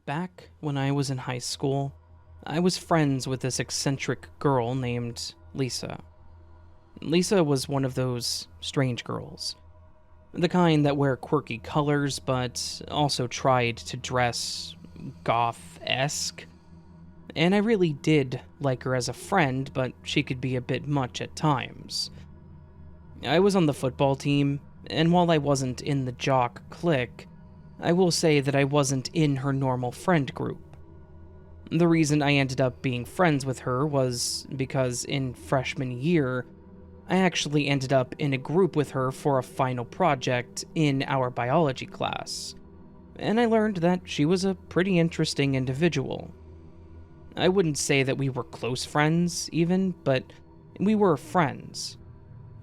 Back when I was in high school, I was friends with this eccentric girl named Lisa. Lisa was one of those strange girls. The kind that wear quirky colors, but also tried to dress goth-esque. And I really did like her as a friend, but she could be a bit much at times. I was on the football team, and while I wasn't in the jock clique, I will say that I wasn't in her normal friend group. The reason I ended up being friends with her was because in freshman year, I actually ended up in a group with her for a final project in our biology class, and I learned that she was a pretty interesting individual. I wouldn't say that we were close friends, even, but we were friends.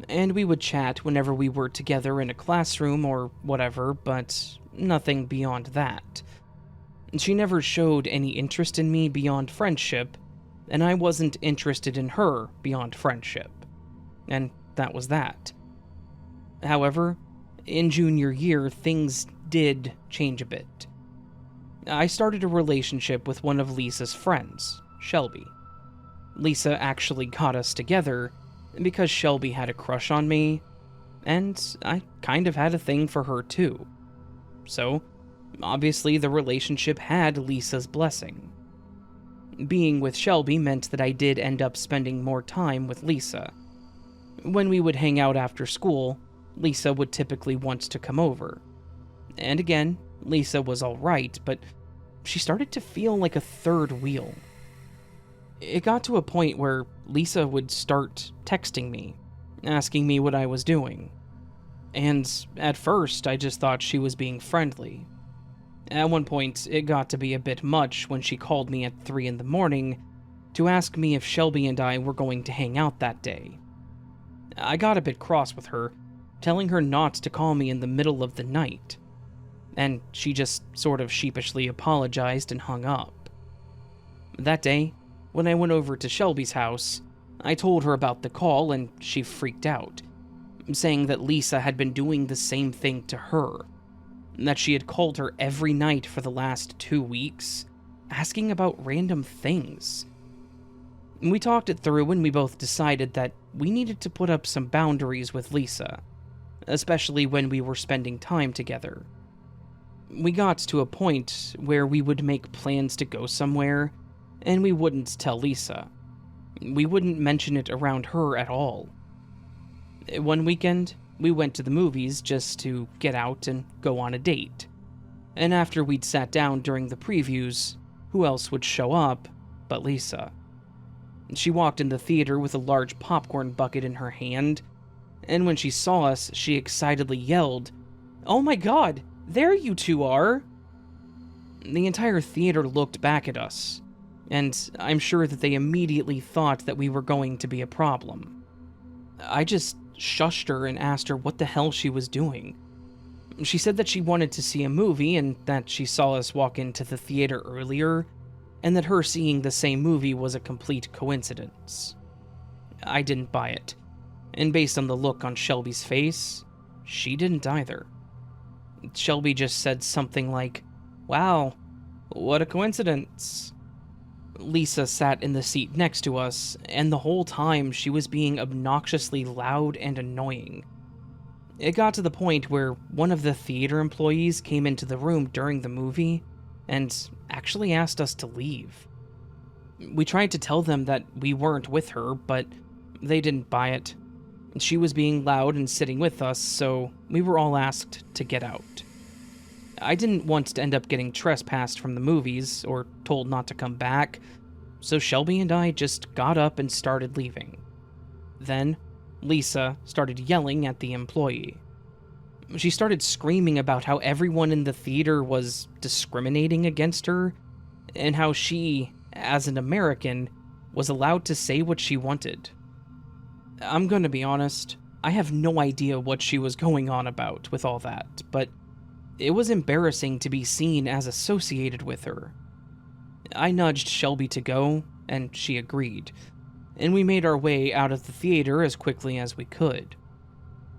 And we would chat whenever we were together in a classroom or whatever, but nothing beyond that. She never showed any interest in me beyond friendship, and I wasn't interested in her beyond friendship. And that was that. However, in junior year, things did change a bit. I started a relationship with one of Lisa's friends, Shelby. Lisa actually got us together because Shelby had a crush on me, and I kind of had a thing for her too. So, obviously the relationship had Lisa's blessing. Being with Shelby meant that I did end up spending more time with Lisa. When we would hang out after school, Lisa would typically want to come over. And again, Lisa was alright, but she started to feel like a third wheel. It got to a point where Lisa would start texting me, asking me what I was doing. And at first, I just thought she was being friendly. At one point, it got to be a bit much when she called me at 3 in the morning to ask me if Shelby and I were going to hang out that day. I got a bit cross with her, telling her not to call me in the middle of the night, and she just sort of sheepishly apologized and hung up. That day, when I went over to Shelby's house, I told her about the call and she freaked out, saying that Lisa had been doing the same thing to her, that she had called her every night for the last 2 weeks, asking about random things. We talked it through and we both decided that we needed to put up some boundaries with Lisa, especially when we were spending time together. We got to a point where we would make plans to go somewhere, and we wouldn't tell Lisa. We wouldn't mention it around her at all. One weekend, we went to the movies just to get out and go on a date. And after we'd sat down during the previews, who else would show up but Lisa? She walked in the theater with a large popcorn bucket in her hand, and when she saw us, she excitedly yelled, "Oh my god, there you two are!" The entire theater looked back at us, and I'm sure that they immediately thought that we were going to be a problem. I just shushed her and asked her what the hell she was doing. She said that she wanted to see a movie and that she saw us walk into the theater earlier, and that her seeing the same movie was a complete coincidence. I didn't buy it, and based on the look on Shelby's face, she didn't either. Shelby just said something like, "Wow, what a coincidence." Lisa sat in the seat next to us, and the whole time she was being obnoxiously loud and annoying. It got to the point where one of the theater employees came into the room during the movie and actually asked us to leave. We tried to tell them that we weren't with her, but they didn't buy it. She was being loud and sitting with us, so we were all asked to get out. I didn't want to end up getting trespassed from the movies or told not to come back, so Shelby and I just got up and started leaving. Then, Lisa started yelling at the employee. She started screaming about how everyone in the theater was discriminating against her, and how she, as an American, was allowed to say what she wanted. I'm gonna be honest, I have no idea what she was going on about with all that, but it was embarrassing to be seen as associated with her. I nudged Shelby to go, and she agreed, and we made our way out of the theater as quickly as we could.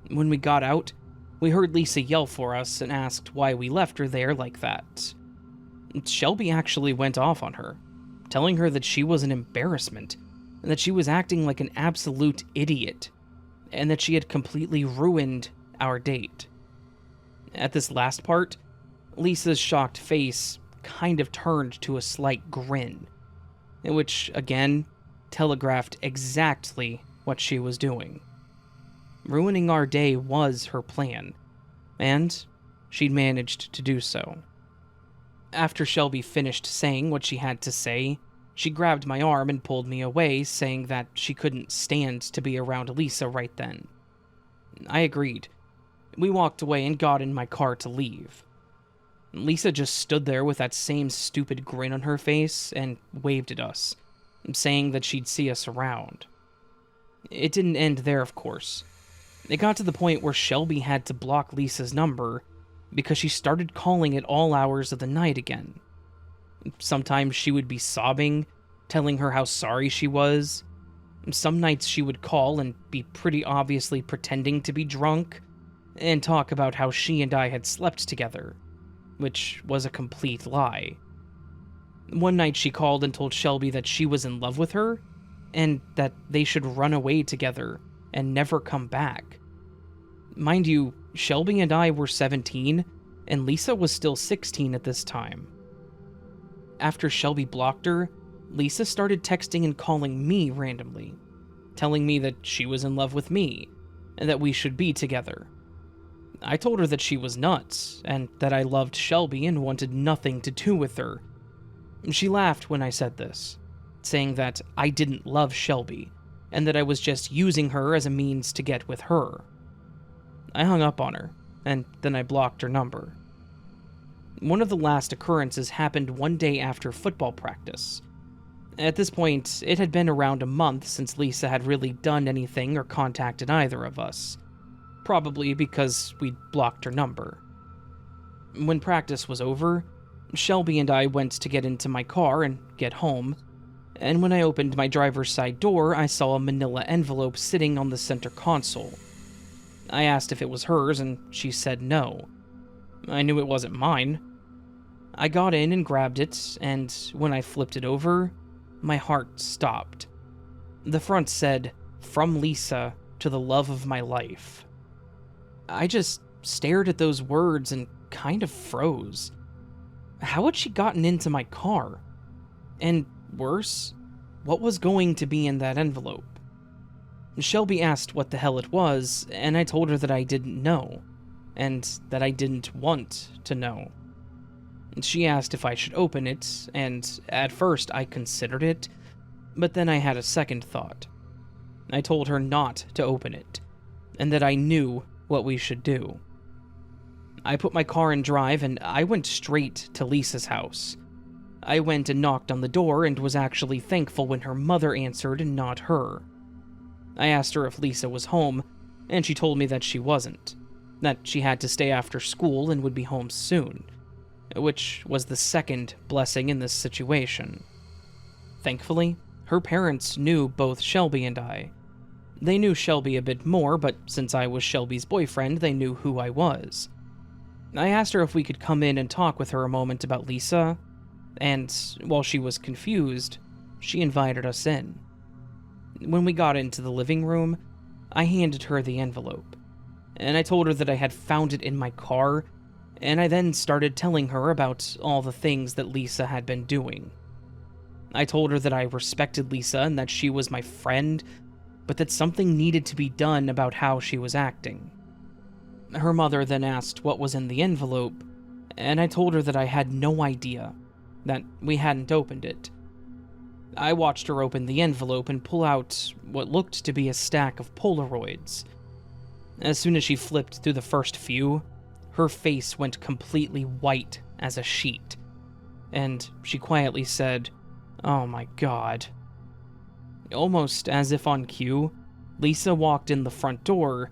When we got out, we heard Lisa yell for us and asked why we left her there like that. Shelby actually went off on her, telling her that she was an embarrassment, and that she was acting like an absolute idiot, and that she had completely ruined our date. At this last part, Lisa's shocked face kind of turned to a slight grin, which, again, telegraphed exactly what she was doing. Ruining our day was her plan, and she'd managed to do so. After Shelby finished saying what she had to say, she grabbed my arm and pulled me away, saying that she couldn't stand to be around Lisa right then. I agreed. We walked away and got in my car to leave. Lisa just stood there with that same stupid grin on her face and waved at us, saying that she'd see us around. It didn't end there, of course. It got to the point where Shelby had to block Lisa's number because she started calling at all hours of the night again. Sometimes she would be sobbing, telling her how sorry she was. Some nights she would call and be pretty obviously pretending to be drunk and talk about how she and I had slept together, which was a complete lie. One night she called and told Shelby that she was in love with her and that they should run away together and never come back. Mind you, Shelby and I were 17, and Lisa was still 16 at this time. After Shelby blocked her, Lisa started texting and calling me randomly, telling me that she was in love with me, and that we should be together. I told her that she was nuts, and that I loved Shelby and wanted nothing to do with her. She laughed when I said this, saying that I didn't love Shelby, and that I was just using her as a means to get with her. I hung up on her, and then I blocked her number. One of the last occurrences happened one day after football practice. At this point, it had been around a month since Lisa had really done anything or contacted either of us, probably because we'd blocked her number. When practice was over, Shelby and I went to get into my car and get home, and when I opened my driver's side door, I saw a manila envelope sitting on the center console. I asked if it was hers, and she said no. I knew it wasn't mine. I got in and grabbed it, and when I flipped it over, my heart stopped. The front said, "From Lisa to the love of my life." I just stared at those words and kind of froze. How had she gotten into my car? And worse, what was going to be in that envelope? Shelby asked what the hell it was, and I told her that I didn't know, and that I didn't want to know. She asked if I should open it, and at first I considered it, but then I had a second thought. I told her not to open it, and that I knew what we should do. I put my car in drive and I went straight to Lisa's house. I went and knocked on the door and was actually thankful when her mother answered and not her. I asked her if Lisa was home, and she told me that she wasn't, that she had to stay after school and would be home soon, which was the second blessing in this situation. Thankfully, her parents knew both Shelby and I. They knew Shelby a bit more, but since I was Shelby's boyfriend, they knew who I was. I asked her if we could come in and talk with her a moment about Lisa, and while she was confused, she invited us in. When we got into the living room, I handed her the envelope, and I told her that I had found it in my car, and I then started telling her about all the things that Lisa had been doing. I told her that I respected Lisa and that she was my friend, but that something needed to be done about how she was acting. Her mother then asked what was in the envelope, and I told her that I had no idea, that we hadn't opened it. I watched her open the envelope and pull out what looked to be a stack of Polaroids. As soon as she flipped through the first few, her face went completely white as a sheet, and she quietly said, "Oh my God." Almost as if on cue, Lisa walked in the front door,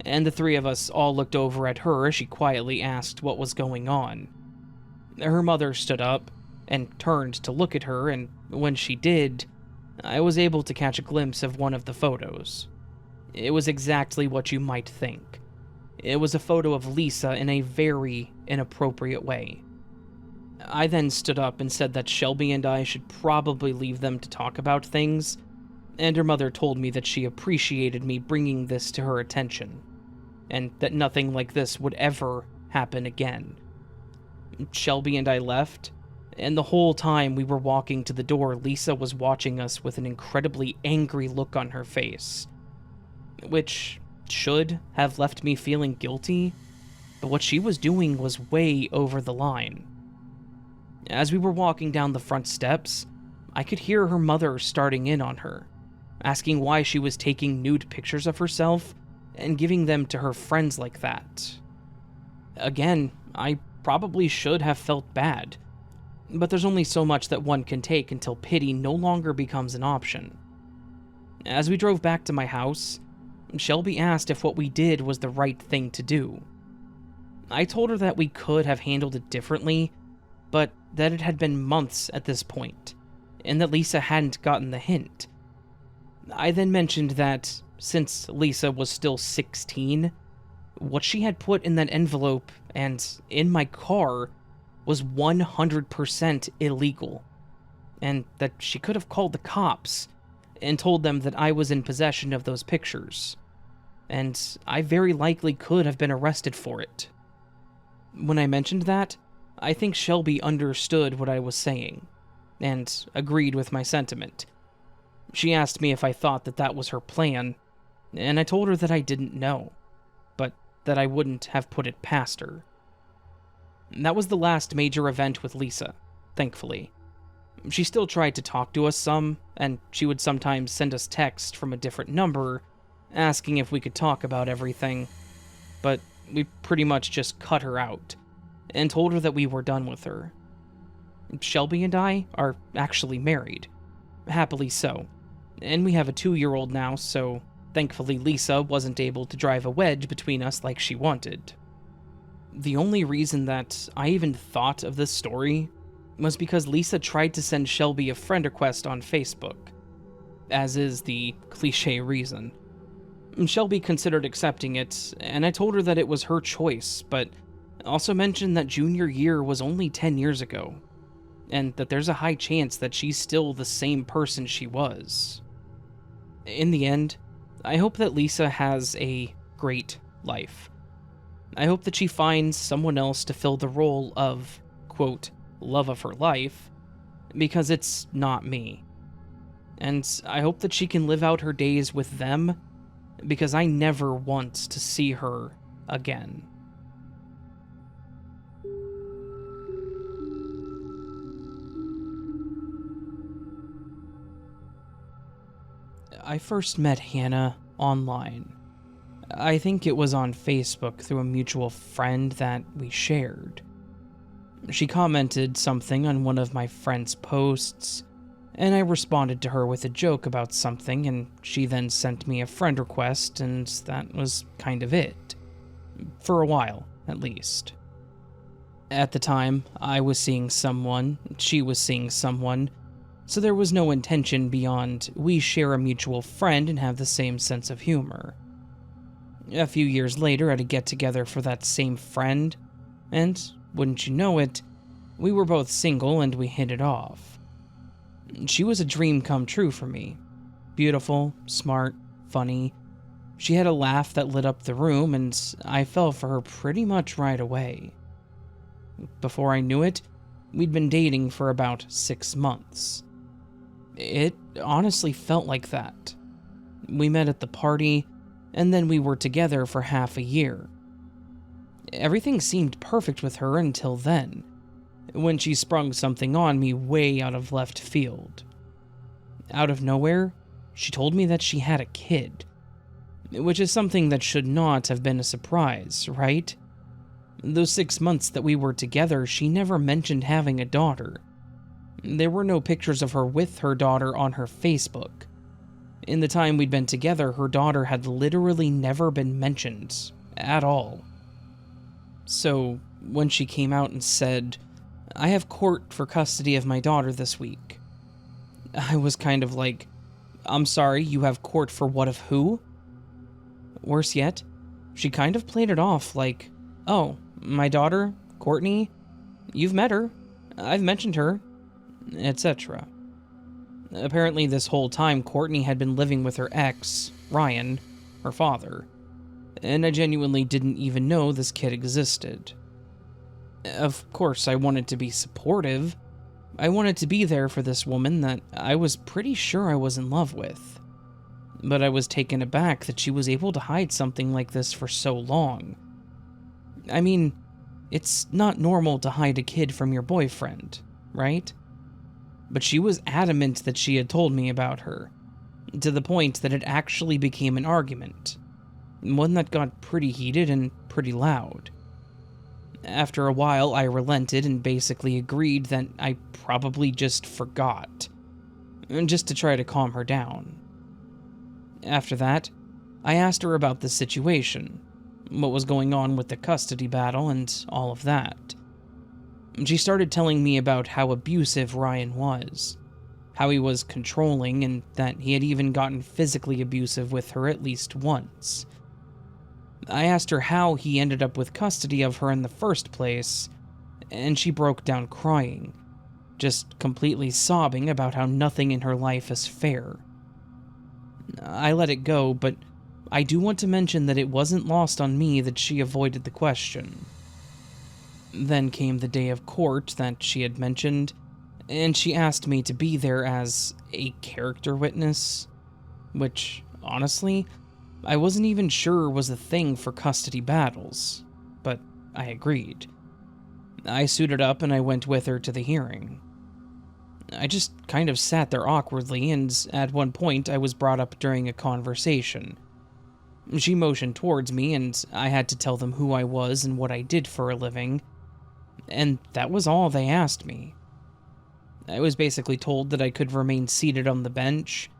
and the three of us all looked over at her as she quietly asked what was going on. Her mother stood up and turned to look at her, and when she did, I was able to catch a glimpse of one of the photos. It was exactly what you might think. It was a photo of Lisa in a very inappropriate way. I then stood up and said that Shelby and I should probably leave them to talk about things, and her mother told me that she appreciated me bringing this to her attention, and that nothing like this would ever happen again. Shelby and I left, and the whole time we were walking to the door, Lisa was watching us with an incredibly angry look on her face, which should have left me feeling guilty, but what she was doing was way over the line. As we were walking down the front steps, I could hear her mother starting in on her, asking why she was taking nude pictures of herself and giving them to her friends like that. Again, I probably should have felt bad, but there's only so much that one can take until pity no longer becomes an option. As we drove back to my house, Shelby asked if what we did was the right thing to do. I told her that we could have handled it differently, but that it had been months at this point, and that Lisa hadn't gotten the hint. I then mentioned that, since Lisa was still 16, what she had put in that envelope and in my car was 100% illegal, and that she could have called the cops and told them that I was in possession of those pictures, and I very likely could have been arrested for it. When I mentioned that, I think Shelby understood what I was saying, and agreed with my sentiment. She asked me if I thought that that was her plan, and I told her that I didn't know, but that I wouldn't have put it past her. That was the last major event with Lisa, thankfully. She still tried to talk to us some, and she would sometimes send us text from a different number, asking if we could talk about everything, but we pretty much just cut her out, and told her that we were done with her. Shelby and I are actually married, happily so, and we have a 2-year-old now, so thankfully Lisa wasn't able to drive a wedge between us like she wanted. The only reason that I even thought of this story was because Lisa tried to send Shelby a friend request on Facebook, as is the cliche reason. Shelby considered accepting it, and I told her that it was her choice, but also mentioned that junior year was only 10 years ago, and that there's a high chance that she's still the same person she was. In the end, I hope that Lisa has a great life. I hope that she finds someone else to fill the role of, quote, love of her life, because it's not me. And I hope that she can live out her days with them, because I never want to see her again. I first met Hannah online. I think it was on Facebook through a mutual friend that we shared. She commented something on one of my friend's posts, and I responded to her with a joke about something, and she then sent me a friend request, and that was kind of it. For a while, at least. At the time, I was seeing someone, she was seeing someone, so there was no intention beyond we share a mutual friend and have the same sense of humor. A few years later, at a get-together for that same friend, and, wouldn't you know it, we were both single and we hit it off. She was a dream come true for me. Beautiful, smart, funny. She had a laugh that lit up the room, and I fell for her pretty much right away. Before I knew it, we'd been dating for about 6 months. It honestly felt like that. We met at the party, and then we were together for half a year. Everything seemed perfect with her until then, when she sprung something on me way out of left field. Out of nowhere, she told me that she had a kid, which is something that should not have been a surprise, right? Those 6 months that we were together, she never mentioned having a daughter. There were no pictures of her with her daughter on her Facebook. In the time we'd been together, her daughter had literally never been mentioned at all. So, when she came out and said, "I have court for custody of my daughter this week," I was kind of like, "I'm sorry, you have court for what of who?" Worse yet, she kind of played it off like, "Oh, my daughter, Courtney, you've met her. I've mentioned her, etc. Apparently, this whole time, Courtney had been living with her ex, Ryan, her father, and I genuinely didn't even know this kid existed. Of course, I wanted to be supportive. I wanted to be there for this woman that I was pretty sure I was in love with. But I was taken aback that she was able to hide something like this for so long. I mean, it's not normal to hide a kid from your boyfriend, right? But she was adamant that she had told me about her, to the point that it actually became an argument, one that got pretty heated and pretty loud. After a while, I relented and basically agreed that I probably just forgot, just to try to calm her down. After that, I asked her about the situation, what was going on with the custody battle and all of that. She started telling me about how abusive Ryan was, how he was controlling, and that he had even gotten physically abusive with her at least once. I asked her how he ended up with custody of her in the first place, and she broke down crying, just completely sobbing about how nothing in her life is fair. I let it go, but I do want to mention that it wasn't lost on me that she avoided the question. Then came the day of court that she had mentioned, and she asked me to be there as a character witness, which, honestly, I wasn't even sure was a thing for custody battles, but I agreed. I suited up and I went with her to the hearing. I just kind of sat there awkwardly, and at one point I was brought up during a conversation. She motioned towards me, and I had to tell them who I was and what I did for a living, and that was all they asked me. I was basically told that I could remain seated on the bench,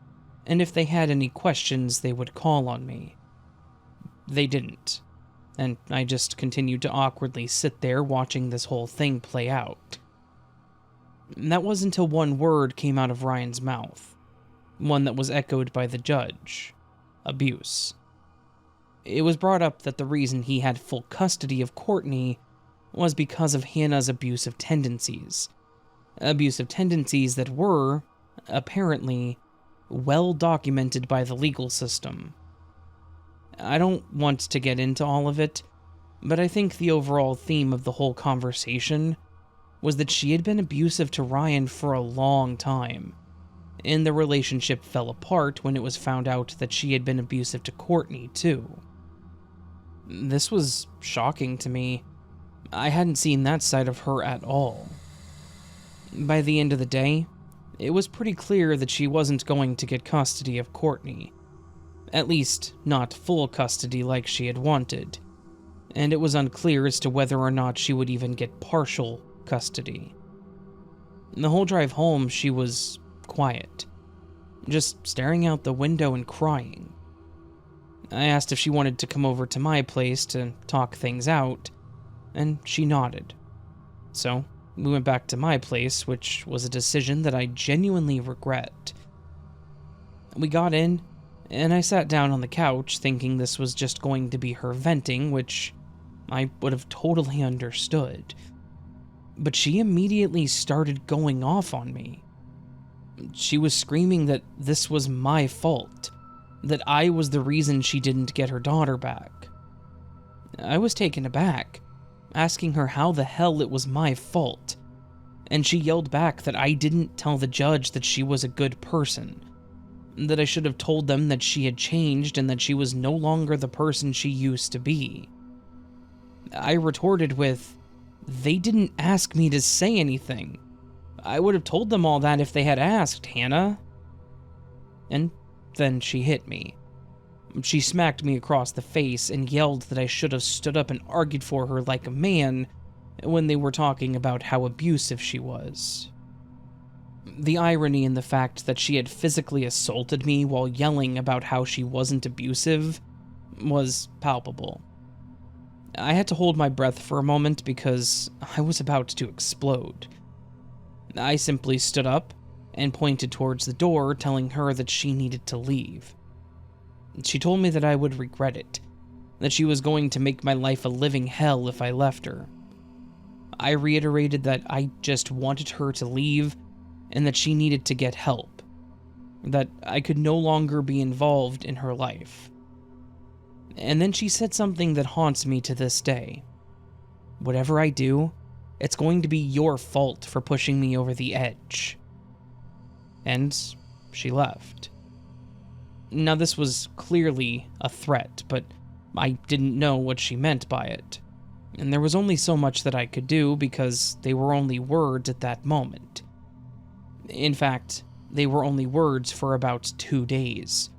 and if they had any questions, they would call on me. They didn't, and I just continued to awkwardly sit there watching this whole thing play out. And that was until one word came out of Ryan's mouth, one that was echoed by the judge: abuse. It was brought up that the reason he had full custody of Courtney was because of Hannah's abusive tendencies. Abusive tendencies that were, apparently, well documented by the legal system. I don't want to get into all of it, but I think the overall theme of the whole conversation was that she had been abusive to Ryan for a long time, and the relationship fell apart when it was found out that she had been abusive to Courtney, too. This was shocking to me. I hadn't seen that side of her at all. By the end of the day, it was pretty clear that she wasn't going to get custody of Courtney. At least, not full custody like she had wanted. And it was unclear as to whether or not she would even get partial custody. The whole drive home, she was quiet, just staring out the window and crying. I asked if she wanted to come over to my place to talk things out, and she nodded. So, we went back to my place, which was a decision that I genuinely regret. We got in, and I sat down on the couch thinking this was just going to be her venting, which I would have totally understood. But she immediately started going off on me. She was screaming that this was my fault, that I was the reason she didn't get her daughter back. I was taken aback, asking her how the hell it was my fault, and she yelled back that I didn't tell the judge that she was a good person, that I should have told them that she had changed and that she was no longer the person she used to be. I retorted with, "They didn't ask me to say anything. I would have told them all that if they had asked, Hannah." And then she hit me. She smacked me across the face and yelled that I should have stood up and argued for her like a man when they were talking about how abusive she was. The irony in the fact that she had physically assaulted me while yelling about how she wasn't abusive was palpable. I had to hold my breath for a moment because I was about to explode. I simply stood up and pointed towards the door, telling her that she needed to leave. She told me that I would regret it, that she was going to make my life a living hell if I left her. I reiterated that I just wanted her to leave and that she needed to get help, that I could no longer be involved in her life. And then she said something that haunts me to this day. "Whatever I do, it's going to be your fault for pushing me over the edge." And she left. Now, this was clearly a threat, but I didn't know what she meant by it. And there was only so much that I could do because they were only words at that moment. In fact, they were only words for about 2 days,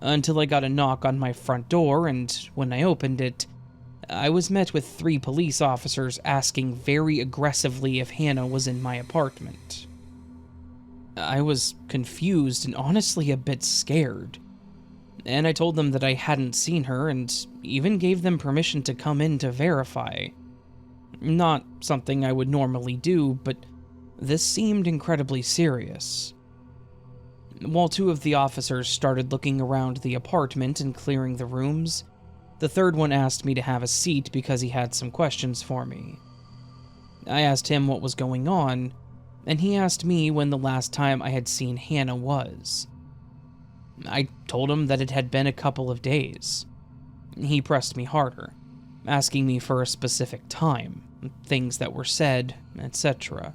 until I got a knock on my front door, and when I opened it, I was met with 3 police officers asking very aggressively if Hannah was in my apartment. I was confused and honestly a bit scared, and I told them that I hadn't seen her and even gave them permission to come in to verify. Not something I would normally do, but this seemed incredibly serious. While 2 of the officers started looking around the apartment and clearing the rooms, the 3rd one asked me to have a seat because he had some questions for me. I asked him what was going on, and he asked me when the last time I had seen Hannah was. I told him that it had been a couple of days. He pressed me harder, asking me for a specific time, things that were said, etc.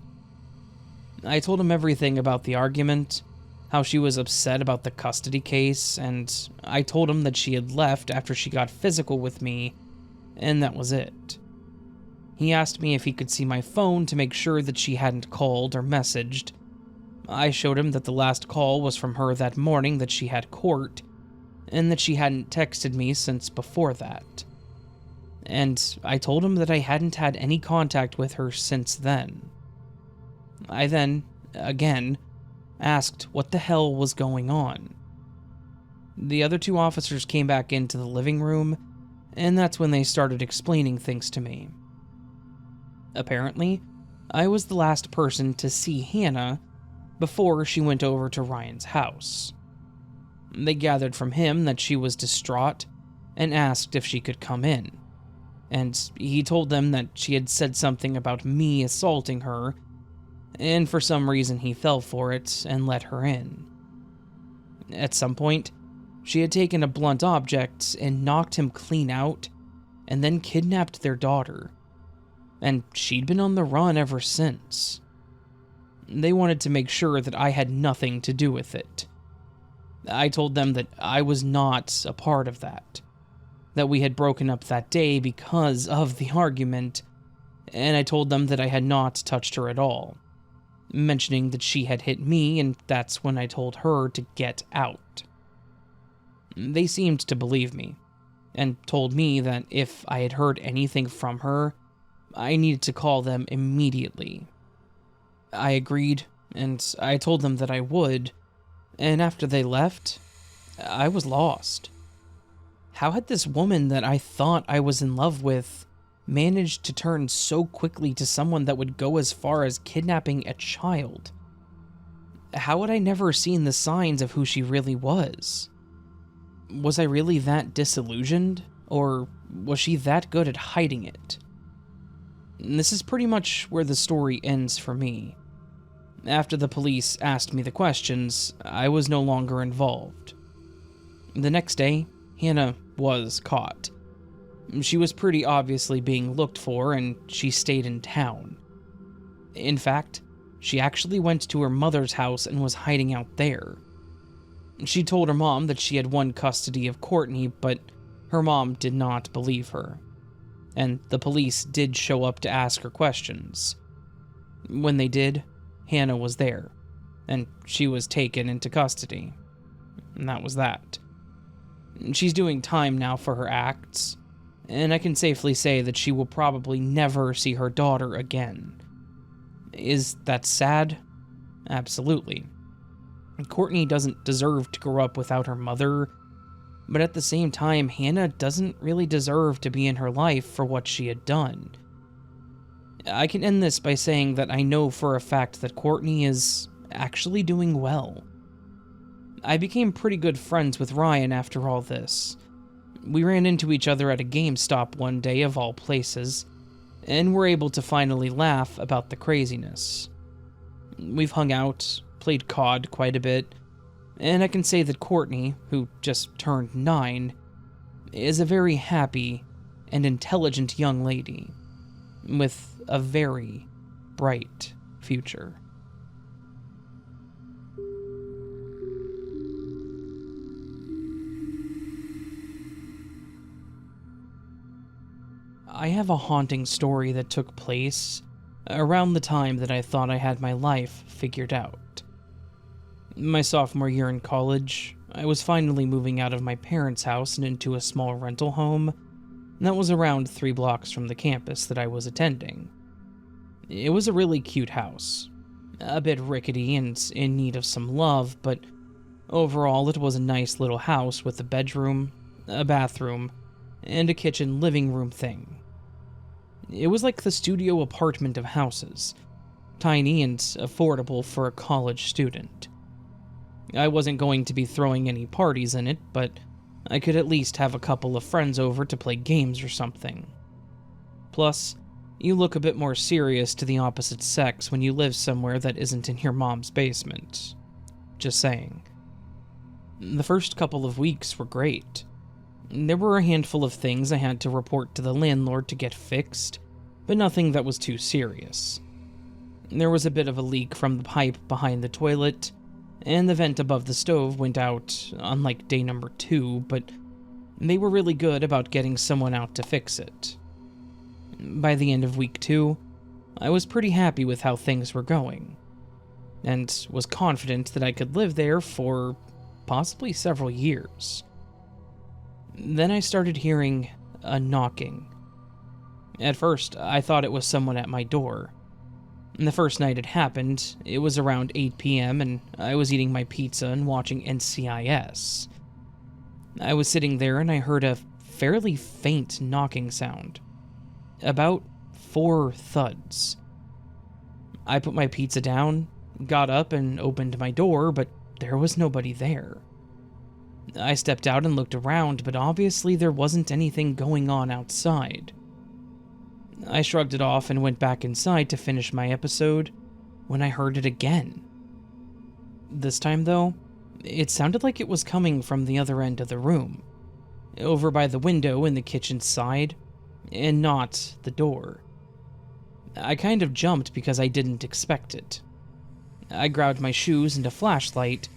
I told him everything about the argument, how she was upset about the custody case, and I told him that she had left after she got physical with me, and that was it. He asked me if he could see my phone to make sure that she hadn't called or messaged. I showed him that the last call was from her that morning that she had court, and that she hadn't texted me since before that. And I told him that I hadn't had any contact with her since then. I then, again, asked what the hell was going on. The other 2 officers came back into the living room, and that's when they started explaining things to me. Apparently, I was the last person to see Hannah before she went over to Ryan's house. They gathered from him that she was distraught and asked if she could come in, and he told them that she had said something about me assaulting her, and for some reason he fell for it and let her in. At some point, she had taken a blunt object and knocked him clean out, and then kidnapped their daughter, and she'd been on the run ever since. They wanted to make sure that I had nothing to do with it. I told them that I was not a part of that we had broken up that day because of the argument, and I told them that I had not touched her at all, mentioning that she had hit me, and that's when I told her to get out. They seemed to believe me, and told me that if I had heard anything from her, I needed to call them immediately. I agreed, and I told them that I would, and after they left, I was lost. How had this woman that I thought I was in love with managed to turn so quickly to someone that would go as far as kidnapping a child? How had I never seen the signs of who she really was? Was I really that disillusioned, or was she that good at hiding it? And this is pretty much where the story ends for me. After the police asked me the questions, I was no longer involved. The next day, Hannah was caught. She was pretty obviously being looked for, and she stayed in town. In fact, she actually went to her mother's house and was hiding out there. She told her mom that she had won custody of Courtney, but her mom did not believe her, and the police did show up to ask her questions. When they did, Hannah was there, and she was taken into custody. And that was that. She's doing time now for her acts, and I can safely say that she will probably never see her daughter again. Is that sad? Absolutely. Courtney doesn't deserve to grow up without her mother, but at the same time, Hannah doesn't really deserve to be in her life for what she had done. I can end this by saying that I know for a fact that Courtney is actually doing well. I became pretty good friends with Ryan after all this. We ran into each other at a GameStop one day of all places, and we're able to finally laugh about the craziness. We've hung out, played COD quite a bit, and I can say that Courtney, who just turned 9, is a very happy and intelligent young lady with a very bright future. I have a haunting story that took place around the time that I thought I had my life figured out. My sophomore year in college, I was finally moving out of my parents' house and into a small rental home that was around 3 blocks from the campus that I was attending. It was a really cute house, a bit rickety and in need of some love, but overall it was a nice little house with a bedroom, a bathroom, and a kitchen living room thing. It was like the studio apartment of houses, tiny and affordable for a college student. I wasn't going to be throwing any parties in it, but I could at least have a couple of friends over to play games or something. Plus, you look a bit more serious to the opposite sex when you live somewhere that isn't in your mom's basement. Just saying. The first couple of weeks were great. There were a handful of things I had to report to the landlord to get fixed, but nothing that was too serious. There was a bit of a leak from the pipe behind the toilet, and the vent above the stove went out on like day number 2, but they were really good about getting someone out to fix it. By the end of week 2, I was pretty happy with how things were going, and was confident that I could live there for possibly several years. Then I started hearing a knocking. At first, I thought it was someone at my door. The first night it happened, it was around 8 p.m. and I was eating my pizza and watching NCIS. I was sitting there and I heard a fairly faint knocking sound. About 4 thuds. I put my pizza down, got up and opened my door, but there was nobody there. I stepped out and looked around, but obviously there wasn't anything going on outside. I shrugged it off and went back inside to finish my episode when I heard it again. This time, though, it sounded like it was coming from the other end of the room, over by the window in the kitchen side, and not the door. I kind of jumped because I didn't expect it. I grabbed my shoes and a flashlight,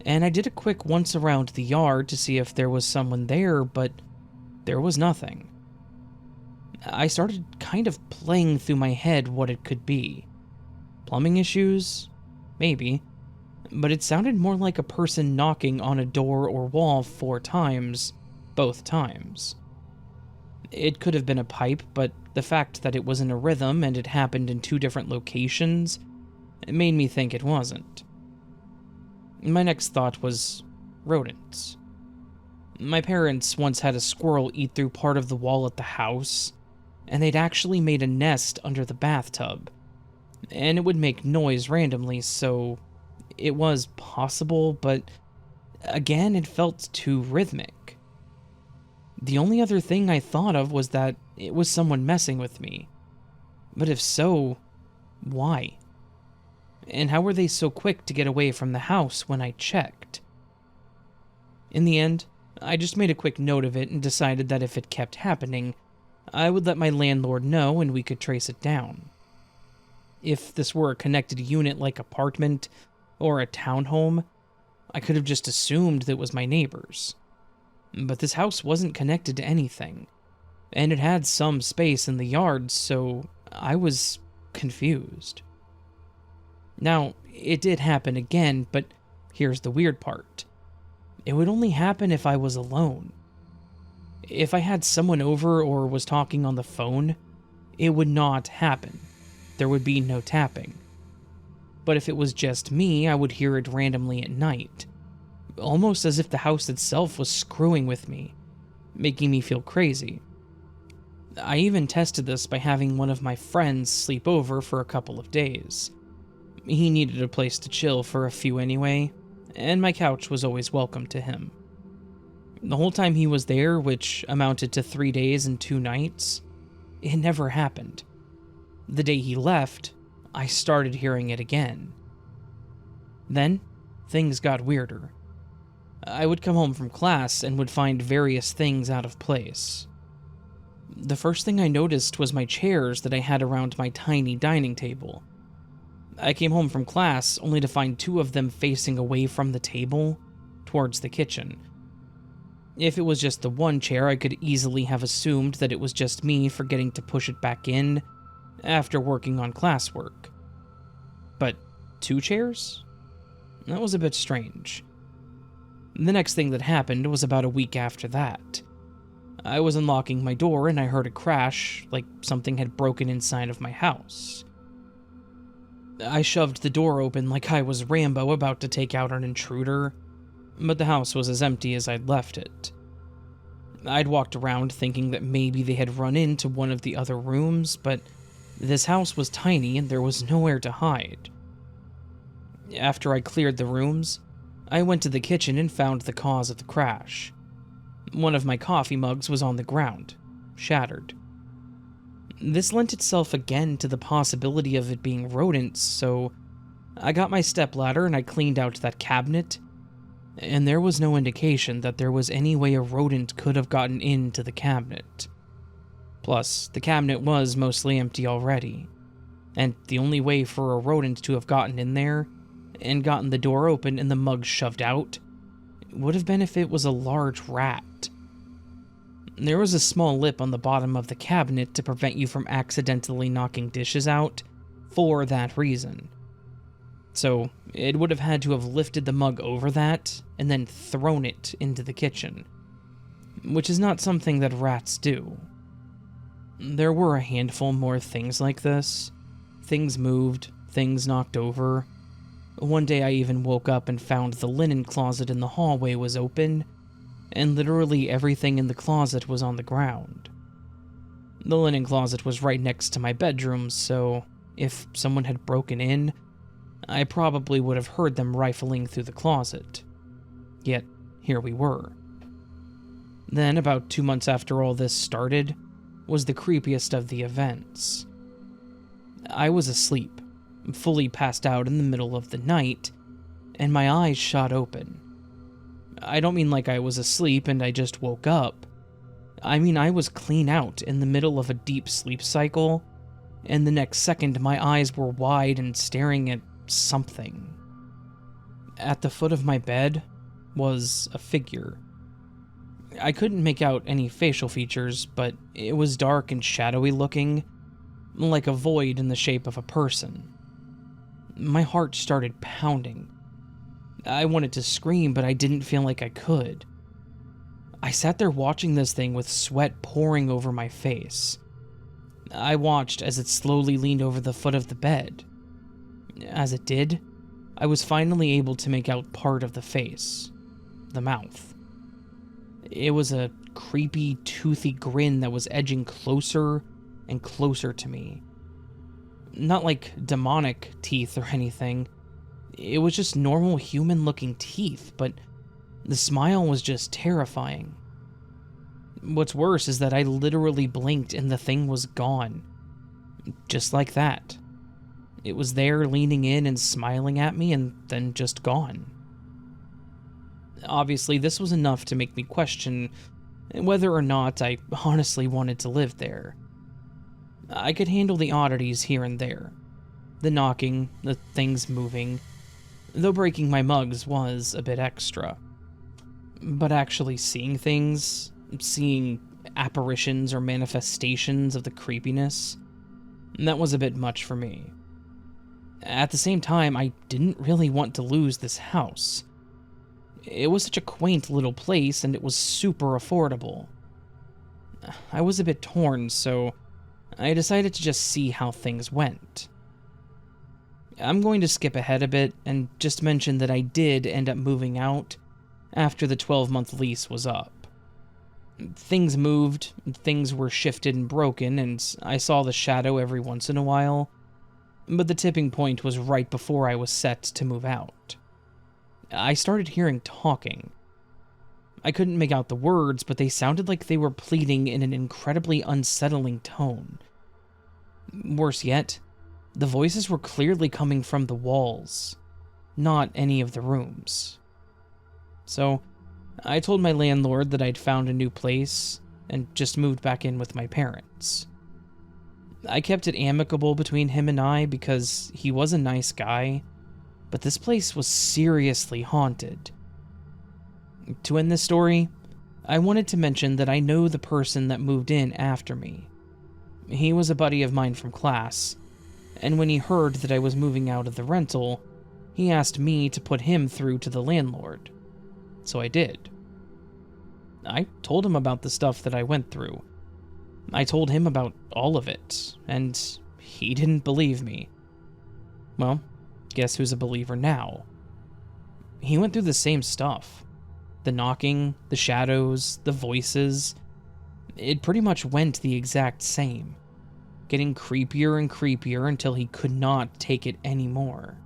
and I did a quick once around the yard to see if there was someone there, but there was nothing. I started kind of playing through my head what it could be. Plumbing issues? Maybe. But it sounded more like a person knocking on a door or wall 4 times, both times. It could have been a pipe, but the fact that it was in a rhythm and it happened in 2 different locations, it made me think it wasn't. My next thought was rodents. My parents once had a squirrel eat through part of the wall at the house, and they'd actually made a nest under the bathtub, and it would make noise randomly, so it was possible, but again, it felt too rhythmic. The only other thing I thought of was that it was someone messing with me. But if so, why? And how were they so quick to get away from the house when I checked? In the end, I just made a quick note of it and decided that if it kept happening, I would let my landlord know and we could trace it down. If this were a connected unit like apartment or a townhome, I could have just assumed that it was my neighbors. But this house wasn't connected to anything, and it had some space in the yard, so I was confused. Now, it did happen again, but here's the weird part. It would only happen if I was alone. If I had someone over or was talking on the phone, it would not happen. There would be no tapping. But if it was just me, I would hear it randomly at night, almost as if the house itself was screwing with me, making me feel crazy. I even tested this by having one of my friends sleep over for a couple of days. He needed a place to chill for a few anyway, and my couch was always welcome to him. The whole time he was there, which amounted to 3 days and 2 nights, it never happened. The day he left, I started hearing it again. Then, things got weirder. I would come home from class and would find various things out of place. The first thing I noticed was my chairs that I had around my tiny dining table. I came home from class only to find 2 of them facing away from the table, towards the kitchen. If it was just the one chair, I could easily have assumed that it was just me forgetting to push it back in after working on classwork. But 2 chairs? That was a bit strange. The next thing that happened was about a week after that. I was unlocking my door and I heard a crash, like something had broken inside of my house. I shoved the door open like I was Rambo about to take out an intruder, but the house was as empty as I'd left it. I'd walked around thinking that maybe they had run into one of the other rooms, but this house was tiny and there was nowhere to hide. After I cleared the rooms, I went to the kitchen and found the cause of the crash. One of my coffee mugs was on the ground, shattered. This lent itself again to the possibility of it being rodents, so I got my stepladder and I cleaned out that cabinet, and there was no indication that there was any way a rodent could have gotten into the cabinet. Plus, the cabinet was mostly empty already, and the only way for a rodent to have gotten in there and gotten the door open and the mug shoved out would have been if it was a large rat. There was a small lip on the bottom of the cabinet to prevent you from accidentally knocking dishes out for that reason. So it would have had to have lifted the mug over that and then thrown it into the kitchen, which is not something that rats do. There were a handful more things like this. Things moved, things knocked over. One day I even woke up and found the linen closet in the hallway was open, and literally everything in the closet was on the ground. The linen closet was right next to my bedroom, so if someone had broken in, I probably would have heard them rifling through the closet. Yet, here we were. Then, about 2 months after all this started, was the creepiest of the events. I was asleep, fully passed out in the middle of the night, and my eyes shot open. I don't mean like I was asleep and I just woke up. I mean I was clean out in the middle of a deep sleep cycle, and the next second my eyes were wide and staring at something. At the foot of my bed was a figure. I couldn't make out any facial features, but it was dark and shadowy looking, like a void in the shape of a person. My heart started pounding. I wanted to scream, but I didn't feel like I could. I sat there watching this thing with sweat pouring over my face. I watched as it slowly leaned over the foot of the bed. As it did, I was finally able to make out part of the face, the mouth. It was a creepy, toothy grin that was edging closer and closer to me. Not like demonic teeth or anything. It was just normal human-looking teeth, but the smile was just terrifying. What's worse is that I literally blinked and the thing was gone. Just like that. It was there leaning in and smiling at me and then just gone. Obviously, this was enough to make me question whether or not I honestly wanted to live there. I could handle the oddities here and there. The knocking, the things moving, though breaking my mugs was a bit extra. But actually seeing things, seeing apparitions or manifestations of the creepiness, that was a bit much for me. At the same time, I didn't really want to lose this house. It was such a quaint little place and it was super affordable. I was a bit torn, so I decided to just see how things went. I'm going to skip ahead a bit and just mention that I did end up moving out after the 12-month lease was up. Things moved, things were shifted and broken, and I saw the shadow every once in a while, but the tipping point was right before I was set to move out. I started hearing talking. I couldn't make out the words, but they sounded like they were pleading in an incredibly unsettling tone. Worse yet, the voices were clearly coming from the walls, not any of the rooms. So, I told my landlord that I'd found a new place and just moved back in with my parents. I kept it amicable between him and I because he was a nice guy, but this place was seriously haunted. To end this story, I wanted to mention that I know the person that moved in after me. He was a buddy of mine from class, and when he heard that I was moving out of the rental, he asked me to put him through to the landlord. So I did. I told him about the stuff that I went through. I told him about all of it, and he didn't believe me. Well, guess who's a believer now? He went through the same stuff. The knocking, the shadows, the voices. It pretty much went the exact same, getting creepier and creepier until he could not take it anymore.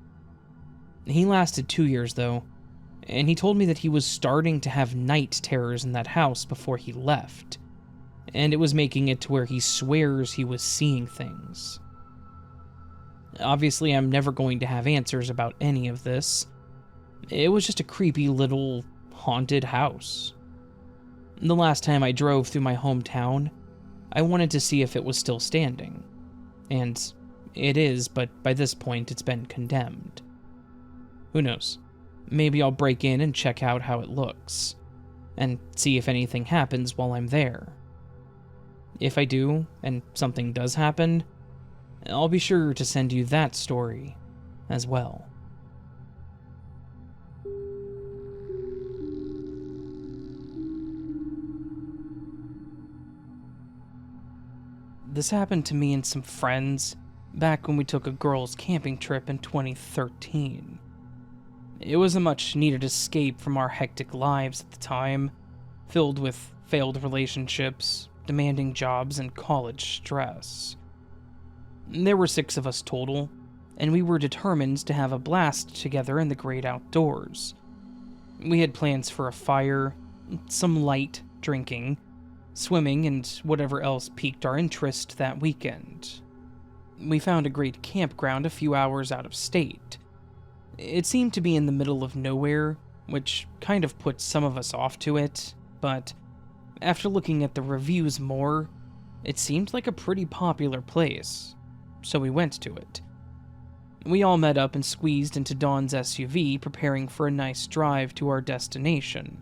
He lasted 2 years, though, and he told me that he was starting to have night terrors in that house before he left, and it was making it to where he swears he was seeing things. Obviously, I'm never going to have answers about any of this. It was just a creepy little haunted house. The last time I drove through my hometown, I wanted to see if it was still standing. And it is, but by this point it's been condemned. Who knows? Maybe I'll break in and check out how it looks, and see if anything happens while I'm there. If I do, and something does happen, I'll be sure to send you that story as well. This happened to me and some friends back when we took a girls' camping trip in 2013. It was a much needed escape from our hectic lives at the time, filled with failed relationships, demanding jobs, and college stress. There were 6 of us total, and we were determined to have a blast together in the great outdoors. We had plans for a fire, some light drinking, swimming, and whatever else piqued our interest that weekend. We found a great campground a few hours out of state. It seemed to be in the middle of nowhere, which kind of put some of us off to it, but after looking at the reviews more, it seemed like a pretty popular place, so we went to it. We all met up and squeezed into Dawn's SUV, preparing for a nice drive to our destination.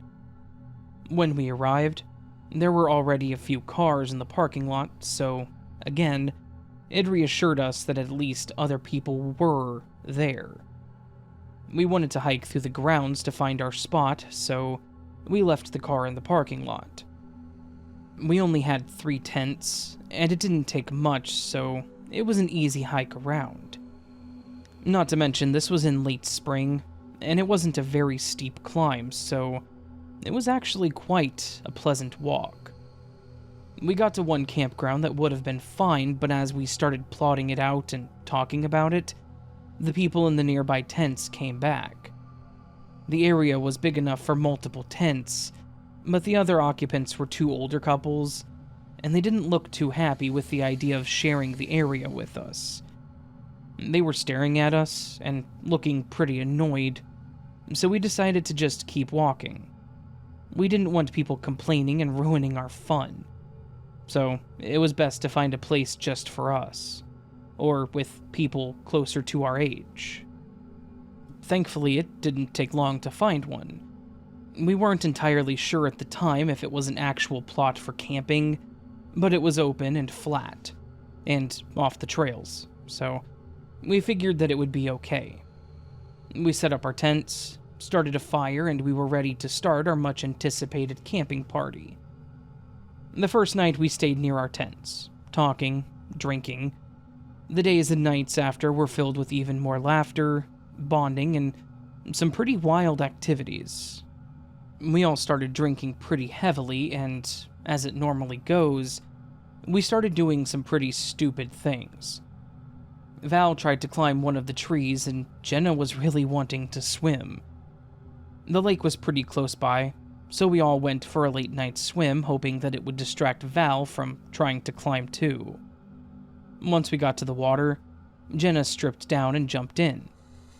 When we arrived, there were already a few cars in the parking lot, so, again, it reassured us that at least other people were there. We wanted to hike through the grounds to find our spot, so we left the car in the parking lot. We only had 3 tents, and it didn't take much, so it was an easy hike around. Not to mention, this was in late spring, and it wasn't a very steep climb, so it was actually quite a pleasant walk. We got to one campground that would have been fine, but as we started plotting it out and talking about it, the people in the nearby tents came back. The area was big enough for multiple tents, but the other occupants were 2 older couples, and they didn't look too happy with the idea of sharing the area with us. They were staring at us and looking pretty annoyed, so we decided to just keep walking. We didn't want people complaining and ruining our fun, so it was best to find a place just for us, or with people closer to our age. Thankfully, it didn't take long to find one. We weren't entirely sure at the time if it was an actual plot for camping, but it was open and flat, and off the trails, so we figured that it would be okay. We set up our tents, started a fire, and we were ready to start our much-anticipated camping party. The first night we stayed near our tents, talking, drinking. The days and nights after were filled with even more laughter, bonding, and some pretty wild activities. We all started drinking pretty heavily, and, as it normally goes, we started doing some pretty stupid things. Val tried to climb one of the trees, and Jenna was really wanting to swim. The lake was pretty close by, so we all went for a late night swim, hoping that it would distract Val from trying to climb too. Once we got to the water, Jenna stripped down and jumped in,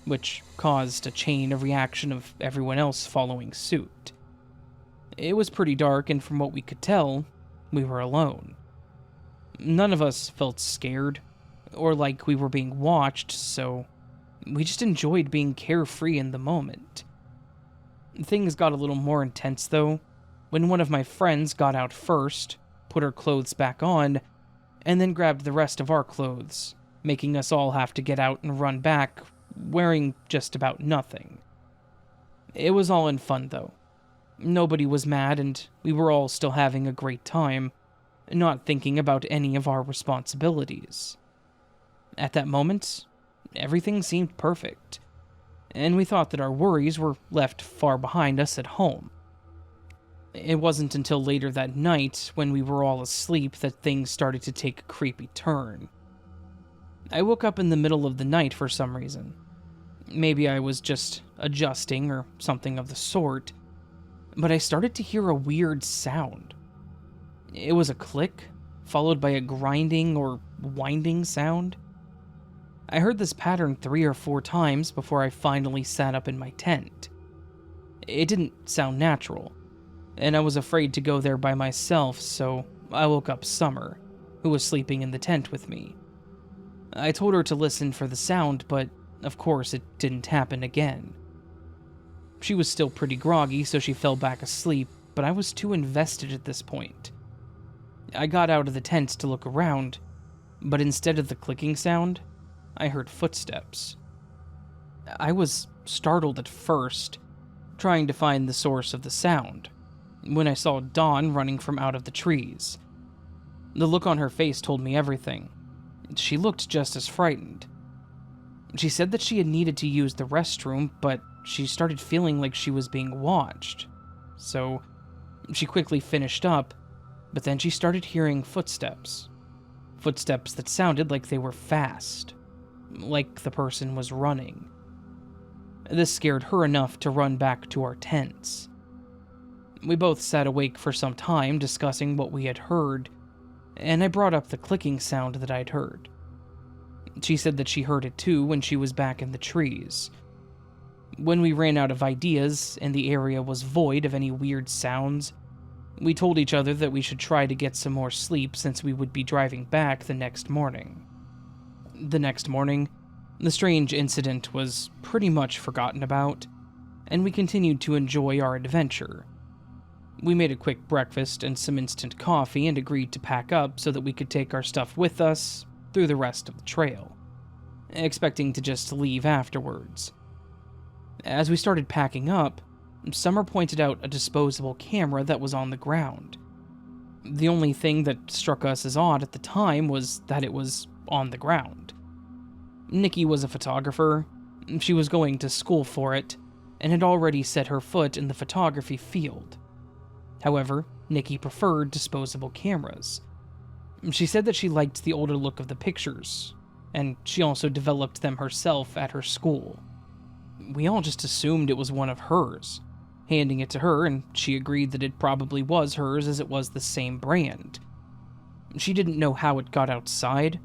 which caused a chain of reaction of everyone else following suit. It was pretty dark, and from what we could tell, we were alone. None of us felt scared, or like we were being watched, so we just enjoyed being carefree in the moment. Things got a little more intense, though, when one of my friends got out first, put her clothes back on, and then grabbed the rest of our clothes, making us all have to get out and run back, wearing just about nothing. It was all in fun, though. Nobody was mad, and we were all still having a great time, not thinking about any of our responsibilities. At that moment, everything seemed perfect, and we thought that our worries were left far behind us at home. It wasn't until later that night, when we were all asleep, that things started to take a creepy turn. I woke up in the middle of the night for some reason. Maybe I was just adjusting or something of the sort, but I started to hear a weird sound. It was a click, followed by a grinding or winding sound. I heard this pattern 3 or 4 times before I finally sat up in my tent. It didn't sound natural, and I was afraid to go there by myself, so I woke up Summer, who was sleeping in the tent with me. I told her to listen for the sound, but of course it didn't happen again. She was still pretty groggy, so she fell back asleep, but I was too invested at this point. I got out of the tent to look around, but instead of the clicking sound, I heard footsteps. I was startled at first, trying to find the source of the sound, when I saw Dawn running from out of the trees. The look on her face told me everything. She looked just as frightened. She said that she had needed to use the restroom, but she started feeling like she was being watched. So she quickly finished up, but then she started hearing footsteps. Footsteps that sounded like they were fast, like the person was running. This scared her enough to run back to our tents. We both sat awake for some time discussing what we had heard, and I brought up the clicking sound that I'd heard. She said that she heard it too when she was back in the trees. When we ran out of ideas and the area was void of any weird sounds, we told each other that we should try to get some more sleep since we would be driving back the next morning. The next morning, the strange incident was pretty much forgotten about, and we continued to enjoy our adventure. We made a quick breakfast and some instant coffee and agreed to pack up so that we could take our stuff with us through the rest of the trail, expecting to just leave afterwards. As we started packing up, Summer pointed out a disposable camera that was on the ground. The only thing that struck us as odd at the time was that it was on the ground. Nikki was a photographer. She was going to school for it, and had already set her foot in the photography field. However, Nikki preferred disposable cameras. She said that she liked the older look of the pictures, and she also developed them herself at her school. We all just assumed it was one of hers, handing it to her, and she agreed that it probably was hers as it was the same brand. She didn't know how it got outside,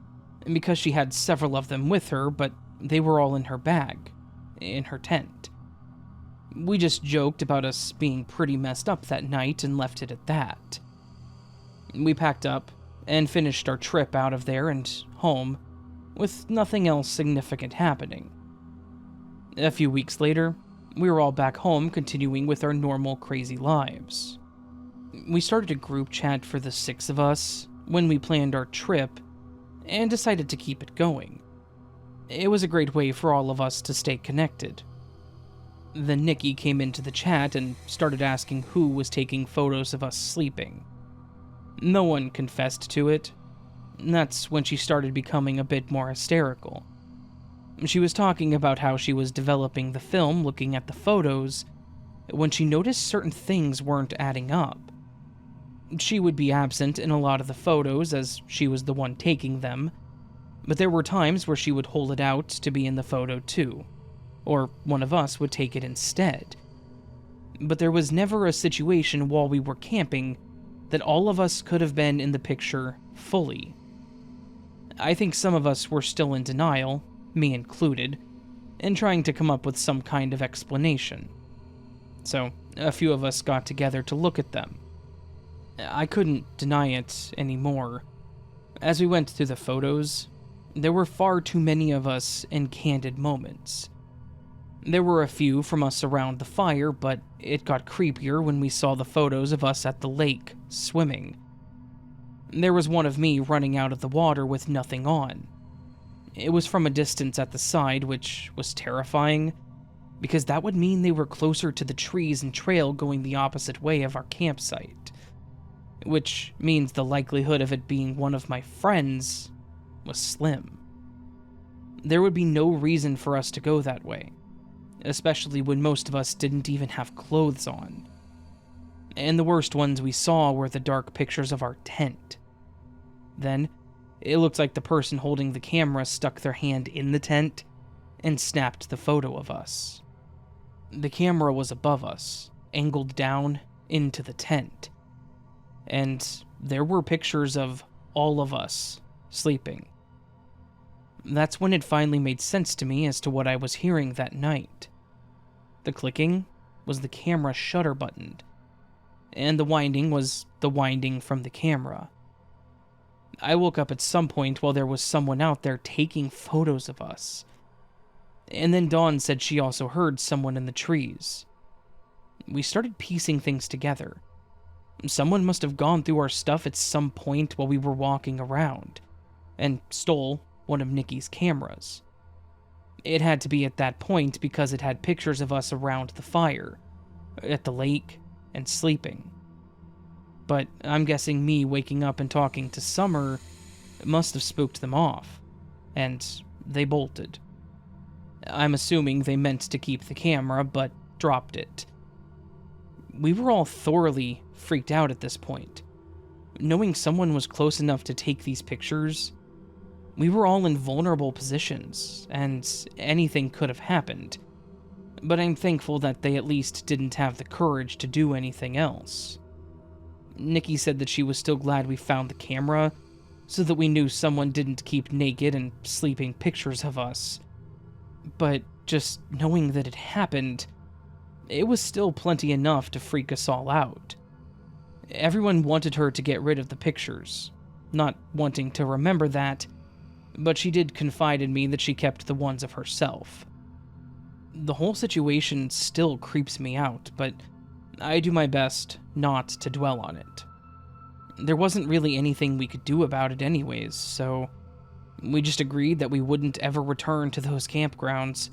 because she had several of them with her, but they were all in her bag, in her tent. We just joked about us being pretty messed up that night and left it at that. We packed up and finished our trip out of there and home, with nothing else significant happening. A few weeks later, we were all back home continuing with our normal crazy lives. We started a group chat for the 6 of us when we planned our trip and decided to keep it going. It was a great way for all of us to stay connected. Then Nikki came into the chat and started asking who was taking photos of us sleeping. No one confessed to it. That's when she started becoming a bit more hysterical. She was talking about how she was developing the film looking at the photos when she noticed certain things weren't adding up. She would be absent in a lot of the photos as she was the one taking them, but there were times where she would hold it out to be in the photo too, or one of us would take it instead. but there was never a situation while we were camping that all of us could have been in the picture fully. I think some of us were still in denial, me included, and trying to come up with some kind of explanation. So, a few of us got together to look at them. I couldn't deny it anymore. As we went through the photos, there were far too many of us in candid moments. There were a few from us around the fire, but it got creepier when we saw the photos of us at the lake, swimming. There was one of me running out of the water with nothing on. It was from a distance at the side, which was terrifying, because that would mean they were closer to the trees and trail going the opposite way of our campsite, which means the likelihood of it being one of my friends was slim. There would be no reason for us to go that way, especially when most of us didn't even have clothes on. And the worst ones we saw were the dark pictures of our tent. Then, it looked like the person holding the camera stuck their hand in the tent and snapped the photo of us. The camera was above us, angled down into the tent, and there were pictures of all of us sleeping. That's when it finally made sense to me as to what I was hearing that night. The clicking was the camera shutter button, and the winding was the winding from the camera. I woke up at some point while there was someone out there taking photos of us. And then Dawn said she also heard someone in the trees. We started piecing things together. Someone must have gone through our stuff at some point while we were walking around, and stole one of Nikki's cameras. It had to be at that point because it had pictures of us around the fire, at the lake, and sleeping. But I'm guessing me waking up and talking to Summer must have spooked them off, and they bolted. I'm assuming they meant to keep the camera, but dropped it. We were all thoroughly freaked out at this point. Knowing someone was close enough to take these pictures, we were all in vulnerable positions, and anything could have happened. But I'm thankful that they at least didn't have the courage to do anything else. Nikki said that she was still glad we found the camera, so that we knew someone didn't keep naked and sleeping pictures of us. But just knowing that it happened, it was still plenty enough to freak us all out. Everyone wanted her to get rid of the pictures, not wanting to remember that, but she did confide in me that she kept the ones of herself. The whole situation still creeps me out, but I do my best not to dwell on it. There wasn't really anything we could do about it anyways, so we just agreed that we wouldn't ever return to those campgrounds,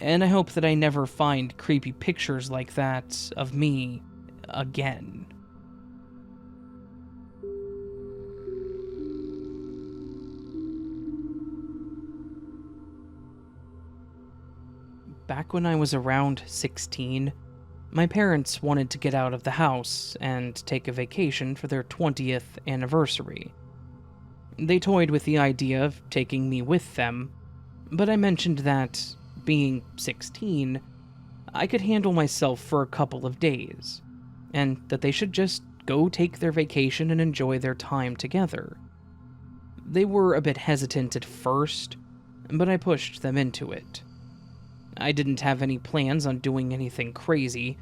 and I hope that I never find creepy pictures like that of me again. Back when I was around 16, my parents wanted to get out of the house and take a vacation for their 20th anniversary. They toyed with the idea of taking me with them, but I mentioned that, being 16, I could handle myself for a couple of days, and that they should just go take their vacation and enjoy their time together. They were a bit hesitant at first, but I pushed them into it. I didn't have any plans on doing anything crazy.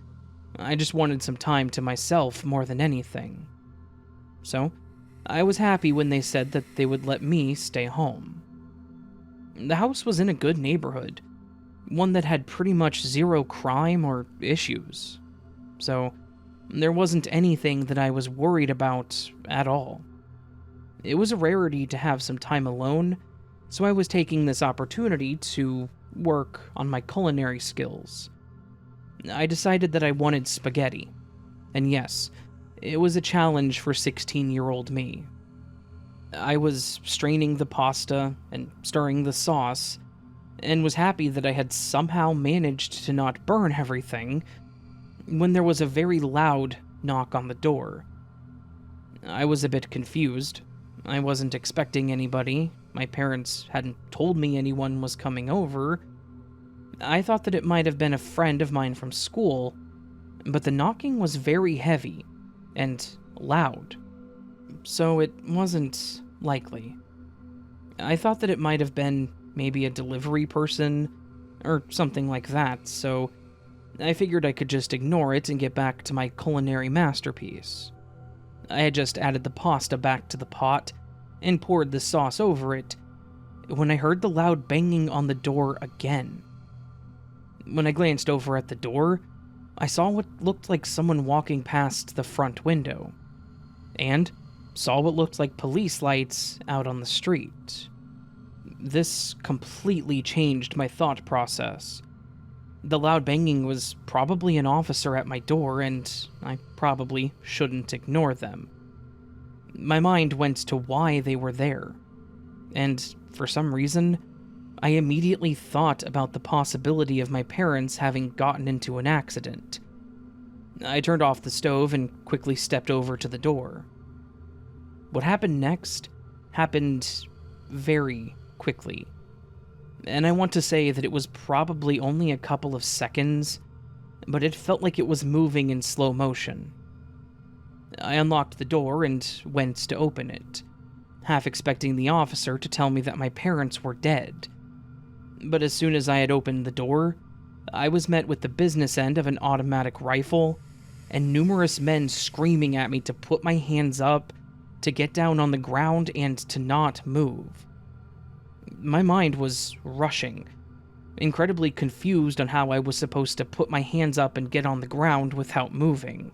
I just wanted some time to myself more than anything. So, I was happy when they said that they would let me stay home. The house was in a good neighborhood, one that had pretty much zero crime or issues. So, there wasn't anything that I was worried about at all. It was a rarity to have some time alone, so I was taking this opportunity to work on my culinary skills. I decided that I wanted spaghetti, and yes, it was a challenge for 16-year-old me. I was straining the pasta and stirring the sauce, and was happy that I had somehow managed to not burn everything, when there was a very loud knock on the door. I was a bit confused. I wasn't expecting anybody. My parents hadn't told me anyone was coming over. I thought that it might have been a friend of mine from school, but the knocking was very heavy and loud, so it wasn't likely. I thought that it might have been maybe a delivery person or something like that, so I figured I could just ignore it and get back to my culinary masterpiece. I had just added the pasta back to the pot and poured the sauce over it when I heard the loud banging on the door again. When I glanced over at the door, I saw what looked like someone walking past the front window, and saw what looked like police lights out on the street. This completely changed my thought process. The loud banging was probably an officer at my door, and I probably shouldn't ignore them. My mind went to why they were there, and for some reason, I immediately thought about the possibility of my parents having gotten into an accident. I turned off the stove and quickly stepped over to the door. What happened next happened very quickly, and I want to say that it was probably only a couple of seconds, but it felt like it was moving in slow motion. I unlocked the door and went to open it, half expecting the officer to tell me that my parents were dead. But as soon as I had opened the door, I was met with the business end of an automatic rifle and numerous men screaming at me to put my hands up, to get down on the ground, and to not move. My mind was rushing, incredibly confused on how I was supposed to put my hands up and get on the ground without moving.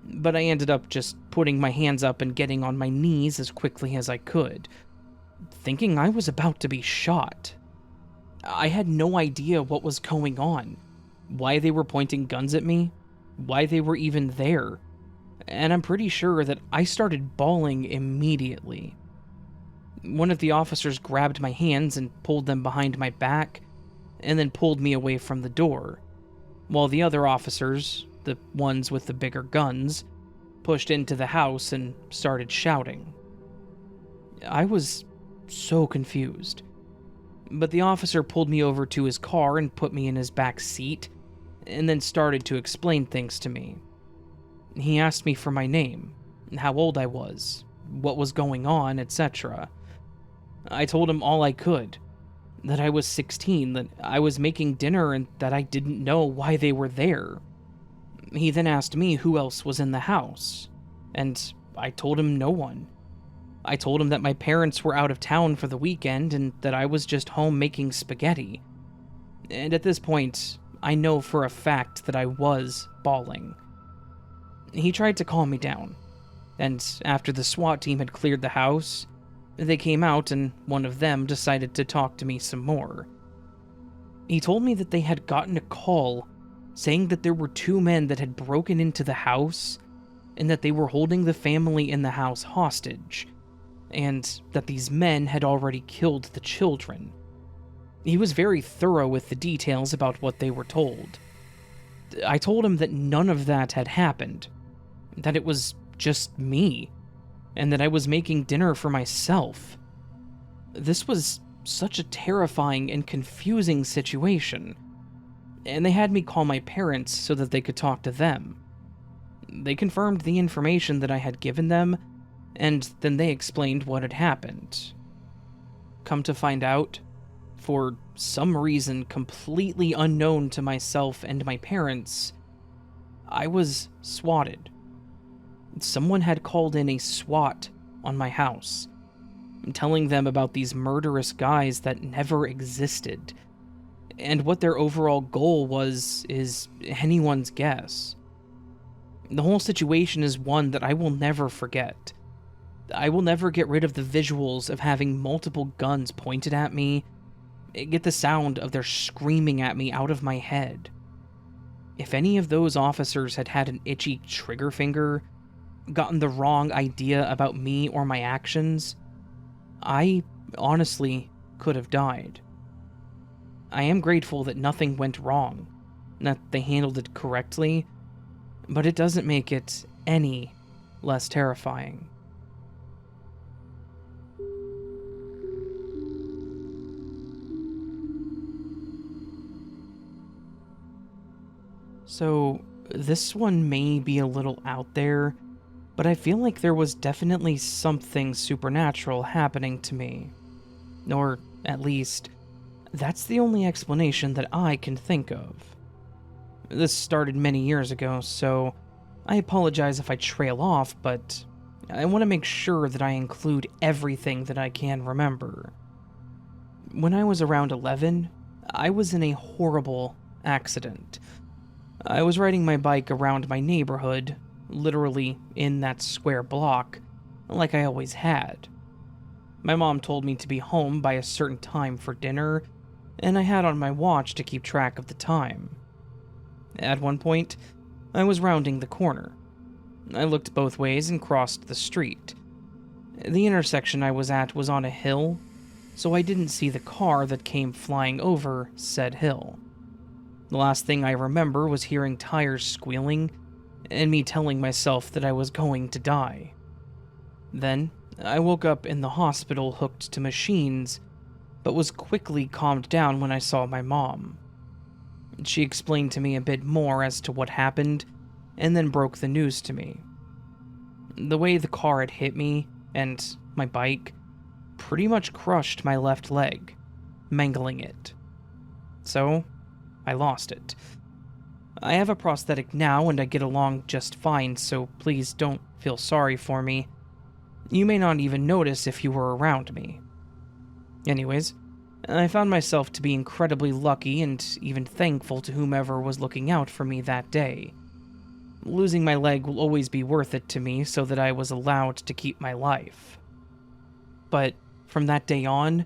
But I ended up just putting my hands up and getting on my knees as quickly as I could, thinking I was about to be shot. I had no idea what was going on, why they were pointing guns at me, why they were even there, and I'm pretty sure that I started bawling immediately. One of the officers grabbed my hands and pulled them behind my back, and then pulled me away from the door, while the other officers, the ones with the bigger guns, pushed into the house and started shouting. I was so confused, but the officer pulled me over to his car and put me in his back seat, and then started to explain things to me. He asked me for my name, how old I was, what was going on, etc. I told him all I could, that I was 16, that I was making dinner, and that I didn't know why they were there. He then asked me who else was in the house, and I told him no one. I told him that my parents were out of town for the weekend and that I was just home making spaghetti. And at this point, I know for a fact that I was bawling. He tried to calm me down, and after the SWAT team had cleared the house, they came out and one of them decided to talk to me some more. He told me that they had gotten a call saying that there were two men that had broken into the house and that they were holding the family in the house hostage, and that these men had already killed the children. He was very thorough with the details about what they were told. I told him that none of that had happened, that it was just me, and that I was making dinner for myself. This was such a terrifying and confusing situation, and they had me call my parents so that they could talk to them. They confirmed the information that I had given them, and then they explained what had happened. Come to find out, for some reason completely unknown to myself and my parents, I was swatted. Someone had called in a SWAT on my house, telling them about these murderous guys that never existed, and what their overall goal was is anyone's guess. The whole situation is one that I will never forget. I will never get rid of the visuals of having multiple guns pointed at me, get the sound of their screaming at me out of my head. If any of those officers had had an itchy trigger finger, gotten the wrong idea about me or my actions, I honestly could have died. I am grateful that nothing went wrong, that they handled it correctly, but it doesn't make it any less terrifying. So, this one may be a little out there, but I feel like there was definitely something supernatural happening to me. Or, at least, that's the only explanation that I can think of. This started many years ago, so I apologize if I trail off, but I want to make sure that I include everything that I can remember. When I was around 11, I was in a horrible accident. I was riding my bike around my neighborhood, literally in that square block, like I always had. My mom told me to be home by a certain time for dinner, and I had on my watch to keep track of the time. At one point, I was rounding the corner. I looked both ways and crossed the street. The intersection I was at was on a hill, so I didn't see the car that came flying over said hill. The last thing I remember was hearing tires squealing and me telling myself that I was going to die. Then, I woke up in the hospital hooked to machines, but was quickly calmed down when I saw my mom. She explained to me a bit more as to what happened, and then broke the news to me. The way the car had hit me, and my bike, pretty much crushed my left leg, mangling it. So, I lost it. I have a prosthetic now and I get along just fine, so please don't feel sorry for me. You may not even notice if you were around me. Anyways, I found myself to be incredibly lucky and even thankful to whomever was looking out for me that day. Losing my leg will always be worth it to me so that I was allowed to keep my life. But from that day on,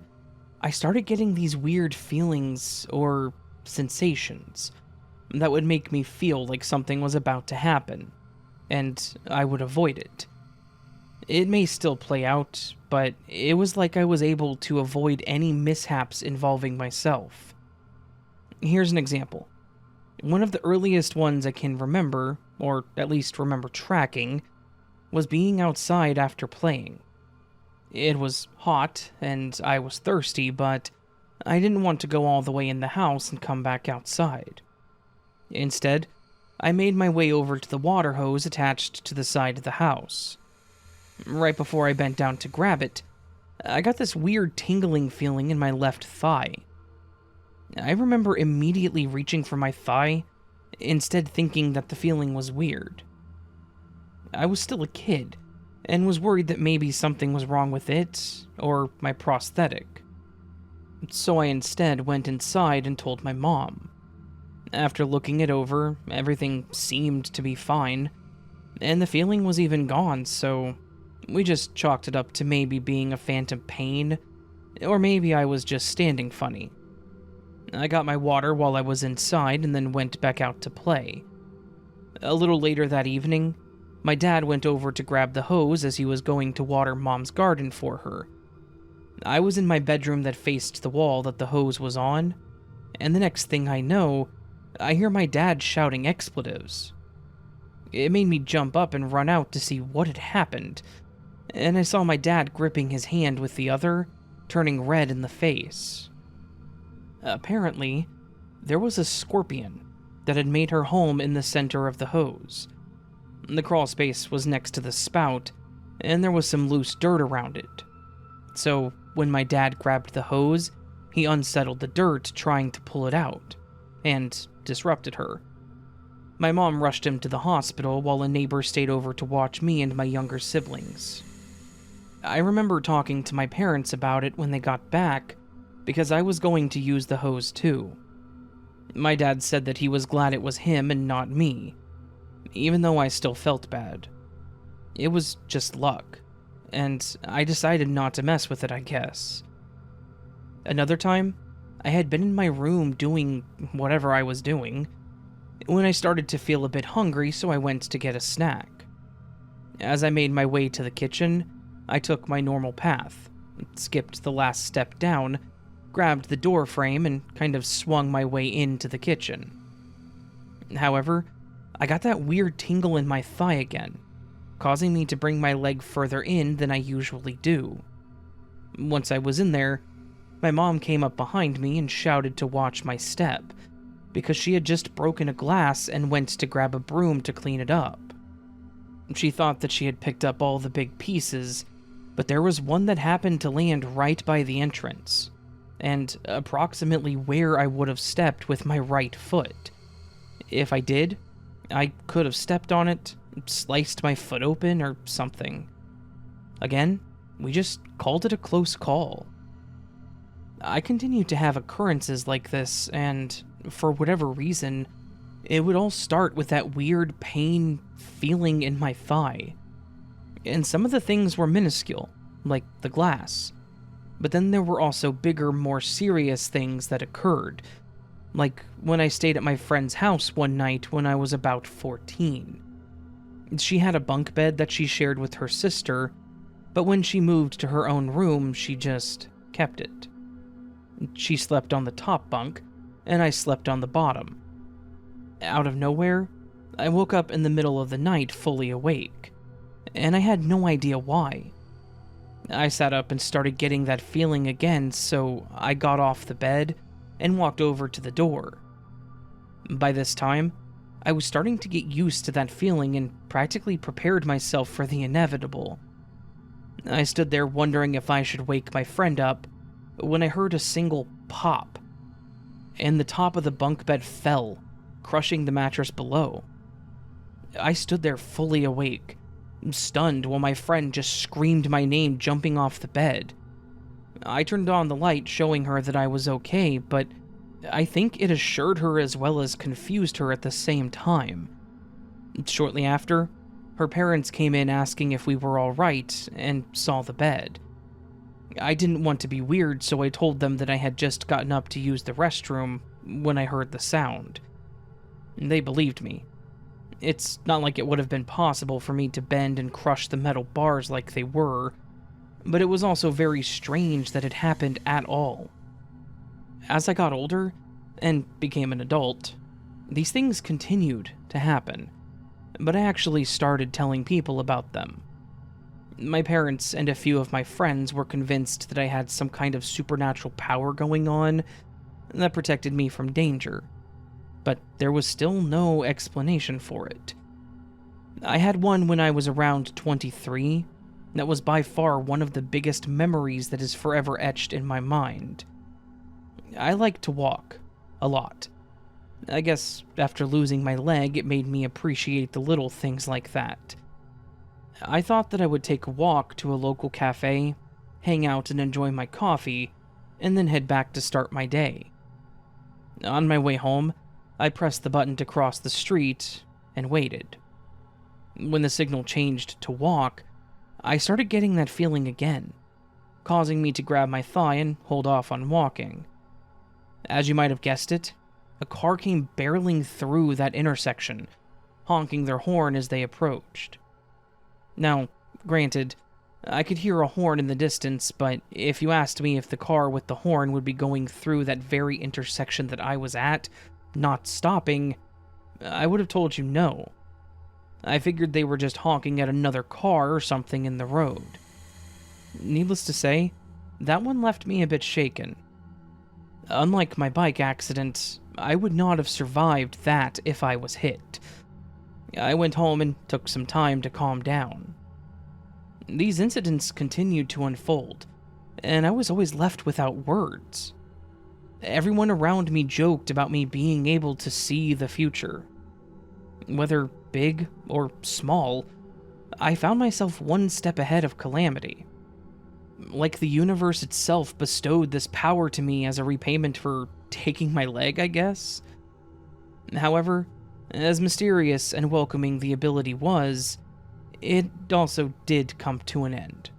I started getting these weird feelings or sensations that would make me feel like something was about to happen, and I would avoid it. It may still play out, but it was like I was able to avoid any mishaps involving myself. Here's an example. One of the earliest ones I can remember, or at least remember tracking, was being outside after playing. It was hot, and I was thirsty, but I didn't want to go all the way in the house and come back outside. Instead, I made my way over to the water hose attached to the side of the house. Right before I bent down to grab it, I got this weird tingling feeling in my left thigh. I remember immediately reaching for my thigh, instead thinking that the feeling was weird. I was still a kid, and was worried that maybe something was wrong with it, or my prosthetic. So I instead went inside and told my mom. After looking it over, everything seemed to be fine, and the feeling was even gone, so we just chalked it up to maybe being a phantom pain, or maybe I was just standing funny. I got my water while I was inside and then went back out to play. A little later that evening, my dad went over to grab the hose as he was going to water Mom's garden for her. I was in my bedroom that faced the wall that the hose was on, and the next thing I know, I hear my dad shouting expletives. It made me jump up and run out to see what had happened, and I saw my dad gripping his hand with the other, turning red in the face. Apparently, there was a scorpion that had made her home in the center of the hose. The crawl space was next to the spout, and there was some loose dirt around it. So, when my dad grabbed the hose, he unsettled the dirt trying to pull it out, and disrupted her. My mom rushed him to the hospital while a neighbor stayed over to watch me and my younger siblings. I remember talking to my parents about it when they got back, because I was going to use the hose too. My dad said that he was glad it was him and not me, even though I still felt bad. It was just luck, and I decided not to mess with it, I guess. Another time, I had been in my room doing whatever I was doing, when I started to feel a bit hungry, so I went to get a snack. As I made my way to the kitchen, I took my normal path, skipped the last step down, grabbed the door frame, and kind of swung my way into the kitchen. However, I got that weird tingle in my thigh again, causing me to bring my leg further in than I usually do. Once I was in there, my mom came up behind me and shouted to watch my step, because she had just broken a glass and went to grab a broom to clean it up. She thought that she had picked up all the big pieces, but there was one that happened to land right by the entrance, and approximately where I would have stepped with my right foot. If I did, I could have stepped on it, sliced my foot open, or something. Again, we just called it a close call. I continued to have occurrences like this, and for whatever reason, it would all start with that weird pain feeling in my thigh. And some of the things were minuscule, like the glass. But then there were also bigger, more serious things that occurred, like when I stayed at my friend's house one night when I was about 14. She had a bunk bed that she shared with her sister, but when she moved to her own room, she just kept it. She slept on the top bunk, and I slept on the bottom. Out of nowhere, I woke up in the middle of the night fully awake, and I had no idea why. I sat up and started getting that feeling again, so I got off the bed and walked over to the door. By this time, I was starting to get used to that feeling and practically prepared myself for the inevitable. I stood there wondering if I should wake my friend up when I heard a single pop, and the top of the bunk bed fell, crushing the mattress below. I stood there fully awake, stunned, while my friend just screamed my name, jumping off the bed. I turned on the light, showing her that I was okay, but I think it assured her as well as confused her at the same time. Shortly after, her parents came in asking if we were all right and saw the bed. I didn't want to be weird, so I told them that I had just gotten up to use the restroom when I heard the sound. They believed me. It's not like it would have been possible for me to bend and crush the metal bars like they were, but it was also very strange that it happened at all. As I got older and became an adult, these things continued to happen, but I actually started telling people about them. My parents and a few of my friends were convinced that I had some kind of supernatural power going on that protected me from danger, but there was still no explanation for it. I had one when I was around 23 that was by far one of the biggest memories that is forever etched in my mind. I like to walk, a lot. I guess after losing my leg, it made me appreciate the little things like that. I thought that I would take a walk to a local cafe, hang out and enjoy my coffee, and then head back to start my day. On my way home, I pressed the button to cross the street and waited. When the signal changed to walk, I started getting that feeling again, causing me to grab my thigh and hold off on walking. As you might have guessed it, a car came barreling through that intersection, honking their horn as they approached. Now, granted, I could hear a horn in the distance, but if you asked me if the car with the horn would be going through that very intersection that I was at, not stopping, I would have told you no. I figured they were just honking at another car or something in the road. Needless to say, that one left me a bit shaken. Unlike my bike accident, I would not have survived that if I was hit. I went home and took some time to calm down. These incidents continued to unfold, and I was always left without words. Everyone around me joked about me being able to see the future. Whether big or small, I found myself one step ahead of calamity. Like the universe itself bestowed this power to me as a repayment for taking my leg, I guess? However, as mysterious and welcoming the ability was, it also did come to an end.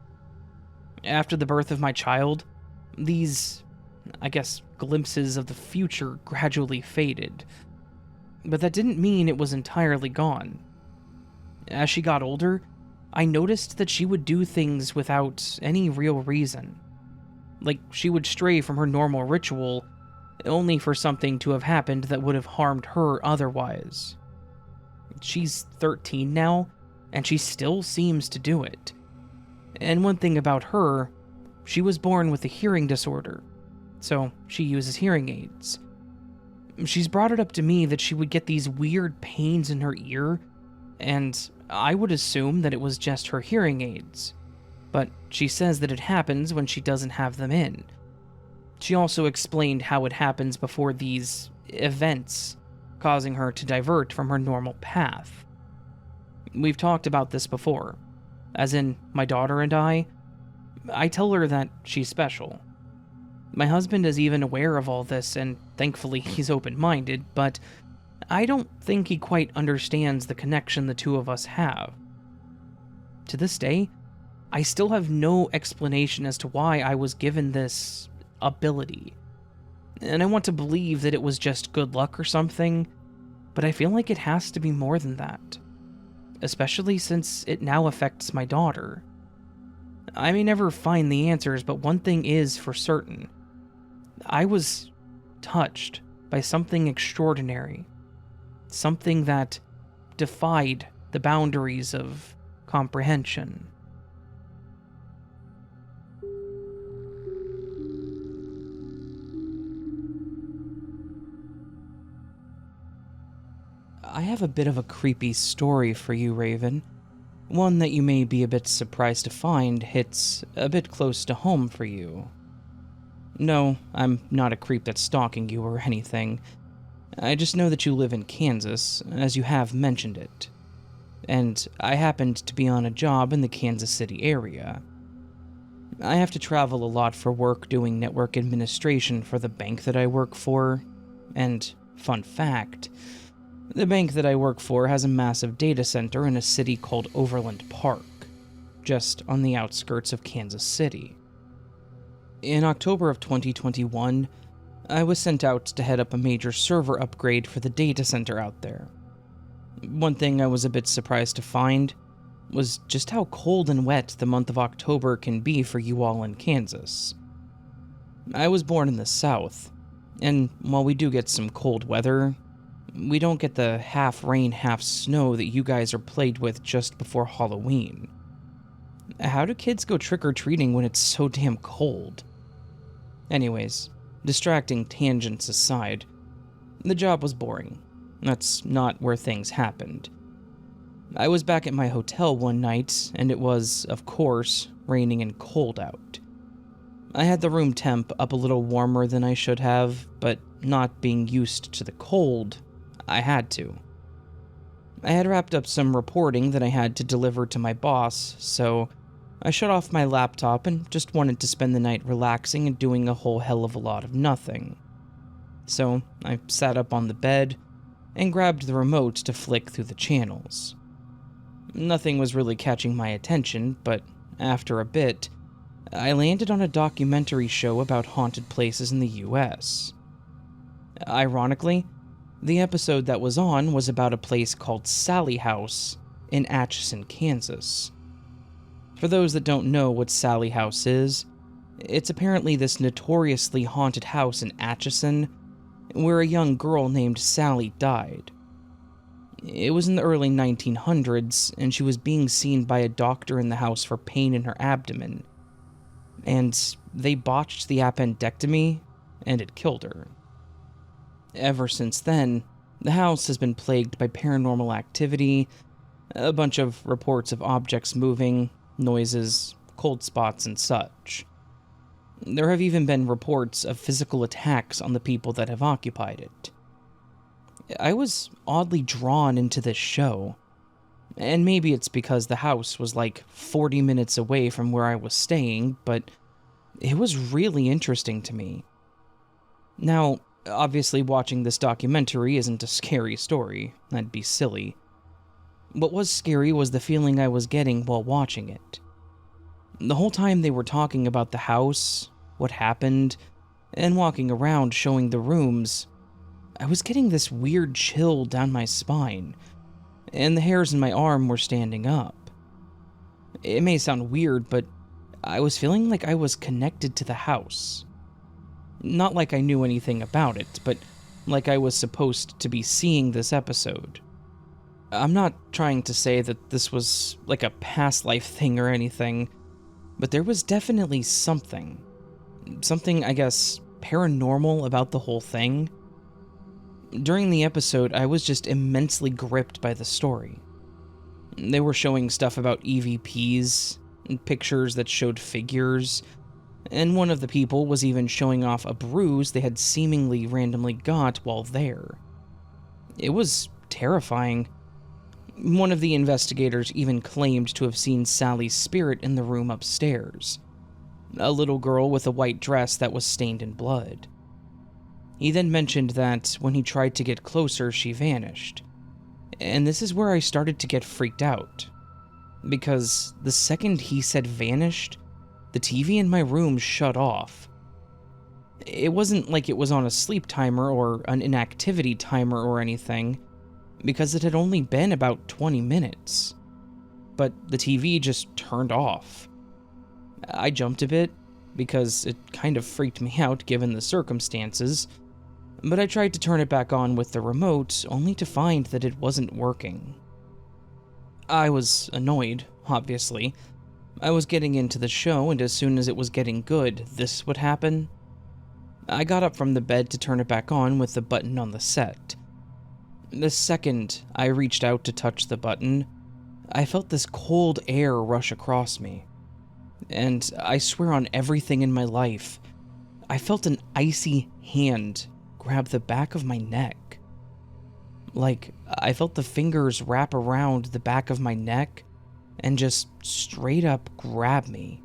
After the birth of my child, these, I guess, glimpses of the future gradually faded. But that didn't mean it was entirely gone. As she got older, I noticed that she would do things without any real reason. Like, she would stray from her normal ritual, only for something to have happened that would have harmed her otherwise. She's 13 now, and she still seems to do it. And one thing about her, she was born with a hearing disorder, so she uses hearing aids. She's brought it up to me that she would get these weird pains in her ear, and I would assume that it was just her hearing aids. But she says that it happens when she doesn't have them in. She also explained how it happens before these events, causing her to divert from her normal path. We've talked about this before, as in my daughter and I tell her that she's special. My husband is even aware of all this, and thankfully he's open-minded, but I don't think he quite understands the connection the two of us have. To this day, I still have no explanation as to why I was given this ability. And I want to believe that it was just good luck or something, but I feel like it has to be more than that. Especially since it now affects my daughter. I may never find the answers, but one thing is for certain. I was touched by something extraordinary. Something that defied the boundaries of comprehension. I have a bit of a creepy story for you, Raven. One that you may be a bit surprised to find hits a bit close to home for you. No, I'm not a creep that's stalking you or anything. I just know that you live in Kansas, as you have mentioned it. And I happened to be on a job in the Kansas City area. I have to travel a lot for work doing network administration for the bank that I work for, and fun fact, the bank that I work for has a massive data center in a city called Overland Park, just on the outskirts of Kansas City. In October of 2021, I was sent out to head up a major server upgrade for the data center out there. One thing I was a bit surprised to find was just how cold and wet the month of October can be for you all in Kansas. I was born in the South, and while we do get some cold weather, we don't get the half rain, half snow that you guys are plagued with just before Halloween. How do kids go trick-or-treating when it's so damn cold? Anyways, distracting tangents aside, the job was boring. That's not where things happened. I was back at my hotel one night, and it was, of course, raining and cold out. I had the room temp up a little warmer than I should have, but not being used to the cold, I had to. I had wrapped up some reporting that I had to deliver to my boss, so I shut off my laptop and just wanted to spend the night relaxing and doing a whole hell of a lot of nothing. So I sat up on the bed and grabbed the remote to flick through the channels. Nothing was really catching my attention, but after a bit, I landed on a documentary show about haunted places in the US. Ironically, the episode that was on was about a place called Sallie House in Atchison, Kansas. For those that don't know what Sallie House is, it's apparently this notoriously haunted house in Atchison where a young girl named Sally died. It was in the early 1900s, and she was being seen by a doctor in the house for pain in her abdomen. And they botched the appendectomy, and it killed her. Ever since then, the house has been plagued by paranormal activity, a bunch of reports of objects moving, noises, cold spots, and such. There have even been reports of physical attacks on the people that have occupied it. I was oddly drawn into this show, and maybe it's because the house was like 40 minutes away from where I was staying, but it was really interesting to me. Now, obviously watching this documentary isn't a scary story, that'd be silly. What was scary was the feeling I was getting while watching it. The whole time they were talking about the house, what happened, and walking around showing the rooms, I was getting this weird chill down my spine, and the hairs in my arm were standing up. It may sound weird, but I was feeling like I was connected to the house. Not like I knew anything about it, but like I was supposed to be seeing this episode. I'm not trying to say that this was like a past life thing or anything, but there was definitely something, I guess, paranormal about the whole thing. During the episode, I was just immensely gripped by the story. They were showing stuff about EVPs, and pictures that showed figures, and one of the people was even showing off a bruise they had seemingly randomly got while there. It was terrifying. One of the investigators even claimed to have seen Sally's spirit in the room upstairs, a little girl with a white dress that was stained in blood. He then mentioned that when he tried to get closer, she vanished. And this is where I started to get freaked out, because the second he said vanished, the TV in my room shut off. It wasn't like it was on a sleep timer or an inactivity timer or anything, because it had only been about 20 minutes. But the TV just turned off. I jumped a bit, because it kind of freaked me out given the circumstances, but I tried to turn it back on with the remote, only to find that it wasn't working. I was annoyed, obviously. I was getting into the show, and as soon as it was getting good, this would happen. I got up from the bed to turn it back on with the button on the set. The second I reached out to touch the button, I felt this cold air rush across me. And I swear on everything in my life, I felt an icy hand grab the back of my neck. Like, I felt the fingers wrap around the back of my neck and just straight up grab me.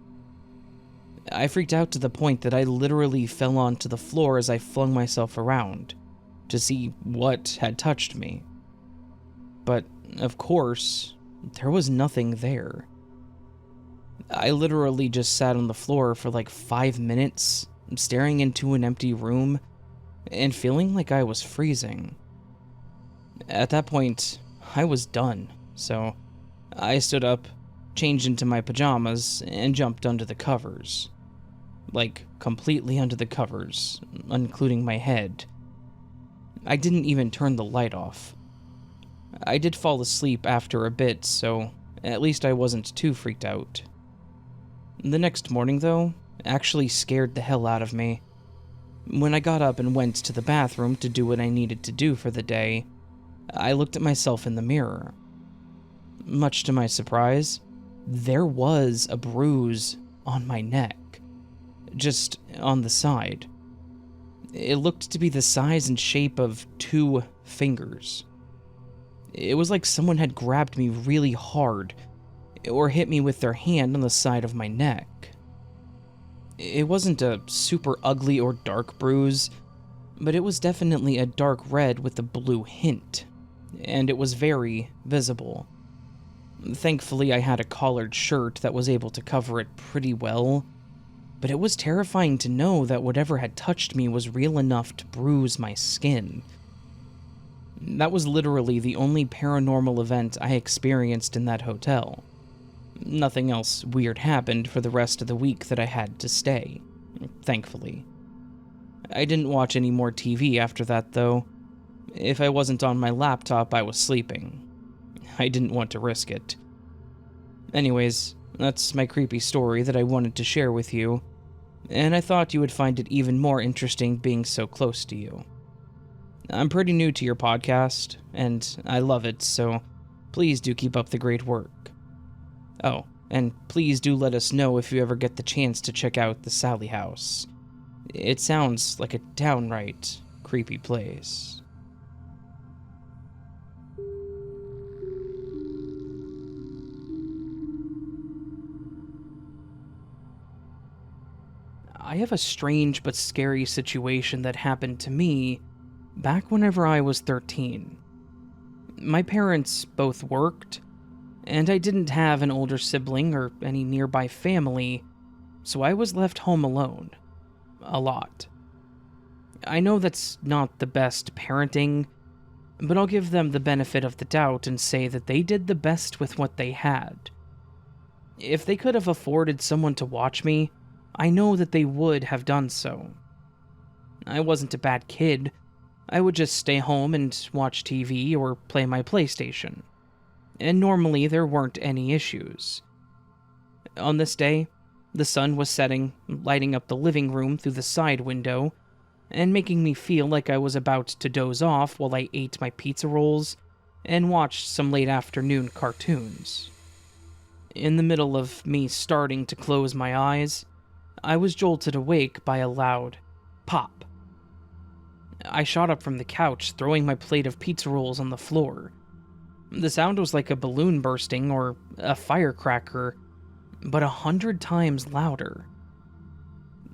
I freaked out to the point that I literally fell onto the floor as I flung myself around to see what had touched me. But, of course, there was nothing there. I literally just sat on the floor for like 5 minutes, staring into an empty room and feeling like I was freezing. At that point, I was done, so I stood up, changed into my pajamas, and jumped under the covers. Like, completely under the covers, including my head. I didn't even turn the light off. I did fall asleep after a bit, so at least I wasn't too freaked out. The next morning, though, actually scared the hell out of me. When I got up and went to the bathroom to do what I needed to do for the day, I looked at myself in the mirror. Much to my surprise, there was a bruise on my neck, just on the side. It looked to be the size and shape of 2 fingers. It was like someone had grabbed me really hard, or hit me with their hand on the side of my neck. It wasn't a super ugly or dark bruise, but it was definitely a dark red with a blue hint, and it was very visible. Thankfully, I had a collared shirt that was able to cover it pretty well, but it was terrifying to know that whatever had touched me was real enough to bruise my skin. That was literally the only paranormal event I experienced in that hotel. Nothing else weird happened for the rest of the week that I had to stay, thankfully. I didn't watch any more TV after that, though. If I wasn't on my laptop, I was sleeping. I didn't want to risk it. Anyways, that's my creepy story that I wanted to share with you, and I thought you would find it even more interesting being so close to you. I'm pretty new to your podcast, and I love it, so please do keep up the great work. Oh, and please do let us know if you ever get the chance to check out the Sally House. It sounds like a downright creepy place. I have a strange but scary situation that happened to me back whenever I was 13. My parents both worked, and I didn't have an older sibling or any nearby family, so I was left home alone. A lot. I know that's not the best parenting, but I'll give them the benefit of the doubt and say that they did the best with what they had. If they could have afforded someone to watch me, I know that they would have done so. I wasn't a bad kid. I would just stay home and watch TV or play my PlayStation. And normally there weren't any issues. On this day, the sun was setting, lighting up the living room through the side window, and making me feel like I was about to doze off while I ate my pizza rolls and watched some late afternoon cartoons. In the middle of me starting to close my eyes, I was jolted awake by a loud pop. I shot up from the couch, throwing my plate of pizza rolls on the floor. The sound was like a balloon bursting or a firecracker, but 100 times louder.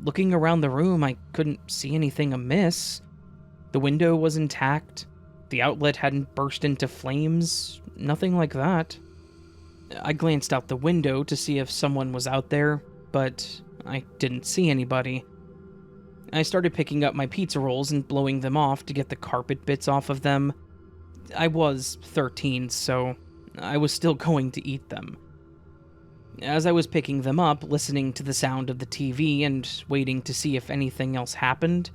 Looking around the room, I couldn't see anything amiss. The window was intact. The outlet hadn't burst into flames. Nothing like that. I glanced out the window to see if someone was out there, but I didn't see anybody. I started picking up my pizza rolls and blowing them off to get the carpet bits off of them. I was 13, so I was still going to eat them. As I was picking them up, listening to the sound of the TV and waiting to see if anything else happened,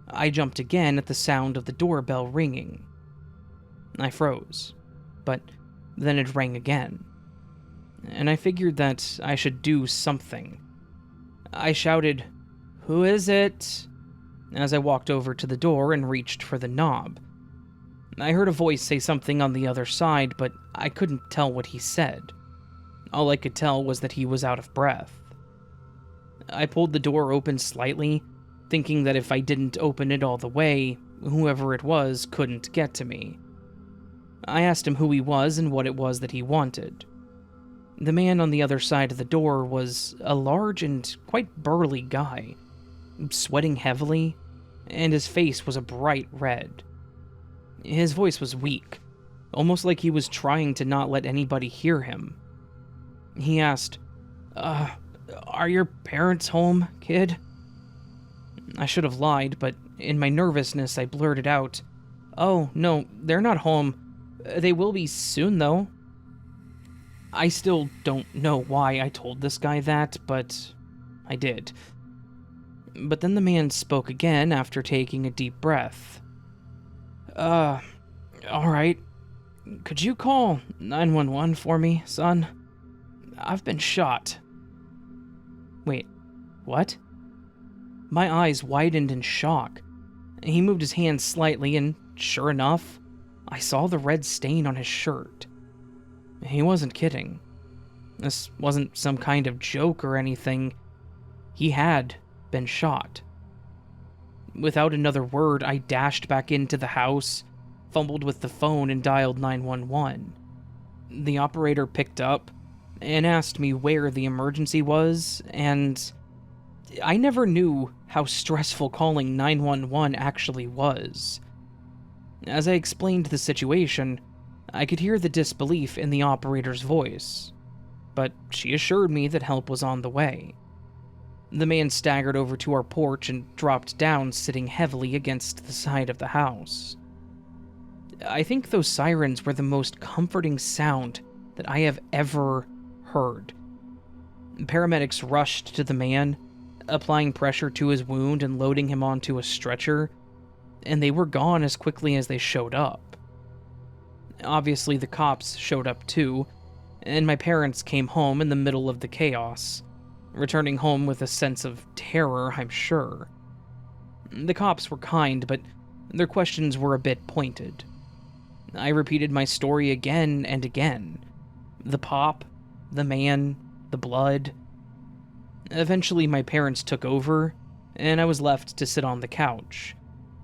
I jumped again at the sound of the doorbell ringing. I froze, but then it rang again, and I figured that I should do something. I shouted, "Who is it?" as I walked over to the door and reached for the knob. I heard a voice say something on the other side, but I couldn't tell what he said. All I could tell was that he was out of breath. I pulled the door open slightly, thinking that if I didn't open it all the way, whoever it was couldn't get to me. I asked him who he was and what it was that he wanted. The man on the other side of the door was a large and quite burly guy, sweating heavily, and his face was a bright red. His voice was weak, almost like he was trying to not let anybody hear him. He asked, "Are your parents home, kid?" I should have lied, but in my nervousness I blurted out, "Oh, no, they're not home. They will be soon, though." I still don't know why I told this guy that, but I did. But then the man spoke again after taking a deep breath. Alright. Could you call 911 for me, son? I've been shot." Wait, what? My eyes widened in shock. He moved his hand slightly, and sure enough, I saw the red stain on his shirt. He wasn't kidding. This wasn't some kind of joke or anything. He had been shot. Without another word, I dashed back into the house, fumbled with the phone, and dialed 911. The operator picked up and asked me where the emergency was, and I never knew how stressful calling 911 actually was. As I explained the situation, I could hear the disbelief in the operator's voice, but she assured me that help was on the way. The man staggered over to our porch and dropped down, sitting heavily against the side of the house. I think those sirens were the most comforting sound that I have ever heard. Paramedics rushed to the man, applying pressure to his wound and loading him onto a stretcher, and they were gone as quickly as they showed up. Obviously, the cops showed up too, and my parents came home in the middle of the chaos, returning home with a sense of terror, I'm sure. The cops were kind, but their questions were a bit pointed. I repeated my story again and again. The pop, the man, the blood. Eventually, my parents took over, and I was left to sit on the couch,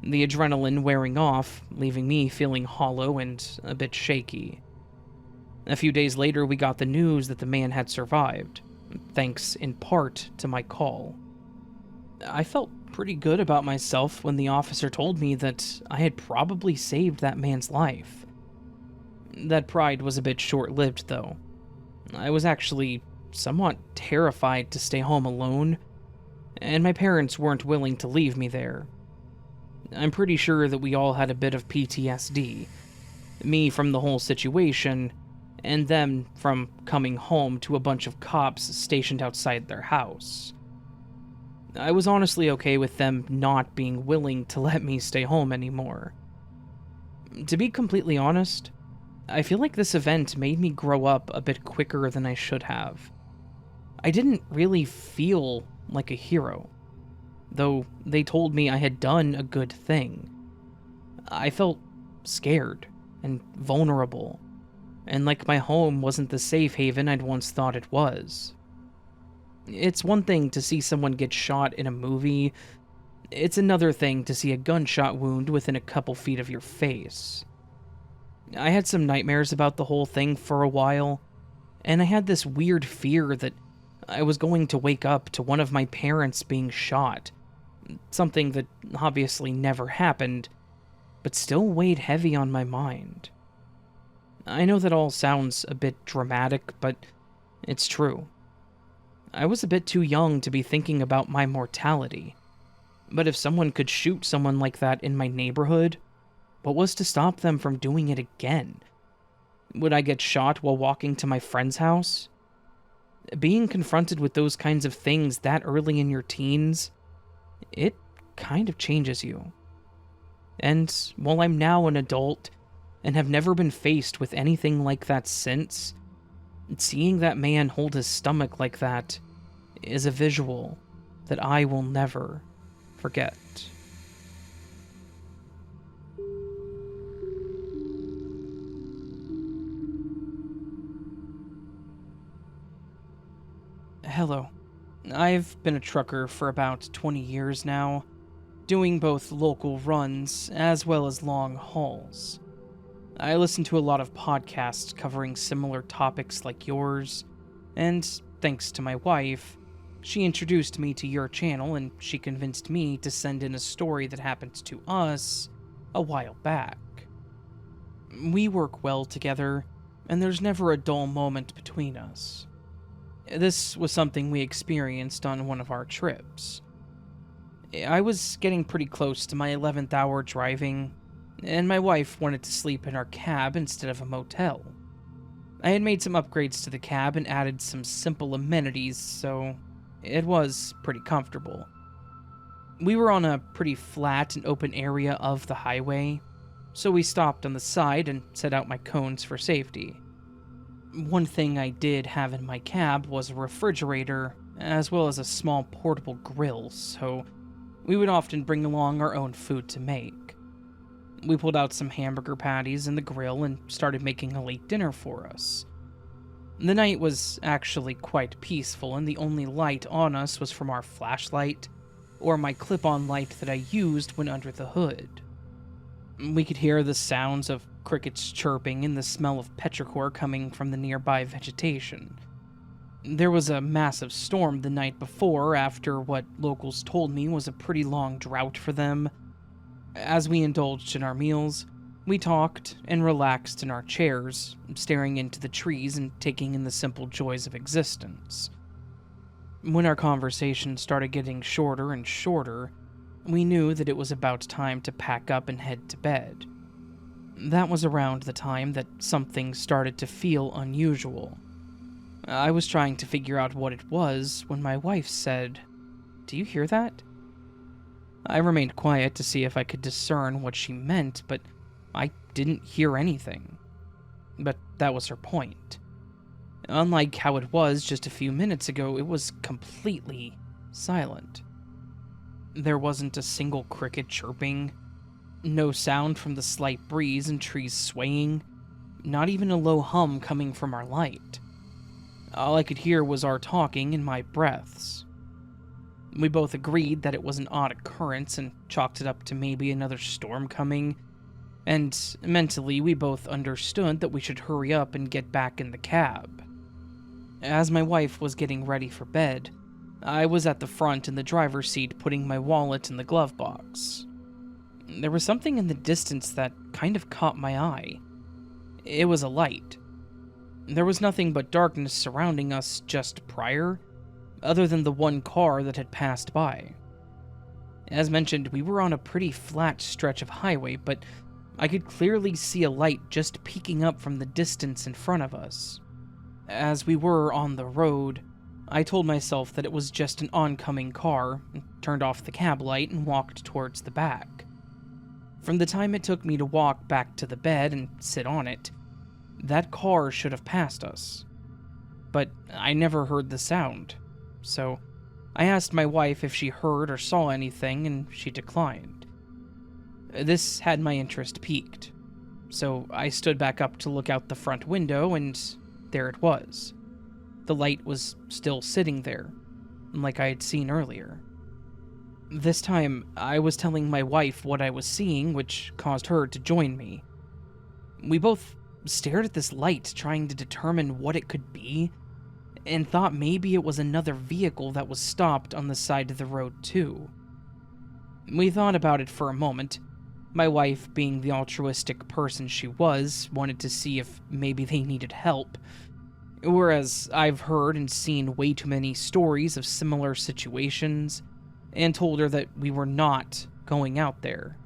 the adrenaline wearing off, leaving me feeling hollow and a bit shaky. A few days later, we got the news that the man had survived, thanks in part to my call. I felt pretty good about myself when the officer told me that I had probably saved that man's life. That pride was a bit short-lived, though. I was actually somewhat terrified to stay home alone, and my parents weren't willing to leave me there. I'm pretty sure that we all had a bit of PTSD. Me from the whole situation, and them from coming home to a bunch of cops stationed outside their house. I was honestly okay with them not being willing to let me stay home anymore. To be completely honest, I feel like this event made me grow up a bit quicker than I should have. I didn't really feel like a hero. though they told me I had done a good thing. I felt scared and vulnerable, and like my home wasn't the safe haven I'd once thought it was. It's one thing to see someone get shot in a movie, it's another thing to see a gunshot wound within a couple feet of your face. I had some nightmares about the whole thing for a while, and I had this weird fear that I was going to wake up to one of my parents being shot, something that obviously never happened, but still weighed heavy on my mind. I know that all sounds a bit dramatic, but it's true. I was a bit too young to be thinking about my mortality, but if someone could shoot someone like that in my neighborhood, what was to stop them from doing it again? Would I get shot while walking to my friend's house? Being confronted with those kinds of things that early in your teens, it kind of changes you. And while I'm now an adult and have never been faced with anything like that since, seeing that man hold his stomach like that is a visual that I will never forget. Hello. I've been a trucker for about 20 years now, doing both local runs as well as long hauls. I listen to a lot of podcasts covering similar topics like yours, and thanks to my wife, she introduced me to your channel and she convinced me to send in a story that happened to us a while back. We work well together, and there's never a dull moment between us. This was something we experienced on one of our trips. I was getting pretty close to my 11th hour driving, and my wife wanted to sleep in our cab instead of a motel. I had made some upgrades to the cab and added some simple amenities, so it was pretty comfortable. We were on a pretty flat and open area of the highway, so we stopped on the side and set out my cones for safety. One thing I did have in my cab was a refrigerator, as well as a small portable grill, so we would often bring along our own food to make. We pulled out some hamburger patties in the grill and started making a late dinner for us. The night was actually quite peaceful, and the only light on us was from our flashlight, or my clip-on light that I used when under the hood. We could hear the sounds of crickets chirping and the smell of petrichor coming from the nearby vegetation. There was a massive storm the night before after what locals told me was a pretty long drought for them. As we indulged in our meals, we talked and relaxed in our chairs, staring into the trees and taking in the simple joys of existence. When our conversation started getting shorter and shorter, we knew that it was about time to pack up and head to bed. That was around the time that something started to feel unusual. I was trying to figure out what it was when my wife said, "Do you hear that?" I remained quiet to see if I could discern what she meant, but I didn't hear anything. But that was her point. Unlike how it was just a few minutes ago, it was completely silent. There wasn't a single cricket chirping, no sound from the slight breeze and trees swaying, not even a low hum coming from our light. All I could hear was our talking and my breaths. We both agreed that it was an odd occurrence and chalked it up to maybe another storm coming, and mentally we both understood that we should hurry up and get back in the cab. As my wife was getting ready for bed, I was at the front in the driver's seat putting my wallet in the glove box. There was something in the distance that kind of caught my eye. It was a light. There was nothing but darkness surrounding us just prior, other than the one car that had passed by. As mentioned, we were on a pretty flat stretch of highway, but I could clearly see a light just peeking up from the distance in front of us. As we were on the road, I told myself that it was just an oncoming car, turned off the cab light, and walked towards the back. From the time it took me to walk back to the bed and sit on it, that car should have passed us. But I never heard the sound, so I asked my wife if she heard or saw anything, and she declined. This had my interest piqued, so I stood back up to look out the front window, and there it was. The light was still sitting there, like I had seen earlier. This time, I was telling my wife what I was seeing, which caused her to join me. We both stared at this light, trying to determine what it could be, and thought maybe it was another vehicle that was stopped on the side of the road too. We thought about it for a moment. My wife, being the altruistic person she was, wanted to see if maybe they needed help, whereas I've heard and seen way too many stories of similar situations, and told her that we were not going out there.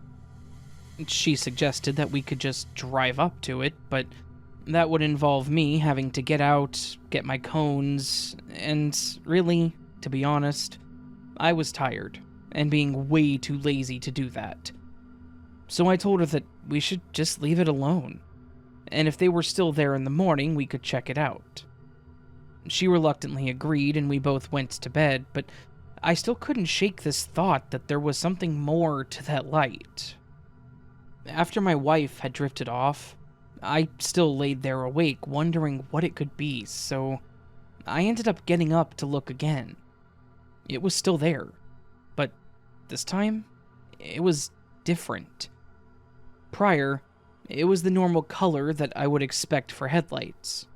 She suggested that we could just drive up to it, but that would involve me having to get out, get my cones, and really, to be honest, I was tired and being way too lazy to do that. So I told her that we should just leave it alone, and if they were still there in the morning, we could check it out. She reluctantly agreed, and we both went to bed, but I still couldn't shake this thought that there was something more to that light. After my wife had drifted off, I still laid there awake, wondering what it could be, so I ended up getting up to look again. It was still there, but this time, it was different. Prior, it was the normal color that I would expect for headlights.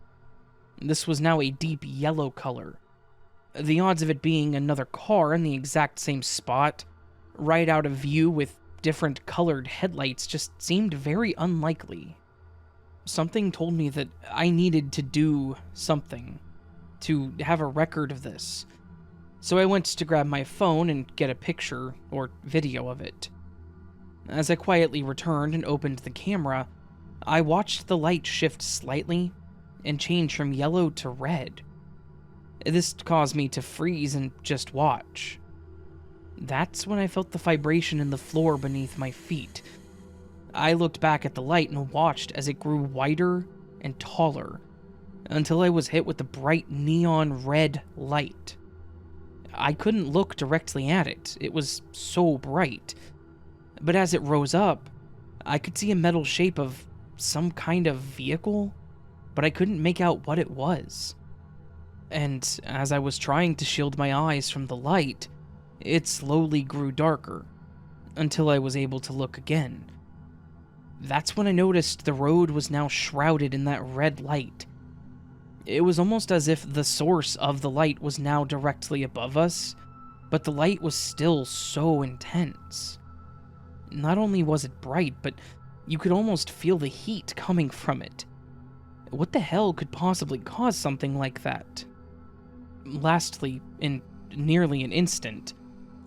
This was now a deep yellow color. The odds of it being another car in the exact same spot, right out of view with different colored headlights, just seemed very unlikely. Something told me that I needed to do something, to have a record of this. So I went to grab my phone and get a picture or video of it. As I quietly returned and opened the camera, I watched the light shift slightly and change from yellow to red. This caused me to freeze and just watch. That's when I felt the vibration in the floor beneath my feet. I looked back at the light and watched as it grew wider and taller, until I was hit with the bright neon red light. I couldn't look directly at it, it was so bright. But as it rose up, I could see a metal shape of some kind of vehicle, but I couldn't make out what it was. And as I was trying to shield my eyes from the light, it slowly grew darker, until I was able to look again. That's when I noticed the road was now shrouded in that red light. It was almost as if the source of the light was now directly above us, but the light was still so intense. Not only was it bright, but you could almost feel the heat coming from it. What the hell could possibly cause something like that? Lastly, in nearly an instant,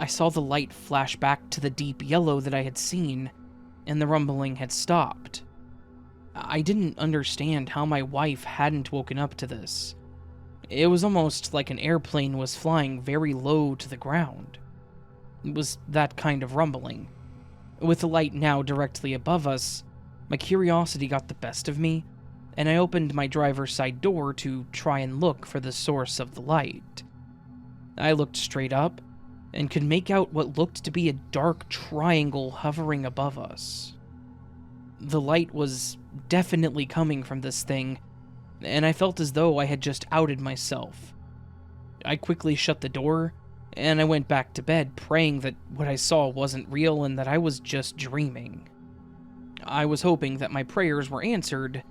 I saw the light flash back to the deep yellow that I had seen, and the rumbling had stopped. I didn't understand how my wife hadn't woken up to this. It was almost like an airplane was flying very low to the ground. It was that kind of rumbling. With the light now directly above us, my curiosity got the best of me, and I opened my driver's side door to try and look for the source of the light. I looked straight up, and could make out what looked to be a dark triangle hovering above us. The light was definitely coming from this thing, and I felt as though I had just outed myself. I quickly shut the door, and I went back to bed, praying that what I saw wasn't real and that I was just dreaming. I was hoping that my prayers were answered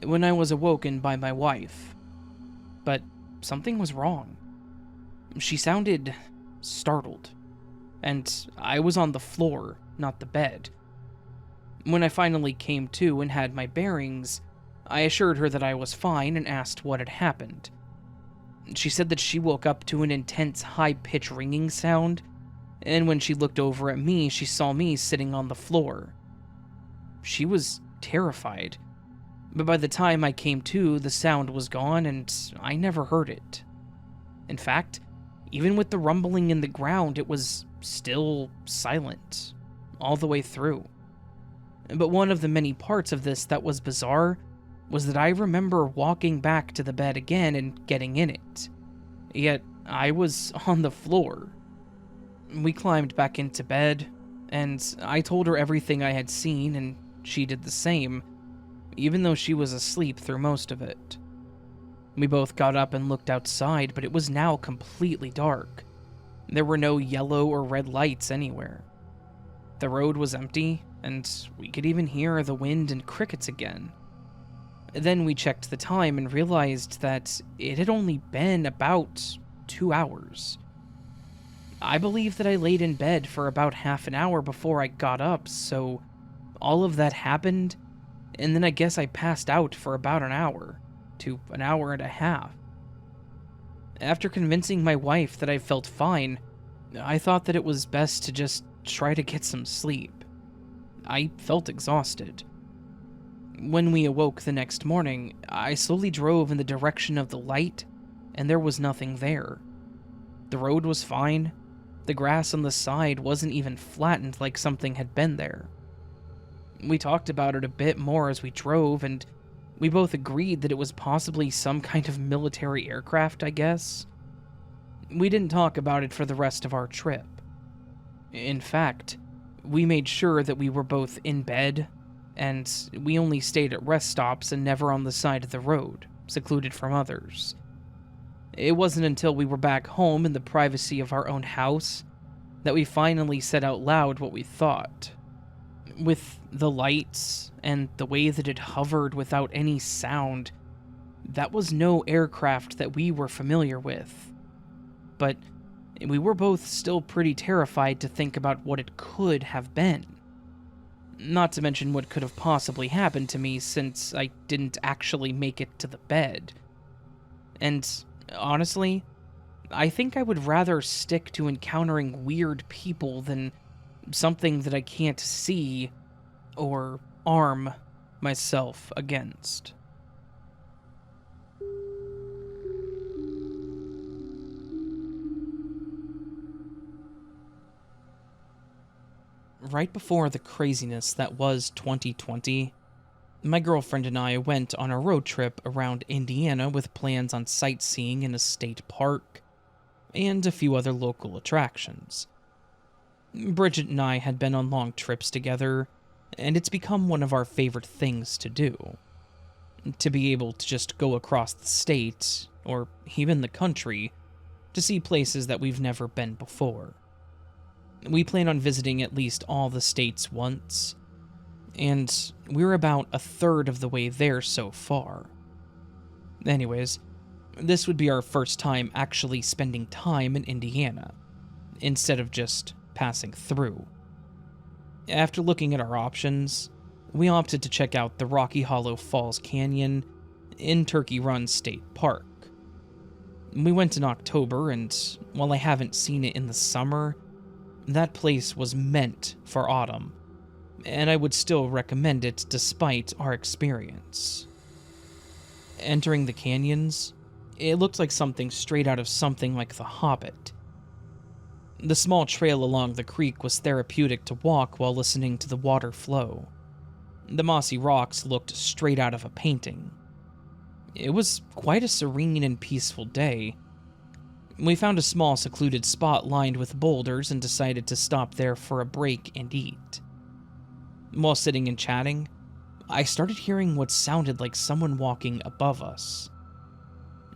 when I was awoken by my wife. But something was wrong. She sounded startled, and I was on the floor, not the bed. When I finally came to and had my bearings, I assured her that I was fine and asked what had happened. She said that she woke up to an intense high-pitched ringing sound, and when she looked over at me, she saw me sitting on the floor. She was terrified, but by the time I came to, the sound was gone and I never heard it. In fact, even with the rumbling in the ground, it was still silent, all the way through. But one of the many parts of this that was bizarre was that I remember walking back to the bed again and getting in it. Yet, I was on the floor. We climbed back into bed, and I told her everything I had seen, and she did the same, even though she was asleep through most of it. We both got up and looked outside, but it was now completely dark. There were no yellow or red lights anywhere. The road was empty, and we could even hear the wind and crickets again. Then we checked the time and realized that it had only been about 2 hours. I believe that I laid in bed for about half an hour before I got up, so all of that happened, and then I guess I passed out for about an hour to an hour and a half. After convincing my wife that I felt fine, I thought that it was best to just try to get some sleep. I felt exhausted. When we awoke the next morning, I slowly drove in the direction of the light, and there was nothing there. The road was fine. The grass on the side wasn't even flattened like something had been there. We talked about it a bit more as we drove, and we both agreed that it was possibly some kind of military aircraft, I guess. We didn't talk about it for the rest of our trip. In fact, we made sure that we were both in bed, and we only stayed at rest stops and never on the side of the road, secluded from others. It wasn't until we were back home in the privacy of our own house that we finally said out loud what we thought. With the lights and the way that it hovered without any sound, that was no aircraft that we were familiar with. But we were both still pretty terrified to think about what it could have been. Not to mention what could have possibly happened to me since I didn't actually make it to the bed. And honestly, I think I would rather stick to encountering weird people than something that I can't see or arm myself against. Right before the craziness that was 2020, my girlfriend and I went on a road trip around Indiana with plans on sightseeing in a state park and a few other local attractions. Bridget and I had been on long trips together, and it's become one of our favorite things to do. To be able to just go across the state, or even the country, to see places that we've never been before. We plan on visiting at least all the states once, and we're about a third of the way there so far. Anyways, this would be our first time actually spending time in Indiana, instead of just passing through. After looking at our options, we opted to check out the Rocky Hollow Falls Canyon in Turkey Run State Park. We went in October, and while I haven't seen it in the summer, that place was meant for autumn, and I would still recommend it despite our experience. Entering the canyons, it looked like something straight out of something like The Hobbit. The small trail along the creek was therapeutic to walk while listening to the water flow. The mossy rocks looked straight out of a painting. It was quite a serene and peaceful day. We found a small secluded spot lined with boulders and decided to stop there for a break and eat. While sitting and chatting, I started hearing what sounded like someone walking above us.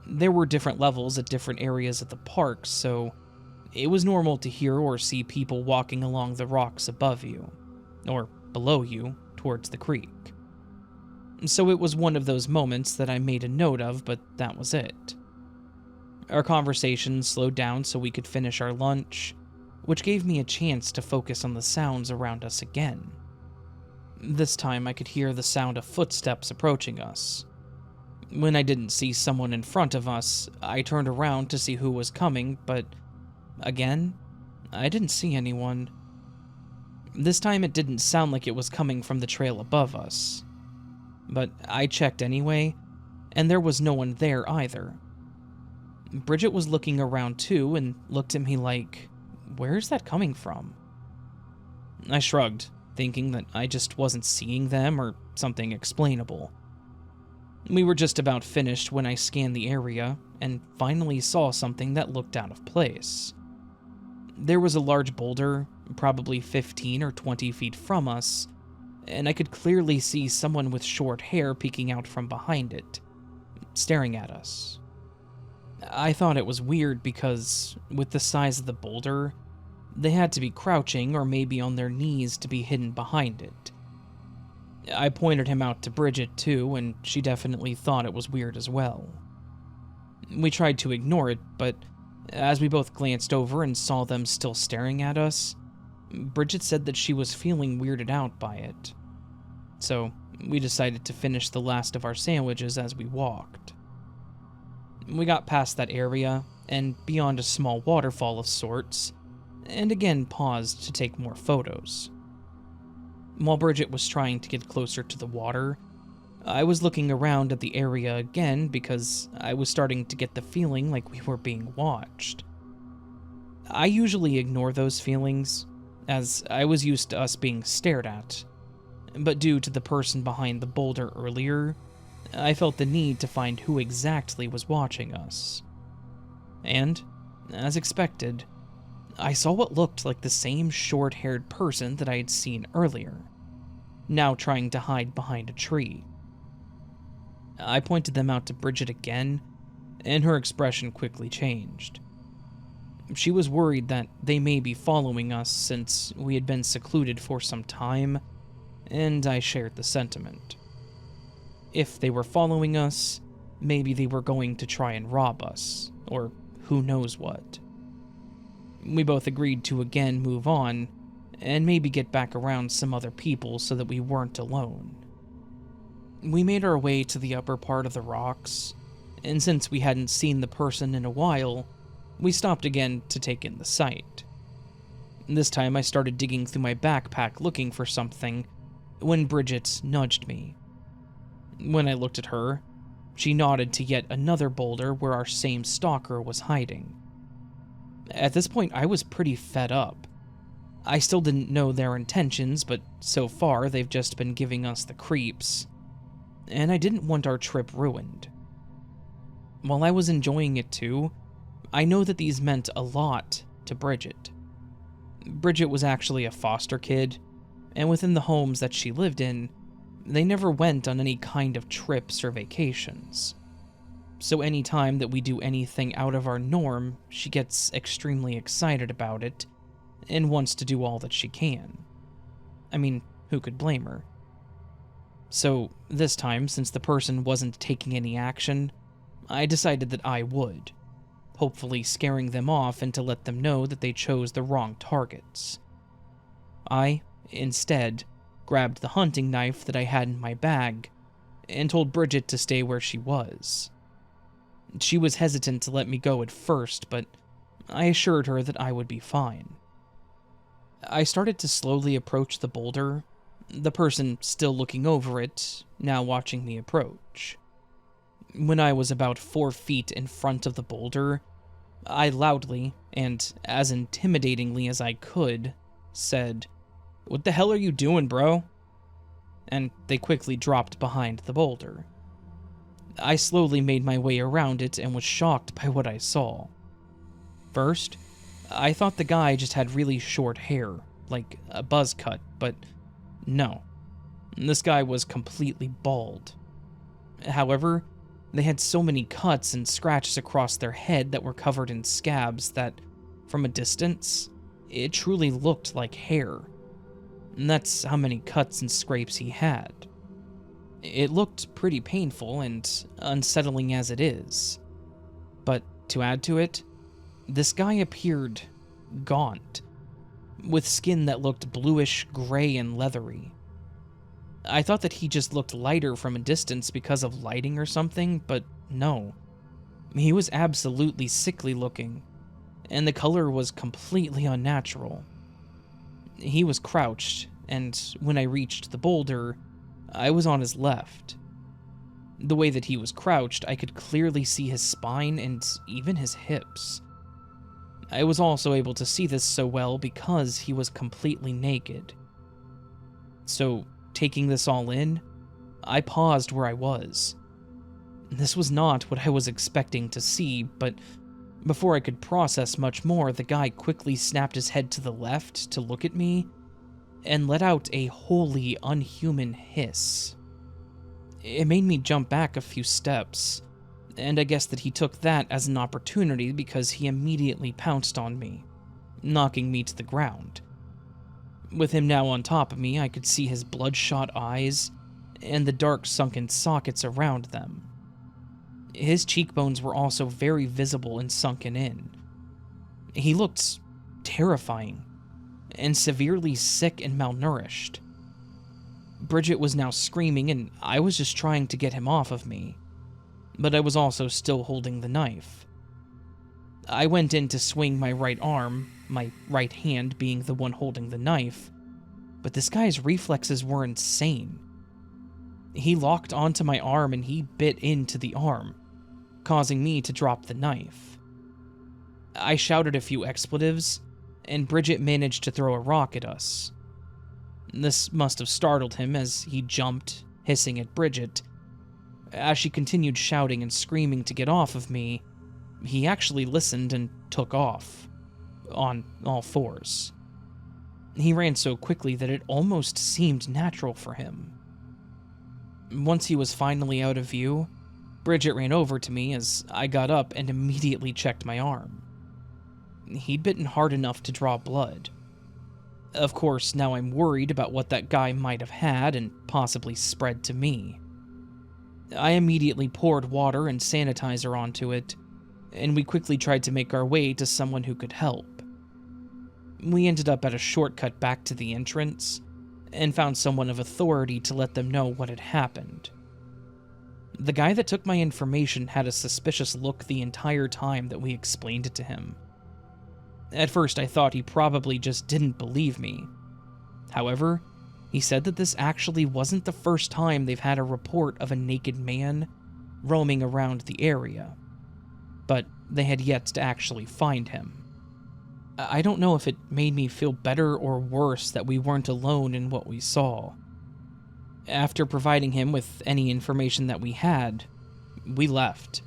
There were different levels at different areas of the park, so it was normal to hear or see people walking along the rocks above you, or below you, towards the creek. So it was one of those moments that I made a note of, but that was it. Our conversation slowed down so we could finish our lunch, which gave me a chance to focus on the sounds around us again. This time I could hear the sound of footsteps approaching us. When I didn't see someone in front of us, I turned around to see who was coming, but again, I didn't see anyone. This time it didn't sound like it was coming from the trail above us. But I checked anyway, and there was no one there either. Bridget was looking around too and looked at me like, "Where's that coming from?" I shrugged, thinking that I just wasn't seeing them or something explainable. We were just about finished when I scanned the area and finally saw something that looked out of place. There was a large boulder, probably 15 or 20 feet from us, and I could clearly see someone with short hair peeking out from behind it, staring at us. I thought it was weird because, with the size of the boulder, they had to be crouching or maybe on their knees to be hidden behind it. I pointed him out to Bridget too, and she definitely thought it was weird as well. We tried to ignore it, but as we both glanced over and saw them still staring at us, Bridget said that she was feeling weirded out by it. So we decided to finish the last of our sandwiches as we walked. We got past that area and beyond a small waterfall of sorts, and again paused to take more photos. While Bridget was trying to get closer to the water, I was looking around at the area again because I was starting to get the feeling like we were being watched. I usually ignore those feelings, as I was used to us being stared at, but due to the person behind the boulder earlier, I felt the need to find who exactly was watching us. And, as expected, I saw what looked like the same short-haired person that I had seen earlier, now trying to hide behind a tree. I pointed them out to Bridget again, and her expression quickly changed. She was worried that they may be following us since we had been secluded for some time, and I shared the sentiment. If they were following us, maybe they were going to try and rob us, or who knows what. We both agreed to again move on, and maybe get back around some other people so that we weren't alone. We made our way to the upper part of the rocks, and since we hadn't seen the person in a while, we stopped again to take in the sight. This time I started digging through my backpack looking for something, when Bridget nudged me. When I looked at her, she nodded to yet another boulder where our same stalker was hiding. At this point, I was pretty fed up. I still didn't know their intentions, but so far they've just been giving us the creeps, and I didn't want our trip ruined. While I was enjoying it too, I know that these meant a lot to Bridget. Bridget was actually a foster kid, and within the homes that she lived in, they never went on any kind of trips or vacations. So any time that we do anything out of our norm, she gets extremely excited about it, and wants to do all that she can. I mean, who could blame her? So, this time, since the person wasn't taking any action, I decided that I would, hopefully scaring them off and to let them know that they chose the wrong targets. I, instead, grabbed the hunting knife that I had in my bag, and told Bridget to stay where she was. She was hesitant to let me go at first, but I assured her that I would be fine. I started to slowly approach the boulder, the person still looking over it, now watching me approach. When I was about 4 feet in front of the boulder, I loudly, and as intimidatingly as I could, said, "What the hell are you doing, bro?" And they quickly dropped behind the boulder. I slowly made my way around it and was shocked by what I saw. First, I thought the guy just had really short hair, like a buzz cut, but no. This guy was completely bald. However, they had so many cuts and scratches across their head that were covered in scabs that, from a distance, it truly looked like hair. And that's how many cuts and scrapes he had. It looked pretty painful and unsettling as it is. But to add to it, this guy appeared gaunt, with skin that looked bluish gray and leathery. I thought that he just looked lighter from a distance because of lighting or something, but no. He was absolutely sickly looking, and the color was completely unnatural. He was crouched, and when I reached the boulder, I was on his left. The way that he was crouched, I could clearly see his spine and even his hips. I was also able to see this so well because he was completely naked. So, taking this all in, I paused where I was, This was not what I was expecting to see, but before I could process much more, the guy quickly snapped his head to the left to look at me and let out a wholly unhuman hiss. It made me jump back a few steps, and I guess that he took that as an opportunity because he immediately pounced on me, knocking me to the ground. With him now on top of me, I could see his bloodshot eyes and the dark sunken sockets around them. His cheekbones were also very visible and sunken in. He looked terrifying and severely sick and malnourished. Bridget was now screaming, and I was just trying to get him off of me, but I was also still holding the knife. I went in to swing my right arm, my right hand being the one holding the knife, but this guy's reflexes were insane. He locked onto my arm and he bit into the arm, causing me to drop the knife. I shouted a few expletives, and Bridget managed to throw a rock at us. This must have startled him as he jumped, hissing at Bridget. As she continued shouting and screaming to get off of me, he actually listened and took off, on all fours. He ran so quickly that it almost seemed natural for him. Once he was finally out of view, Bridget ran over to me as I got up and immediately checked my arm. He'd bitten hard enough to draw blood. Of course, now I'm worried about what that guy might have had and possibly spread to me. I immediately poured water and sanitizer onto it, and we quickly tried to make our way to someone who could help. We ended up at a shortcut back to the entrance, and found someone of authority to let them know what had happened. The guy that took my information had a suspicious look the entire time that we explained it to him. At first, I thought he probably just didn't believe me. However, he said that this actually wasn't the first time they've had a report of a naked man roaming around the area, but they had yet to actually find him. I don't know if it made me feel better or worse that we weren't alone in what we saw. After providing him with any information that we had, we left,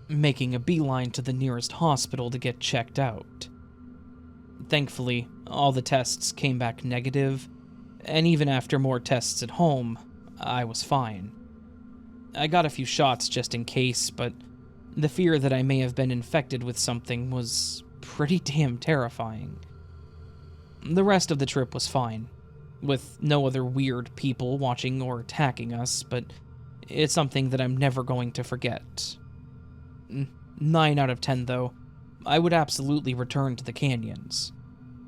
making a beeline to the nearest hospital to get checked out. Thankfully, all the tests came back negative, and even after more tests at home, I was fine. I got a few shots just in case, but the fear that I may have been infected with something was pretty damn terrifying. The rest of the trip was fine, with no other weird people watching or attacking us, but it's something that I'm never going to forget. 9 out of 10, though. I would absolutely return to the canyons.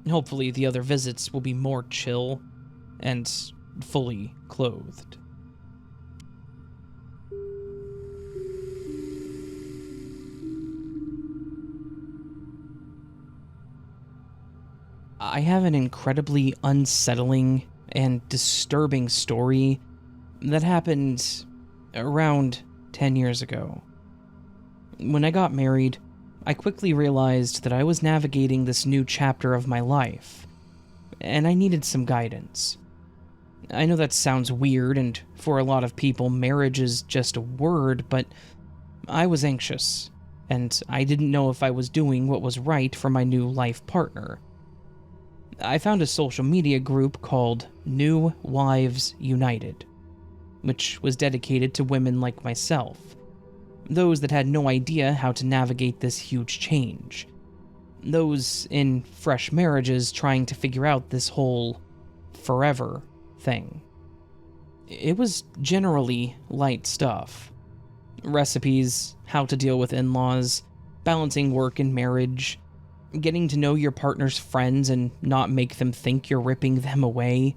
Hopefully the other visits will be more chill and fully clothed. I have an incredibly unsettling and disturbing story that happened around 10 years ago. When I got married, I quickly realized that I was navigating this new chapter of my life, and I needed some guidance. I know that sounds weird, and for a lot of people, marriage is just a word, but I was anxious, and I didn't know if I was doing what was right for my new life partner. I found a social media group called New Wives United, which was dedicated to women like myself, those that had no idea how to navigate this huge change, those in fresh marriages trying to figure out this whole forever thing. It was generally light stuff. Recipes, how to deal with in-laws, balancing work and marriage, getting to know your partner's friends and not make them think you're ripping them away.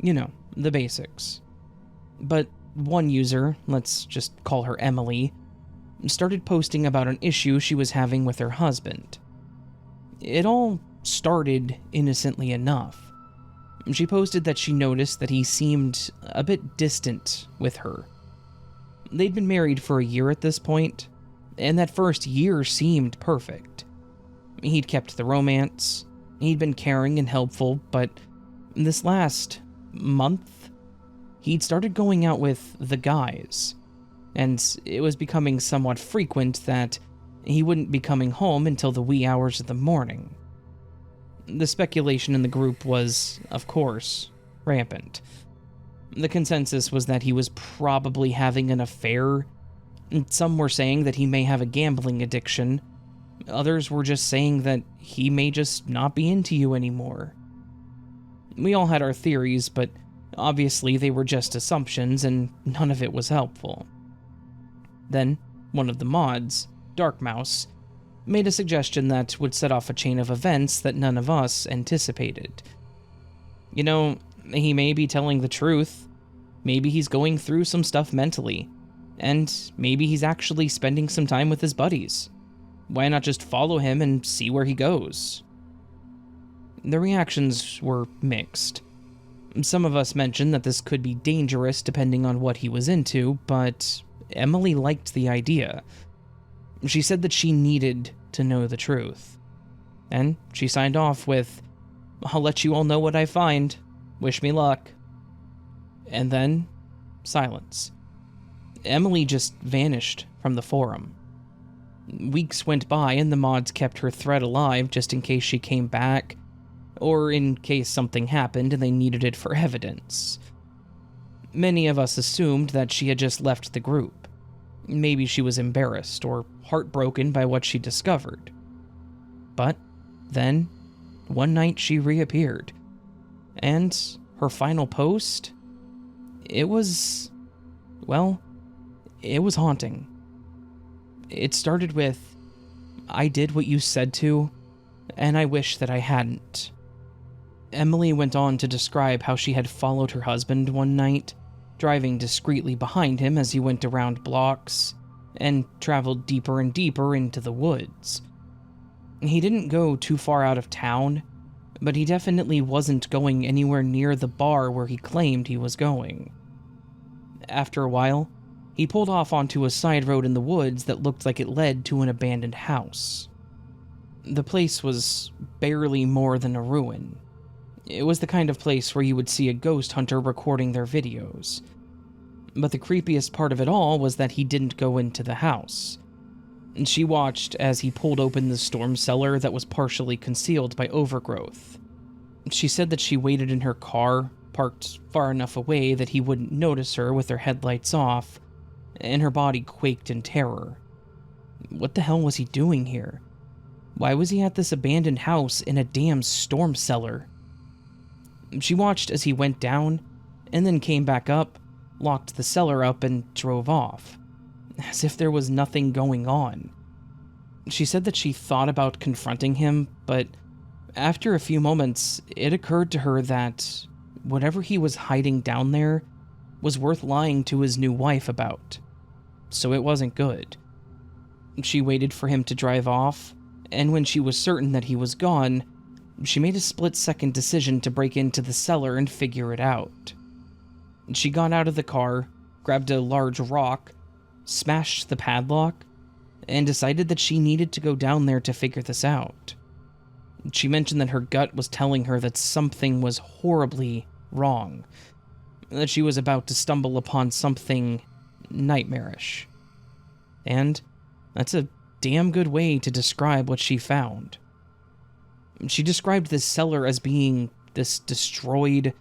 You know, the basics. But one user, let's just call her Emily, started posting about an issue she was having with her husband. It all started innocently enough. She posted that she noticed that he seemed a bit distant with her. They'd been married for a year at this point, and that first year seemed perfect. He'd kept the romance, he'd been caring and helpful, but this last month, he'd started going out with the guys, and it was becoming somewhat frequent that he wouldn't be coming home until the wee hours of the morning. The speculation in the group was, of course, rampant. The consensus was that he was probably having an affair. Some were saying that he may have a gambling addiction. Others were just saying that he may just not be into you anymore. We all had our theories, but obviously they were just assumptions and none of it was helpful. Then, one of the mods, Dark Mouse, made a suggestion that would set off a chain of events that none of us anticipated. You know, he may be telling the truth. Maybe he's going through some stuff mentally. And maybe he's actually spending some time with his buddies. Why not just follow him and see where he goes? The reactions were mixed. Some of us mentioned that this could be dangerous depending on what he was into, but Emily liked the idea. She said that she needed to know the truth. And she signed off with, "I'll let you all know what I find. Wish me luck." And then, silence. Emily just vanished from the forum. Weeks went by and the mods kept her thread alive just in case she came back, or in case something happened and they needed it for evidence. Many of us assumed that she had just left the group. Maybe she was embarrassed or heartbroken by what she discovered. But then, one night she reappeared. And her final post? It was haunting. It started with, "I did what you said to, and I wish that I hadn't." Emily went on to describe how she had followed her husband one night, driving discreetly behind him as he went around blocks, and traveled deeper and deeper into the woods. He didn't go too far out of town, but he definitely wasn't going anywhere near the bar where he claimed he was going. After a while, he pulled off onto a side road in the woods that looked like it led to an abandoned house. The place was barely more than a ruin. It was the kind of place where you would see a ghost hunter recording their videos. But the creepiest part of it all was that he didn't go into the house. She watched as he pulled open the storm cellar that was partially concealed by overgrowth. She said that she waited in her car, parked far enough away that he wouldn't notice her with her headlights off, and her body quaked in terror. What the hell was he doing here? Why was he at this abandoned house in a damn storm cellar? She watched as he went down, and then came back up, locked the cellar up, and drove off, as if there was nothing going on. She said that she thought about confronting him, but after a few moments, it occurred to her that whatever he was hiding down there was worth lying to his new wife about. So it wasn't good. She waited for him to drive off, and when she was certain that he was gone, she made a split-second decision to break into the cellar and figure it out. She got out of the car, grabbed a large rock, smashed the padlock, and decided that she needed to go down there to figure this out. She mentioned that her gut was telling her that something was horribly wrong, that she was about to stumble upon something nightmarish. And that's a damn good way to describe what she found. She described this cellar as being this destroyed,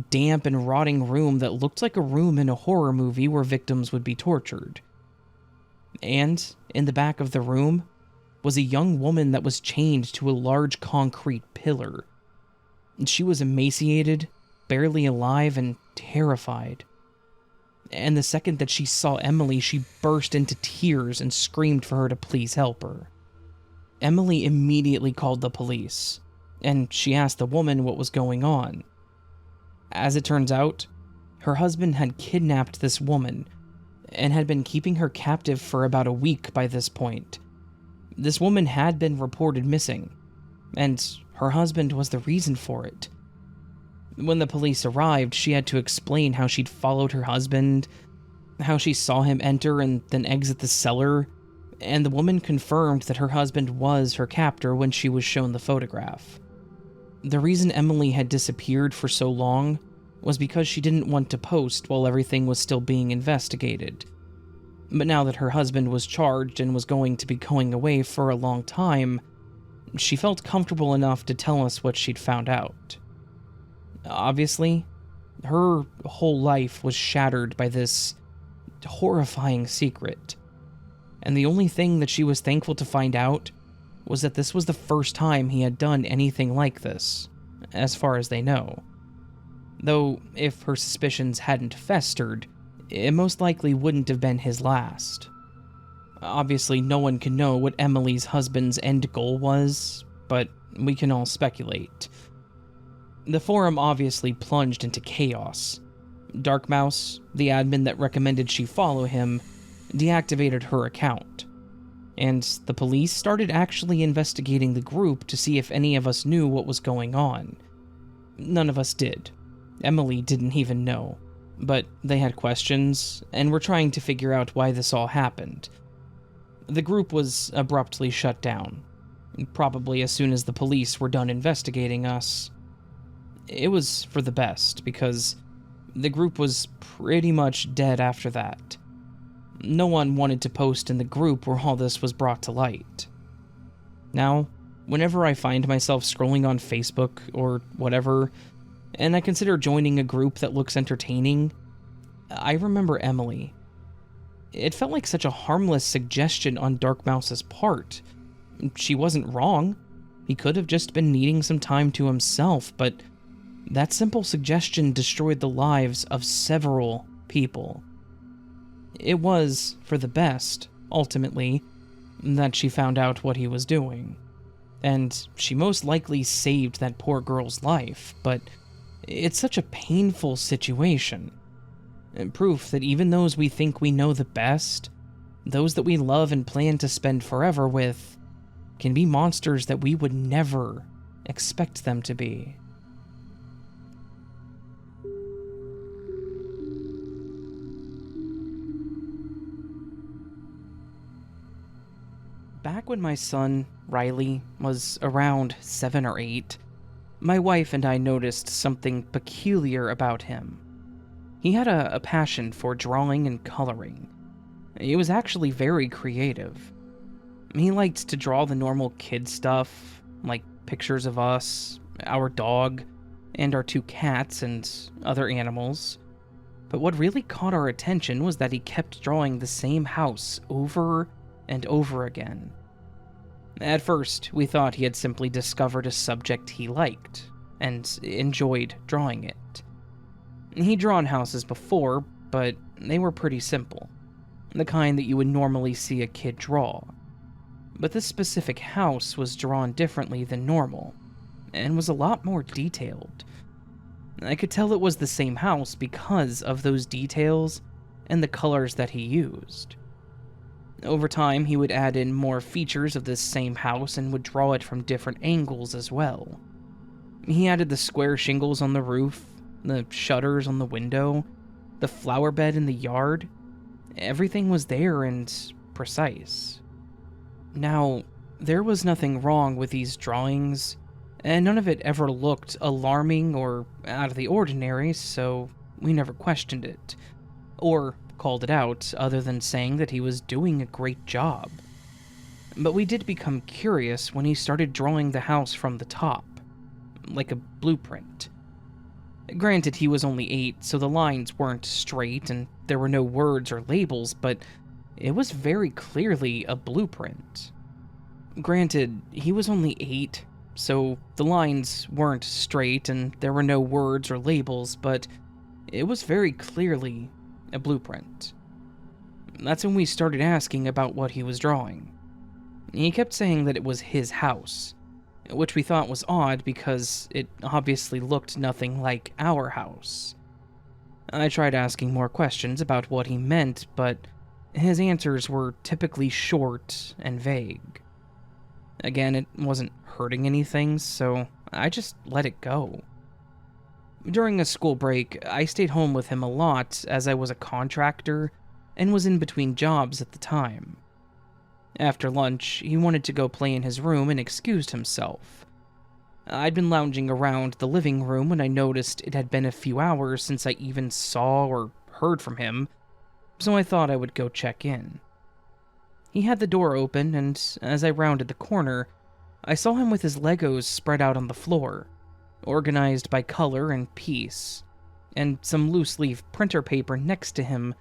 damp and rotting room that looked like a room in a horror movie where victims would be tortured. And in the back of the room was a young woman that was chained to a large concrete pillar. She was emaciated, barely alive, and terrified. And the second that she saw Emily, she burst into tears and screamed for her to please help her. Emily immediately called the police, and she asked the woman what was going on. As it turns out, her husband had kidnapped this woman and had been keeping her captive for about a week by this point. This woman had been reported missing, and her husband was the reason for it. When the police arrived, she had to explain how she'd followed her husband, how she saw him enter and then exit the cellar, and the woman confirmed that her husband was her captor when she was shown the photograph. The reason Emily had disappeared for so long was because she didn't want to post while everything was still being investigated. But now that her husband was charged and was going to be going away for a long time, she felt comfortable enough to tell us what she'd found out. Obviously, her whole life was shattered by this horrifying secret, and the only thing that she was thankful to find out was that this was the first time he had done anything like this, as far as they know. Though, if her suspicions hadn't festered, it most likely wouldn't have been his last. Obviously, no one can know what Emily's husband's end goal was, but we can all speculate. The forum obviously plunged into chaos. Darkmouse, the admin that recommended she follow him, deactivated her account, and the police started actually investigating the group to see if any of us knew what was going on. None of us did. Emily didn't even know, but they had questions and were trying to figure out why this all happened. The group was abruptly shut down, probably as soon as the police were done investigating us. It was for the best, because the group was pretty much dead after that. No one wanted to post in the group where all this was brought to light. Now, whenever I find myself scrolling on Facebook or whatever, and I consider joining a group that looks entertaining, I remember Emily. It felt like such a harmless suggestion on Darkmouse's part. She wasn't wrong. He could have just been needing some time to himself, but that simple suggestion destroyed the lives of several people. It was for the best, ultimately, that she found out what he was doing. And she most likely saved that poor girl's life, but it's such a painful situation. And proof that even those we think we know the best, those that we love and plan to spend forever with, can be monsters that we would never expect them to be. Back when my son, Riley, was around 7 or 8, my wife and I noticed something peculiar about him. He had a passion for drawing and coloring. He was actually very creative. He liked to draw the normal kid stuff, like pictures of us, our dog, and our 2 cats and other animals. But what really caught our attention was that he kept drawing the same house over and over again. At first, we thought he had simply discovered a subject he liked, and enjoyed drawing it. He'd drawn houses before, but they were pretty simple, the kind that you would normally see a kid draw. But this specific house was drawn differently than normal, and was a lot more detailed. I could tell it was the same house because of those details and the colors that he used. Over time, he would add in more features of this same house and would draw it from different angles as well. He added the square shingles on the roof, the shutters on the window, the flower bed in the yard. Everything was there and precise. Now, there was nothing wrong with these drawings, and none of it ever looked alarming or out of the ordinary, so we never questioned it, or called it out, other than saying that he was doing a great job. But we did become curious when he started drawing the house from the top, like a blueprint. Granted, he was only 8, so the lines weren't straight and there were no words or labels, but it was very clearly a blueprint. Granted, he was only 8, so the lines weren't straight and there were no words or labels, but it was very clearly a blueprint. That's when we started asking about what he was drawing. He kept saying that it was his house, which we thought was odd because it obviously looked nothing like our house. I tried asking more questions about what he meant, but his answers were typically short and vague. Again, it wasn't hurting anything, so I just let it go. During a school break, I stayed home with him a lot as I was a contractor and was in between jobs at the time. After lunch, he wanted to go play in his room and excused himself. I'd been lounging around the living room when I noticed it had been a few hours since I even saw or heard from him, so I thought I would go check in. He had the door open, and as I rounded the corner, I saw him with his Legos spread out on the floor, organized by color and piece, and some loose-leaf printer paper next to him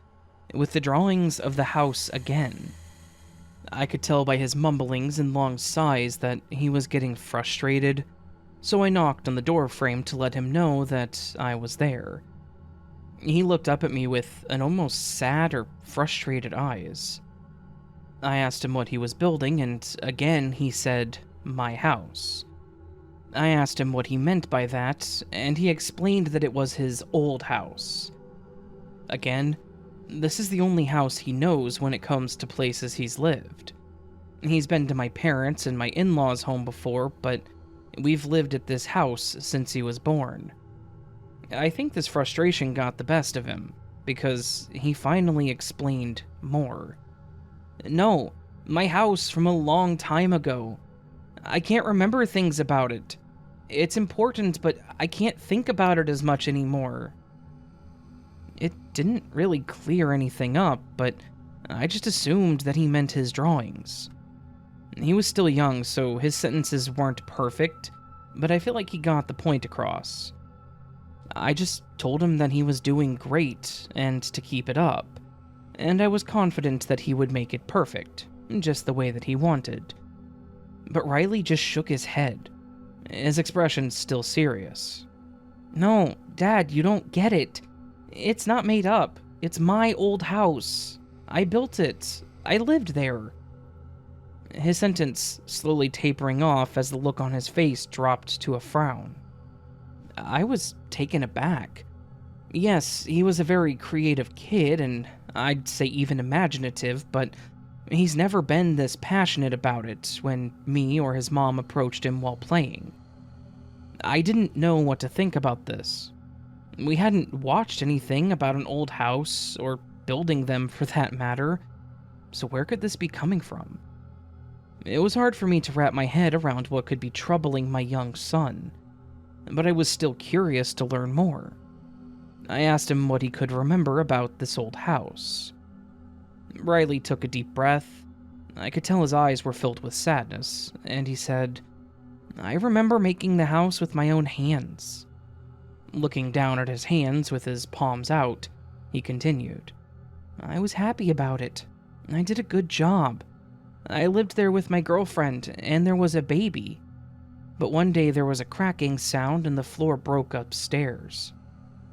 with the drawings of the house again. I could tell by his mumblings and long sighs that he was getting frustrated, so I knocked on the door frame to let him know that I was there. He looked up at me with an almost sad or frustrated eyes. I asked him what he was building, and again he said, "My house." I asked him what he meant by that, and he explained that it was his old house. Again, this is the only house he knows when it comes to places he's lived. He's been to my parents' and my in-laws' home before, but we've lived at this house since he was born. I think this frustration got the best of him, because he finally explained more. "No, my house from a long time ago. I can't remember things about it. It's important, but I can't think about it as much anymore." It didn't really clear anything up, but I just assumed that he meant his drawings. He was still young, so his sentences weren't perfect, but I feel like he got the point across. I just told him that he was doing great and to keep it up, and I was confident that he would make it perfect, just the way that he wanted. But Riley just shook his head, his expression still serious. "No, Dad, you don't get it. It's not made up. It's my old house. I built it. I lived there." His sentence slowly tapering off as the look on his face dropped to a frown. I was taken aback. Yes, he was a very creative kid, and I'd say even imaginative, but he's never been this passionate about it when me or his mom approached him while playing. I didn't know what to think about this. We hadn't watched anything about an old house, or building them for that matter, so where could this be coming from? It was hard for me to wrap my head around what could be troubling my young son, but I was still curious to learn more. I asked him what he could remember about this old house. Riley took a deep breath. I could tell his eyes were filled with sadness, and he said, "I remember making the house with my own hands." Looking down at his hands with his palms out, he continued, "I was happy about it. I did a good job. I lived there with my girlfriend, and there was a baby. But one day there was a cracking sound and the floor broke upstairs.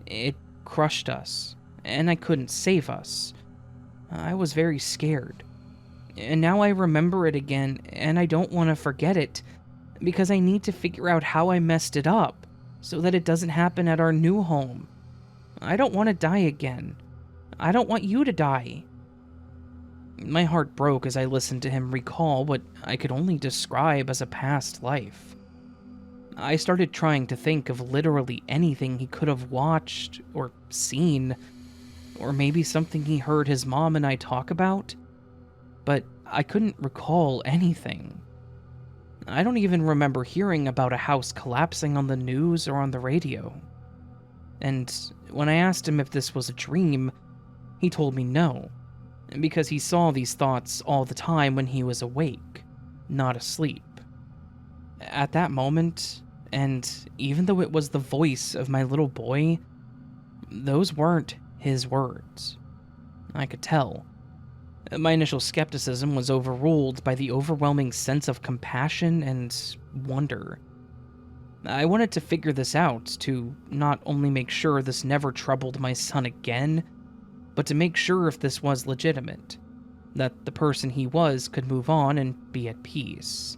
It crushed us, and I couldn't save us. I was very scared. And now I remember it again, and I don't want to forget it, because I need to figure out how I messed it up, so that it doesn't happen at our new home. I don't want to die again. I don't want you to die." My heart broke as I listened to him recall what I could only describe as a past life. I started trying to think of literally anything he could have watched or seen, or maybe something he heard his mom and I talk about, but I couldn't recall anything. I don't even remember hearing about a house collapsing on the news or on the radio. And when I asked him if this was a dream, he told me no, because he saw these thoughts all the time when he was awake, not asleep. At that moment, and even though it was the voice of my little boy, those weren't his words. I could tell. My initial skepticism was overruled by the overwhelming sense of compassion and wonder. I wanted to figure this out to not only make sure this never troubled my son again, but to make sure if this was legitimate, that the person he was could move on and be at peace.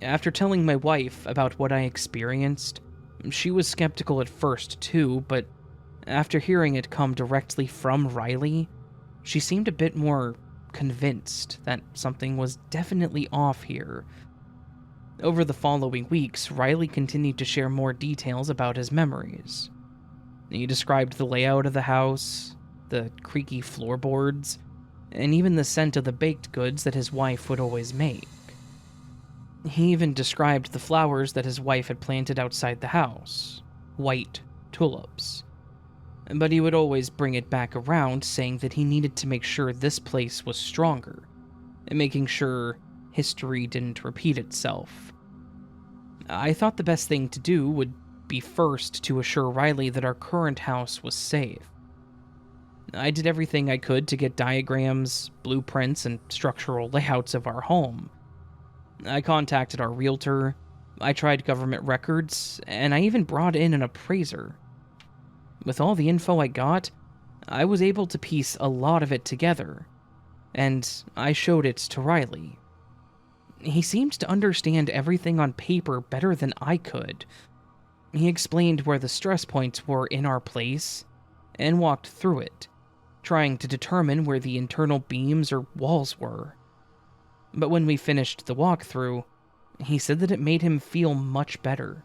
After telling my wife about what I experienced, she was skeptical at first too, but after hearing it come directly from Riley, she seemed a bit more convinced that something was definitely off here. Over the following weeks, Riley continued to share more details about his memories. He described the layout of the house, the creaky floorboards, and even the scent of the baked goods that his wife would always make. He even described the flowers that his wife had planted outside the house, white tulips. but he would always bring it back around, saying that he needed to make sure this place was stronger, and making sure history didn't repeat itself. I thought the best thing to do would be first to assure Riley that our current house was safe. I did everything I could to get diagrams, blueprints, and structural layouts of our home. I contacted our realtor, I tried government records, and I even brought in an appraiser. With all the info I got, I was able to piece a lot of it together, and I showed it to Riley. He seemed to understand everything on paper better than I could. He explained where the stress points were in our place, and walked through it, trying to determine where the internal beams or walls were. But when we finished the walkthrough, he said that it made him feel much better,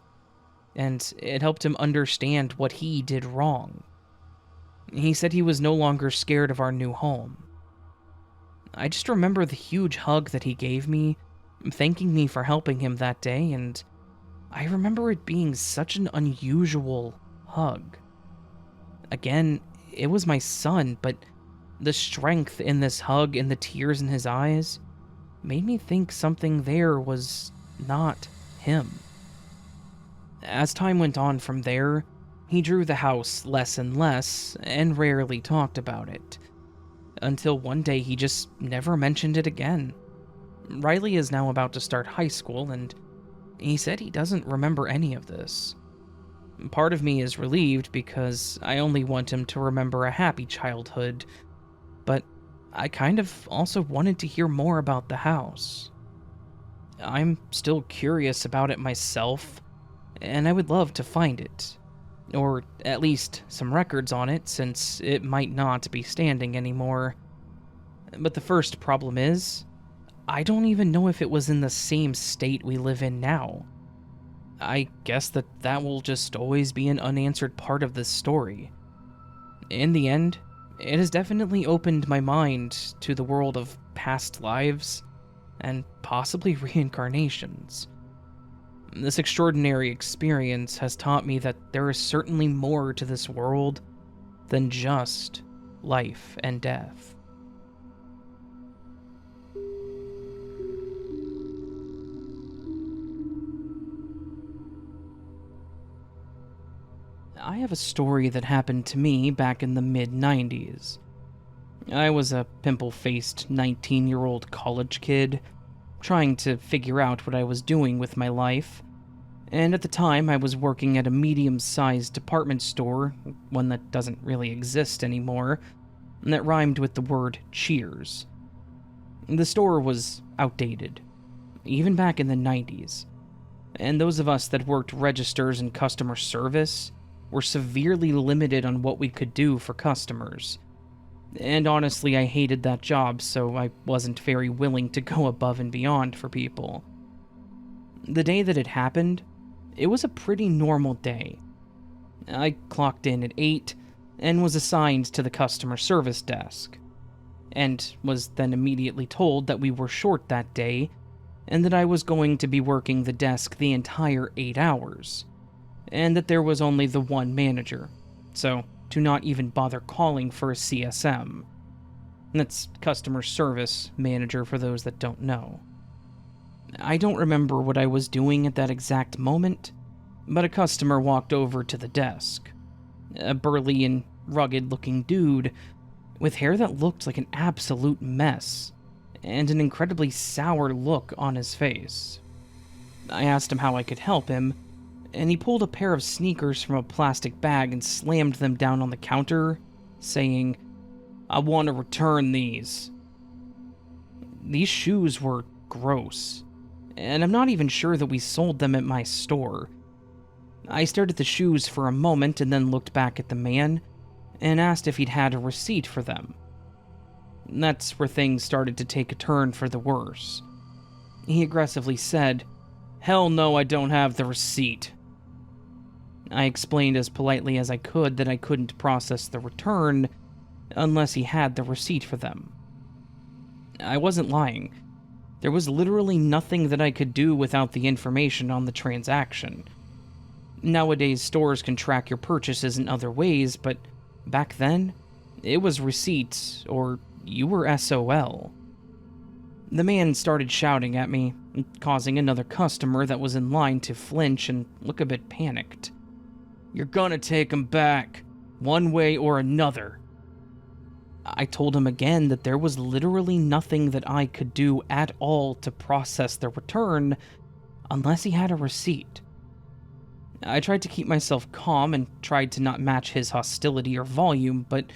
and it helped him understand what he did wrong. He said he was no longer scared of our new home. I just remember the huge hug that he gave me, thanking me for helping him that day, and I remember it being such an unusual hug. Again, it was my son, but the strength in this hug and the tears in his eyes made me think something there was not him. As time went on from there, he drew the house less and less and rarely talked about it, until one day he just never mentioned it again. Riley is now about to start high school, and he said he doesn't remember any of this. Part of me is relieved because I only want him to remember a happy childhood, but I kind of also wanted to hear more about the house. I'm still curious about it myself, and I would love to find it, or at least some records on it, since it might not be standing anymore. But the first problem is, I don't even know if it was in the same state we live in now. I guess that will just always be an unanswered part of this story. In the end, it has definitely opened my mind to the world of past lives and possibly reincarnations. This extraordinary experience has taught me that there is certainly more to this world than just life and death. I have a story that happened to me back in the mid-90s. I was a pimple-faced 19-year-old college kid, trying to figure out what I was doing with my life, and at the time I was working at a medium-sized department store, one that doesn't really exist anymore, and that rhymed with the word Cheers. The store was outdated, even back in the 90s, and those of us that worked registers and customer service were severely limited on what we could do for customers. And honestly, I hated that job, so I wasn't very willing to go above and beyond for people. The day that it happened, it was a pretty normal day. I clocked in at 8 and was assigned to the customer service desk, and was then immediately told that we were short that day and that I was going to be working the desk the entire 8 hours, and that there was only the one manager, so to not even bother calling for a CSM. That's customer service manager for those that don't know. I don't remember what I was doing at that exact moment, but a customer walked over to the desk. A burly and rugged-looking dude with hair that looked like an absolute mess, and an incredibly sour look on his face. I asked him how I could help him, and he pulled a pair of sneakers from a plastic bag and slammed them down on the counter, saying, "I want to return these." These shoes were gross, and I'm not even sure that we sold them at my store. I stared at the shoes for a moment and then looked back at the man and asked if he'd had a receipt for them. That's where things started to take a turn for the worse. He aggressively said, "Hell no, I don't have the receipt." I explained as politely as I could that I couldn't process the return unless he had the receipt for them. I wasn't lying. There was literally nothing that I could do without the information on the transaction. Nowadays, stores can track your purchases in other ways, but Back then, it was receipt or you were SOL. The man started shouting at me, causing another customer that was in line to flinch and look a bit panicked. "You're gonna take them back, one way or another." I told him again that there was literally nothing that I could do at all to process the return unless he had a receipt. I tried to keep myself calm and tried to not match his hostility or volume, but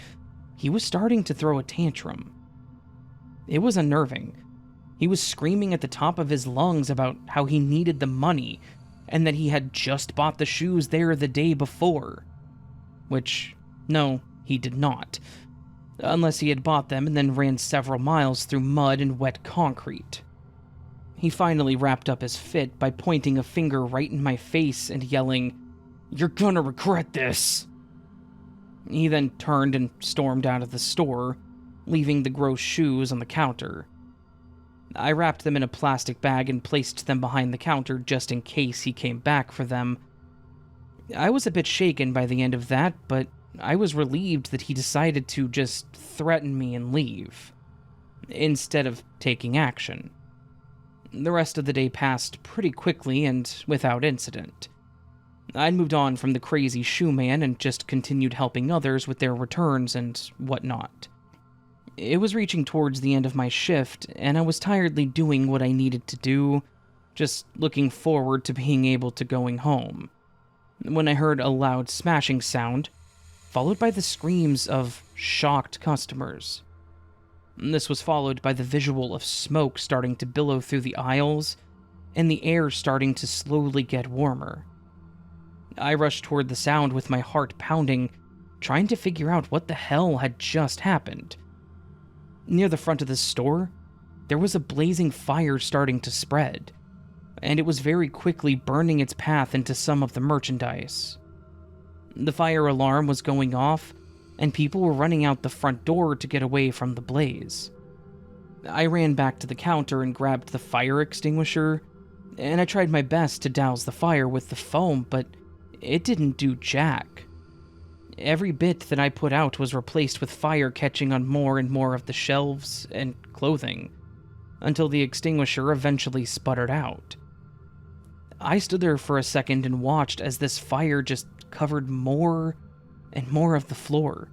he was starting to throw a tantrum. It was unnerving. He was screaming at the top of his lungs about how he needed the money and that he had just bought the shoes there the day before. Which, no, he did not. Unless he had bought them and then ran several miles through mud and wet concrete. He finally wrapped up his fit by pointing a finger right in my face and yelling, "You're gonna regret this!" He then turned and stormed out of the store, leaving the gross shoes on the counter. I wrapped them in a plastic bag and placed them behind the counter just in case he came back for them. I was a bit shaken by the end of that, but I was relieved that he decided to just threaten me and leave, instead of taking action. The rest of the day passed pretty quickly and without incident. I'd moved on from the crazy shoe man and just continued helping others with their returns and whatnot. It was reaching towards the end of my shift, and I was tiredly doing what I needed to do, just looking forward to being able to going home, when I heard a loud smashing sound, followed by the screams of shocked customers. This was followed by the visual of smoke starting to billow through the aisles, and the air starting to slowly get warmer. I rushed toward the sound with my heart pounding, trying to figure out what the hell had just happened. Near the front of the store, there was a blazing fire starting to spread, and it was very quickly burning its path into some of the merchandise. The fire alarm was going off, and people were running out the front door to get away from the blaze. I ran back to the counter and grabbed the fire extinguisher, and I tried my best to douse the fire with the foam, but it didn't do jack. Every bit that I put out was replaced with fire catching on more and more of the shelves and clothing, until the extinguisher eventually sputtered out. I stood there for a second and watched as this fire just covered more and more of the floor.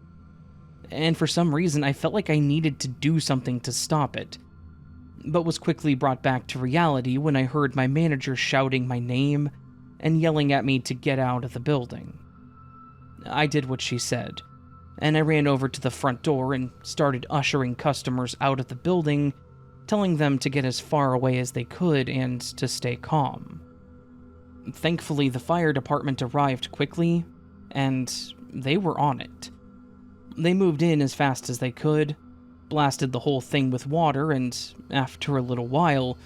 And for some reason, I felt like I needed to do something to stop it, but was quickly brought back to reality when I heard my manager shouting my name and yelling at me to get out of the building. I did what she said, and I ran over to the front door and started ushering customers out of the building, telling them to get as far away as they could and to stay calm. Thankfully, the fire department arrived quickly, and they were on it. They moved in as fast as they could, blasted the whole thing with water, and after a little while,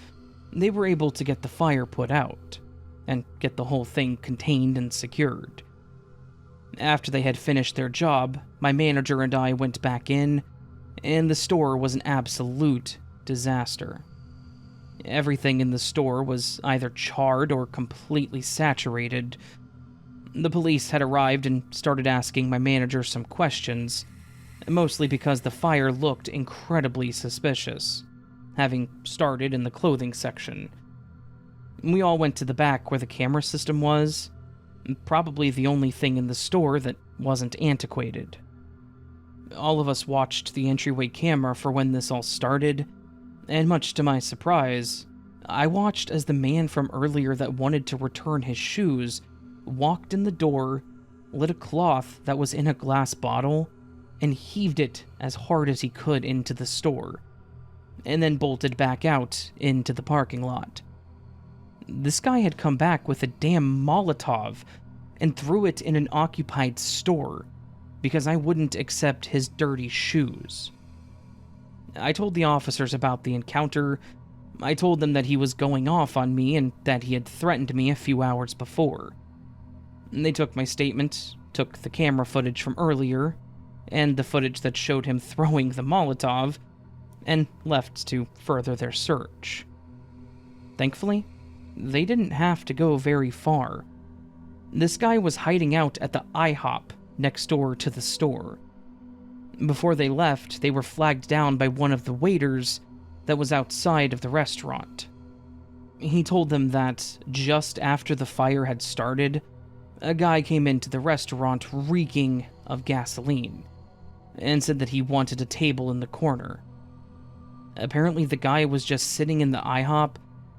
they were able to get the fire put out, and get the whole thing contained and secured. After they had finished their job, my manager and I went back in, and the store was an absolute disaster. Everything in the store was either charred or completely saturated. The police had arrived and started asking my manager some questions, mostly because the fire looked incredibly suspicious, having started in the clothing section. We all went to the back where the camera system was, probably the only thing in the store that wasn't antiquated. All of us watched the entryway camera for when this all started, and much to my surprise, I watched as the man from earlier that wanted to return his shoes walked in the door, lit a cloth that was in a glass bottle, and heaved it as hard as he could into the store, and then bolted back out into the parking lot. This guy had come back with a damn Molotov and threw it in an occupied store because I wouldn't accept his dirty shoes. I told the officers about the encounter. I told them that he was going off on me and that he had threatened me a few hours before. They took my statement, took the camera footage from earlier, and the footage that showed him throwing the Molotov, and left to further their search. Thankfully, they didn't have to go very far. This guy was hiding out at the IHOP next door to the store. Before they left, they were flagged down by one of the waiters that was outside of the restaurant. He told them that just after the fire had started, a guy came into the restaurant reeking of gasoline and said that he wanted a table in the corner. Apparently, the guy was just sitting in the IHOP,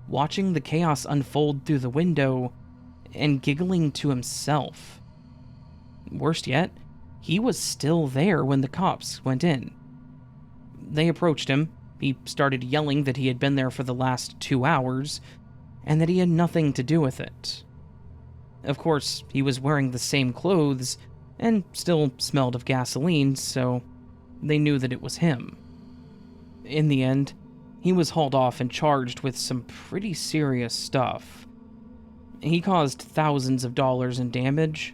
watching the chaos unfold through the window and giggling to himself. Worst yet, he was still there when the cops went in. They approached him. He started yelling that he had been there for the last 2 hours and that he had nothing to do with it. Of course, he was wearing the same clothes and still smelled of gasoline, so they knew that it was him. In the end, he was hauled off and charged with some pretty serious stuff. He caused thousands of dollars in damage,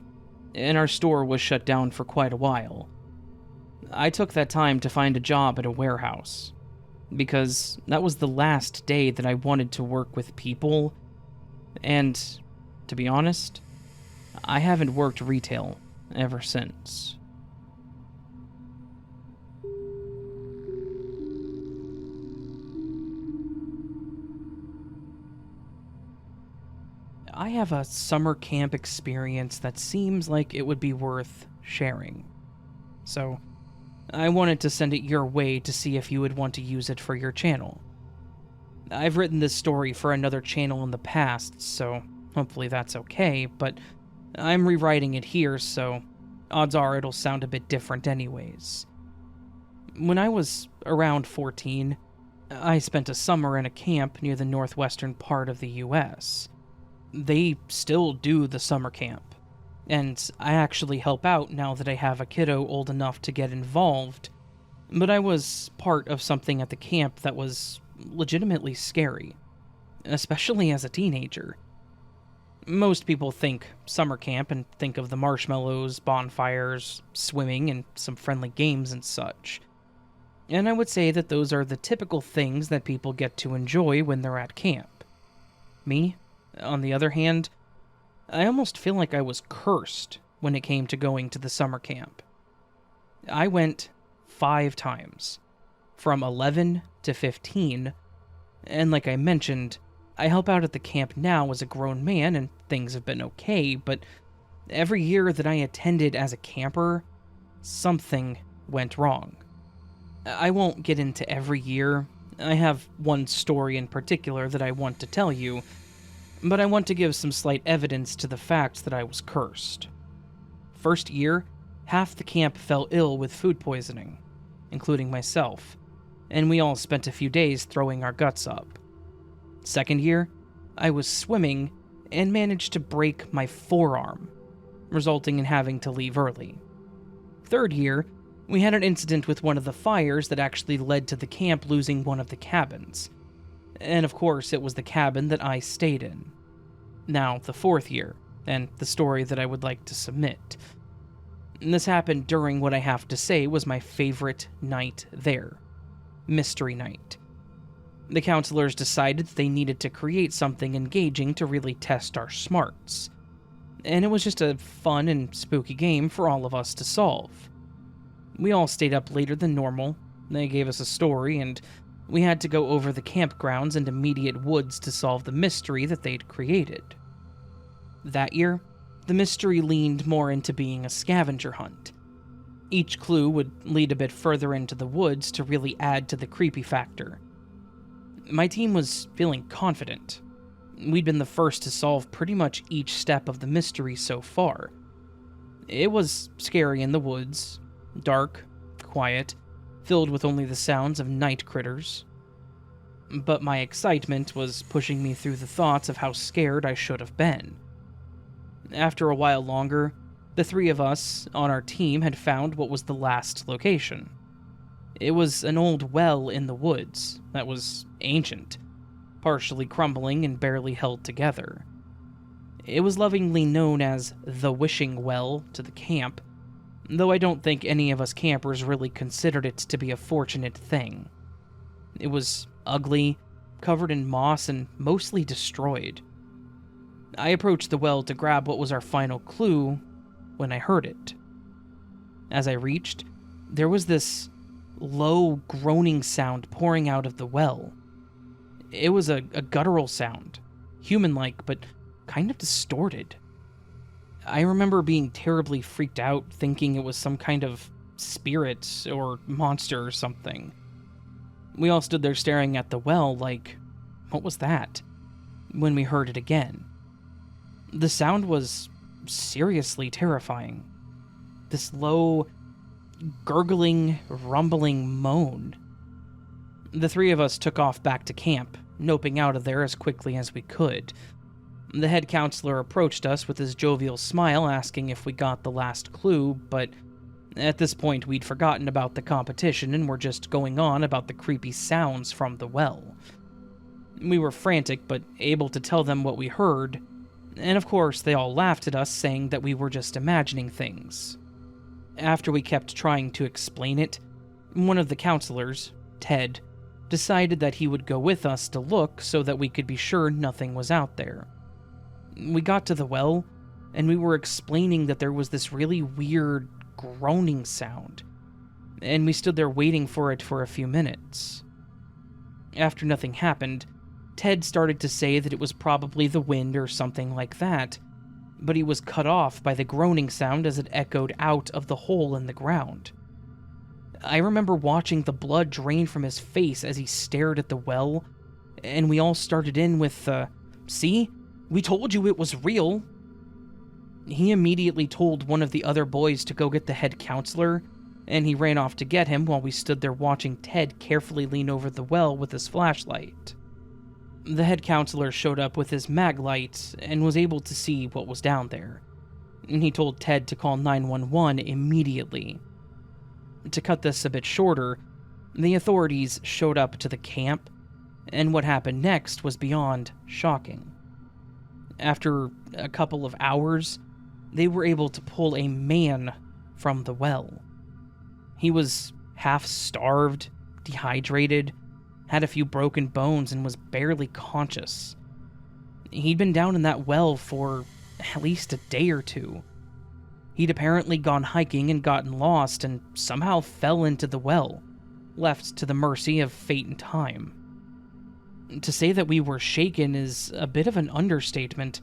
and our store was shut down for quite a while. I took that time to find a job at a warehouse, because that was the last day that I wanted to work with people, and, to be honest, I haven't worked retail ever since. I have a summer camp experience that seems like it would be worth sharing. So, I wanted to send it your way to see if you would want to use it for your channel. I've written this story for another channel in the past, so hopefully that's okay, but I'm rewriting it here, so odds are it'll sound a bit different anyways. When I was around 14, I spent a summer in a camp near the northwestern part of the US. They still do the summer camp, and I actually help out now that I have a kiddo old enough to get involved, but I was part of something at the camp that was legitimately scary, especially as a teenager. Most people think summer camp and think of the marshmallows, bonfires, swimming, and some friendly games and such. And I would say that those are the typical things that people get to enjoy when they're at camp. Me, on the other hand, I almost feel like I was cursed when it came to going to the summer camp. I went 5 times, from 11 to 15, and like I mentioned, I help out at the camp now as a grown man and things have been okay, but every year that I attended as a camper, something went wrong. I won't get into every year. I have one story in particular that I want to tell you, but I want to give some slight evidence to the fact that I was cursed. First year, half the camp fell ill with food poisoning, including myself, and we all spent a few days throwing our guts up. Second year, I was swimming and managed to break my forearm, resulting in having to leave early. Third year, we had an incident with one of the fires that actually led to the camp losing one of the cabins. And of course, it was the cabin that I stayed in. Now, the fourth year, and the story that I would like to submit. This happened during what I have to say was my favorite night there. Mystery Night. The counselors decided that they needed to create something engaging to really test our smarts. And it was just a fun and spooky game for all of us to solve. We all stayed up later than normal. They gave us a story, and we had to go over the campgrounds and immediate woods to solve the mystery that they'd created. That year, the mystery leaned more into being a scavenger hunt. Each clue would lead a bit further into the woods to really add to the creepy factor. My team was feeling confident. We'd been the first to solve pretty much each step of the mystery so far. It was scary in the woods, dark, quiet, filled with only the sounds of night critters. But my excitement was pushing me through the thoughts of how scared I should have been. After a while longer, the 3 of us on our team had found what was the last location. It was an old well in the woods that was ancient, partially crumbling and barely held together. It was lovingly known as the Wishing Well to the camp, though I don't think any of us campers really considered it to be a fortunate thing. It was ugly, covered in moss, and mostly destroyed. I approached the well to grab what was our final clue when I heard it. As I reached, there was this low groaning sound pouring out of the well. It was a guttural sound, human-like, but kind of distorted. I remember being terribly freaked out, thinking it was some kind of spirit or monster or something. We all stood there staring at the well like, what was that? When we heard it again. The sound was seriously terrifying. This low, gurgling, rumbling moan. The three of us took off back to camp, noping out of there as quickly as we could. The head counselor approached us with his jovial smile, asking if we got the last clue, but at this point we'd forgotten about the competition and were just going on about the creepy sounds from the well. We were frantic, but able to tell them what we heard, and of course they all laughed at us, saying that we were just imagining things. After we kept trying to explain it, one of the counselors, Ted, decided that he would go with us to look so that we could be sure nothing was out there. We got to the well, and we were explaining that there was this really weird groaning sound, and we stood there waiting for it for a few minutes. After nothing happened, Ted started to say that it was probably the wind or something like that, but he was cut off by the groaning sound as it echoed out of the hole in the ground. I remember watching the blood drain from his face as he stared at the well, and we all started in with, "See? We told you it was real." He immediately told one of the other boys to go get the head counselor, and he ran off to get him while we stood there watching Ted carefully lean over the well with his flashlight. The head counselor showed up with his mag light and was able to see what was down there, and he told Ted to call 911 immediately. To cut this a bit shorter, the authorities showed up to the camp, and what happened next was beyond shocking. After a couple of hours, they were able to pull a man from the well. He was half-starved, dehydrated, had a few broken bones, and was barely conscious. He'd been down in that well for at least a day or two. He'd apparently gone hiking and gotten lost and somehow fell into the well, left to the mercy of fate and time. To say that we were shaken is a bit of an understatement.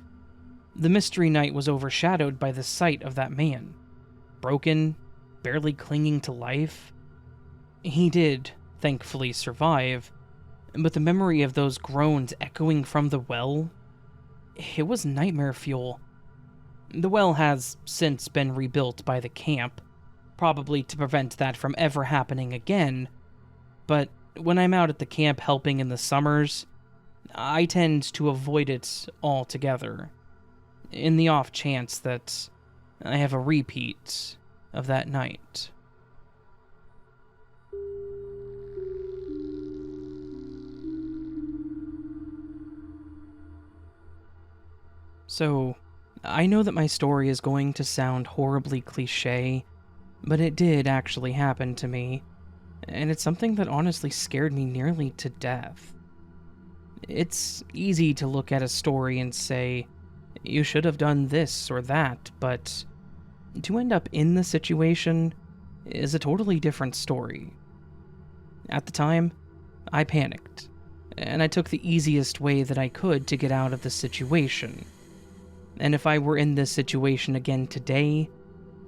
The mystery night was overshadowed by the sight of that man. Broken, barely clinging to life. He did, thankfully, survive, but the memory of those groans echoing from the well, it was nightmare fuel. The well has since been rebuilt by the camp, probably to prevent that from ever happening again, but when I'm out at the camp helping in the summers, I tend to avoid it altogether, in the off chance that I have a repeat of that night. So, I know that my story is going to sound horribly cliché, but it did actually happen to me, and it's something that honestly scared me nearly to death. It's easy to look at a story and say, you should have done this or that, but to end up in the situation is a totally different story. At the time, I panicked, and I took the easiest way that I could to get out of the situation. And if I were in this situation again today,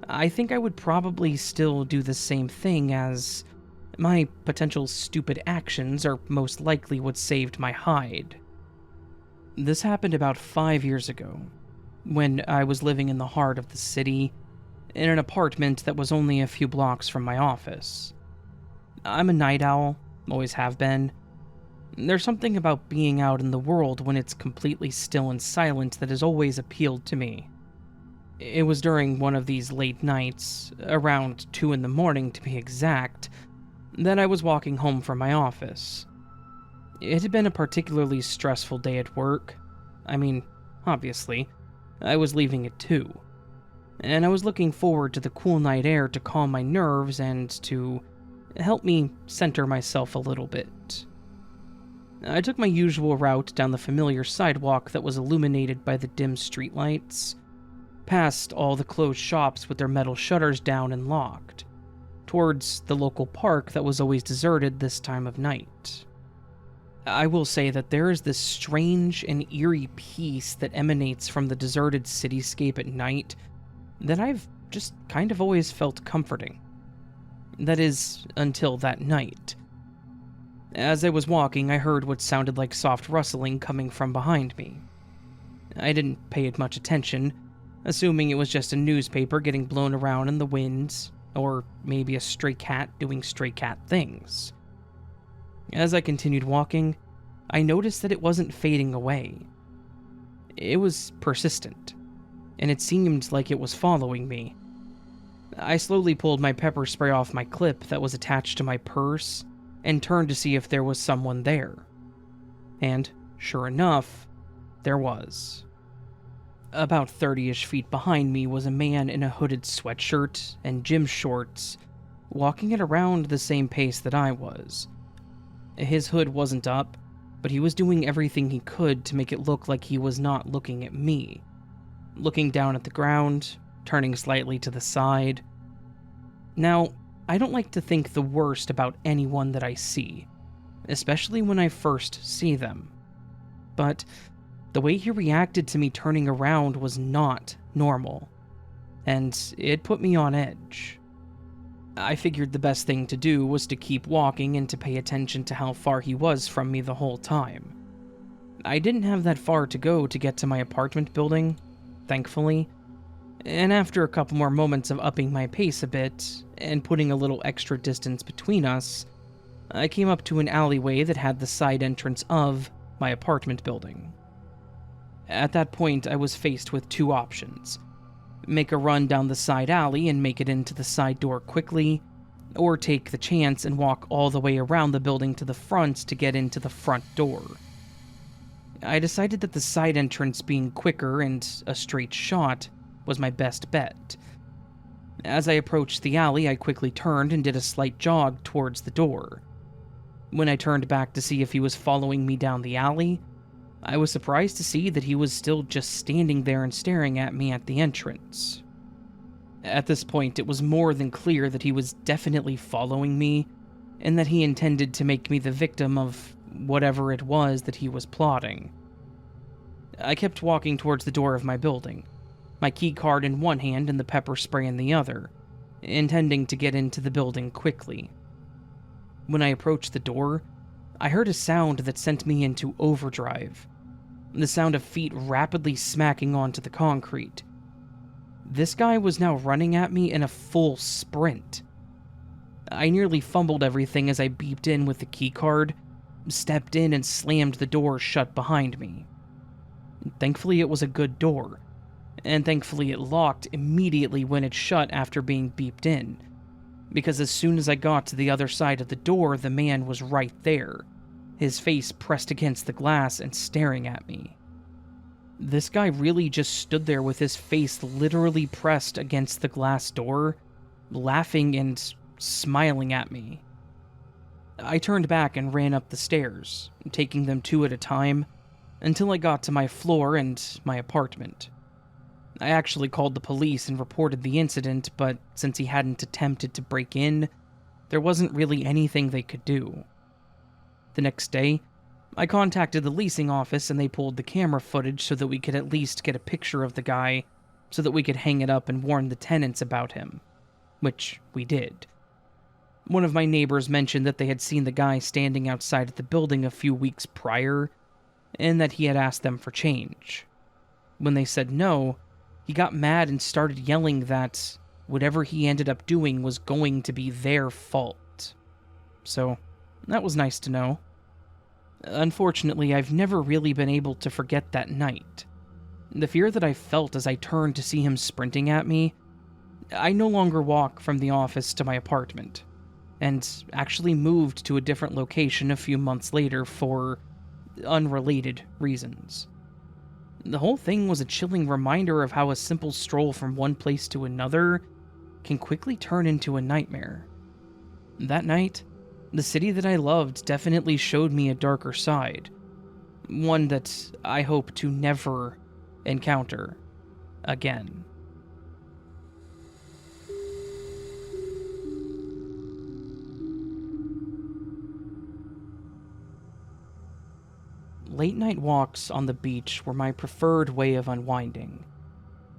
I think I would probably still do the same thing, as my potential stupid actions are most likely what saved my hide. This happened about 5 years ago, when I was living in the heart of the city, in an apartment that was only a few blocks from my office. I'm a night owl, always have been. There's something about being out in the world when it's completely still and silent that has always appealed to me. It was during one of these late nights, around 2 in the morning to be exact, that I was walking home from my office. It had been a particularly stressful day at work. I mean, obviously, I was leaving at 2. And I was looking forward to the cool night air to calm my nerves and to help me center myself a little bit. I took my usual route down the familiar sidewalk that was illuminated by the dim streetlights, past all the closed shops with their metal shutters down and locked, towards the local park that was always deserted this time of night. I will say that there is this strange and eerie peace that emanates from the deserted cityscape at night that I've just kind of always felt comforting. That is, until that night. As I was walking, I heard what sounded like soft rustling coming from behind me. I didn't pay it much attention, assuming it was just a newspaper getting blown around in the wind, or maybe a stray cat doing stray cat things. As I continued walking, I noticed that it wasn't fading away. It was persistent, and it seemed like it was following me. I slowly pulled my pepper spray off my clip that was attached to my purse and turned to see if there was someone there. And, sure enough, there was. About 30-ish feet behind me was a man in a hooded sweatshirt and gym shorts, walking at around the same pace that I was. His hood wasn't up, but he was doing everything he could to make it look like he was not looking at me. Looking down at the ground, turning slightly to the side. Now, I don't like to think the worst about anyone that I see, especially when I first see them. But the way he reacted to me turning around was not normal, and it put me on edge. I figured the best thing to do was to keep walking and to pay attention to how far he was from me the whole time. I didn't have that far to go to get to my apartment building, thankfully, and after a couple more moments of upping my pace a bit and putting a little extra distance between us, I came up to an alleyway that had the side entrance of my apartment building. At that point, I was faced with two options. Make a run down the side alley and make it into the side door quickly, or take the chance and walk all the way around the building to the front to get into the front door. I decided that the side entrance being quicker and a straight shot was my best bet. As I approached the alley, I quickly turned and did a slight jog towards the door. When I turned back to see if he was following me down the alley, I was surprised to see that he was still just standing there and staring at me at the entrance. At this point, it was more than clear that he was definitely following me, and that he intended to make me the victim of whatever it was that he was plotting. I kept walking towards the door of my building, my key card in one hand and the pepper spray in the other, intending to get into the building quickly. When I approached the door, I heard a sound that sent me into overdrive. The sound of feet rapidly smacking onto the concrete. This guy was now running at me in a full sprint. I nearly fumbled everything as I beeped in with the keycard, stepped in and slammed the door shut behind me. Thankfully it was a good door, and thankfully it locked immediately when it shut after being beeped in, because as soon as I got to the other side of the door, the man was right there, his face pressed against the glass and staring at me. This guy really just stood there with his face literally pressed against the glass door, laughing and smiling at me. I turned back and ran up the stairs, taking them two at a time, until I got to my floor and my apartment. I actually called the police and reported the incident, but since he hadn't attempted to break in, there wasn't really anything they could do. The next day, I contacted the leasing office and they pulled the camera footage so that we could at least get a picture of the guy so that we could hang it up and warn the tenants about him, which we did. One of my neighbors mentioned that they had seen the guy standing outside of the building a few weeks prior, and that he had asked them for change. When they said no, he got mad and started yelling that whatever he ended up doing was going to be their fault. So, that was nice to know. Unfortunately, I've never really been able to forget that night. The fear that I felt as I turned to see him sprinting at me. I no longer walk from the office to my apartment, and actually moved to a different location a few months later for unrelated reasons. The whole thing was a chilling reminder of how a simple stroll from one place to another can quickly turn into a nightmare. That night, the city that I loved definitely showed me a darker side, one that I hope to never encounter again. late night walks on the beach were my preferred way of unwinding.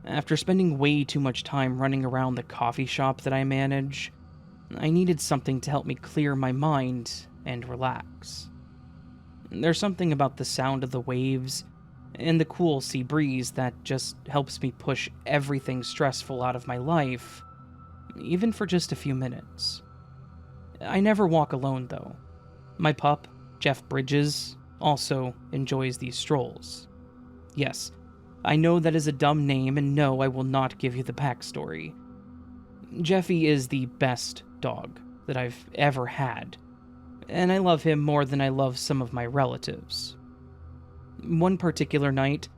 After spending way too much time running around the coffee shop that I manage, I needed something to help me clear my mind and relax. There's something about the sound of the waves and the cool sea breeze that just helps me push everything stressful out of my life, even for just a few minutes. I never walk alone, though. My pup, Jeff Bridges, also enjoys these strolls. Yes, I know that is a dumb name, and no, I will not give you the backstory. Jeffy is the best dog that I've ever had, and I love him more than I love some of my relatives. One particular night,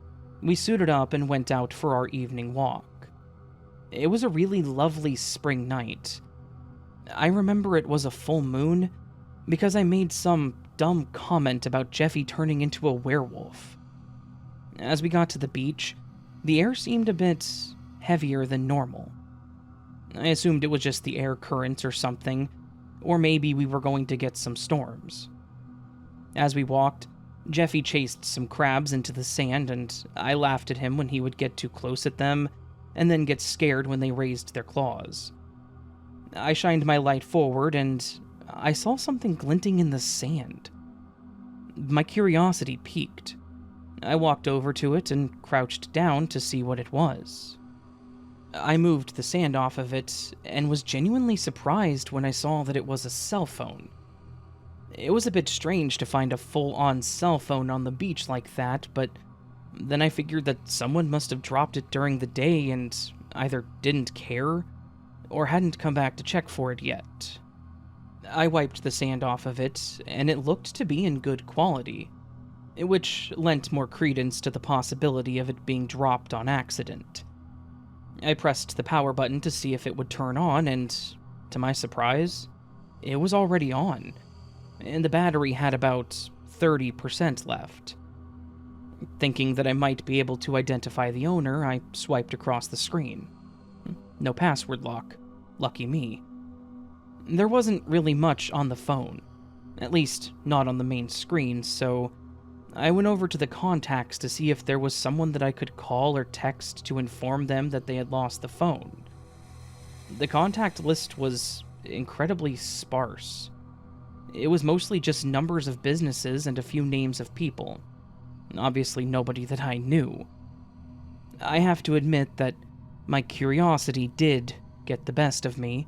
we suited up and went out for our evening walk. It was a really lovely spring night. I remember it was a full moon because I made some dumb comment about Jeffy turning into a werewolf. As we got to the beach, the air seemed a bit heavier than normal. I assumed it was just the air currents or something, or maybe we were going to get some storms. As we walked, Jeffy chased some crabs into the sand, and I laughed at him when he would get too close at them, and then get scared when they raised their claws. I shined my light forward, and I saw something glinting in the sand. My curiosity piqued. I walked over to it and crouched down to see what it was. I moved the sand off of it, and was genuinely surprised when I saw that it was a cell phone. It was a bit strange to find a full-on cell phone on the beach like that, but then I figured that someone must have dropped it during the day and either didn't care or hadn't come back to check for it yet. I wiped the sand off of it, and it looked to be in good quality, which lent more credence to the possibility of it being dropped on accident. I pressed the power button to see if it would turn on, and to my surprise, it was already on, and the battery had about 30% left. Thinking that I might be able to identify the owner, I swiped across the screen. No password lock. Lucky me. There wasn't really much on the phone, at least not on the main screen, so I went over to the contacts to see if there was someone that I could call or text to inform them that they had lost the phone. The contact list was incredibly sparse. It was mostly just numbers of businesses and a few names of people. Obviously nobody that I knew. I have to admit that my curiosity did get the best of me,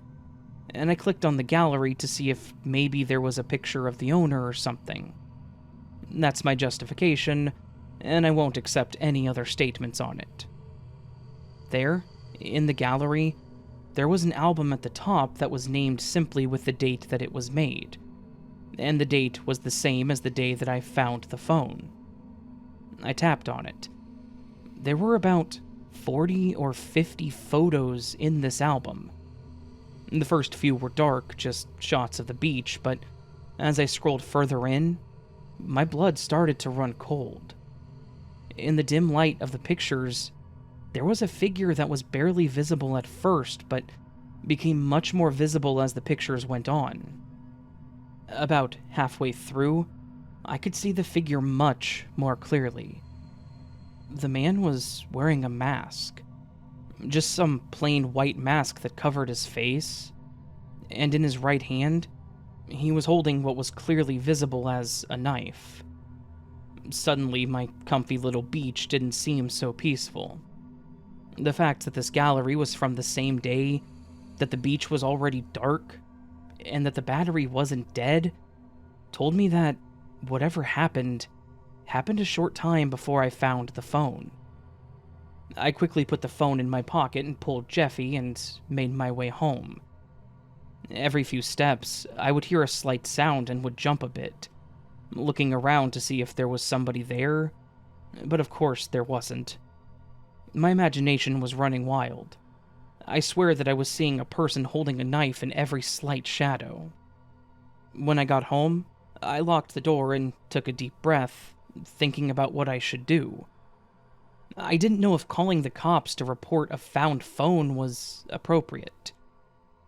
and I clicked on the gallery to see if maybe there was a picture of the owner or something. That's my justification, and I won't accept any other statements on it. There, in the gallery, there was an album at the top that was named simply with the date that it was made, and the date was the same as the day that I found the phone. I tapped on it. There were about 40 or 50 photos in this album. The first few were dark, just shots of the beach, but as I scrolled further in, my blood started to run cold. In the dim light of the pictures, there was a figure that was barely visible at first, but became much more visible as the pictures went on. About halfway through, I could see the figure much more clearly. The man was wearing a mask. Just some plain white mask that covered his face, and in his right hand, he was holding what was clearly visible as a knife. Suddenly, my comfy little beach didn't seem so peaceful. The fact that this gallery was from the same day, that the beach was already dark, and that the battery wasn't dead, told me that whatever happened a short time before I found the phone. I quickly put the phone in my pocket and pulled Jeffy and made my way home. Every few steps, I would hear a slight sound and would jump a bit, looking around to see if there was somebody there, but of course there wasn't. My imagination was running wild. I swear that I was seeing a person holding a knife in every slight shadow. When I got home, I locked the door and took a deep breath, thinking about what I should do. I didn't know if calling the cops to report a found phone was appropriate,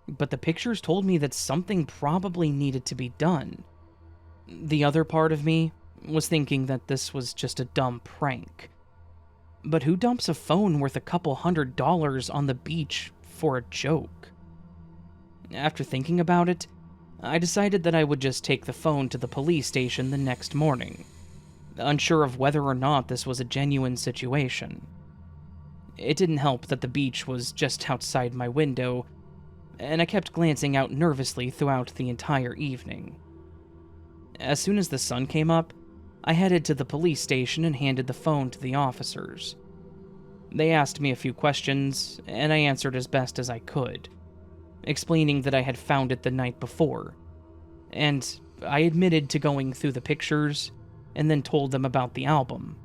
but the pictures told me that something probably needed to be done. The other part of me was thinking that this was just a dumb prank. But who dumps a phone worth a couple $100 on the beach for a joke? After thinking about it, I decided that I would just take the phone to the police station the next morning, unsure of whether or not this was a genuine situation. It didn't help that the beach was just outside my window, and I kept glancing out nervously throughout the entire evening. As soon as the sun came up, I headed to the police station and handed the phone to the officers. They asked me a few questions, and I answered as best as I could, explaining that I had found it the night before, and I admitted to going through the pictures and then told them about the album.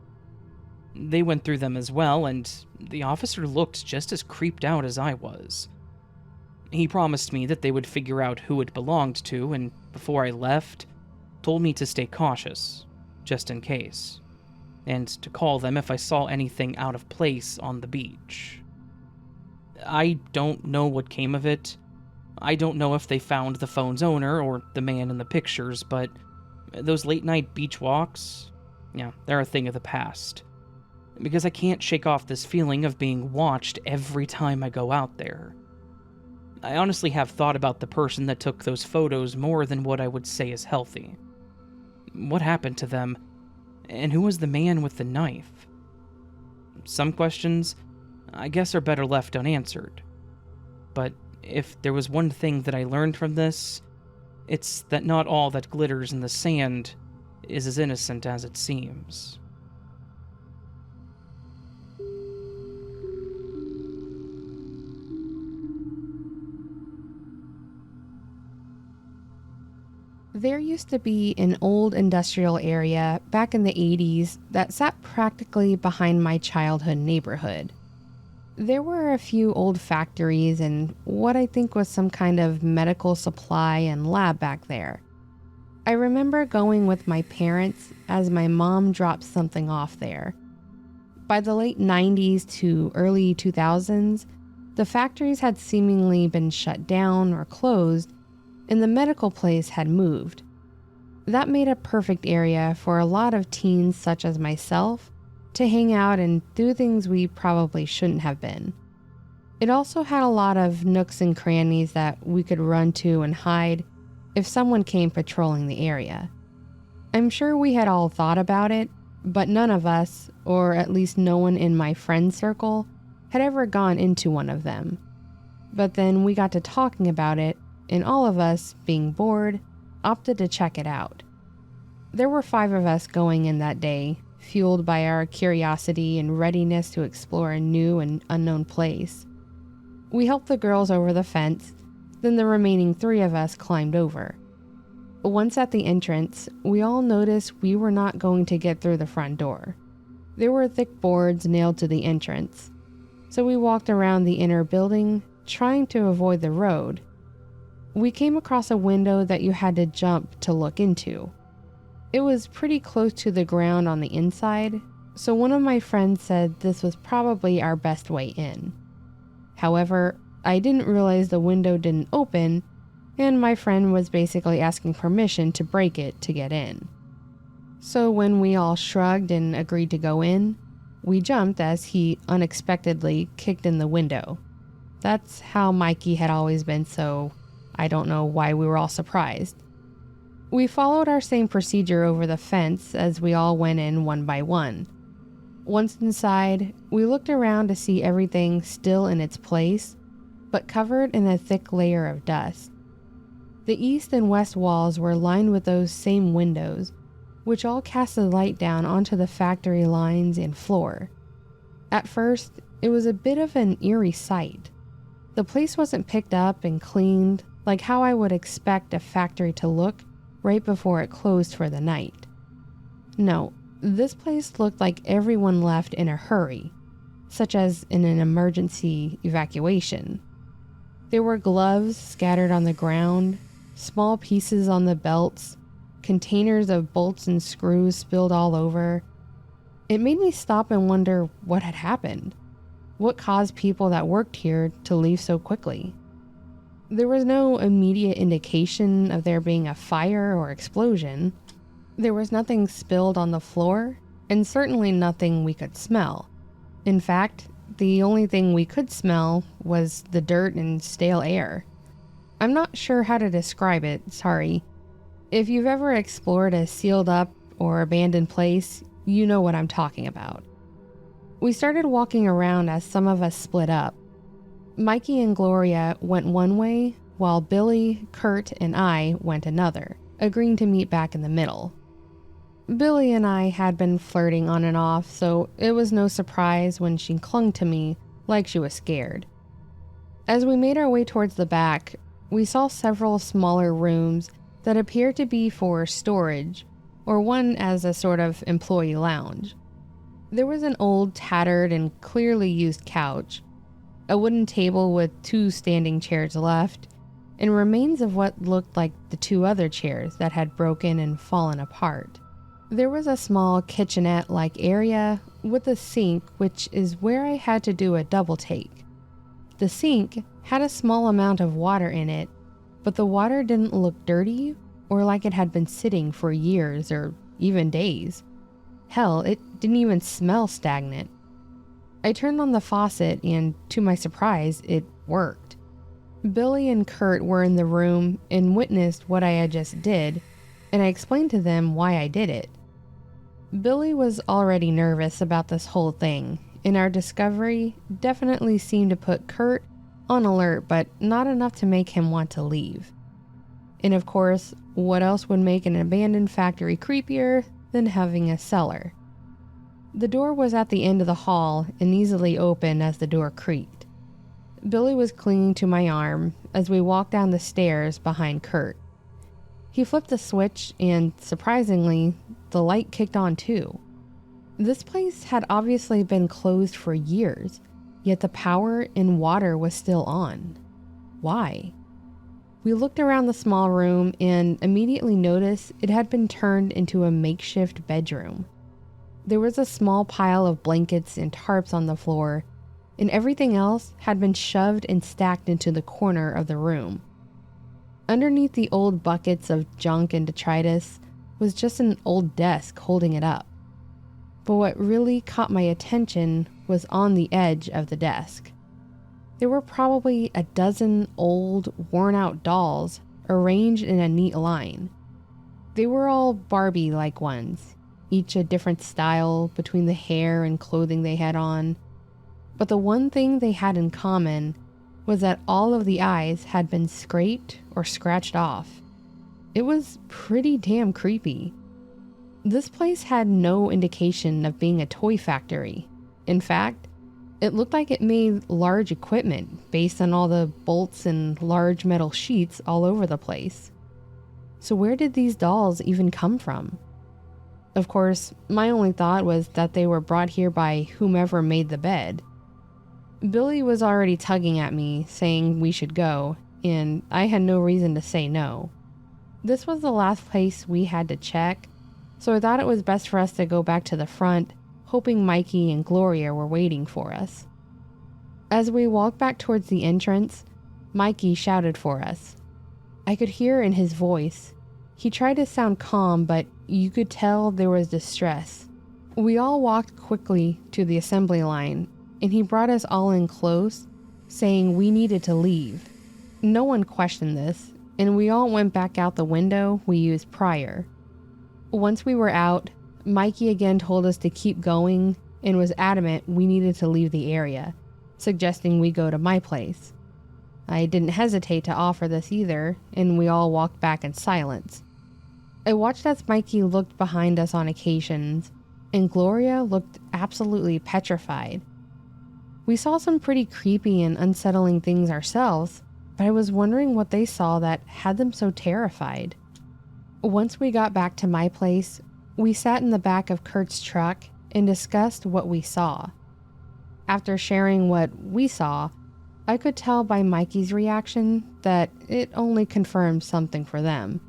They went through them as well, and the officer looked just as creeped out as I was. He promised me that they would figure out who it belonged to, and before I left, told me to stay cautious, just in case, and to call them if I saw anything out of place on the beach. I don't know what came of it. I don't know if they found the phone's owner or the man in the pictures, but those late-night beach walks, yeah, they're a thing of the past. Because I can't shake off this feeling of being watched every time I go out there. I honestly have thought about the person that took those photos more than what I would say is healthy. What happened to them? And who was the man with the knife? Some questions, I guess, are better left unanswered. But if there was one thing that I learned from this, it's that not all that glitters in the sand is as innocent as it seems. There used to be an old industrial area back in the 80s that sat practically behind my childhood neighborhood. There were a few old factories and what I think was some kind of medical supply and lab back there. I remember going with my parents as my mom dropped something off there. By the late 90s to early 2000s, the factories had seemingly been shut down or closed, and the medical place had moved. That made a perfect area for a lot of teens such as myself to hang out and do things we probably shouldn't have been. It also had a lot of nooks and crannies that we could run to and hide if someone came patrolling the area. I'm sure we had all thought about it, but none of us, or at least no one in my friend circle, had ever gone into one of them. But then we got to talking about it, and all of us, being bored, opted to check it out. There were 5 of us going in that day, fueled by our curiosity and readiness to explore a new and unknown place. We helped the girls over the fence, then the remaining 3 of us climbed over. Once at the entrance, we all noticed we were not going to get through the front door. There were thick boards nailed to the entrance, so we walked around the inner building, trying to avoid the road. We came across a window that you had to jump to look into. It was pretty close to the ground on the inside, so one of my friends said this was probably our best way in. However, I didn't realize the window didn't open, and my friend was basically asking permission to break it to get in. So when we all shrugged and agreed to go in, we jumped as he unexpectedly kicked in the window. That's how Mikey had always been, so I don't know why we were all surprised. We followed our same procedure over the fence as we all went in one by one. Once inside, we looked around to see everything still in its place, but covered in a thick layer of dust. The east and west walls were lined with those same windows, which all cast the light down onto the factory lines and floor. At first, it was a bit of an eerie sight. The place wasn't picked up and cleaned like how I would expect a factory to look right before it closed for the night. No, this place looked like everyone left in a hurry, such as in an emergency evacuation. There were gloves scattered on the ground, small pieces on the belts, containers of bolts and screws spilled all over. It made me stop and wonder what had happened. What caused people that worked here to leave so quickly? There was no immediate indication of there being a fire or explosion. There was nothing spilled on the floor, and certainly nothing we could smell. In fact, the only thing we could smell was the dirt and stale air. I'm not sure how to describe it, sorry. If you've ever explored a sealed up or abandoned place, you know what I'm talking about. We started walking around as some of us split up. Mikey and Gloria went one way, while Billy, Kurt, and I went another, agreeing to meet back in the middle. Billy and I had been flirting on and off, so it was no surprise when she clung to me like she was scared. As we made our way towards the back, we saw several smaller rooms that appeared to be for storage, or one as a sort of employee lounge. There was an old, tattered, and clearly used couch, a wooden table with 2 standing chairs left, and remains of what looked like the 2 other chairs that had broken and fallen apart. There was a small kitchenette-like area with a sink, which is where I had to do a double take. The sink had a small amount of water in it, but the water didn't look dirty or like it had been sitting for years or even days. Hell, it didn't even smell stagnant. I turned on the faucet and, to my surprise, it worked. Billy and Kurt were in the room and witnessed what I had just did, and I explained to them why I did it. Billy was already nervous about this whole thing, and our discovery definitely seemed to put Kurt on alert, but not enough to make him want to leave. And of course, what else would make an abandoned factory creepier than having a cellar? The door was at the end of the hall and easily opened as the door creaked. Billy was clinging to my arm as we walked down the stairs behind Kurt. He flipped the switch and, surprisingly, the light kicked on too. This place had obviously been closed for years, yet the power and water was still on. Why? We looked around the small room and immediately noticed it had been turned into a makeshift bedroom. There was a small pile of blankets and tarps on the floor, and everything else had been shoved and stacked into the corner of the room. Underneath the old buckets of junk and detritus was just an old desk holding it up. But what really caught my attention was on the edge of the desk. There were probably a dozen old, worn-out dolls arranged in a neat line. They were all Barbie-like ones, each a different style between the hair and clothing they had on. But the one thing they had in common was that all of the eyes had been scraped or scratched off. It was pretty damn creepy. This place had no indication of being a toy factory. In fact, it looked like it made large equipment based on all the bolts and large metal sheets all over the place. So where did these dolls even come from? Of course, my only thought was that they were brought here by whomever made the bed. Billy was already tugging at me, saying we should go, and I had no reason to say no. This was the last place we had to check, so I thought it was best for us to go back to the front, hoping Mikey and Gloria were waiting for us. As we walked back towards the entrance, Mikey shouted for us. I could hear in his voice. He tried to sound calm, but you could tell there was distress. We all walked quickly to the assembly line, and he brought us all in close, saying we needed to leave. No one questioned this, and we all went back out the window we used prior. Once we were out, Mikey again told us to keep going and was adamant we needed to leave the area, suggesting we go to my place. I didn't hesitate to offer this either, and we all walked back in silence. I watched as Mikey looked behind us on occasions, and Gloria looked absolutely petrified. We saw some pretty creepy and unsettling things ourselves, but I was wondering what they saw that had them so terrified. Once we got back to my place, we sat in the back of Kurt's truck and discussed what we saw. After sharing what we saw, I could tell by Mikey's reaction that it only confirmed something for them.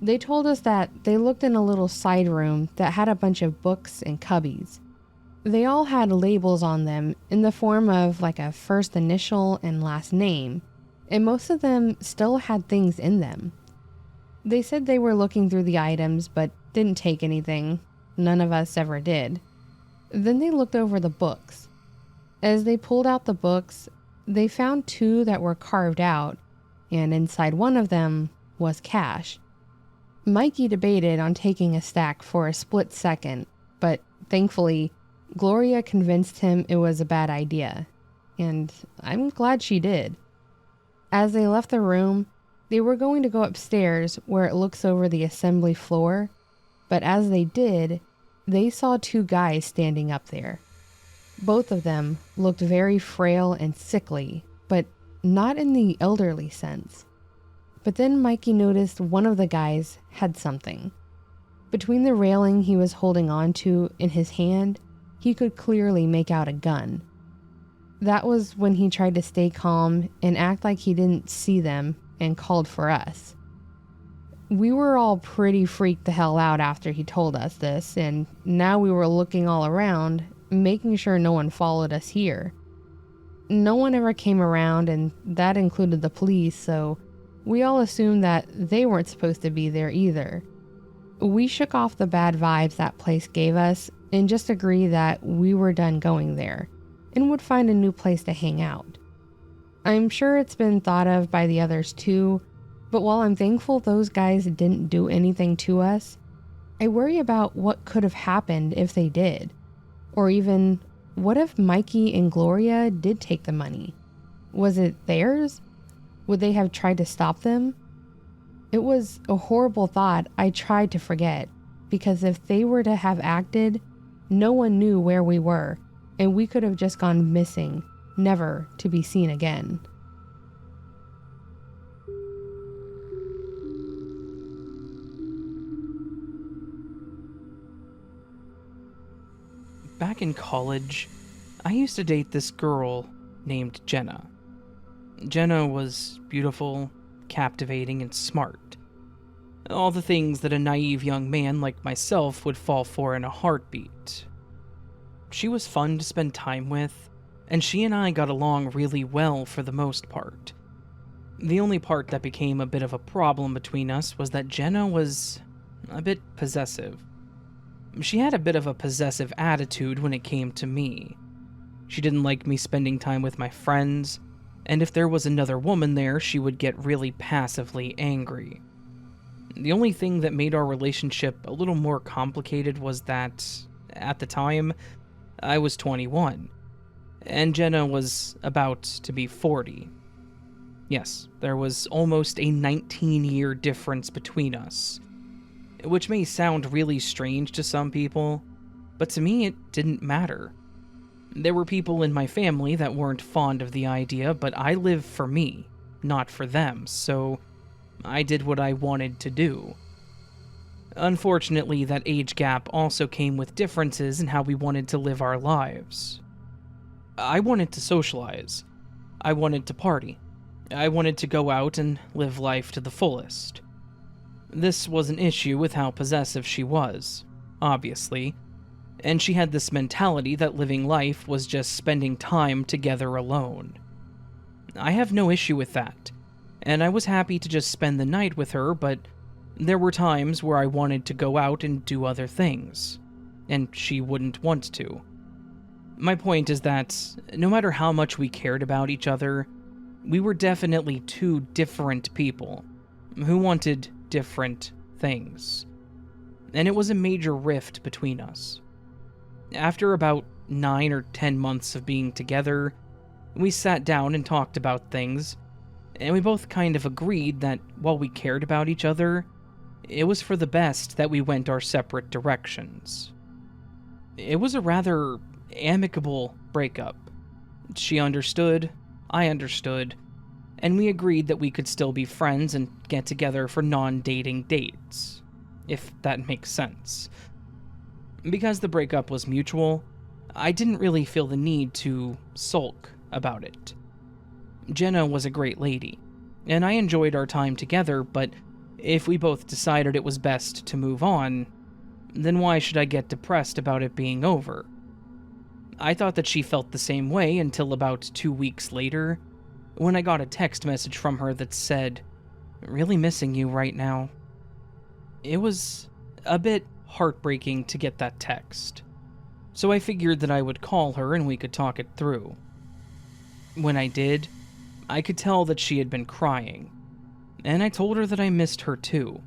They told us that they looked in a little side room that had a bunch of books and cubbies. They all had labels on them in the form of like a first initial and last name, and most of them still had things in them. They said they were looking through the items but didn't take anything. None of us ever did. Then they looked over the books. As they pulled out the books, they found 2 that were carved out, and inside one of them was cash. Mikey debated on taking a stack for a split second, but thankfully, Gloria convinced him it was a bad idea, and I'm glad she did. As they left the room, they were going to go upstairs where it looks over the assembly floor, but as they did, they saw 2 guys standing up there. Both of them looked very frail and sickly, but not in the elderly sense. But then Mikey noticed one of the guys had something. Between the railing he was holding on to in his hand, he could clearly make out a gun. That was when he tried to stay calm and act like he didn't see them and called for us. We were all pretty freaked the hell out after he told us this, and now we were looking all around, making sure no one followed us here. No one ever came around, and that included the police, so we all assumed that they weren't supposed to be there either. We shook off the bad vibes that place gave us and just agreed that we were done going there and would find a new place to hang out. I'm sure it's been thought of by the others too, but while I'm thankful those guys didn't do anything to us, I worry about what could have happened if they did. Or even, what if Mikey and Gloria did take the money? Was it theirs? Would they have tried to stop them? It was a horrible thought I tried to forget, because if they were to have acted, no one knew where we were, and we could have just gone missing, never to be seen again. Back in college, I used to date this girl named Jenna. Jenna was beautiful, captivating, and smart. All the things that a naive young man like myself would fall for in a heartbeat. She was fun to spend time with, and she and I got along really well for the most part. The only part that became a bit of a problem between us was that Jenna was a bit possessive. She had a bit of a possessive attitude when it came to me. She didn't like me spending time with my friends, and if there was another woman there, she would get really passively angry. The only thing that made our relationship a little more complicated was that, at the time, I was 21, and Jenna was about to be 40. Yes, there was almost a 19-year difference between us, which may sound really strange to some people, but to me it didn't matter. There were people in my family that weren't fond of the idea, but I live for me, not for them, so I did what I wanted to do. Unfortunately, that age gap also came with differences in how we wanted to live our lives. I wanted to socialize. I wanted to party. I wanted to go out and live life to the fullest. This was an issue with how possessive she was, obviously, and she had this mentality that living life was just spending time together alone. I have no issue with that, and I was happy to just spend the night with her, but there were times where I wanted to go out and do other things, and she wouldn't want to. My point is that, no matter how much we cared about each other, we were definitely 2 different people who wanted different things, and it was a major rift between us. After about 9 or 10 months of being together, we sat down and talked about things, and we both kind of agreed that while we cared about each other, it was for the best that we went our separate directions. It was a rather amicable breakup. She understood, I understood, and we agreed that we could still be friends and get together for non-dating dates, if that makes sense. Because the breakup was mutual, I didn't really feel the need to sulk about it. Jenna was a great lady, and I enjoyed our time together, but if we both decided it was best to move on, then why should I get depressed about it being over? I thought that she felt the same way until about 2 weeks later, when I got a text message from her that said, "Really missing you right now. It was a bit heartbreaking to get that text, so I figured that I would call her and we could talk it through. When I did, I could tell that she had been crying, and I told her that I missed her too,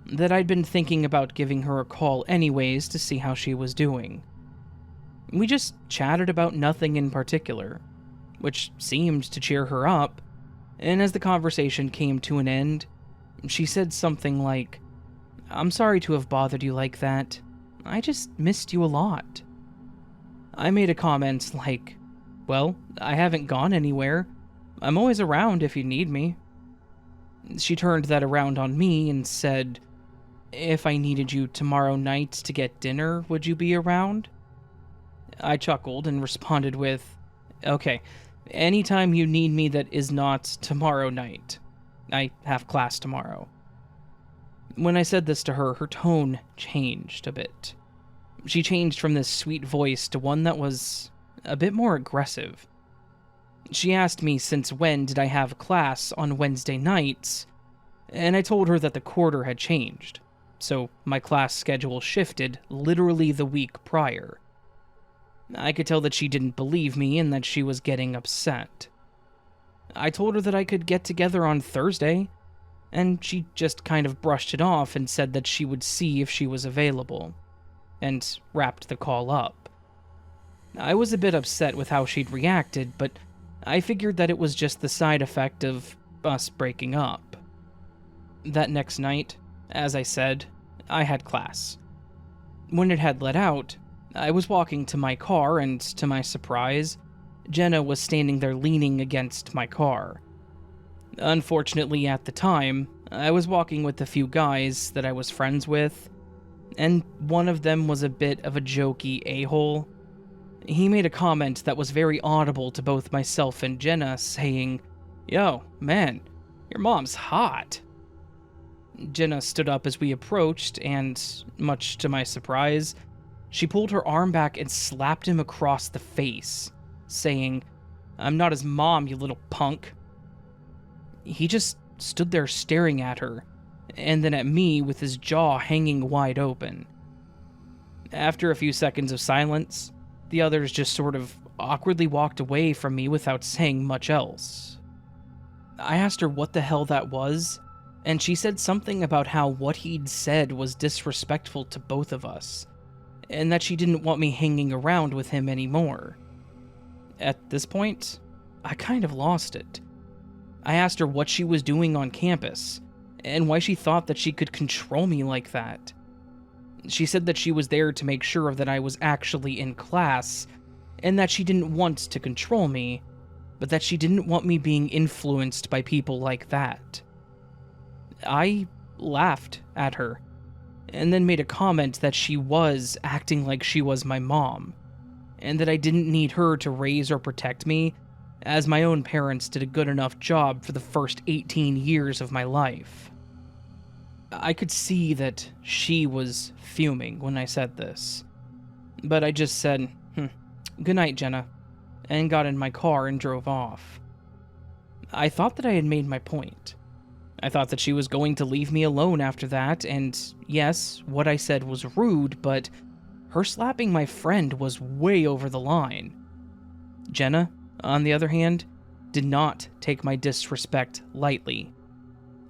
that I'd been thinking about giving her a call anyways to see how she was doing. We just chatted about nothing in particular, which seemed to cheer her up, and as the conversation came to an end, she said something like, "I'm sorry to have bothered you like that. I just missed you a lot." I made a comment like, "Well, I haven't gone anywhere. I'm always around if you need me." She turned that around on me and said, "If I needed you tomorrow night to get dinner, would you be around?" I chuckled and responded with, "Okay, anytime you need me that is not tomorrow night. I have class tomorrow." When I said this to her, her tone changed a bit. She changed from this sweet voice to one that was a bit more aggressive. She asked me since when did I have class on Wednesday nights, and I told her that the quarter had changed, so my class schedule shifted literally the week prior. I could tell that she didn't believe me and that she was getting upset. I told her that I could get together on Thursday, and she just kind of brushed it off and said that she would see if she was available, and wrapped the call up. I was a bit upset with how she'd reacted, but I figured that it was just the side effect of us breaking up. That next night, as I said, I had class. When it had let out, I was walking to my car, and to my surprise, Jenna was standing there leaning against my car. Unfortunately, at the time, I was walking with a few guys that I was friends with, and one of them was a bit of a jokey a-hole. He made a comment that was very audible to both myself and Jenna, saying, "Yo, man, your mom's hot." Jenna stood up as we approached, and, much to my surprise, she pulled her arm back and slapped him across the face, saying, "I'm not his mom, you little punk." He just stood there staring at her, and then at me with his jaw hanging wide open. After a few seconds of silence, the others just sort of awkwardly walked away from me without saying much else. I asked her what the hell that was, and she said something about how what he'd said was disrespectful to both of us, and that she didn't want me hanging around with him anymore. At this point, I kind of lost it. I asked her what she was doing on campus, and why she thought that she could control me like that. She said that she was there to make sure that I was actually in class, and that she didn't want to control me, but that she didn't want me being influenced by people like that. I laughed at her, and then made a comment that she was acting like she was my mom, and that I didn't need her to raise or protect me, as my own parents did a good enough job for the first 18 years of my life. I could see that she was fuming when I said this, but I just said, "Good night, Jenna," and got in my car and drove off. I thought that I had made my point. I thought that she was going to leave me alone after that, and yes, what I said was rude, but her slapping my friend was way over the line. Jenna, on the other hand, did not take my disrespect lightly.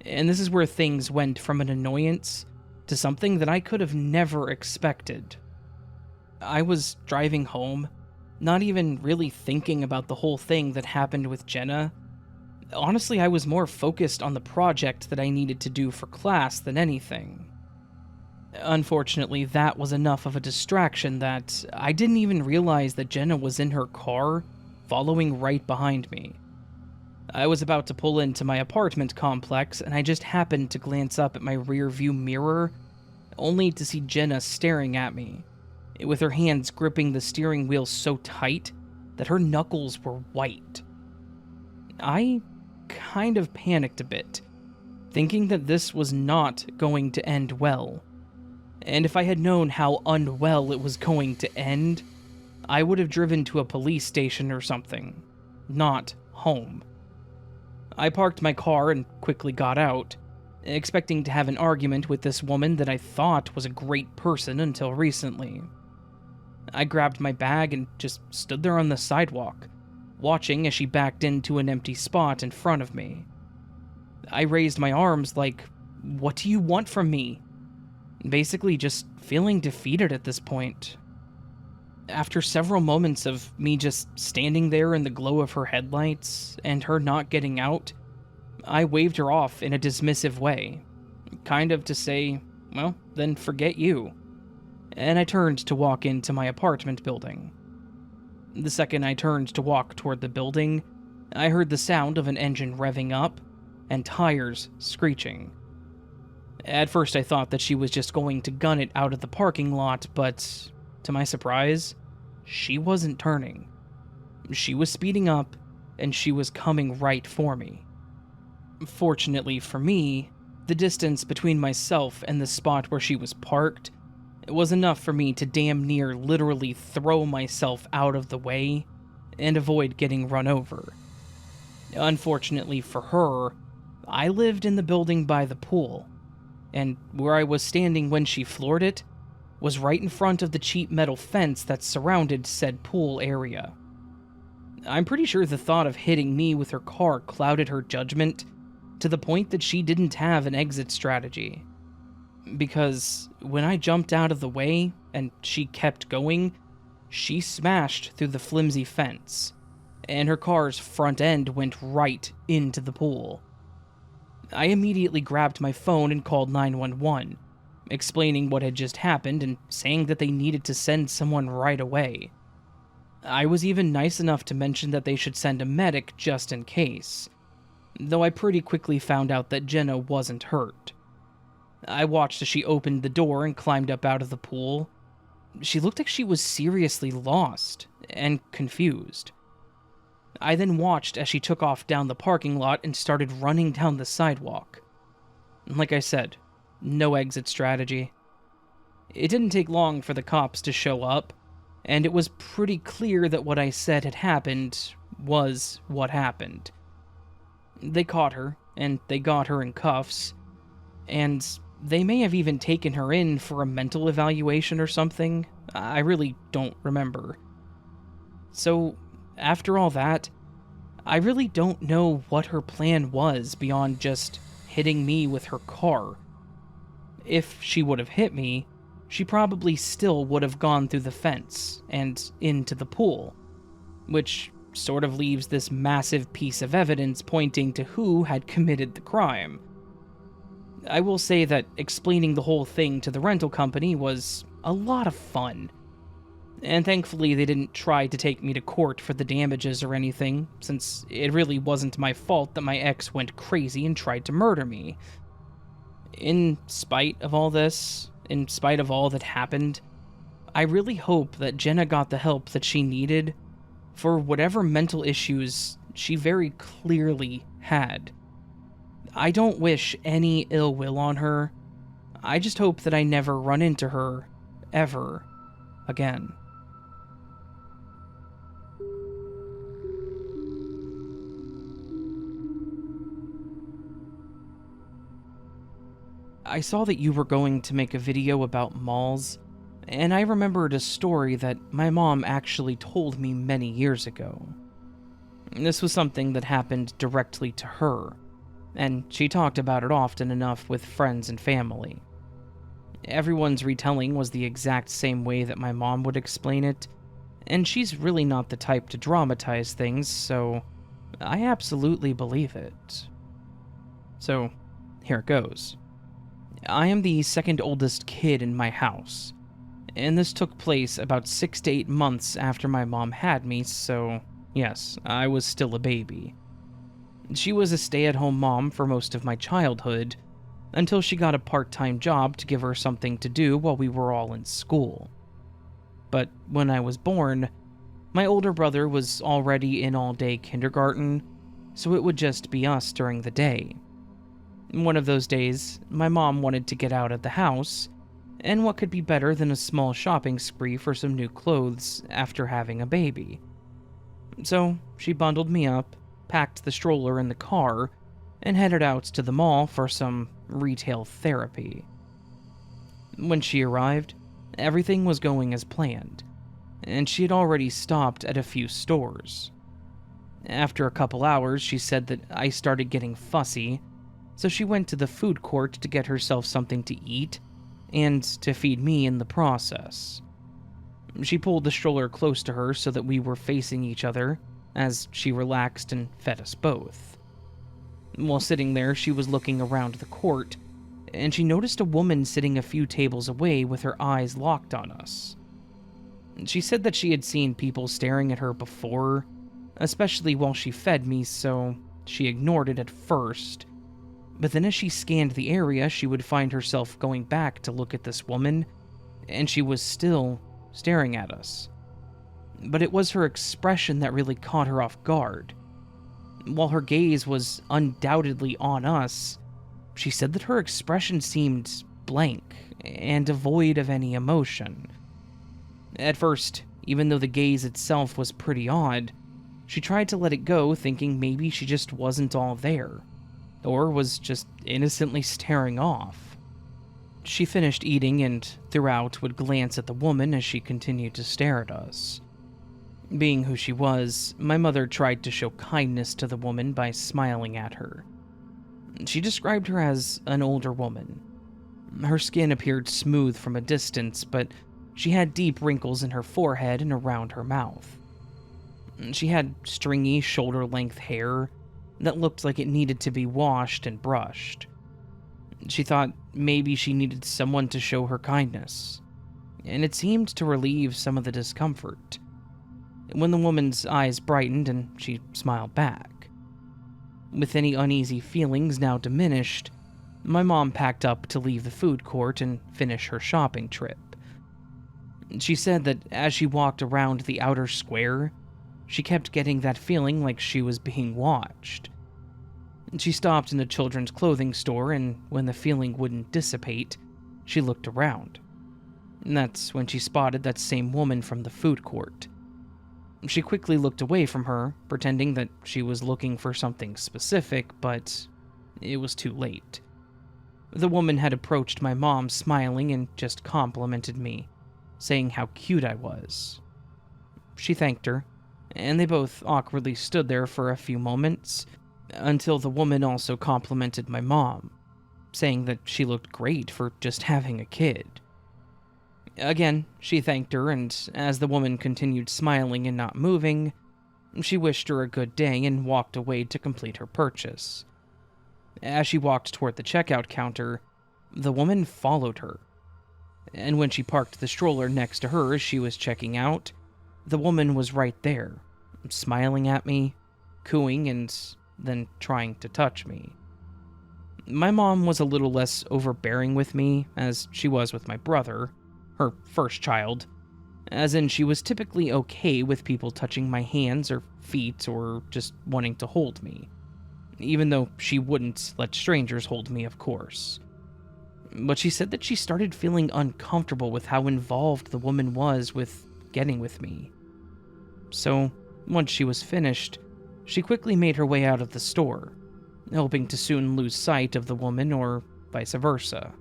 And this is where things went from an annoyance to something that I could have never expected. I was driving home, not even really thinking about the whole thing that happened with Jenna. Honestly, I was more focused on the project that I needed to do for class than anything. Unfortunately, that was enough of a distraction that I didn't even realize that Jenna was in her car, following right behind me. I was about to pull into my apartment complex, and I just happened to glance up at my rear view mirror, only to see Jenna staring at me, with her hands gripping the steering wheel so tight that her knuckles were white. I kind of panicked a bit, thinking that this was not going to end well. And if I had known how unwell it was going to end, I would have driven to a police station or something, not home. I parked my car and quickly got out, expecting to have an argument with this woman that I thought was a great person until recently. I grabbed my bag and just stood there on the sidewalk, watching as she backed into an empty spot in front of me. I raised my arms like, "What do you want from me?" Basically just feeling defeated at this point. After several moments of me just standing there in the glow of her headlights and her not getting out, I waved her off in a dismissive way, kind of to say, "Well, then forget you." And I turned to walk into my apartment building. The second I turned to walk toward the building, I heard the sound of an engine revving up and tires screeching. At first I thought that she was just going to gun it out of the parking lot, but to my surprise, she wasn't turning. She was speeding up, and she was coming right for me. Fortunately for me, the distance between myself and the spot where she was parked was enough for me to damn near literally throw myself out of the way and avoid getting run over. Unfortunately for her, I lived in the building by the pool, and where I was standing when she floored it was right in front of the cheap metal fence that surrounded said pool area. I'm pretty sure the thought of hitting me with her car clouded her judgment to the point that she didn't have an exit strategy. Because when I jumped out of the way and she kept going, she smashed through the flimsy fence, and her car's front end went right into the pool. I immediately grabbed my phone and called 911, explaining what had just happened and saying that they needed to send someone right away. I was even nice enough to mention that they should send a medic just in case, though I pretty quickly found out that Jenna wasn't hurt. I watched as she opened the door and climbed up out of the pool. She looked like she was seriously lost and confused. I then watched as she took off down the parking lot and started running down the sidewalk. Like I said, no exit strategy. It didn't take long for the cops to show up, and it was pretty clear that what I said had happened was what happened. They caught her, and they got her in cuffs, and they may have even taken her in for a mental evaluation or something. I really don't remember. So, after all that, I really don't know what her plan was beyond just hitting me with her car. If she would have hit me, she probably still would have gone through the fence and into the pool, which sort of leaves this massive piece of evidence pointing to who had committed the crime. I will say that explaining the whole thing to the rental company was a lot of fun. And thankfully they didn't try to take me to court for the damages or anything, since it really wasn't my fault that my ex went crazy and tried to murder me. In spite of all this, in spite of all that happened, I really hope that Jenna got the help that she needed for whatever mental issues she very clearly had. I don't wish any ill will on her. I just hope that I never run into her, ever, again. I saw that you were going to make a video about malls, and I remembered a story that my mom actually told me many years ago. This was something that happened directly to her, and she talked about it often enough with friends and family. Everyone's retelling was the exact same way that my mom would explain it, and she's really not the type to dramatize things, so I absolutely believe it. So, here it goes. I am the second oldest kid in my house, and this took place about 6 to 8 months after my mom had me, so yes, I was still a baby. She was a stay-at-home mom for most of my childhood, until she got a part-time job to give her something to do while we were all in school. But when I was born, my older brother was already in all-day kindergarten, so it would just be us during the day. One of those days, my mom wanted to get out of the house, and what could be better than a small shopping spree for some new clothes after having a baby? So she bundled me up, packed the stroller in the car, and headed out to the mall for some retail therapy. When she arrived, everything was going as planned, and she had already stopped at a few stores. After a couple hours, she said that I started getting fussy, so she went to the food court to get herself something to eat and to feed me in the process. She pulled the stroller close to her so that we were facing each other as she relaxed and fed us both. While sitting there, she was looking around the court, and she noticed a woman sitting a few tables away with her eyes locked on us. She said that she had seen people staring at her before, especially while she fed me, so she ignored it at first. But then as she scanned the area, she would find herself going back to look at this woman, and she was still staring at us. But it was her expression that really caught her off guard. While her gaze was undoubtedly on us, she said that her expression seemed blank and devoid of any emotion. At first, even though the gaze itself was pretty odd, she tried to let it go, thinking maybe she just wasn't all there, or was just innocently staring off. She finished eating and throughout would glance at the woman as she continued to stare at us. Being who she was, my mother tried to show kindness to the woman by smiling at her. She described her as an older woman. Her skin appeared smooth from a distance, but she had deep wrinkles in her forehead and around her mouth. She had stringy, shoulder-length hair that looked like it needed to be washed and brushed. She thought maybe she needed someone to show her kindness, and it seemed to relieve some of the discomfort. When the woman's eyes brightened and she smiled back. With any uneasy feelings now diminished, my mom packed up to leave the food court and finish her shopping trip. She said that as she walked around the outer square, she kept getting that feeling like she was being watched. She stopped in a children's clothing store, and when the feeling wouldn't dissipate, she looked around. And that's when she spotted that same woman from the food court. She quickly looked away from her, pretending that she was looking for something specific, but it was too late. The woman had approached my mom smiling and just complimented me, saying how cute I was. She thanked her, and they both awkwardly stood there for a few moments, until the woman also complimented my mom, saying that she looked great for just having a kid. Again, she thanked her, and as the woman continued smiling and not moving, she wished her a good day and walked away to complete her purchase. As she walked toward the checkout counter, the woman followed her, and when she parked the stroller next to her as she was checking out, the woman was right there, smiling at me, cooing, and then trying to touch me. My mom was a little less overbearing with me, as she was with my brother, her first child, as in she was typically okay with people touching my hands or feet or just wanting to hold me, even though she wouldn't let strangers hold me, of course. But she said that she started feeling uncomfortable with how involved the woman was with getting with me. So, once she was finished, she quickly made her way out of the store, hoping to soon lose sight of the woman or vice versa.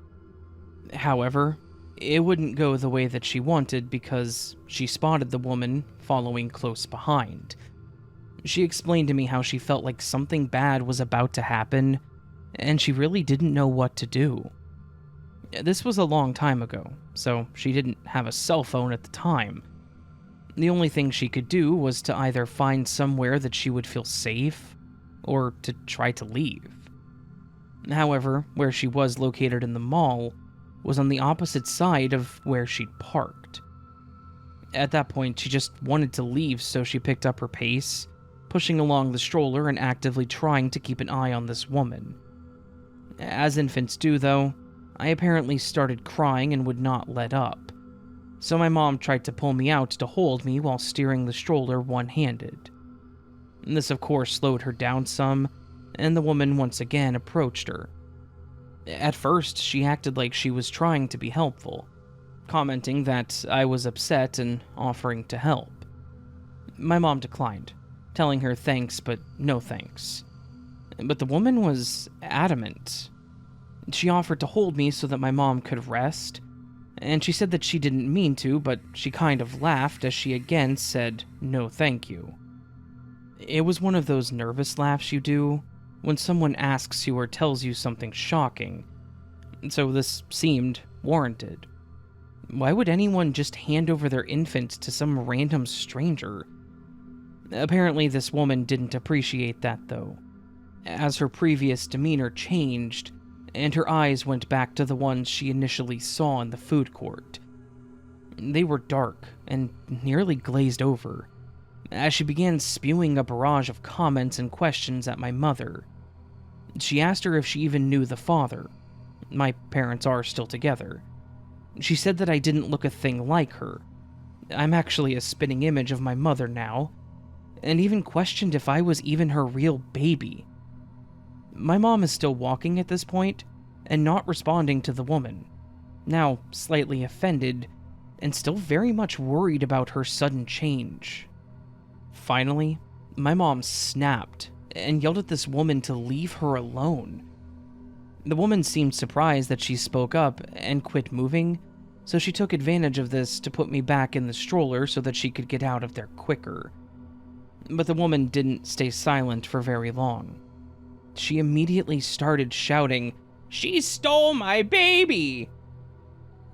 However, it wouldn't go the way that she wanted because she spotted the woman following close behind. She explained to me how she felt like something bad was about to happen, and she really didn't know what to do. This was a long time ago, so she didn't have a cell phone at the time. The only thing she could do was to either find somewhere that she would feel safe, or to try to leave. However, where she was located in the mall was on the opposite side of where she'd parked. At that point, she just wanted to leave, so she picked up her pace, pushing along the stroller and actively trying to keep an eye on this woman. As infants do, though, I apparently started crying and would not let up, so my mom tried to pull me out to hold me while steering the stroller one-handed. This, of course, slowed her down some, and the woman once again approached her. At first, she acted like she was trying to be helpful, commenting that I was upset and offering to help. My mom declined, telling her thanks but no thanks. But the woman was adamant. She offered to hold me so that my mom could rest, and she said that she didn't mean to, but she kind of laughed as she again said, "No thank you." It was one of those nervous laughs you do when someone asks you or tells you something shocking, so this seemed warranted. Why would anyone just hand over their infant to some random stranger? Apparently, this woman didn't appreciate that, though, as her previous demeanor changed, and her eyes went back to the ones she initially saw in the food court. They were dark and nearly glazed over, as she began spewing a barrage of comments and questions at my mother. She asked her if she even knew the father. My parents are still together. She said that I didn't look a thing like her. I'm actually a spitting image of my mother now, and even questioned if I was even her real baby. My mom is still walking at this point and not responding to the woman, now slightly offended and still very much worried about her sudden change. Finally, my mom snapped and yelled at this woman to leave her alone. The woman seemed surprised that she spoke up and quit moving, so she took advantage of this to put me back in the stroller so that she could get out of there quicker. But the woman didn't stay silent for very long. She immediately started shouting, "She stole my baby!"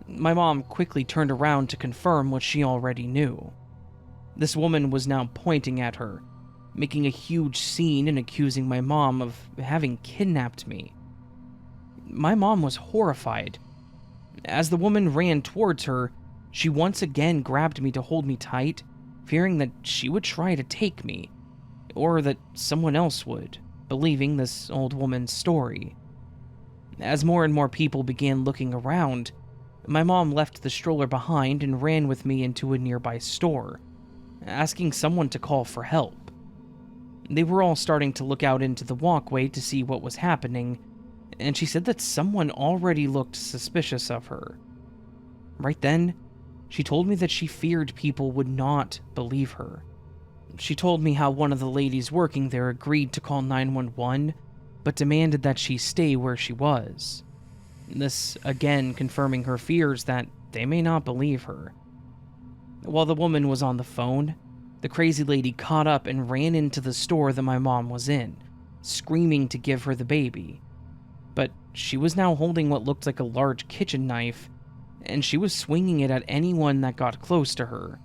My mom quickly turned around to confirm what she already knew. This woman was now pointing at her, making a huge scene and accusing my mom of having kidnapped me. My mom was horrified. As the woman ran towards her, she once again grabbed me to hold me tight, fearing that she would try to take me, or that someone else would, believing this old woman's story. As more and more people began looking around, my mom left the stroller behind and ran with me into a nearby store, asking someone to call for help. They were all starting to look out into the walkway to see what was happening, and she said that someone already looked suspicious of her. Right then, she told me that she feared people would not believe her. She told me how one of the ladies working there agreed to call 911, but demanded that she stay where she was. This again confirming her fears that they may not believe her. While the woman was on the phone, the crazy lady caught up and ran into the store that my mom was in, screaming to give her the baby. But she was now holding what looked like a large kitchen knife, and she was swinging it at anyone that got close to her.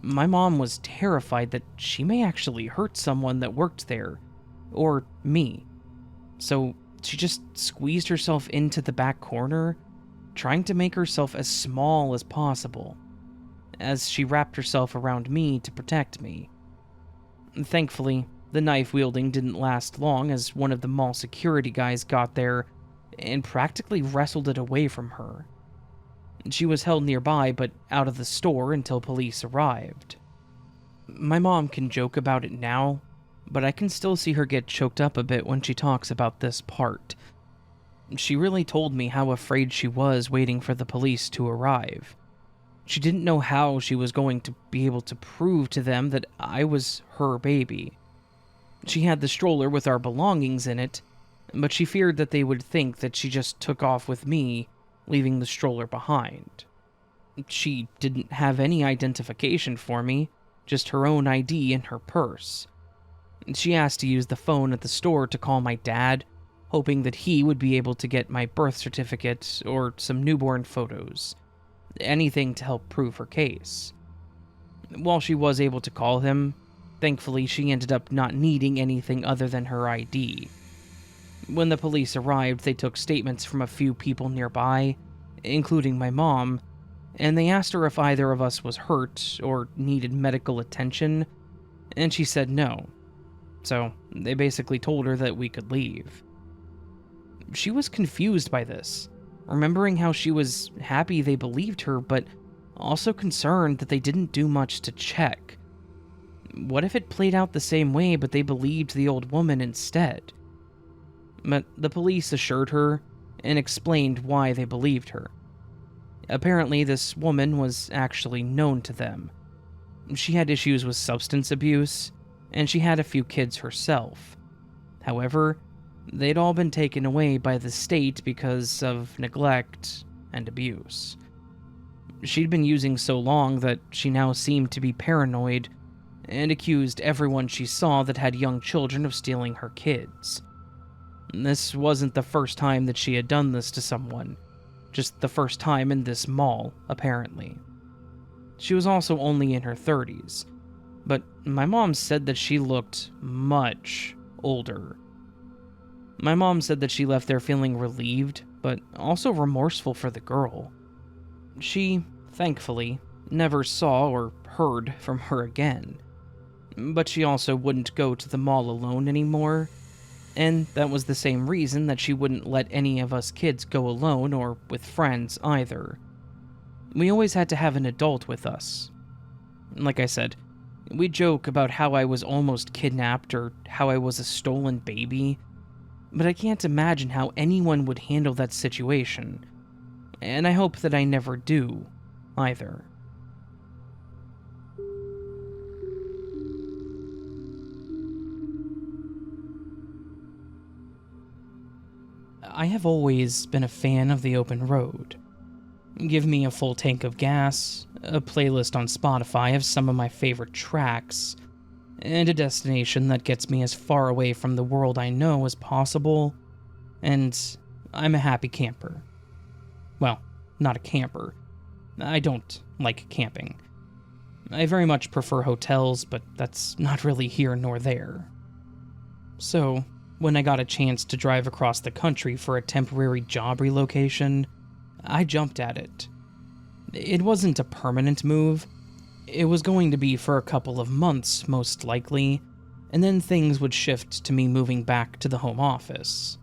My mom was terrified that she may actually hurt someone that worked there, or me. So she just squeezed herself into the back corner, trying to make herself as small as possible, as she wrapped herself around me to protect me. Thankfully, the knife wielding didn't last long, as one of the mall security guys got there and practically wrestled it away from her. She was held nearby but out of the store until police arrived. My mom can joke about it now, but I can still see her get choked up a bit when she talks about this part. She really told me how afraid she was waiting for the police to arrive. She didn't know how she was going to be able to prove to them that I was her baby. She had the stroller with our belongings in it, but she feared that they would think that she just took off with me, leaving the stroller behind. She didn't have any identification for me, just her own ID in her purse. She asked to use the phone at the store to call my dad, hoping that he would be able to get my birth certificate or some newborn photos. Anything to help prove her case. While she was able to call him, thankfully she ended up not needing anything other than her ID. When the police arrived, they took statements from a few people nearby, including my mom, and they asked her if either of us was hurt or needed medical attention, and she said no. So they basically told her that we could leave. She was confused by this, remembering how she was happy they believed her, but also concerned that they didn't do much to check. What if it played out the same way, but they believed the old woman instead? But the police assured her and explained why they believed her. Apparently, this woman was actually known to them. She had issues with substance abuse, and she had a few kids herself. However, they'd all been taken away by the state because of neglect and abuse. She'd been using so long that she now seemed to be paranoid and accused everyone she saw that had young children of stealing her kids. This wasn't the first time that she had done this to someone, just the first time in this mall, apparently. She was also only in her 30s, but my mom said that she looked much older. My mom said that she left there feeling relieved, but also remorseful for the girl. She, thankfully, never saw or heard from her again, but she also wouldn't go to the mall alone anymore, and that was the same reason that she wouldn't let any of us kids go alone or with friends either. We always had to have an adult with us. Like I said, we joke about how I was almost kidnapped or how I was a stolen baby, but I can't imagine how anyone would handle that situation, and I hope that I never do, either. I have always been a fan of the open road. Give me a full tank of gas, a playlist on Spotify of some of my favorite tracks, and a destination that gets me as far away from the world I know as possible, and I'm a happy camper. Well, not a camper. I don't like camping. I very much prefer hotels, but that's not really here nor there. So, when I got a chance to drive across the country for a temporary job relocation, I jumped at it. It wasn't a permanent move. It was going to be for a couple of months, most likely, and then things would shift to me moving back to the home office.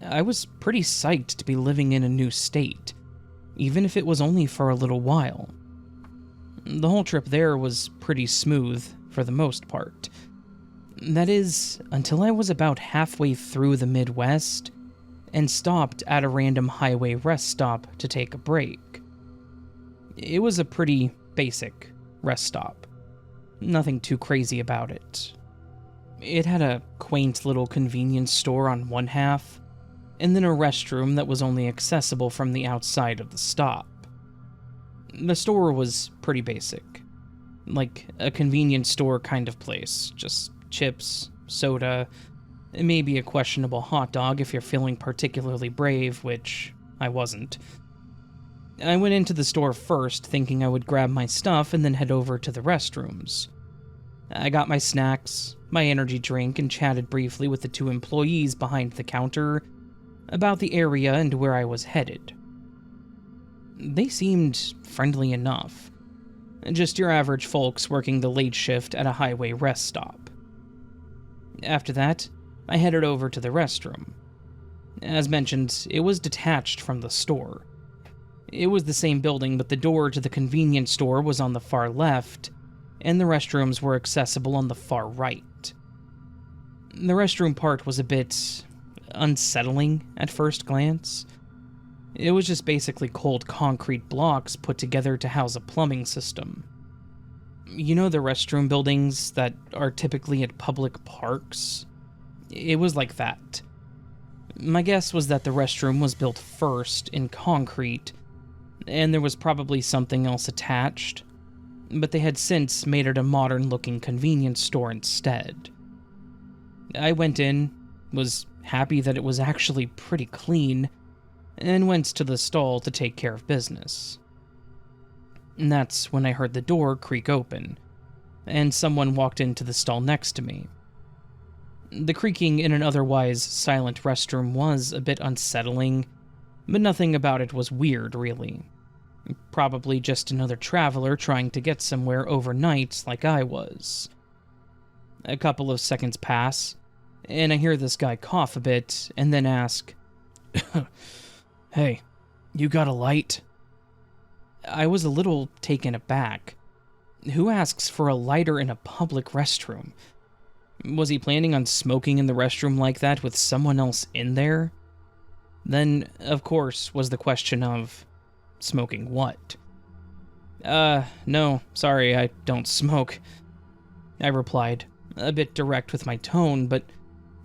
I was pretty psyched to be living in a new state, even if it was only for a little while. The whole trip there was pretty smooth, for the most part. That is, until I was about halfway through the Midwest and stopped at a random highway rest stop to take a break. It was a pretty basic rest stop. Nothing too crazy about it. It had a quaint little convenience store on one half, and then a restroom that was only accessible from the outside of the stop. The store was pretty basic. Like a convenience store kind of place, just chips, soda, maybe a questionable hot dog if you're feeling particularly brave, which I wasn't. I went into the store first, thinking I would grab my stuff and then head over to the restrooms. I got my snacks, my energy drink, and chatted briefly with the two employees behind the counter about the area and where I was headed. They seemed friendly enough. Just your average folks working the late shift at a highway rest stop. After that, I headed over to the restroom. As mentioned, it was detached from the store. It was the same building, but the door to the convenience store was on the far left, and the restrooms were accessible on the far right. The restroom part was a bit unsettling at first glance. It was just basically cold concrete blocks put together to house a plumbing system. You know the restroom buildings that are typically at public parks? It was like that. My guess was that the restroom was built first in concrete, and there was probably something else attached, but they had since made it a modern-looking convenience store instead. I went in, was happy that it was actually pretty clean, and went to the stall to take care of business. And that's when I heard the door creak open, and someone walked into the stall next to me. The creaking in an otherwise silent restroom was a bit unsettling, but nothing about it was weird, really. Probably just another traveler trying to get somewhere overnight like I was. A couple of seconds pass, and I hear this guy cough a bit, and then ask, "Hey, you got a light?" I was a little taken aback. Who asks for a lighter in a public restroom? Was he planning on smoking in the restroom like that with someone else in there? Then, of course, was the question of, smoking what? No, sorry, I don't smoke," I replied, a bit direct with my tone, but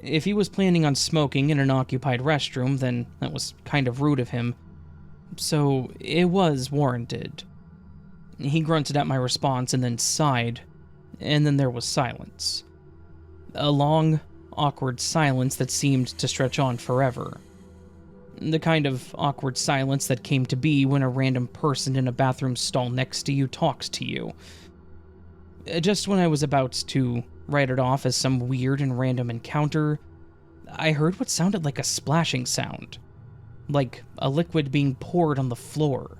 If he was planning on smoking in an occupied restroom, then that was kind of rude of him, so it was warranted. He grunted at my response and then sighed, and then there was silence. A long, awkward silence that seemed to stretch on forever. The kind of awkward silence that came to be when a random person in a bathroom stall next to you talks to you. Just when I was about to write it off as some weird and random encounter, I heard what sounded like a splashing sound, like a liquid being poured on the floor.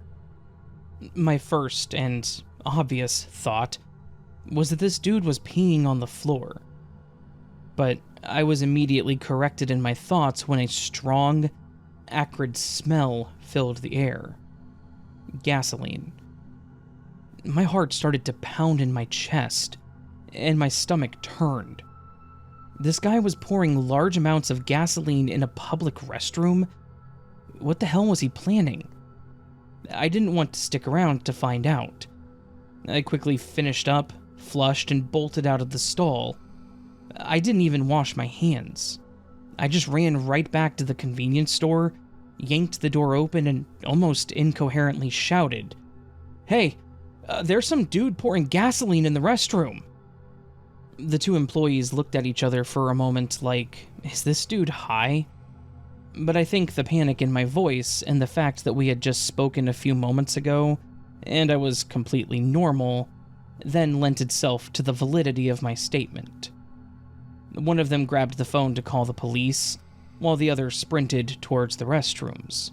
My first and obvious thought was that this dude was peeing on the floor. But I was immediately corrected in my thoughts when a strong, acrid smell filled the air. Gasoline. My heart started to pound in my chest, and my stomach turned. This guy was pouring large amounts of gasoline in a public restroom? What the hell was he planning? I didn't want to stick around to find out. I quickly finished up, flushed, and bolted out of the stall. I didn't even wash my hands. I just ran right back to the convenience store, yanked the door open, and almost incoherently shouted, "Hey, there's some dude pouring gasoline in the restroom." The two employees looked at each other for a moment like, is this dude high? But I think the panic in my voice and the fact that we had just spoken a few moments ago, and I was completely normal, then lent itself to the validity of my statement. One of them grabbed the phone to call the police, while the other sprinted towards the restrooms.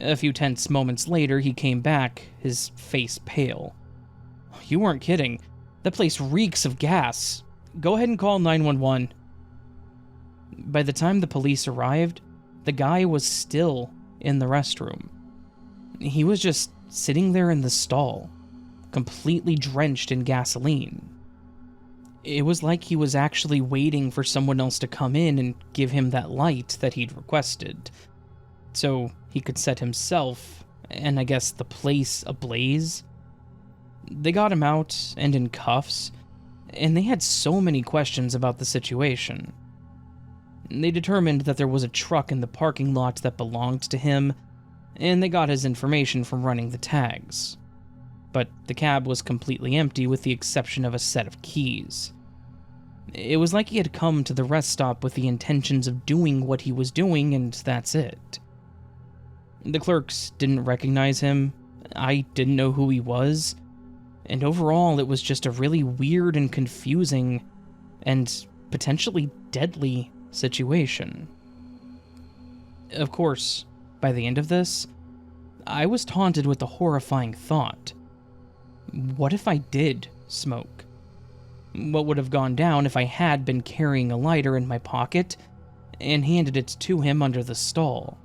A few tense moments later, he came back, his face pale. "You weren't kidding. That place reeks of gas. Go ahead and call 911. By the time the police arrived, the guy was still in the restroom. He was just sitting there in the stall, completely drenched in gasoline. It was like he was actually waiting for someone else to come in and give him that light that he'd requested, so he could set himself, and I guess the place, ablaze. They got him out and in cuffs, and they had so many questions about the situation. They determined that there was a truck in the parking lot that belonged to him, and they got his information from running the tags. But the cab was completely empty with the exception of a set of keys. It was like he had come to the rest stop with the intentions of doing what he was doing, and that's it. The clerks didn't recognize him, I didn't know who he was, and overall it was just a really weird and confusing, and potentially deadly situation. Of course, by the end of this, I was taunted with the horrifying thought. What if I did smoke? What would have gone down if I had been carrying a lighter in my pocket and handed it to him under the stall?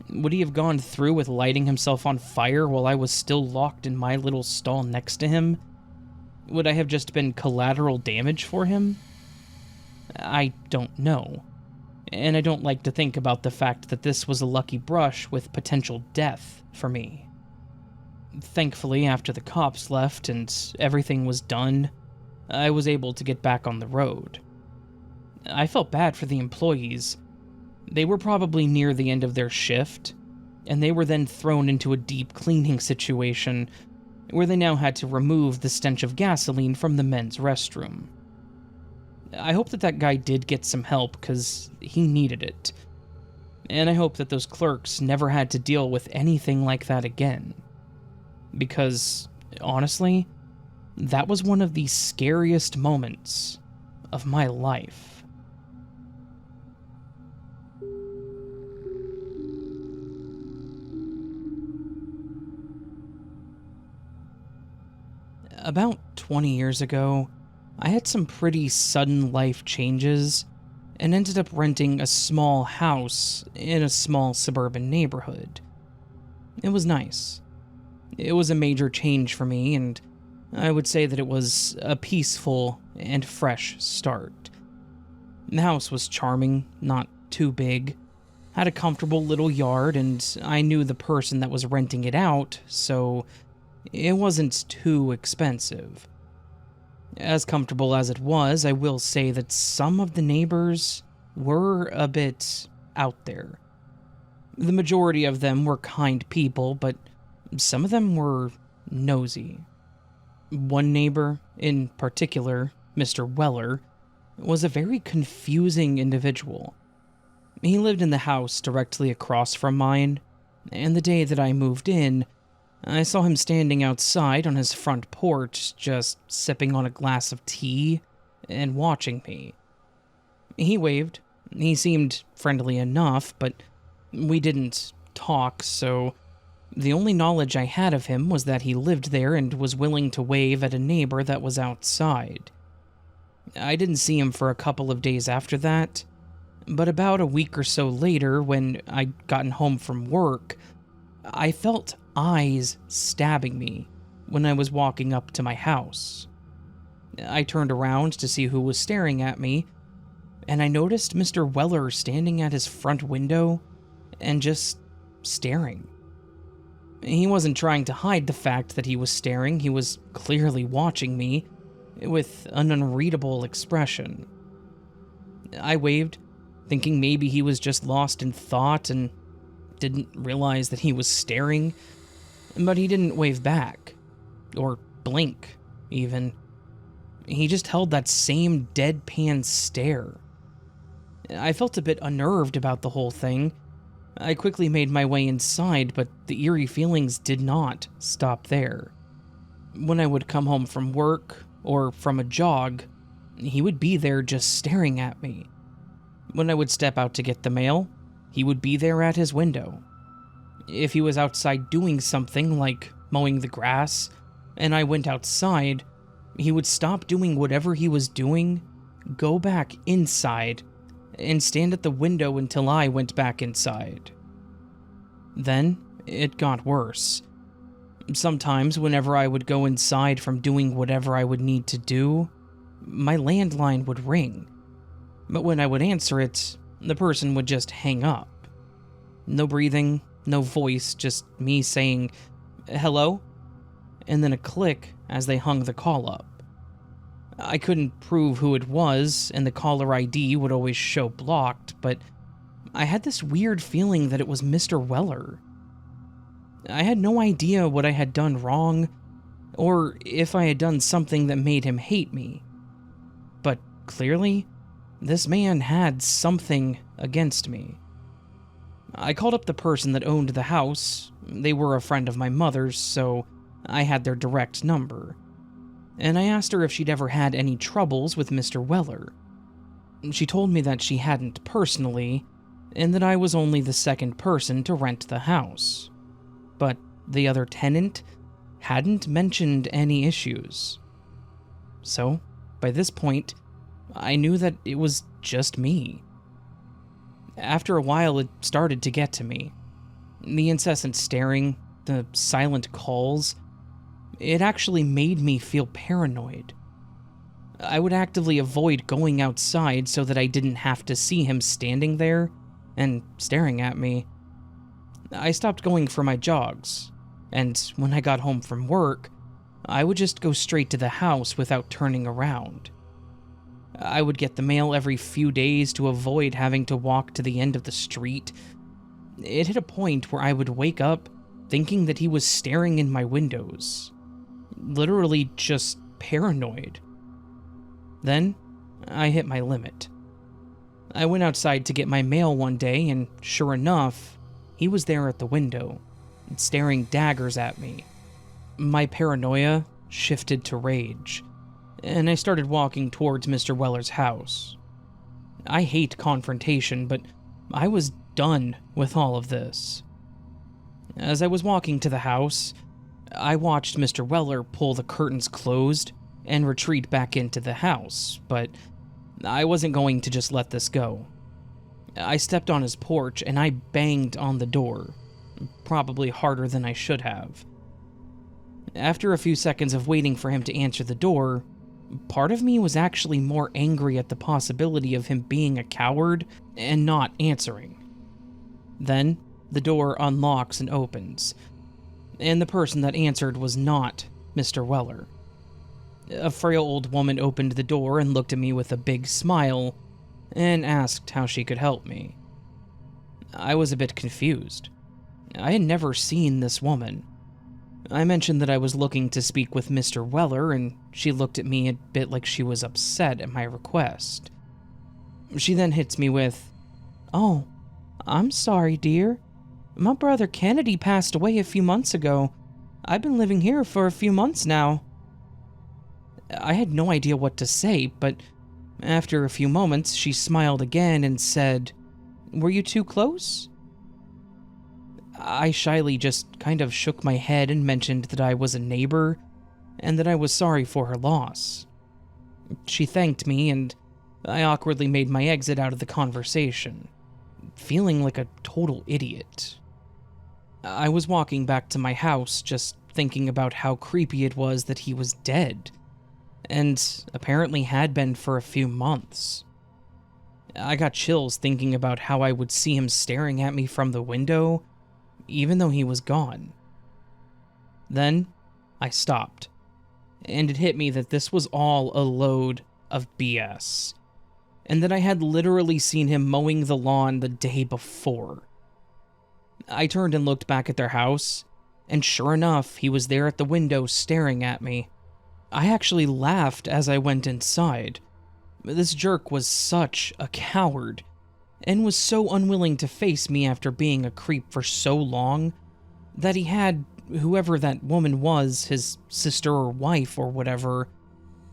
Would he have gone through with lighting himself on fire while I was still locked in my little stall next to him? Would I have just been collateral damage for him? I don't know. And I don't like to think about the fact that this was a lucky brush with potential death for me. Thankfully, after the cops left and everything was done, I was able to get back on the road. I felt bad for the employees. They were probably near the end of their shift, and they were then thrown into a deep cleaning situation where they now had to remove the stench of gasoline from the men's restroom. I hope that that guy did get some help, because he needed it. And I hope that those clerks never had to deal with anything like that again. Because, honestly, that was one of the scariest moments of my life. About 20 years ago, I had some pretty sudden life changes and ended up renting a small house in a small suburban neighborhood. It was nice. It was a major change for me, and I would say that it was a peaceful and fresh start. The house was charming, not too big, had a comfortable little yard, and I knew the person that was renting it out, so it wasn't too expensive. As comfortable as it was, I will say that some of the neighbors were a bit out there. The majority of them were kind people, but some of them were nosy. One neighbor, in particular, Mr. Weller, was a very confusing individual. He lived in the house directly across from mine, and the day that I moved in, I saw him standing outside on his front porch, just sipping on a glass of tea and watching me. He waved. He seemed friendly enough, but we didn't talk, so the only knowledge I had of him was that he lived there and was willing to wave at a neighbor that was outside. I didn't see him for a couple of days after that, but about a week or so later, when I'd gotten home from work, I felt eyes stabbing me when I was walking up to my house. I turned around to see who was staring at me, and I noticed Mr. Weller standing at his front window and just staring. He wasn't trying to hide the fact that he was staring. He was clearly watching me with an unreadable expression. I waved, thinking maybe he was just lost in thought and didn't realize that he was staring, but he didn't wave back, or blink, even. He just held that same deadpan stare. I felt a bit unnerved about the whole thing. I quickly made my way inside, but the eerie feelings did not stop there. When I would come home from work, or from a jog, he would be there just staring at me. When I would step out to get the mail, he would be there at his window. If he was outside doing something like mowing the grass, and I went outside, he would stop doing whatever he was doing, go back inside, and stand at the window until I went back inside. Then, it got worse. Sometimes, whenever I would go inside from doing whatever I would need to do, my landline would ring. But when I would answer it, the person would just hang up. No breathing, no voice, just me saying, "Hello?" and then a click as they hung the call up. I couldn't prove who it was, and the caller ID would always show blocked, but I had this weird feeling that it was Mr. Weller. I had no idea what I had done wrong, or if I had done something that made him hate me. But clearly, this man had something against me. I called up the person that owned the house. They were a friend of my mother's, so I had their direct number. And I asked her if she'd ever had any troubles with Mr. Weller. She told me that she hadn't personally, and that I was only the second person to rent the house. But the other tenant hadn't mentioned any issues. So, by this point, I knew that it was just me. After a while, it started to get to me. The incessant staring, the silent calls, it actually made me feel paranoid. I would actively avoid going outside so that I didn't have to see him standing there and staring at me. I stopped going for my jogs, and when I got home from work, I would just go straight to the house without turning around. I would get the mail every few days to avoid having to walk to the end of the street. It hit a point where I would wake up thinking that he was staring in my windows. Literally just paranoid. Then, I hit my limit. I went outside to get my mail one day, and sure enough, he was there at the window, staring daggers at me. My paranoia shifted to rage, and I started walking towards Mr. Weller's house. I hate confrontation, but I was done with all of this. As I was walking to the house, I watched Mr. Weller pull the curtains closed and retreat back into the house, but I wasn't going to just let this go. I stepped on his porch and I banged on the door, probably harder than I should have. After a few seconds of waiting for him to answer the door, part of me was actually more angry at the possibility of him being a coward and not answering. Then, the door unlocks and opens, and the person that answered was not Mr. Weller. A frail old woman opened the door and looked at me with a big smile and asked how she could help me. I was a bit confused. I had never seen this woman. I mentioned that I was looking to speak with Mr. Weller, and she looked at me a bit like she was upset at my request. She then hits me with, "Oh, I'm sorry, dear. My brother Kennedy passed away a few months ago. I've been living here for a few months now." I had no idea what to say, but after a few moments, she smiled again and said, "Were you too close?" I shyly just kind of shook my head and mentioned that I was a neighbor and that I was sorry for her loss. She thanked me, and I awkwardly made my exit out of the conversation, feeling like a total idiot. I was walking back to my house, just thinking about how creepy it was that he was dead, and apparently had been for a few months. I got chills thinking about how I would see him staring at me from the window, even though he was gone. Then, I stopped, and it hit me that this was all a load of BS, and that I had literally seen him mowing the lawn the day before. I turned and looked back at their house, and sure enough, he was there at the window staring at me. I actually laughed as I went inside. This jerk was such a coward, and was so unwilling to face me after being a creep for so long, that he had whoever that woman was, his sister or wife or whatever,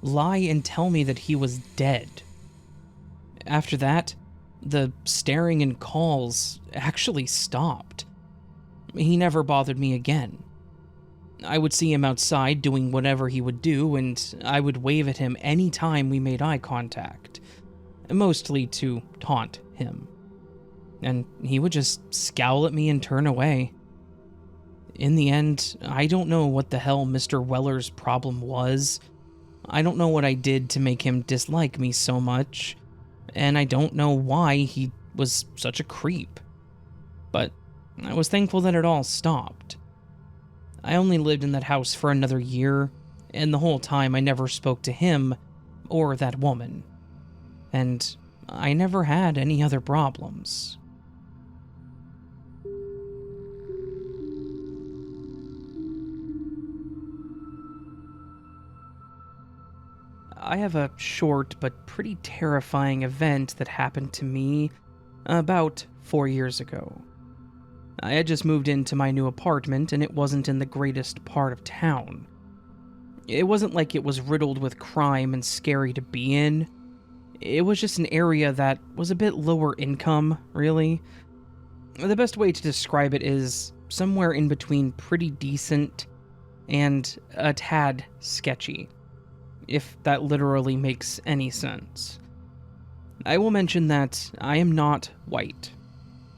lie and tell me that he was dead. After that, the staring and calls actually stopped. He never bothered me again. I would see him outside doing whatever he would do, and I would wave at him any time we made eye contact, mostly to taunt him. And he would just scowl at me and turn away. In the end, I don't know what the hell Mr. Weller's problem was. I don't know what I did to make him dislike me so much, and I don't know why he was such a creep. But I was thankful that it all stopped. I only lived in that house for another year, and the whole time I never spoke to him or that woman. And I never had any other problems. I have a short but pretty terrifying event that happened to me about 4 years ago. I had just moved into my new apartment, and it wasn't in the greatest part of town. It wasn't like it was riddled with crime and scary to be in. It was just an area that was a bit lower income, really. The best way to describe it is somewhere in between pretty decent and a tad sketchy, if that literally makes any sense. I will mention that I am not white,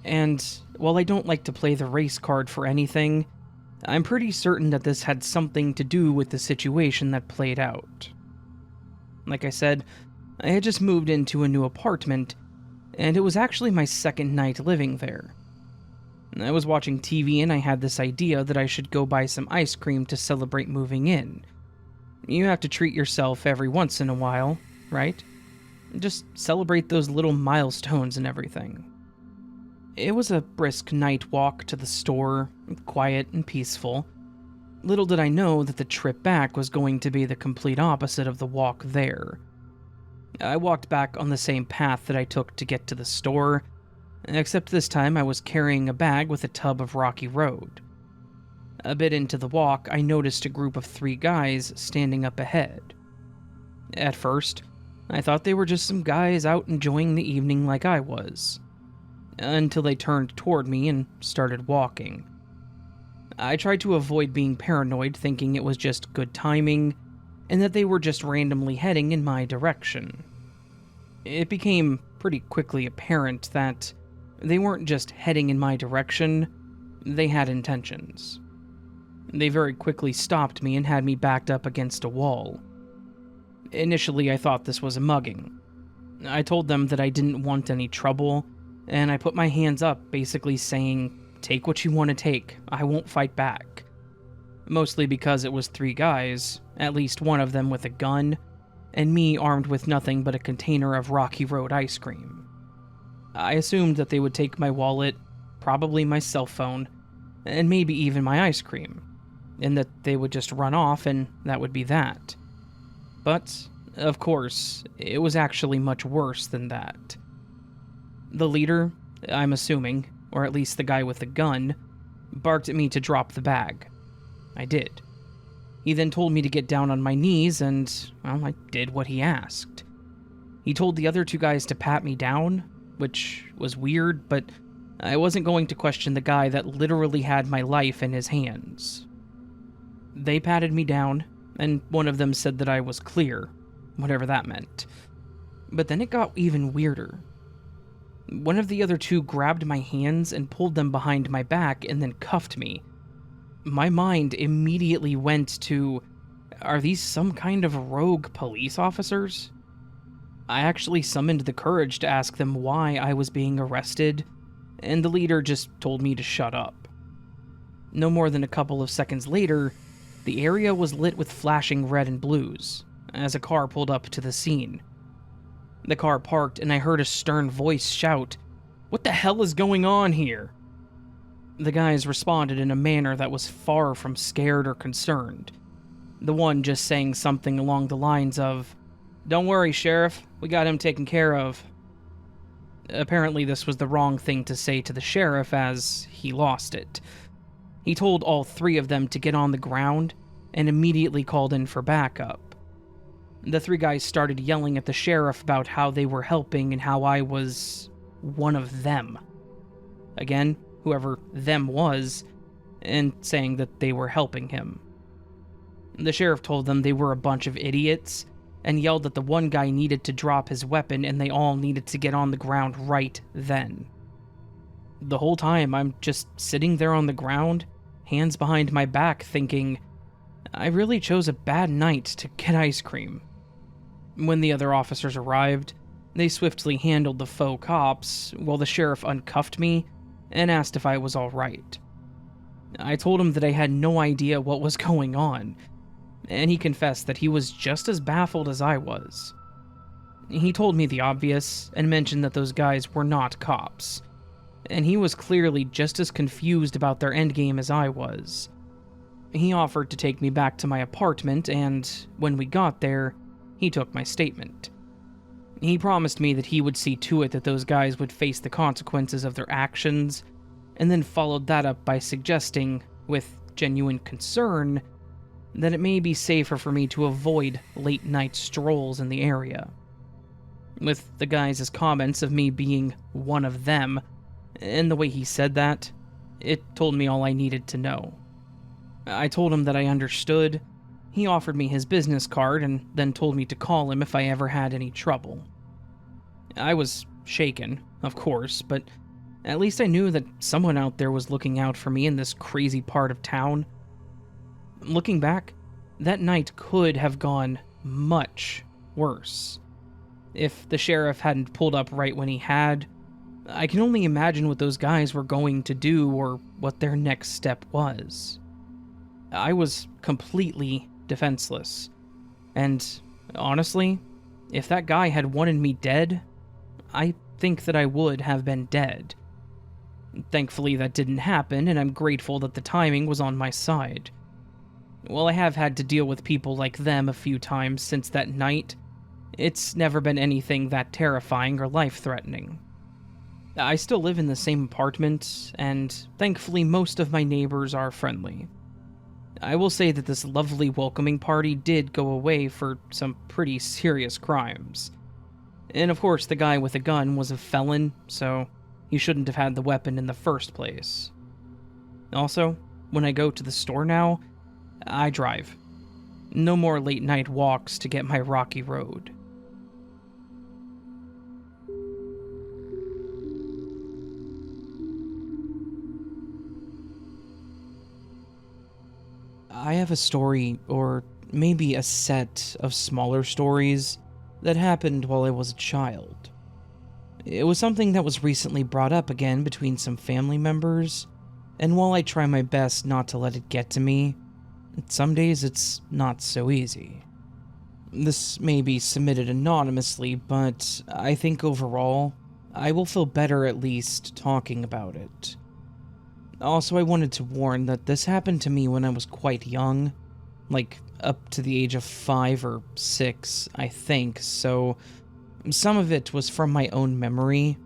and while I don't like to play the race card for anything, I'm pretty certain that this had something to do with the situation that played out. Like I said, I had just moved into a new apartment, and it was actually my second night living there. I was watching TV and I had this idea that I should go buy some ice cream to celebrate moving in. You have to treat yourself every once in a while, right? Just celebrate those little milestones and everything. It was a brisk night walk to the store, quiet and peaceful. Little did I know that the trip back was going to be the complete opposite of the walk there. I walked back on the same path that I took to get to the store, except this time I was carrying a bag with a tub of Rocky Road. A bit into the walk, I noticed a group of 3 guys standing up ahead. At first, I thought they were just some guys out enjoying the evening like I was, until they turned toward me and started walking. I tried to avoid being paranoid, thinking it was just good timing, and that they were just randomly heading in my direction. It became pretty quickly apparent that they weren't just heading in my direction, they had intentions. They very quickly stopped me and had me backed up against a wall. Initially, I thought this was a mugging. I told them that I didn't want any trouble, and I put my hands up, basically saying, "Take what you want to take, I won't fight back." mostly because it was 3 guys, at least one of them with a gun, and me armed with nothing but a container of Rocky Road ice cream. I assumed that they would take my wallet, probably my cell phone, and maybe even my ice cream, and that they would just run off and that would be that. But, of course, it was actually much worse than that. The leader, I'm assuming, or at least the guy with the gun, barked at me to drop the bag. I did. He then told me to get down on my knees, and, well, I did what he asked. He told the other 2 guys to pat me down, which was weird, but I wasn't going to question the guy that literally had my life in his hands. They patted me down, and one of them said that I was clear, whatever that meant. But then it got even weirder. One of the other 2 grabbed my hands and pulled them behind my back and then cuffed me. My mind immediately went to, are these some kind of rogue police officers? I actually summoned the courage to ask them why I was being arrested, and the leader just told me to shut up. No more than a couple of seconds later, the area was lit with flashing red and blues as a car pulled up to the scene. The car parked and I heard a stern voice shout, "What the hell is going on here?" The guys responded in a manner that was far from scared or concerned. The one just saying something along the lines of, "Don't worry, Sheriff, we got him taken care of." Apparently this was the wrong thing to say to the sheriff, as he lost it. He told all 3 of them to get on the ground and immediately called in for backup. The 3 guys started yelling at the sheriff about how they were helping and how I was one of them. Again, whoever them was, and saying that they were helping him. The sheriff told them they were a bunch of idiots and yelled that the one guy needed to drop his weapon and they all needed to get on the ground right then. The whole time I'm just sitting there on the ground, hands behind my back, thinking, I really chose a bad night to get ice cream. When the other officers arrived, they swiftly handled the faux cops while the sheriff uncuffed me and asked if I was alright. I told him that I had no idea what was going on, and he confessed that he was just as baffled as I was. He told me the obvious and mentioned that those guys were not cops, and he was clearly just as confused about their endgame as I was. He offered to take me back to my apartment, and when we got there, he took my statement. He promised me that he would see to it that those guys would face the consequences of their actions, and then followed that up by suggesting, with genuine concern, that it may be safer for me to avoid late-night strolls in the area. With the guys' comments of me being one of them, and the way he said that, it told me all I needed to know. I told him that I understood. He offered me his business card and then told me to call him if I ever had any trouble. I was shaken, of course, but at least I knew that someone out there was looking out for me in this crazy part of town. Looking back, that night could have gone much worse. If the sheriff hadn't pulled up right when he had, I can only imagine what those guys were going to do or what their next step was. I was completely defenseless, and honestly, if that guy had wanted me dead, I think that I would have been dead. Thankfully, that didn't happen, and I'm grateful that the timing was on my side. While I have had to deal with people like them a few times since that night, it's never been anything that terrifying or life-threatening. I still live in the same apartment, and thankfully most of my neighbors are friendly. I will say that this lovely welcoming party did go away for some pretty serious crimes. And of course, the guy with the gun was a felon, so he shouldn't have had the weapon in the first place. Also, when I go to the store now, I drive. No more late-night walks to get my Rocky Road. I have a story, or maybe a set of smaller stories, that happened while I was a child. It was something that was recently brought up again between some family members, and while I try my best not to let it get to me, some days it's not so easy. This may be submitted anonymously, but I think overall, I will feel better at least talking about it. Also, I wanted to warn that this happened to me when I was quite young, like up to the age of 5 or 6, I think, so some of it was from my own memory,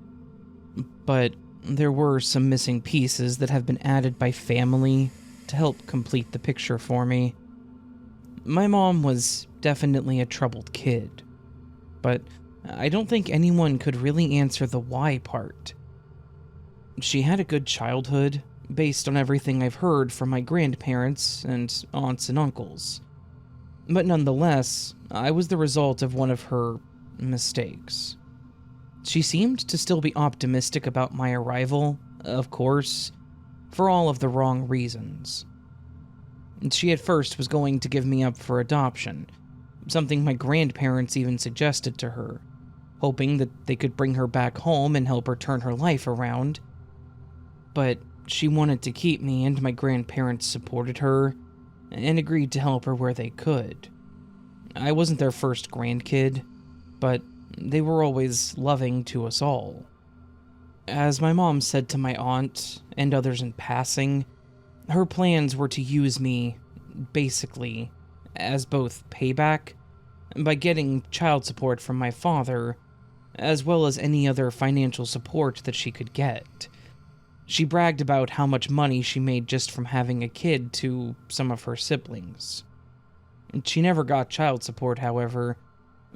but there were some missing pieces that have been added by family to help complete the picture for me. My mom was definitely a troubled kid, but I don't think anyone could really answer the why part. She had a good childhood, based on everything I've heard from my grandparents and aunts and uncles. But nonetheless, I was the result of one of her mistakes. She seemed to still be optimistic about my arrival, of course, for all of the wrong reasons. She at first was going to give me up for adoption, something my grandparents even suggested to her, hoping that they could bring her back home and help her turn her life around. But she wanted to keep me, and my grandparents supported her and agreed to help her where they could. I wasn't their first grandkid, but they were always loving to us all. As my mom said to my aunt and others in passing, her plans were to use me, basically, as both payback by getting child support from my father, as well as any other financial support that she could get. She bragged about how much money she made just from having a kid to some of her siblings. She never got child support, however,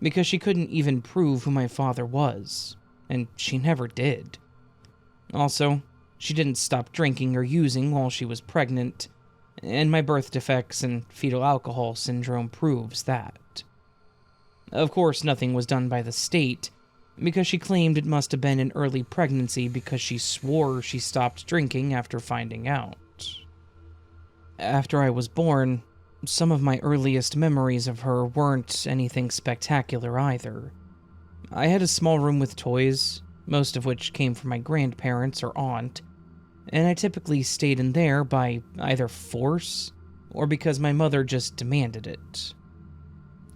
because she couldn't even prove who my father was, and she never did. Also, she didn't stop drinking or using while she was pregnant, and my birth defects and fetal alcohol syndrome proves that. Of course, nothing was done by the state, because she claimed it must have been an early pregnancy because she swore she stopped drinking after finding out. After I was born, some of my earliest memories of her weren't anything spectacular either. I had a small room with toys, most of which came from my grandparents or aunt, and I typically stayed in there by either force or because my mother just demanded it.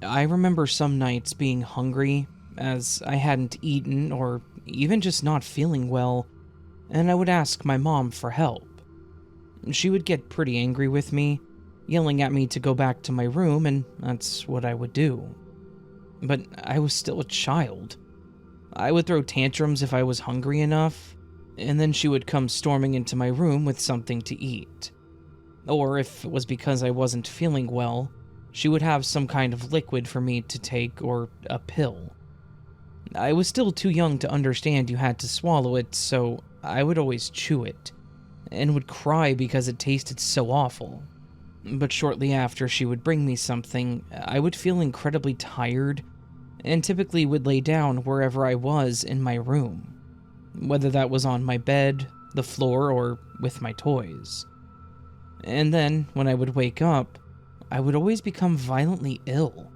I remember some nights being hungry, as I hadn't eaten or even just not feeling well, and I would ask my mom for help. She would get pretty angry with me, yelling at me to go back to my room, and that's what I would do. But I was still a child. I would throw tantrums if I was hungry enough, and then she would come storming into my room with something to eat. Or if it was because I wasn't feeling well, she would have some kind of liquid for me to take or a pill. I was still too young to understand you had to swallow it, so I would always chew it, and would cry because it tasted so awful. But shortly after she would bring me something, I would feel incredibly tired, and typically would lay down wherever I was in my room, whether that was on my bed, the floor, or with my toys. And then, when I would wake up, I would always become violently ill.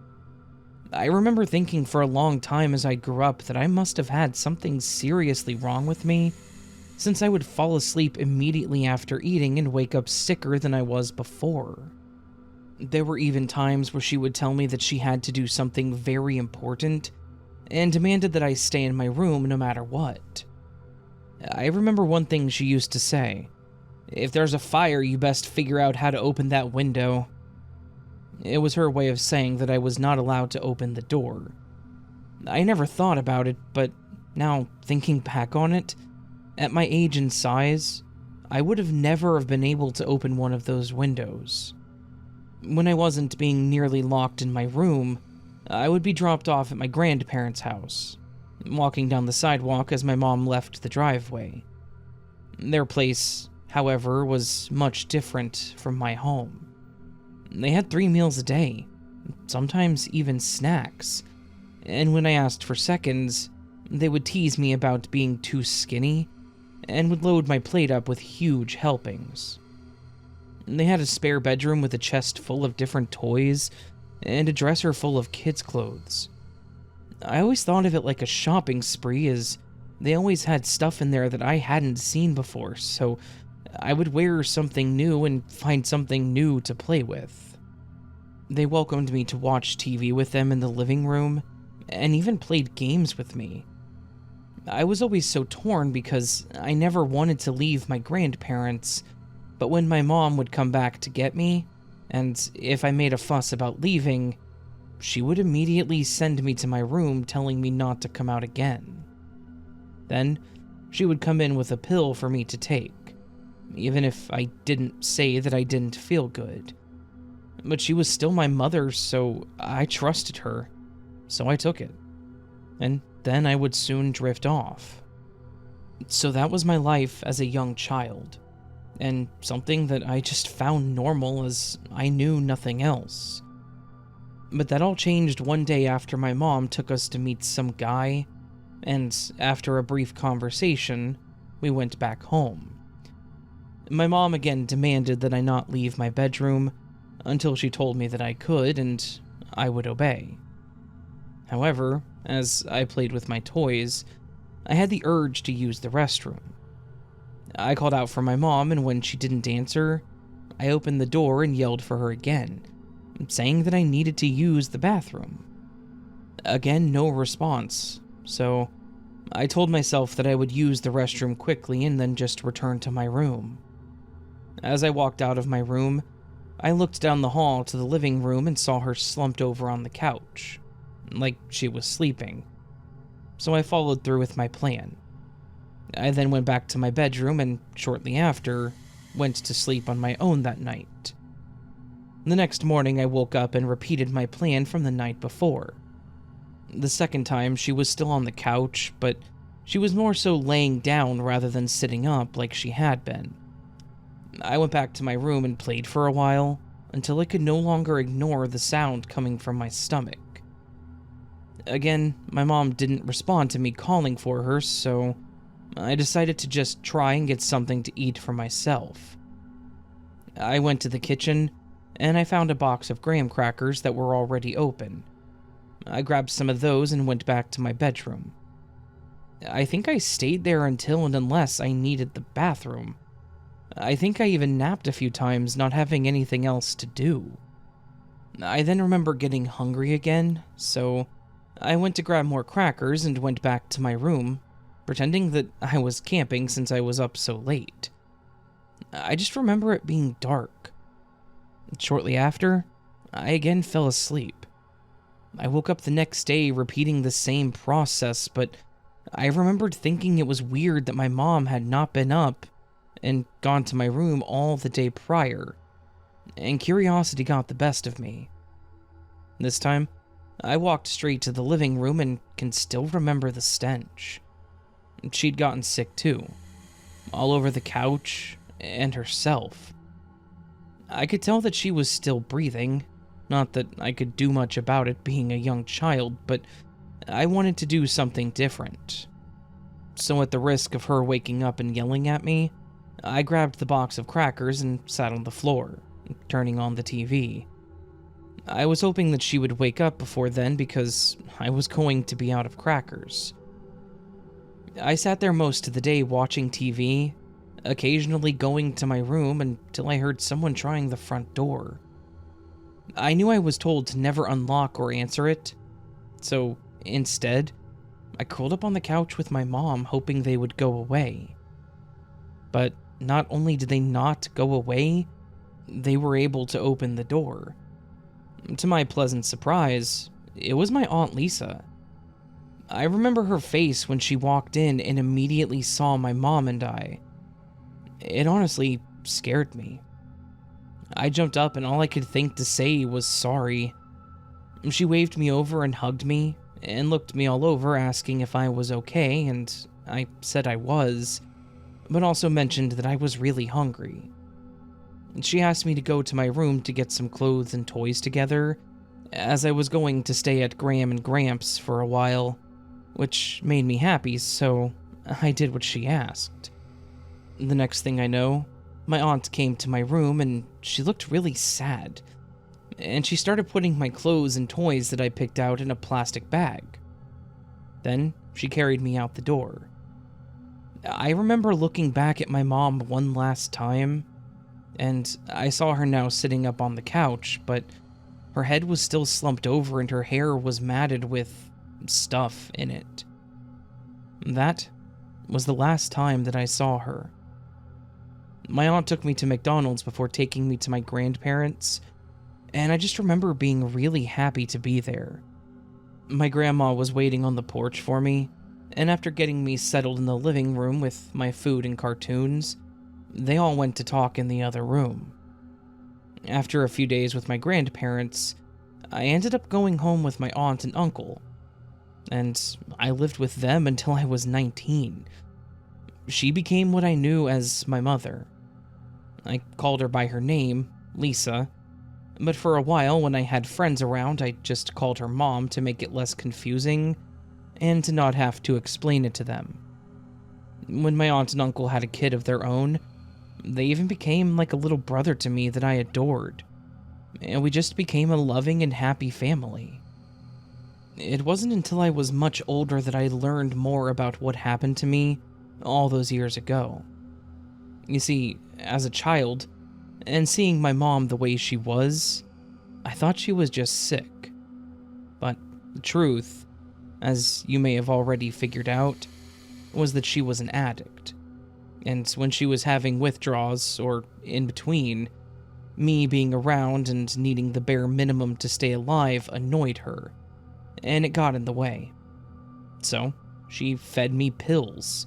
I remember thinking for a long time as I grew up that I must have had something seriously wrong with me, since I would fall asleep immediately after eating and wake up sicker than I was before. There were even times where she would tell me that she had to do something very important, and demanded that I stay in my room no matter what. I remember one thing she used to say: "If there's a fire, you best figure out how to open that window." It was her way of saying that I was not allowed to open the door. I never thought about it, but now, thinking back on it, at my age and size, I would have never have been able to open one of those windows. When I wasn't being nearly locked in my room, I would be dropped off at my grandparents' house, walking down the sidewalk as my mom left the driveway. Their place, however, was much different from my home. They had 3 meals a day, sometimes even snacks, and when I asked for seconds, they would tease me about being too skinny, and would load my plate up with huge helpings. They had a spare bedroom with a chest full of different toys, and a dresser full of kids' clothes. I always thought of it like a shopping spree, as they always had stuff in there that I hadn't seen before, so I would wear something new and find something new to play with. They welcomed me to watch TV with them in the living room, and even played games with me. I was always so torn because I never wanted to leave my grandparents, but when my mom would come back to get me, and if I made a fuss about leaving, she would immediately send me to my room telling me not to come out again. Then, she would come in with a pill for me to take, even if I didn't say that I didn't feel good. But she was still my mother, so I trusted her, so I took it. And then I would soon drift off. So that was my life as a young child, and something that I just found normal as I knew nothing else. But that all changed one day after my mom took us to meet some guy, and after a brief conversation, we went back home. My mom again demanded that I not leave my bedroom until she told me that I could, and I would obey. However, as I played with my toys, I had the urge to use the restroom. I called out for my mom, and when she didn't answer, I opened the door and yelled for her again, saying that I needed to use the bathroom. Again, no response, so I told myself that I would use the restroom quickly and then just return to my room. As I walked out of my room, I looked down the hall to the living room and saw her slumped over on the couch, like she was sleeping. So I followed through with my plan. I then went back to my bedroom and, shortly after, went to sleep on my own that night. The next morning I woke up and repeated my plan from the night before. The second time she was still on the couch, but she was more so laying down rather than sitting up like she had been. I went back to my room and played for a while, until I could no longer ignore the sound coming from my stomach. Again, my mom didn't respond to me calling for her, so I decided to just try and get something to eat for myself. I went to the kitchen, and I found a box of graham crackers that were already open. I grabbed some of those and went back to my bedroom. I think I stayed there until and unless I needed the bathroom. I think I even napped a few times, not having anything else to do. I then remember getting hungry again, so I went to grab more crackers and went back to my room, pretending that I was camping since I was up so late. I just remember it being dark. Shortly after, I again fell asleep. I woke up the next day repeating the same process, but I remembered thinking it was weird that my mom had not been up and gone to my room all the day prior, and curiosity got the best of me. This time, I walked straight to the living room and can still remember the stench. She'd gotten sick too, all over the couch and herself. I could tell that she was still breathing, not that I could do much about it being a young child, but I wanted to do something different. So at the risk of her waking up and yelling at me, I grabbed the box of crackers and sat on the floor, turning on the TV. I was hoping that she would wake up before then because I was going to be out of crackers. I sat there most of the day watching TV, occasionally going to my room until I heard someone trying the front door. I knew I was told to never unlock or answer it, so instead, I curled up on the couch with my mom hoping they would go away. But not only did they not go away, they were able to open the door. To my pleasant surprise, it was my Aunt Lisa. I remember her face when she walked in and immediately saw my mom and I. It honestly scared me. I jumped up and all I could think to say was sorry. She waved me over and hugged me, and looked me all over asking if I was okay, and I said I was, but also mentioned that I was really hungry. She asked me to go to my room to get some clothes and toys together, as I was going to stay at Graham and Gramps for a while, which made me happy, so I did what she asked. The next thing I know, my aunt came to my room and she looked really sad, and she started putting my clothes and toys that I picked out in a plastic bag. Then she carried me out the door. I remember looking back at my mom one last time, and I saw her now sitting up on the couch, but her head was still slumped over and her hair was matted with stuff in it. That was the last time that I saw her. My aunt took me to McDonald's before taking me to my grandparents', and I just remember being really happy to be there. My grandma was waiting on the porch for me, and after getting me settled in the living room with my food and cartoons, they all went to talk in the other room. After a few days with my grandparents, I ended up going home with my aunt and uncle, and I lived with them until I was 19. She became what I knew as my mother. I called her by her name, Lisa, but for a while when I had friends around, I just called her Mom to make it less confusing and to not have to explain it to them. When my aunt and uncle had a kid of their own, they even became like a little brother to me that I adored, and we just became a loving and happy family. It wasn't until I was much older that I learned more about what happened to me all those years ago. You see, as a child, and seeing my mom the way she was, I thought she was just sick. But the truth, as you may have already figured out, was that she was an addict. And when she was having withdrawals, or in between, me being around and needing the bare minimum to stay alive annoyed her, and it got in the way. So, she fed me pills,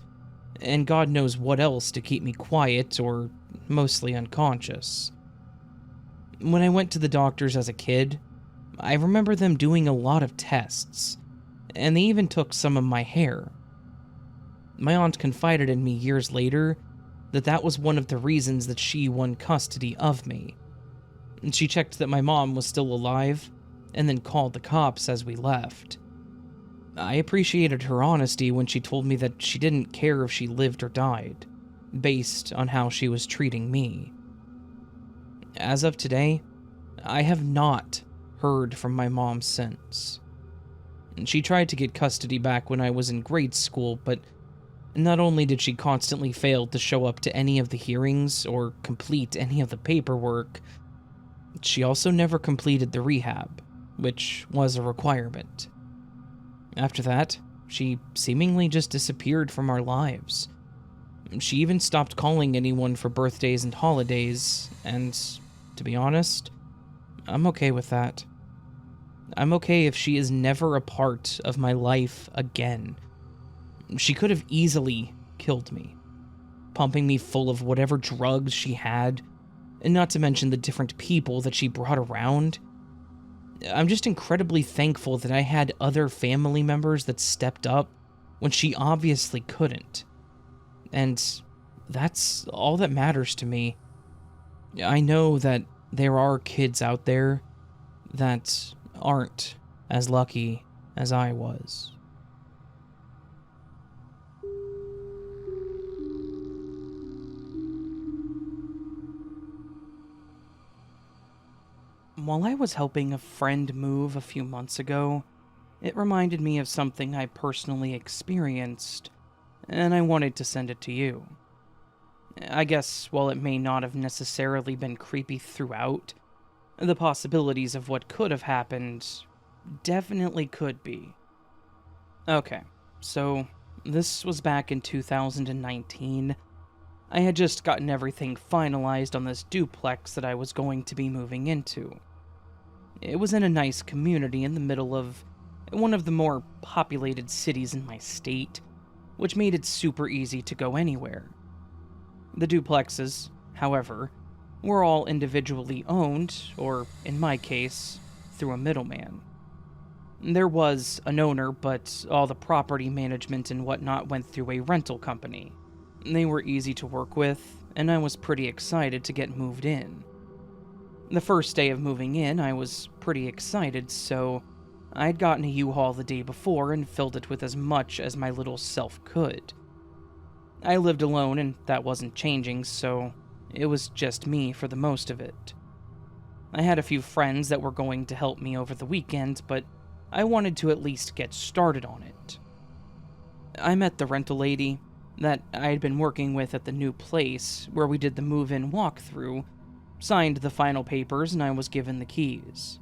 and God knows what else to keep me quiet or mostly unconscious. When I went to the doctors as a kid, I remember them doing a lot of tests, and they even took some of my hair. My aunt confided in me years later that that was one of the reasons that she won custody of me. And she checked that my mom was still alive, and then called the cops as we left. I appreciated her honesty when she told me that she didn't care if she lived or died, based on how she was treating me. As of today, I have not heard from my mom since. She tried to get custody back when I was in grade school, but not only did she constantly fail to show up to any of the hearings or complete any of the paperwork, she also never completed the rehab, which was a requirement. After that, she seemingly just disappeared from our lives. She even stopped calling anyone for birthdays and holidays, and to be honest, I'm okay with that. I'm okay if she is never a part of my life again. She could have easily killed me, pumping me full of whatever drugs she had, and not to mention the different people that she brought around. I'm just incredibly thankful that I had other family members that stepped up when she obviously couldn't. And that's all that matters to me. I know that there are kids out there that aren't as lucky as I was. While I was helping a friend move a few months ago, it reminded me of something I personally experienced, and I wanted to send it to you. I guess while it may not have necessarily been creepy throughout, the possibilities of what could have happened definitely could be. Okay, so this was back in 2019. I had just gotten everything finalized on this duplex that I was going to be moving into. It was in a nice community in the middle of one of the more populated cities in my state, which made it super easy to go anywhere. The duplexes, however, were all individually owned, or in my case, through a middleman. There was an owner, but all the property management and whatnot went through a rental company. They were easy to work with, and I was pretty excited to get moved in. The first day of moving in, I was pretty excited, so I'd gotten a U-Haul the day before and filled it with as much as my little self could. I lived alone, and that wasn't changing, so it was just me for the most of it. I had a few friends that were going to help me over the weekend, but I wanted to at least get started on it. I met the rental lady, that I had been working with at the new place where we did the move-in walkthrough, signed the final papers, and I was given the keys.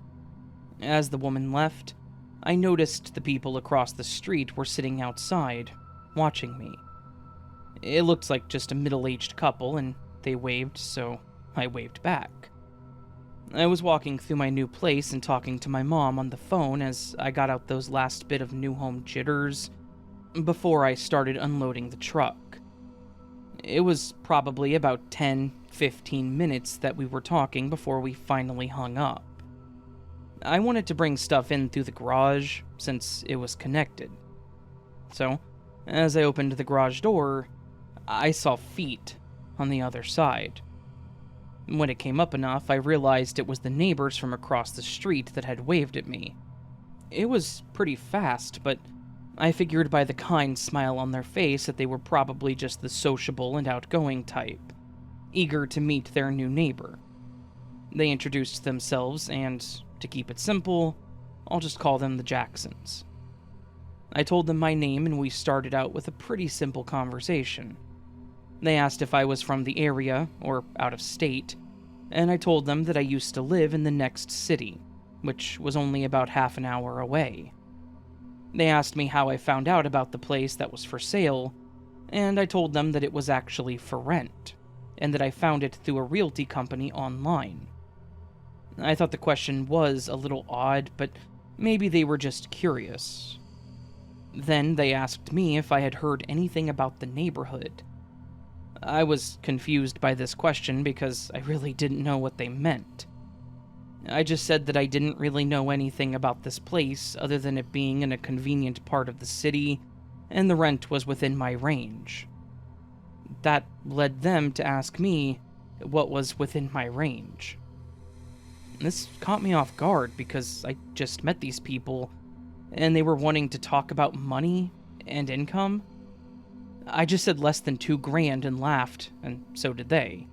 As the woman left, I noticed the people across the street were sitting outside, watching me. It looked like just a middle-aged couple, and they waved, so I waved back. I was walking through my new place and talking to my mom on the phone as I got out those last bit of new home jitters before I started unloading the truck. It was probably about 10-15 minutes that we were talking before we finally hung up. I wanted to bring stuff in through the garage since it was connected. So, as I opened the garage door, I saw feet on the other side. When it came up enough, I realized it was the neighbors from across the street that had waved at me. It was pretty fast, but I figured by the kind smile on their face that they were probably just the sociable and outgoing type, eager to meet their new neighbor. They introduced themselves, and, to keep it simple, I'll just call them the Jacksons. I told them my name, and we started out with a pretty simple conversation. They asked if I was from the area, or out of state, and I told them that I used to live in the next city, which was only about half an hour away. They asked me how I found out about the place that was for sale, and I told them that it was actually for rent, and that I found it through a realty company online. I thought the question was a little odd, but maybe they were just curious. Then they asked me if I had heard anything about the neighborhood. I was confused by this question because I really didn't know what they meant. I just said that I didn't really know anything about this place other than it being in a convenient part of the city, and the rent was within my range. That led them to ask me what was within my range. This caught me off guard because I just met these people, and they were wanting to talk about money and income. I just said less than $2,000 and laughed, and so did they.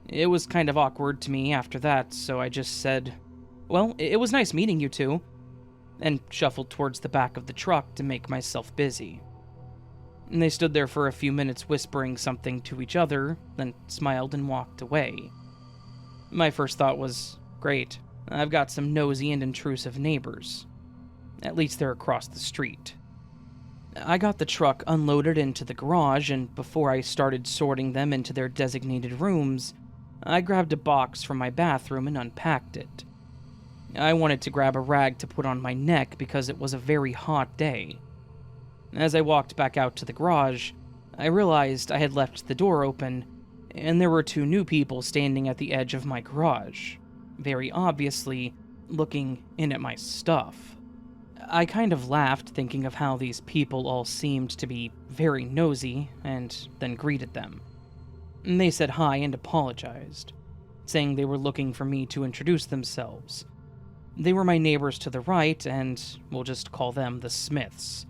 It was kind of awkward to me after that, so I just said, "Well, it was nice meeting you two," and shuffled towards the back of the truck to make myself busy. And they stood there for a few minutes whispering something to each other, then smiled and walked away. My first thought was, great, I've got some nosy and intrusive neighbors. At least they're across the street. I got the truck unloaded into the garage, and before I started sorting them into their designated rooms, I grabbed a box from my bathroom and unpacked it. I wanted to grab a rag to put on my neck because it was a very hot day. As I walked back out to the garage, I realized I had left the door open, and there were two new people standing at the edge of my garage, very obviously looking in at my stuff. I kind of laughed, thinking of how these people all seemed to be very nosy, and then greeted them. They said hi and apologized, saying they were looking for me to introduce themselves. They were my neighbors to the right, and we'll just call them the Smiths.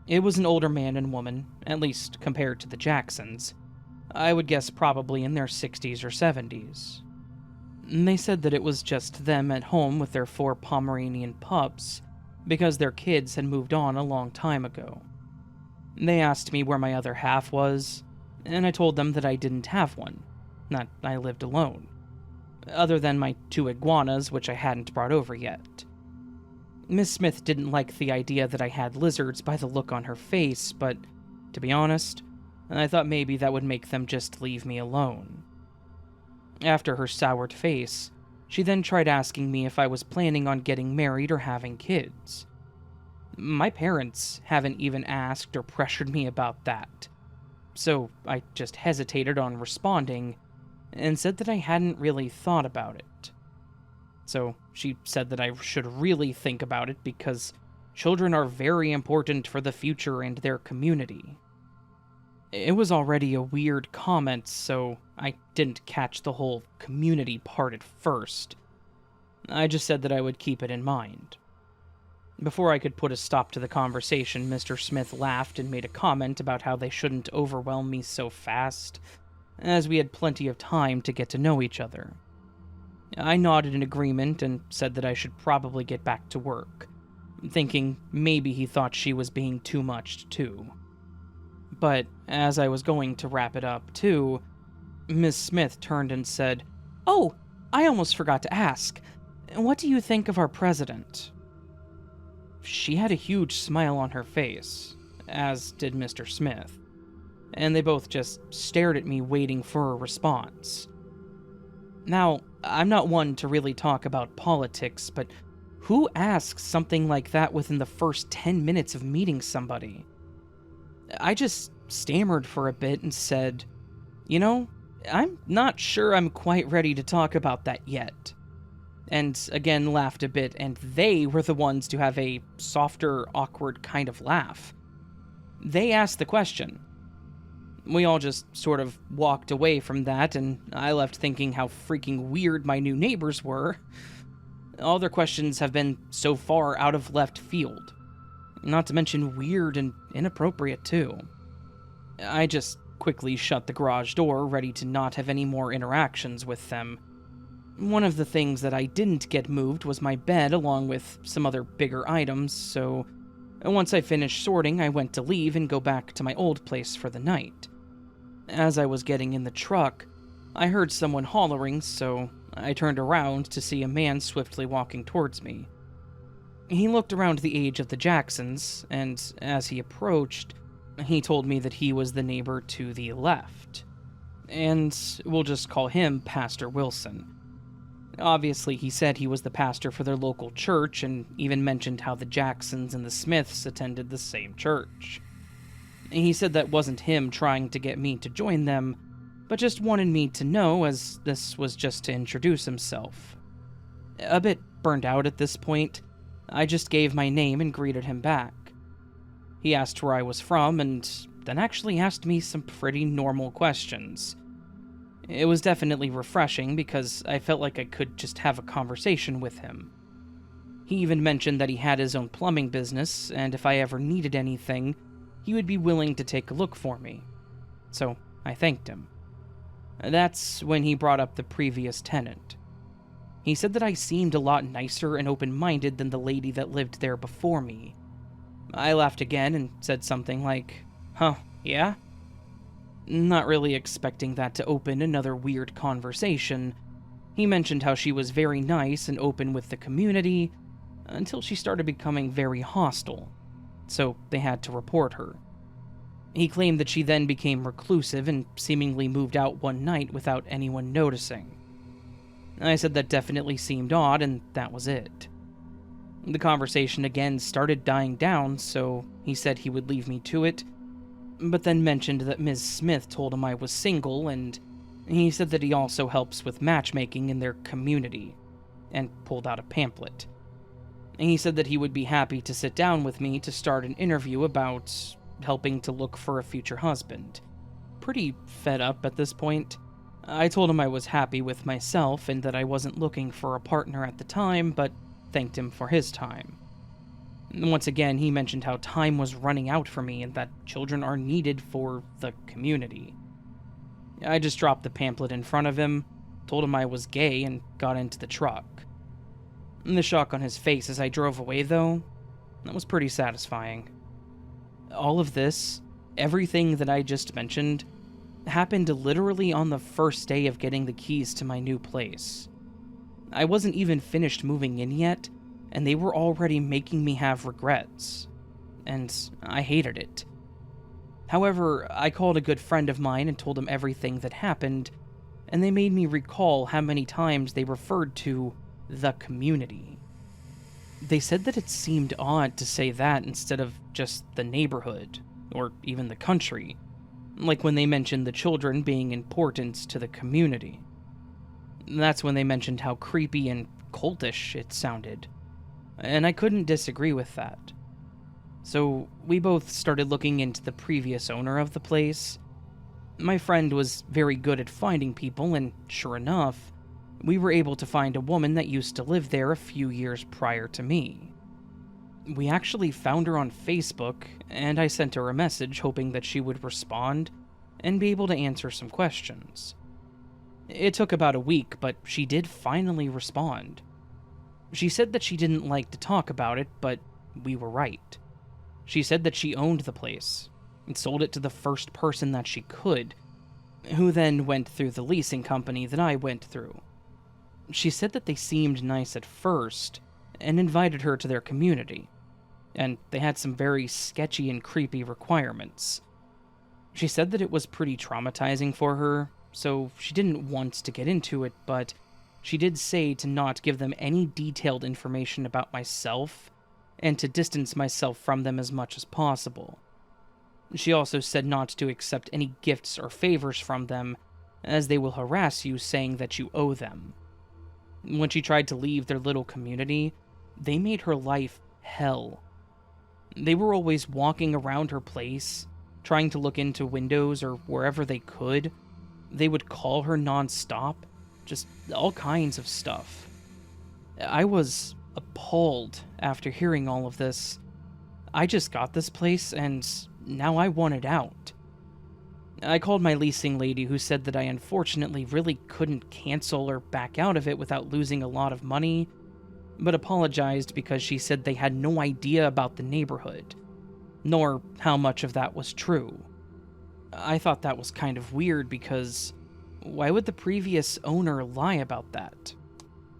It was an older man and woman, at least compared to the Jacksons. I would guess probably in their 60s or 70s. They said that it was just them at home with their 4 Pomeranian pups, because their kids had moved on a long time ago. They asked me where my other half was, and I told them that I didn't have one, that I lived alone, other than my 2 iguanas, which I hadn't brought over yet. Miss Smith didn't like the idea that I had lizards by the look on her face, but, to be honest, I thought maybe that would make them just leave me alone. After her soured face, she then tried asking me if I was planning on getting married or having kids. My parents haven't even asked or pressured me about that, so I just hesitated on responding and said that I hadn't really thought about it. So she said that I should really think about it because children are very important for the future and their community. It was already a weird comment, so I didn't catch the whole community part at first. I just said that I would keep it in mind. Before I could put a stop to the conversation, Mr. Smith laughed and made a comment about how they shouldn't overwhelm me so fast, as we had plenty of time to get to know each other. I nodded in agreement and said that I should probably get back to work, thinking maybe he thought she was being too much too. But as I was going to wrap it up, too, Miss Smith turned and said, "Oh, I almost forgot to ask. What do you think of our president?" She had a huge smile on her face, as did Mr. Smith, and they both just stared at me waiting for a response. Now, I'm not one to really talk about politics, but who asks something like that within the first 10 minutes of meeting somebody? I just stammered for a bit and said, I'm not sure I'm quite ready to talk about that yet. And again laughed a bit, and they were the ones to have a softer, awkward kind of laugh. They asked the question. We all just sort of walked away from that, and I left thinking how freaking weird my new neighbors were. All their questions have been so far out of left field. Not to mention weird and inappropriate, too. I just quickly shut the garage door, ready to not have any more interactions with them. One of the things that I didn't get moved was my bed, along with some other bigger items, so once I finished sorting, I went to leave and go back to my old place for the night. As I was getting in the truck, I heard someone hollering, so I turned around to see a man swiftly walking towards me. He looked around the age of the Jacksons, and as he approached, he told me that he was the neighbor to the left. And we'll just call him Pastor Wilson. Obviously, he said he was the pastor for their local church, and even mentioned how the Jacksons and the Smiths attended the same church. He said that wasn't him trying to get me to join them, but just wanted me to know, as this was just to introduce himself. A bit burned out at this point, I just gave my name and greeted him back. He asked where I was from, and then actually asked me some pretty normal questions. It was definitely refreshing because I felt like I could just have a conversation with him. He even mentioned that he had his own plumbing business, and if I ever needed anything, he would be willing to take a look for me. So I thanked him. That's when he brought up the previous tenant. He said that I seemed a lot nicer and open-minded than the lady that lived there before me. I laughed again and said something like, "Huh, yeah?" Not really expecting that to open another weird conversation. He mentioned how she was very nice and open with the community, until she started becoming very hostile, so they had to report her. He claimed that she then became reclusive and seemingly moved out one night without anyone noticing. I said that definitely seemed odd, and that was it. The conversation again started dying down, so he said he would leave me to it, but then mentioned that Ms. Smith told him I was single, and he said that he also helps with matchmaking in their community, and pulled out a pamphlet. He said that he would be happy to sit down with me to start an interview about helping to look for a future husband. Pretty fed up at this point. I told him I was happy with myself and that I wasn't looking for a partner at the time, but thanked him for his time. Once again, he mentioned how time was running out for me and that children are needed for the community. I just dropped the pamphlet in front of him, told him I was gay, and got into the truck. The shock on his face as I drove away, though, that was pretty satisfying. All of this, everything that I just mentioned, happened literally on the first day of getting the keys to my new place. I wasn't even finished moving in yet, and they were already making me have regrets. And I hated it. However, I called a good friend of mine and told him everything that happened, and they made me recall how many times they referred to the community. They said that it seemed odd to say that instead of just the neighborhood, or even the country, like when they mentioned the children being important to the community. That's when they mentioned how creepy and cultish it sounded, and I couldn't disagree with that. So we both started looking into the previous owner of the place. My friend was very good at finding people, and sure enough, we were able to find a woman that used to live there a few years prior to me. We actually found her on Facebook, and I sent her a message hoping that she would respond and be able to answer some questions. It took about a week, but she did finally respond. She said that she didn't like to talk about it, but we were right. She said that she owned the place, and sold it to the first person that she could, who then went through the leasing company that I went through. She said that they seemed nice at first and invited her to their community, and they had some very sketchy and creepy requirements. She said that it was pretty traumatizing for her, so she didn't want to get into it, but she did say to not give them any detailed information about myself and to distance myself from them as much as possible. She also said not to accept any gifts or favors from them, as they will harass you saying that you owe them. When she tried to leave their little community, they made her life hell. They were always walking around her place, trying to look into windows or wherever they could. They would call her non-stop, just all kinds of stuff. I was appalled after hearing all of this. I just got this place, and now I want it out. I called my leasing lady, who said that I unfortunately really couldn't cancel or back out of it without losing a lot of money, but apologized because she said they had no idea about the neighborhood, nor how much of that was true. I thought that was kind of weird because why would the previous owner lie about that?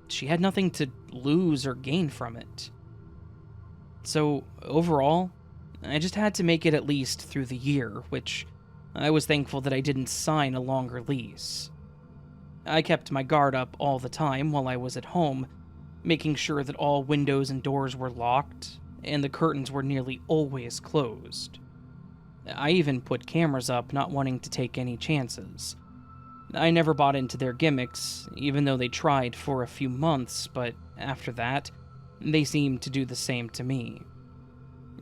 She had nothing to lose or gain from it. So, overall, I just had to make it at least through the year, which I was thankful that I didn't sign a longer lease. I kept my guard up all the time while I was at home, making sure that all windows and doors were locked, and the curtains were nearly always closed. I even put cameras up, not wanting to take any chances. I never bought into their gimmicks, even though they tried for a few months, but after that, they seemed to do the same to me.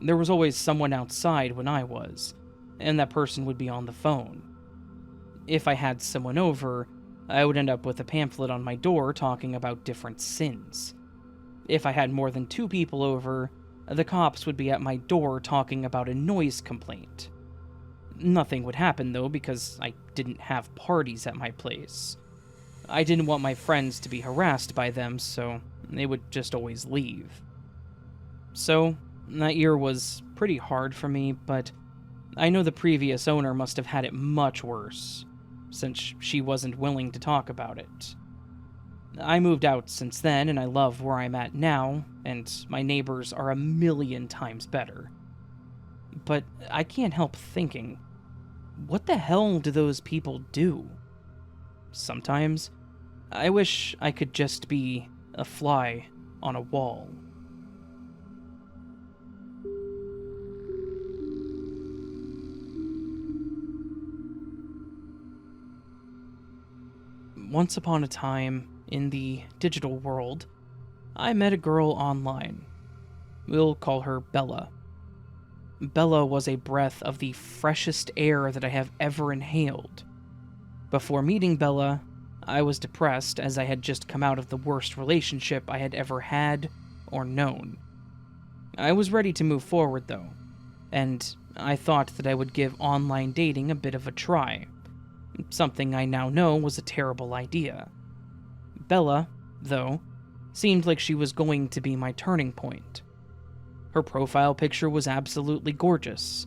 There was always someone outside when I was, and that person would be on the phone. If I had someone over, I would end up with a pamphlet on my door talking about different sins. If I had more than 2 people over, the cops would be at my door talking about a noise complaint. Nothing would happen though, because I didn't have parties at my place. I didn't want my friends to be harassed by them, so they would just always leave. So, that year was pretty hard for me, but I know the previous owner must have had it much worse, since she wasn't willing to talk about it. I moved out since then, and I love where I'm at now, and my neighbors are a million times better. But I can't help thinking, what the hell do those people do? Sometimes, I wish I could just be a fly on a wall. Once upon a time, in the digital world, I met a girl online. We'll call her Bella. Bella was a breath of the freshest air that I have ever inhaled. Before meeting Bella, I was depressed as I had just come out of the worst relationship I had ever had or known. I was ready to move forward though, and I thought that I would give online dating a bit of a try, something I now know was a terrible idea. Bella, though, seemed like she was going to be my turning point. Her profile picture was absolutely gorgeous.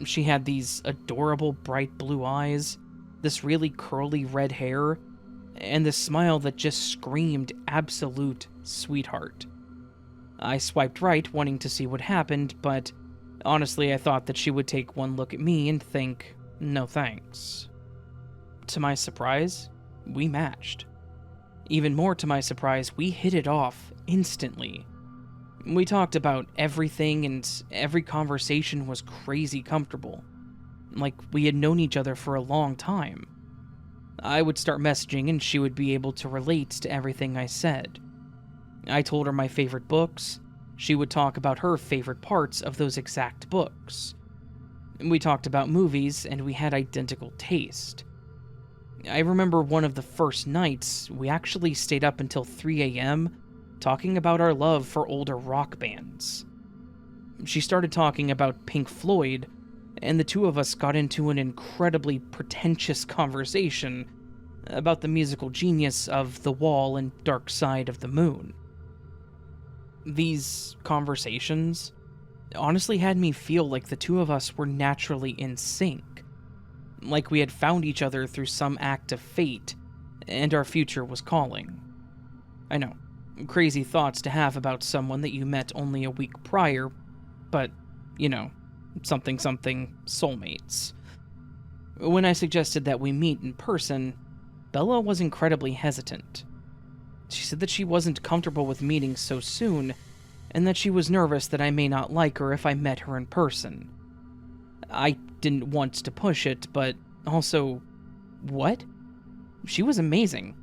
She had these adorable bright blue eyes, this really curly red hair, and this smile that just screamed absolute sweetheart. I swiped right, wanting to see what happened, but honestly I thought that she would take one look at me and think, no thanks. To my surprise, we matched. Even more to my surprise, we hit it off instantly. We talked about everything, and every conversation was crazy comfortable. Like we had known each other for a long time. I would start messaging and she would be able to relate to everything I said. I told her my favorite books. She would talk about her favorite parts of those exact books. We talked about movies, and we had identical taste. I remember one of the first nights, we actually stayed up until 3 a.m. talking about our love for older rock bands. She started talking about Pink Floyd, and the two of us got into an incredibly pretentious conversation about the musical genius of The Wall and Dark Side of the Moon. These conversations, honestly had me feel like the two of us were naturally in sync, like we had found each other through some act of fate, and our future was calling. I know, crazy thoughts to have about someone that you met only a week prior, but, something soulmates. When I suggested that we meet in person, Bella was incredibly hesitant. She said that she wasn't comfortable with meeting so soon, and that she was nervous that I may not like her if I met her in person. I didn't want to push it, but also, what? She was amazing.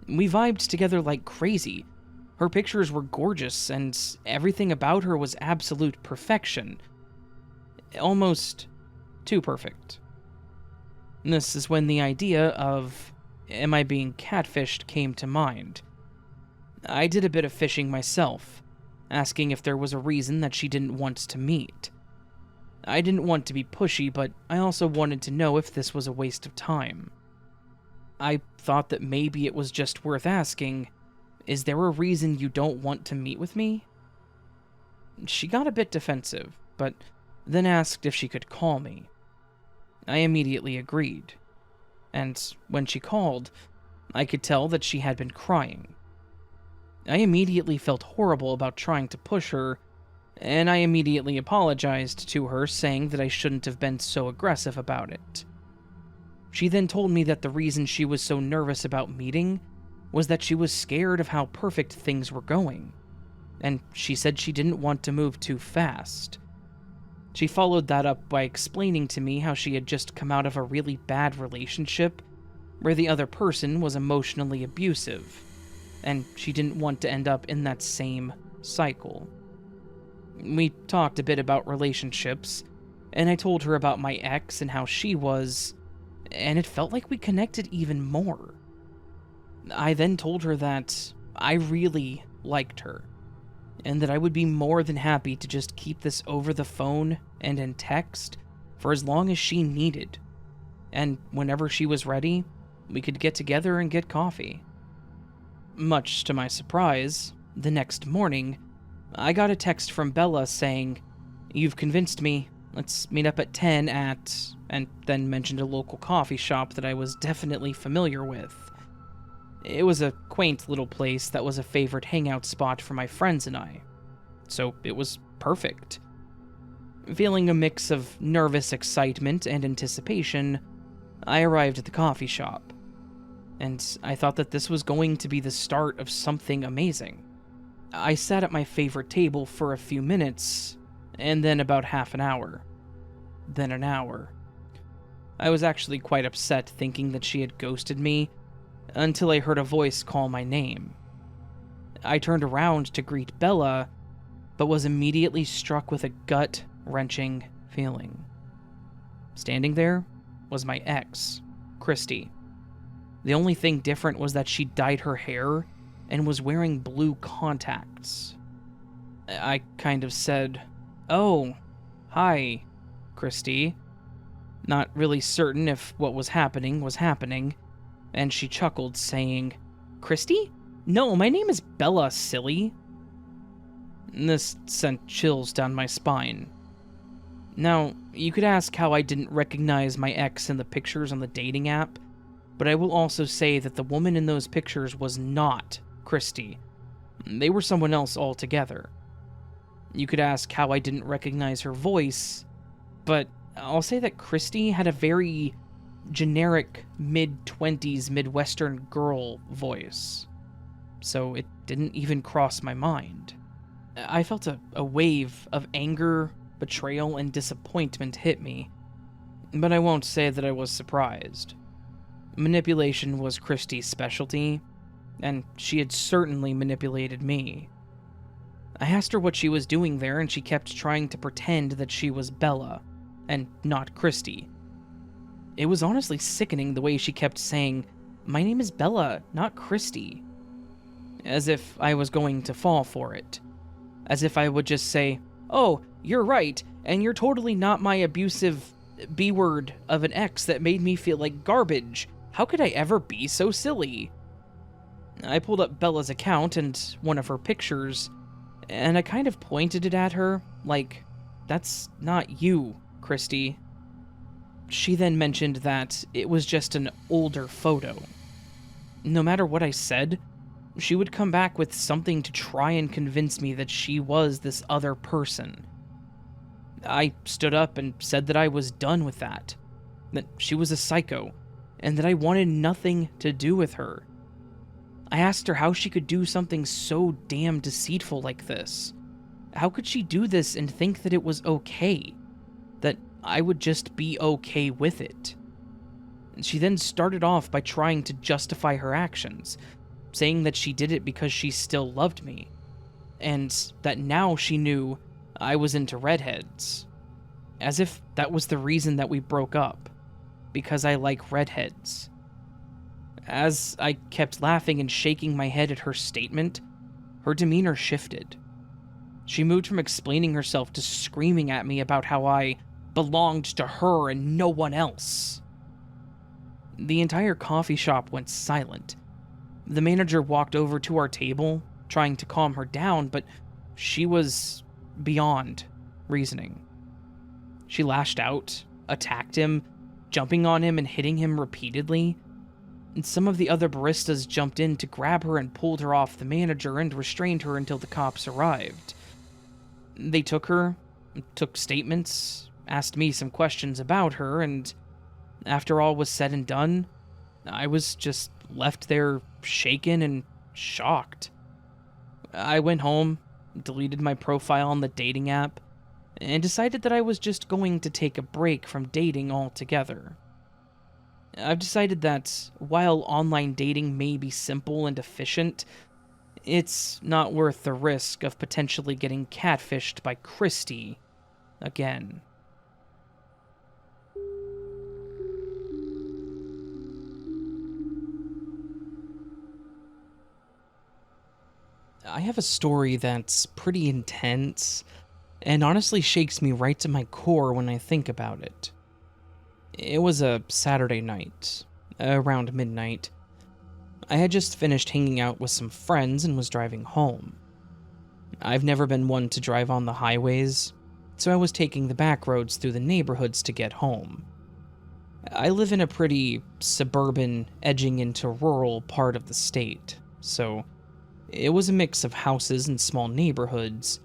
We vibed together like crazy. Her pictures were gorgeous, and everything about her was absolute perfection. Almost too perfect. This is when the idea of, am I being catfished, came to mind. I did a bit of fishing myself, asking if there was a reason that she didn't want to meet. I didn't want to be pushy, but I also wanted to know if this was a waste of time. I thought that maybe it was just worth asking, is there a reason you don't want to meet with me? She got a bit defensive, but then asked if she could call me. I immediately agreed, and when she called, I could tell that she had been crying. I immediately felt horrible about trying to push her, and I immediately apologized to her, saying that I shouldn't have been so aggressive about it. She then told me that the reason she was so nervous about meeting was that she was scared of how perfect things were going, and she said she didn't want to move too fast. She followed that up by explaining to me how she had just come out of a really bad relationship where the other person was emotionally abusive, and she didn't want to end up in that same cycle. We talked a bit about relationships, and I told her about my ex and how she was, and it felt like we connected even more. I then told her that I really liked her, and that I would be more than happy to just keep this over the phone and in text for as long as she needed, and whenever she was ready, we could get together and get coffee. Much to my surprise, the next morning, I got a text from Bella saying, "You've convinced me, let's meet up at 10 at," and then mentioned a local coffee shop that I was definitely familiar with. It was a quaint little place that was a favorite hangout spot for my friends and I, so it was perfect. Feeling a mix of nervous excitement and anticipation, I arrived at the coffee shop, and I thought that this was going to be the start of something amazing. I sat at my favorite table for a few minutes, and then about half an hour, then an hour. I was actually quite upset thinking that she had ghosted me, until I heard a voice call my name. I turned around to greet Bella, but was immediately struck with a gut-wrenching feeling. Standing there was my ex, Christy. The only thing different was that she dyed her hair and was wearing blue contacts. I kind of said, "Oh, hi, Christy," not really certain if what was happening, and she chuckled, saying, "Christy? No, my name is Bella, silly." This sent chills down my spine. Now, you could ask how I didn't recognize my ex in the pictures on the dating app, but I will also say that the woman in those pictures was not Christy. They were someone else altogether. You could ask how I didn't recognize her voice, but I'll say that Christy had a very generic mid-20s Midwestern girl voice, so it didn't even cross my mind. I felt a wave of anger, betrayal, and disappointment hit me, but I won't say that I was surprised. Manipulation was Christy's specialty, and she had certainly manipulated me. I asked her what she was doing there, and she kept trying to pretend that she was Bella, and not Christy. It was honestly sickening the way she kept saying, "My name is Bella, not Christy," as if I was going to fall for it. As if I would just say, "Oh, you're right, and you're totally not my abusive B-word of an ex that made me feel like garbage. How could I ever be so silly?" I pulled up Bella's account and one of her pictures, and I kind of pointed it at her, like, "That's not you, Christy." She then mentioned that it was just an older photo. No matter what I said, she would come back with something to try and convince me that she was this other person. I stood up and said that I was done with that she was a psycho, and that I wanted nothing to do with her. I asked her how she could do something so damn deceitful like this. How could she do this and think that it was okay? That I would just be okay with it? She then started off by trying to justify her actions, saying that she did it because she still loved me, and that now she knew I was into redheads. As if that was the reason that we broke up, because I like redheads. As I kept laughing and shaking my head at her statement, her demeanor shifted. She moved from explaining herself to screaming at me about how I belonged to her and no one else. The entire coffee shop went silent. The manager walked over to our table, trying to calm her down, but she was beyond reasoning. She lashed out, attacked him, jumping on him and hitting him repeatedly. And some of the other baristas jumped in to grab her and pulled her off the manager and restrained her until the cops arrived. They took her, took statements, asked me some questions about her, and after all was said and done, I was just left there shaken and shocked. I went home, deleted my profile on the dating app, and decided that I was just going to take a break from dating altogether. I've decided that while online dating may be simple and efficient, it's not worth the risk of potentially getting catfished by Christy again. I have a story that's pretty intense and honestly shakes me right to my core when I think about it. It was a Saturday night, around midnight. I had just finished hanging out with some friends and was driving home. I've never been one to drive on the highways, so I was taking the back roads through the neighborhoods to get home. I live in a pretty suburban, edging into rural part of the state, so it was a mix of houses and small neighborhoods,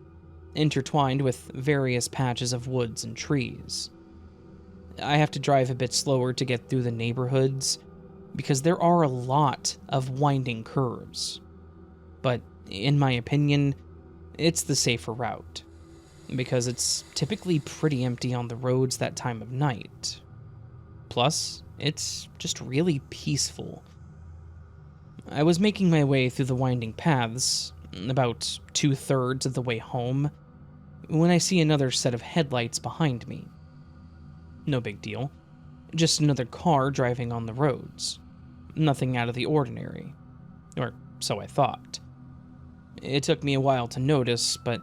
intertwined with various patches of woods and trees. I have to drive a bit slower to get through the neighborhoods, because there are a lot of winding curves. But in my opinion, it's the safer route, because it's typically pretty empty on the roads that time of night. Plus, it's just really peaceful. I was making my way through the winding paths, about 2/3 of the way home, when I see another set of headlights behind me. No big deal. Just another car driving on the roads. Nothing out of the ordinary. Or so I thought. It took me a while to notice, but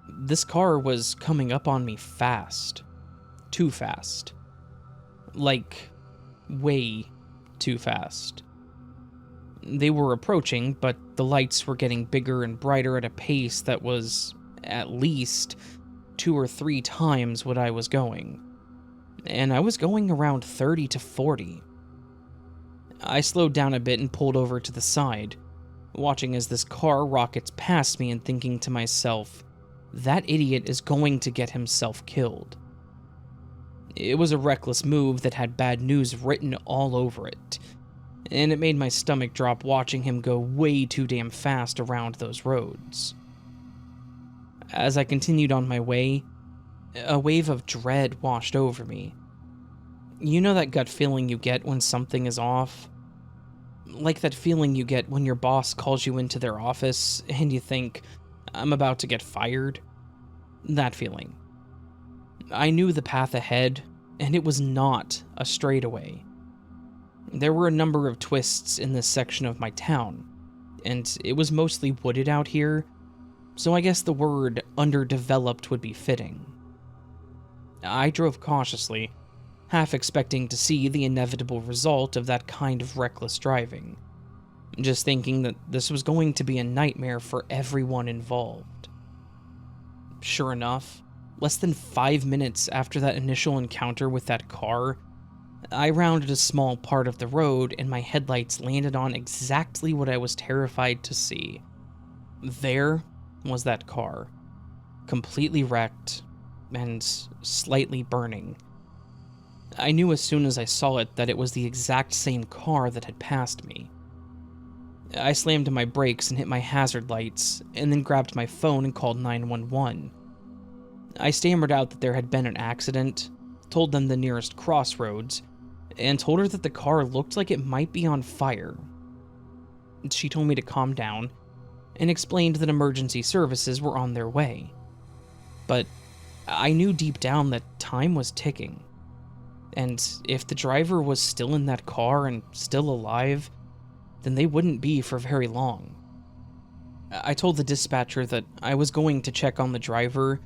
this car was coming up on me fast. Too fast. Like, way too fast. They were approaching, but the lights were getting bigger and brighter at a pace that was at least 2 or 3 times what I was going. And I was going around 30 to 40. I slowed down a bit and pulled over to the side, watching as this car rockets past me and thinking to myself, that idiot is going to get himself killed. It was a reckless move that had bad news written all over it, and it made my stomach drop watching him go way too damn fast around those roads. As I continued on my way, a wave of dread washed over me. You know that gut feeling you get when something is off? Like that feeling you get when your boss calls you into their office and you think, I'm about to get fired? That feeling. I knew the path ahead, and it was not a straightaway. There were a number of twists in this section of my town, and it was mostly wooded out here, so I guess the word underdeveloped would be fitting. I drove cautiously, half expecting to see the inevitable result of that kind of reckless driving, just thinking that this was going to be a nightmare for everyone involved. sure enough, less than 5 minutes after that initial encounter with that car, I rounded a small part of the road and my headlights landed on exactly what I was terrified to see. There was that car, completely wrecked and slightly burning. I knew as soon as I saw it that it was the exact same car that had passed me. I slammed to my brakes and hit my hazard lights, and then grabbed my phone and called 911. I stammered out that there had been an accident, told them the nearest crossroads, and told her that the car looked like it might be on fire. She told me to calm down, and explained that emergency services were on their way. But I knew deep down that time was ticking, and if the driver was still in that car and still alive, then they wouldn't be for very long. I told the dispatcher that I was going to check on the driver,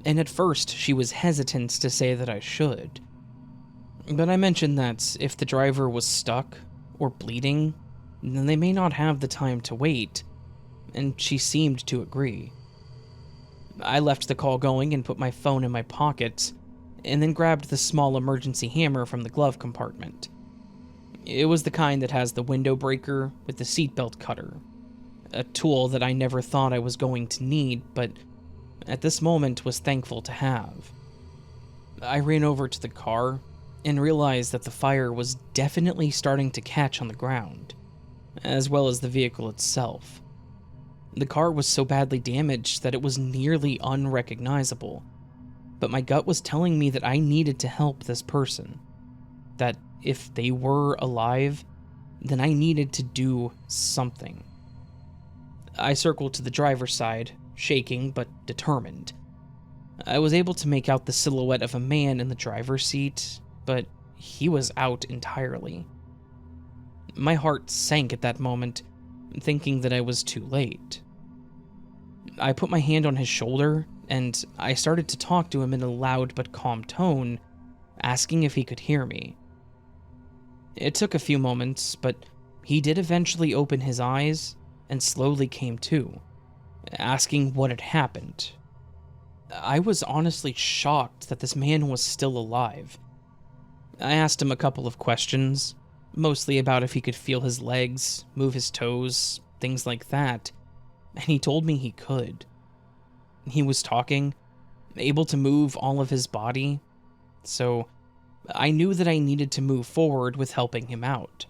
and at first she was hesitant to say that I should. But I mentioned that if the driver was stuck or bleeding, then they may not have the time to wait, and she seemed to agree. I left the call going and put my phone in my pocket, and then grabbed the small emergency hammer from the glove compartment. It was the kind that has the window breaker with the seatbelt cutter, a tool that I never thought I was going to need, but at this moment was thankful to have. I ran over to the car and realized that the fire was definitely starting to catch on the ground, as well as the vehicle itself. The car was so badly damaged that it was nearly unrecognizable, but my gut was telling me that I needed to help this person, that if they were alive, then I needed to do something. I circled to the driver's side, shaking but determined. I was able to make out the silhouette of a man in the driver's seat, but he was out entirely. My heart sank at that moment, thinking that I was too late. I put my hand on his shoulder, and I started to talk to him in a loud but calm tone, asking if he could hear me. It took a few moments, but he did eventually open his eyes and slowly came to, asking what had happened. I was honestly shocked that this man was still alive. I asked him a couple of questions, mostly about if he could feel his legs, move his toes, things like that, and he told me he could. He was talking, able to move all of his body, so I knew that I needed to move forward with helping him out.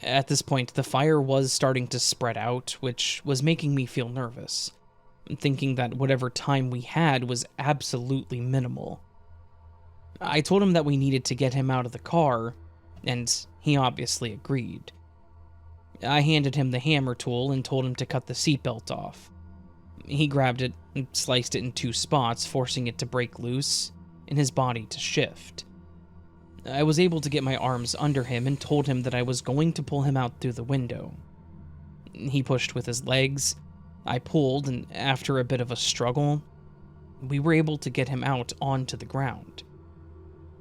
At this point, the fire was starting to spread out, which was making me feel nervous, thinking that whatever time we had was absolutely minimal. I told him that we needed to get him out of the car, and he obviously agreed. I handed him the hammer tool and told him to cut the seatbelt off. He grabbed it and sliced it in 2 spots, forcing it to break loose and his body to shift. I was able to get my arms under him and told him that I was going to pull him out through the window. He pushed with his legs, I pulled, and after a bit of a struggle, we were able to get him out onto the ground.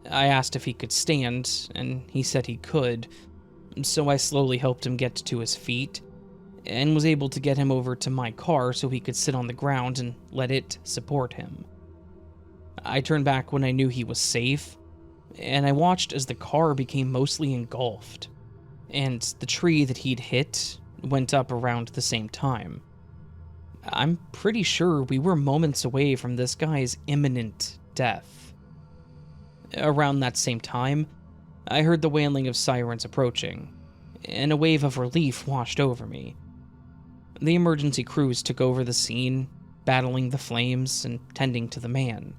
I asked if he could stand, and he said he could, so I slowly helped him get to his feet, and was able to get him over to my car so he could sit on the ground and let it support him. I turned back when I knew he was safe, and I watched as the car became mostly engulfed, and the tree that he'd hit went up around the same time. I'm pretty sure we were moments away from this guy's imminent death. Around that same time, I heard the wailing of sirens approaching, and a wave of relief washed over me. The emergency crews took over the scene, battling the flames and tending to the man.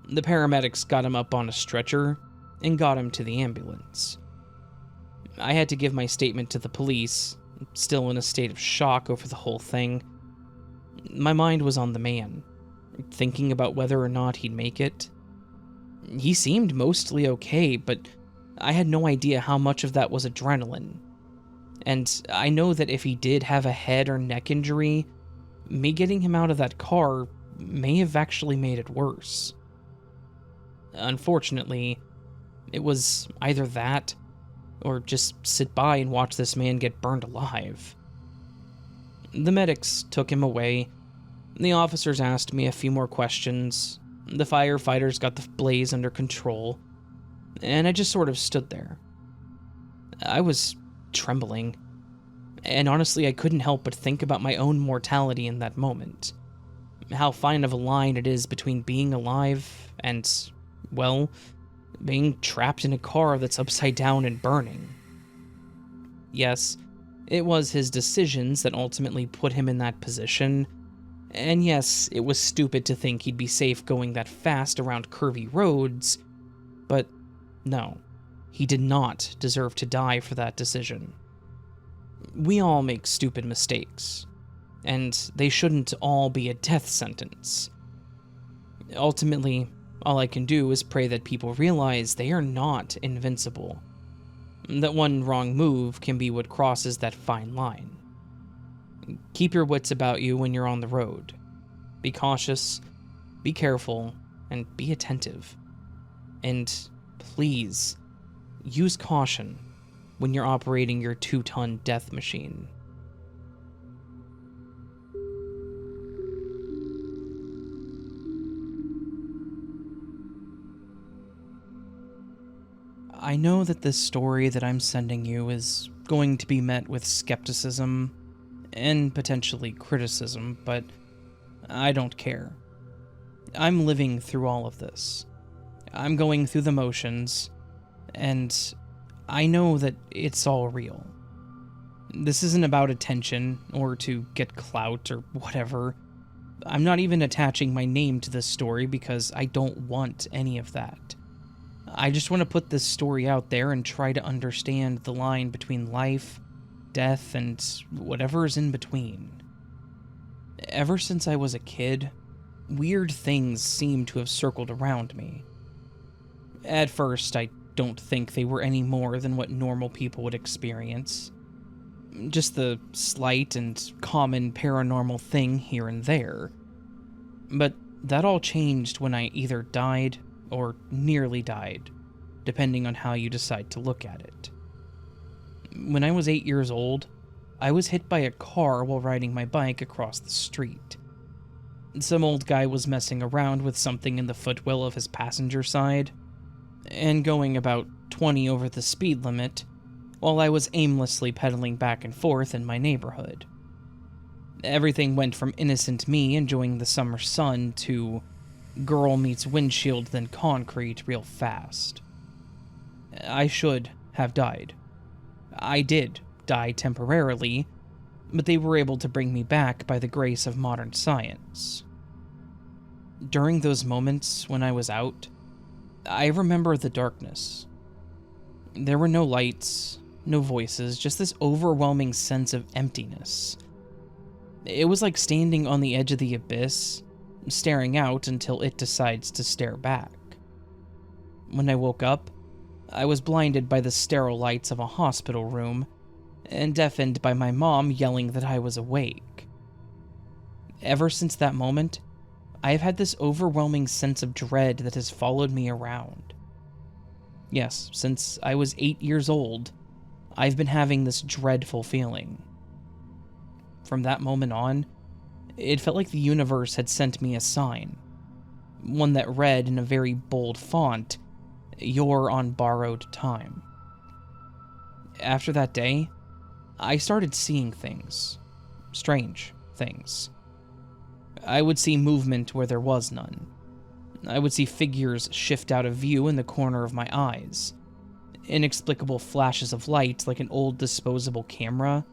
The paramedics got him up on a stretcher and got him to the ambulance. I had to give my statement to the police, still in a state of shock over the whole thing. My mind was on the man, thinking about whether or not he'd make it. He seemed mostly okay, but I had no idea how much of that was adrenaline. And I know that if he did have a head or neck injury, me getting him out of that car may have actually made it worse. Unfortunately, it was either that, or just sit by and watch this man get burned alive. The medics took him away, The officers asked me a few more questions, the firefighters got the blaze under control, and I just sort of stood there. I was trembling, and honestly I couldn't help but think about my own mortality in that moment. How fine of a line it is between being alive and, well, being trapped in a car that's upside down and burning. Yes, it was his decisions that ultimately put him in that position, and yes, it was stupid to think he'd be safe going that fast around curvy roads, but no, he did not deserve to die for that decision. We all make stupid mistakes, and they shouldn't all be a death sentence. Ultimately, all I can do is pray that people realize they are not invincible, that one wrong move can be what crosses that fine line. Keep your wits about you when you're on the road. Be cautious, be careful, and be attentive. And please, use caution when you're operating your 2-ton death machine. I know that this story that I'm sending you is going to be met with skepticism and potentially criticism, but I don't care. I'm living through all of this. I'm going through the motions, and I know that it's all real. This isn't about attention or to get clout or whatever. I'm not even attaching my name to this story because I don't want any of that. I just want to put this story out there and try to understand the line between life, death, and whatever is in between. Ever since I was a kid, weird things seem to have circled around me. At first, I don't think they were any more than what normal people would experience. Just the slight and common paranormal thing here and there. But that all changed when I either died or nearly died, depending on how you decide to look at it. When I was 8 years old, I was hit by a car while riding my bike across the street. Some old guy was messing around with something in the footwell of his passenger side, and going about 20 over the speed limit, while I was aimlessly pedaling back and forth in my neighborhood. Everything went from innocent me enjoying the summer sun to girl meets windshield then concrete real fast. I should have died. I did die temporarily, but they were able to bring me back by the grace of modern science. During those moments when I was out, I remember the darkness. There were no lights, no voices, just this overwhelming sense of emptiness. It was like standing on the edge of the abyss, staring out until it decides to stare back. When I woke up, I was blinded by the sterile lights of a hospital room, and deafened by my mom yelling that I was awake. Ever since that moment, I have had this overwhelming sense of dread that has followed me around. Yes, since I was 8 years old, I've been having this dreadful feeling. From that moment on, it felt like the universe had sent me a sign. One that read in a very bold font, "You're on borrowed time." After that day, I started seeing things. Strange things. I would see movement where there was none. I would see figures shift out of view in the corner of my eyes. Inexplicable flashes of light like an old disposable camera,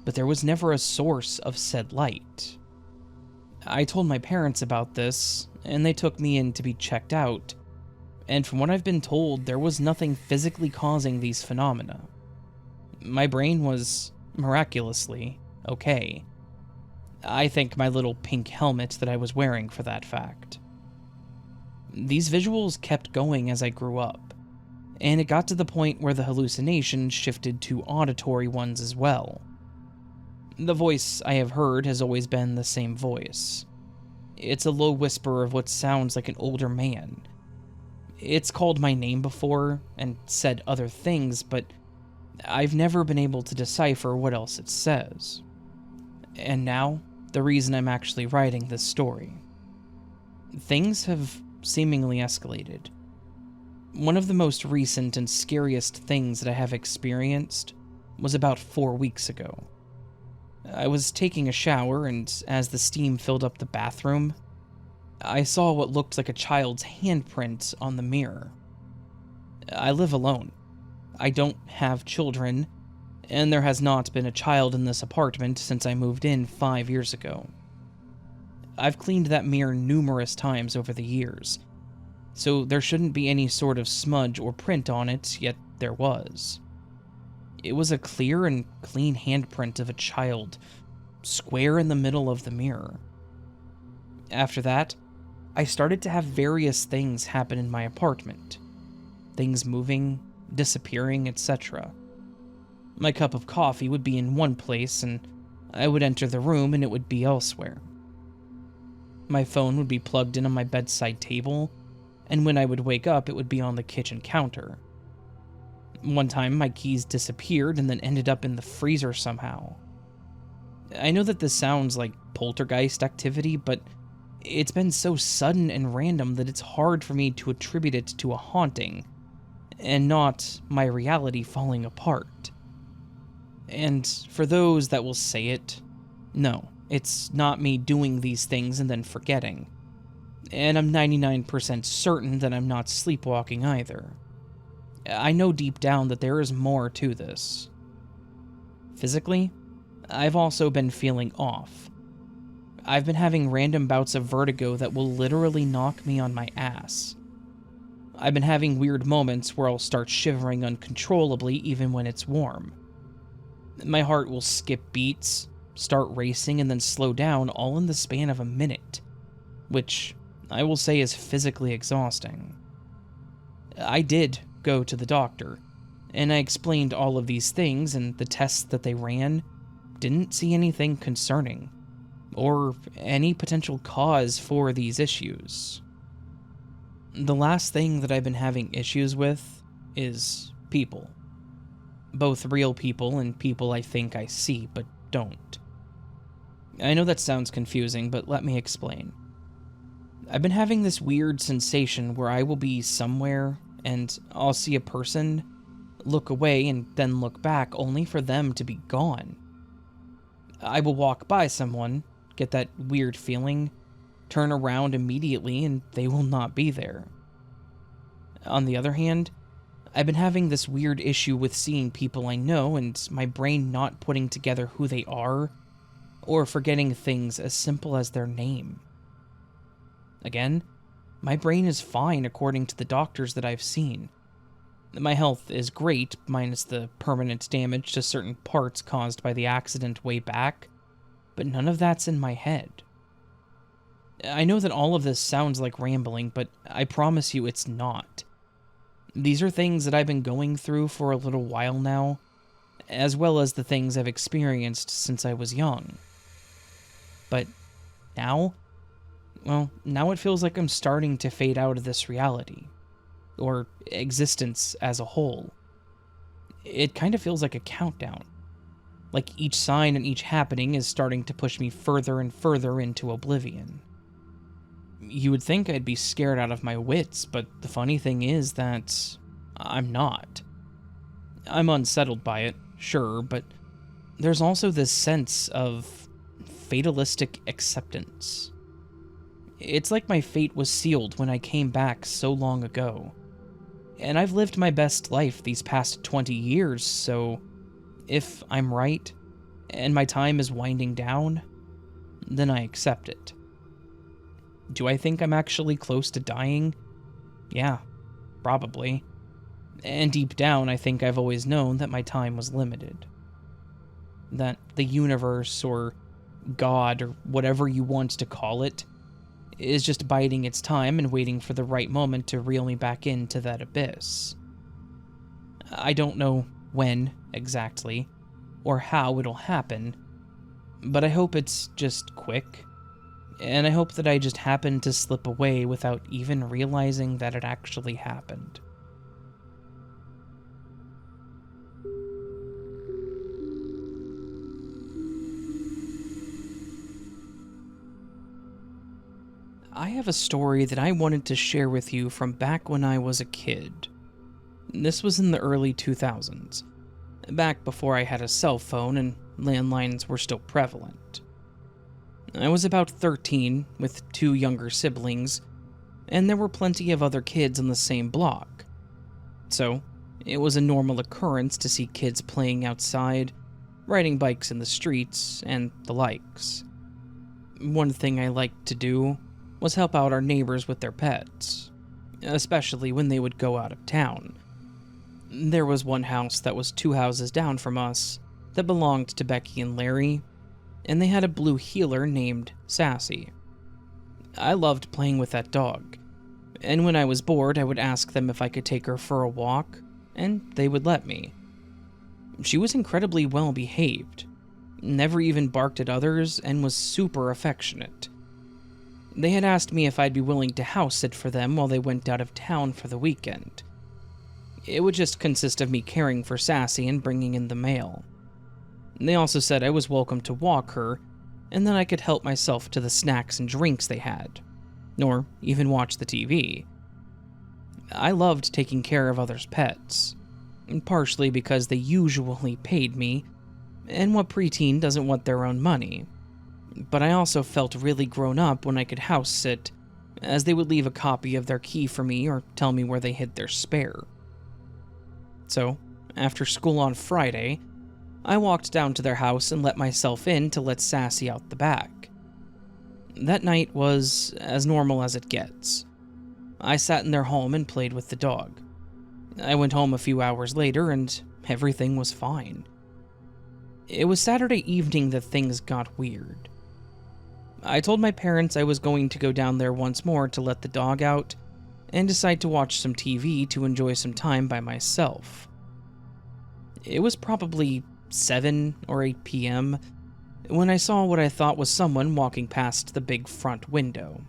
but there was never a source of said light. I told my parents about this, and they took me in to be checked out, and from what I've been told, there was nothing physically causing these phenomena. My brain was, miraculously, okay. I thank my little pink helmet that I was wearing for that fact. These visuals kept going as I grew up, and it got to the point where the hallucinations shifted to auditory ones as well. The voice I have heard has always been the same voice. It's a low whisper of what sounds like an older man. It's called my name before, and said other things, but I've never been able to decipher what else it says. And now, the reason I'm actually writing this story. Things have seemingly escalated. One of the most recent and scariest things that I have experienced was about 4 weeks ago. I was taking a shower, and as the steam filled up the bathroom, I saw what looked like a child's handprint on the mirror. I live alone. I don't have children, and there has not been a child in this apartment since I moved in 5 years ago. I've cleaned that mirror numerous times over the years, so there shouldn't be any sort of smudge or print on it, yet there was. It was a clear and clean handprint of a child, square in the middle of the mirror. After that, I started to have various things happen in my apartment. Things moving, disappearing, etc. My cup of coffee would be in one place, and I would enter the room and it would be elsewhere. My phone would be plugged in on my bedside table, and when I would wake up, it would be on the kitchen counter. One time, my keys disappeared and then ended up in the freezer somehow. I know that this sounds like poltergeist activity, but it's been so sudden and random that it's hard for me to attribute it to a haunting, and not my reality falling apart. And for those that will say it, no, it's not me doing these things and then forgetting. And I'm 99% certain that I'm not sleepwalking either. I know deep down that there is more to this. Physically, I've also been feeling off. I've been having random bouts of vertigo that will literally knock me on my ass. I've been having weird moments where I'll start shivering uncontrollably even when it's warm. My heart will skip beats, start racing, and then slow down all in the span of a minute, which I will say is physically exhausting. I did go to the doctor, and I explained all of these things, and the tests that they ran didn't see anything concerning, or any potential cause for these issues. The last thing that I've been having issues with is people. Both real people and people I think I see but don't. I know that sounds confusing, but let me explain. I've been having this weird sensation where I will be somewhere and I'll see a person, look away, and then look back only for them to be gone. I will walk by someone, get that weird feeling, turn around immediately, and they will not be there. On the other hand, I've been having this weird issue with seeing people I know and my brain not putting together who they are, or forgetting things as simple as their name. Again, my brain is fine according to the doctors that I've seen. My health is great, minus the permanent damage to certain parts caused by the accident way back, but none of that's in my head. I know that all of this sounds like rambling, but I promise you it's not. These are things that I've been going through for a little while now, as well as the things I've experienced since I was young. But now, now it feels like I'm starting to fade out of this reality, or existence as a whole. It kind of feels like a countdown. Like each sign and each happening is starting to push me further and further into oblivion. You would think I'd be scared out of my wits, but the funny thing is that I'm not. I'm unsettled by it, sure, but there's also this sense of fatalistic acceptance. It's like my fate was sealed when I came back so long ago. And I've lived my best life these past 20 years, so if I'm right, and my time is winding down, then I accept it. Do I think I'm actually close to dying? Yeah, probably. And deep down, I think I've always known that my time was limited. That the universe, or God, or whatever you want to call it, is just biding its time and waiting for the right moment to reel me back into that abyss. I don't know when, exactly, or how it'll happen, but I hope it's just quick, and I hope that I just happen to slip away without even realizing that it actually happened. I have a story that I wanted to share with you from back when I was a kid. This was in the early 2000s, back before I had a cell phone and landlines were still prevalent. I was about 13 with 2 younger siblings, and there were plenty of other kids on the same block. So, it was a normal occurrence to see kids playing outside, riding bikes in the streets, and the likes. One thing I liked to do was help out our neighbors with their pets, especially when they would go out of town. There was one house that was 2 houses down from us that belonged to Becky and Larry, and they had a blue heeler named Sassy. I loved playing with that dog, and when I was bored, I would ask them if I could take her for a walk, and they would let me. She was incredibly well behaved, never even barked at others, and was super affectionate. They had asked me if I'd be willing to house sit for them while they went out of town for the weekend. It would just consist of me caring for Sassy and bringing in the mail. They also said I was welcome to walk her, and that I could help myself to the snacks and drinks they had, nor even watch the TV. I loved taking care of others' pets, partially because they usually paid me, and what preteen doesn't want their own money? But I also felt really grown up when I could house sit, as they would leave a copy of their key for me or tell me where they hid their spare. So, after school on Friday, I walked down to their house and let myself in to let Sassy out the back. That night was as normal as it gets. I sat in their home and played with the dog. I went home a few hours later and everything was fine. It was Saturday evening that things got weird. I told my parents I was going to go down there once more to let the dog out and decide to watch some TV to enjoy some time by myself. It was probably 7 or 8 p.m. when I saw what I thought was someone walking past the big front window.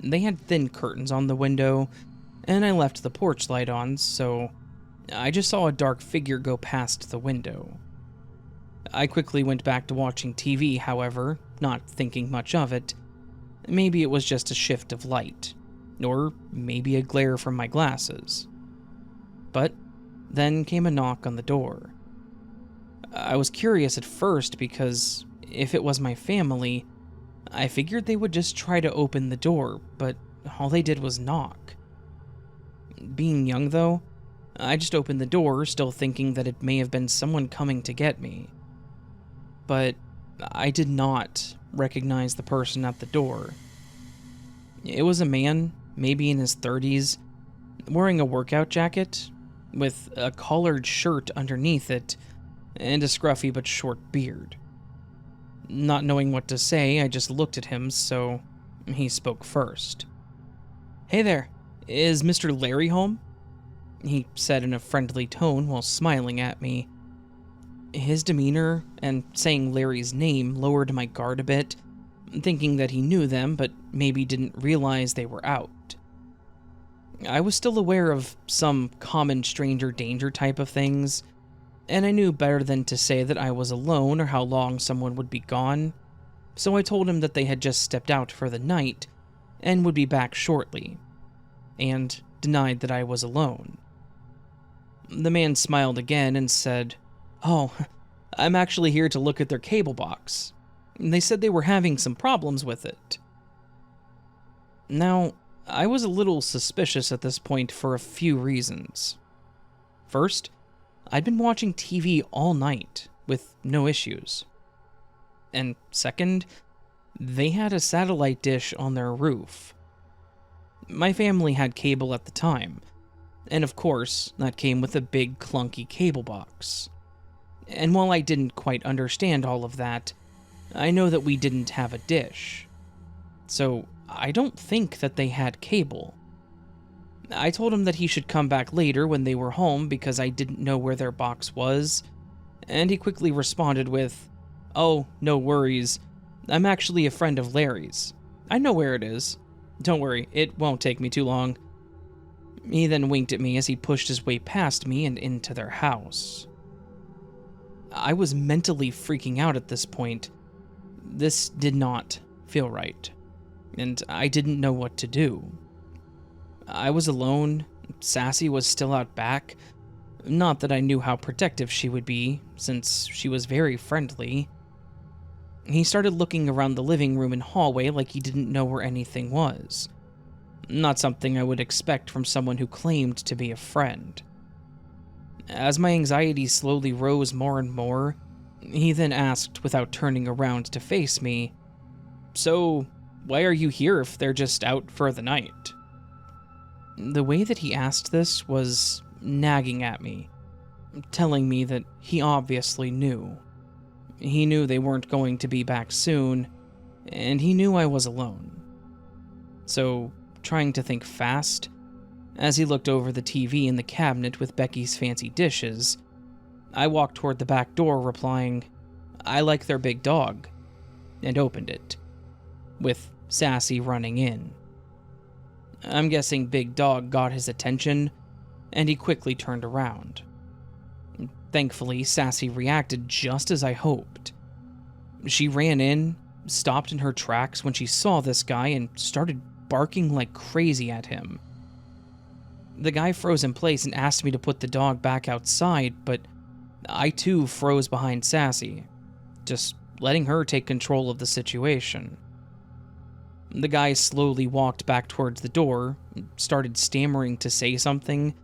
They had thin curtains on the window, and I left the porch light on, so I just saw a dark figure go past the window. I quickly went back to watching TV, however, not thinking much of it. Maybe it was just a shift of light, or maybe a glare from my glasses. But then came a knock on the door. I was curious at first because if it was my family, I figured they would just try to open the door, but all they did was knock. Being young though, I just opened the door, still thinking that it may have been someone coming to get me. But I did not recognize the person at the door. It was a man, maybe in his 30s, wearing a workout jacket, with a collared shirt underneath it, and a scruffy but short beard. Not knowing what to say, I just looked at him, so he spoke first. "Hey there, is Mr. Larry home?" he said in a friendly tone while smiling at me. His demeanor and saying Larry's name lowered my guard a bit, thinking that he knew them but maybe didn't realize they were out. I was still aware of some common stranger danger type of things, and I knew better than to say that I was alone or how long someone would be gone, so I told him that they had just stepped out for the night and would be back shortly, and denied that I was alone. The man smiled again and said, "Oh, I'm actually here to look at their cable box. They said they were having some problems with it." Now, I was a little suspicious at this point for a few reasons. First, I'd been watching TV all night with no issues. And second, they had a satellite dish on their roof. My family had cable at the time, and of course, that came with a big clunky cable box. And while I didn't quite understand all of that, I know that we didn't have a dish. So I don't think that they had cable. I told him that he should come back later when they were home because I didn't know where their box was, and he quickly responded with, "Oh, no worries. I'm actually a friend of Larry's. I know where it is. Don't worry, it won't take me too long." He then winked at me as he pushed his way past me and into their house. I was mentally freaking out at this point. This did not feel right. and I didn't know what to do. I was alone, Sassy was still out back. Not that I knew how protective she would be, since she was very friendly. He started looking around the living room and hallway like he didn't know where anything was. Not something I would expect from someone who claimed to be a friend. As my anxiety slowly rose more and more, he then asked without turning around to face me, "So, why are you here if they're just out for the night?" The way that he asked this was nagging at me, telling me that he obviously knew. He knew they weren't going to be back soon, and he knew I was alone. So, trying to think fast, as he looked over the TV in the cabinet with Becky's fancy dishes, I walked toward the back door replying, "I like their big dog," and opened it, with Sassy running in. I'm guessing Big Dog got his attention, and he quickly turned around. Thankfully, Sassy reacted just as I hoped. She ran in, stopped in her tracks when she saw this guy, and started barking like crazy at him. The guy froze in place and asked me to put the dog back outside, but I too froze behind Sassy, just letting her take control of the situation. The guy slowly walked back towards the door, started stammering to say something,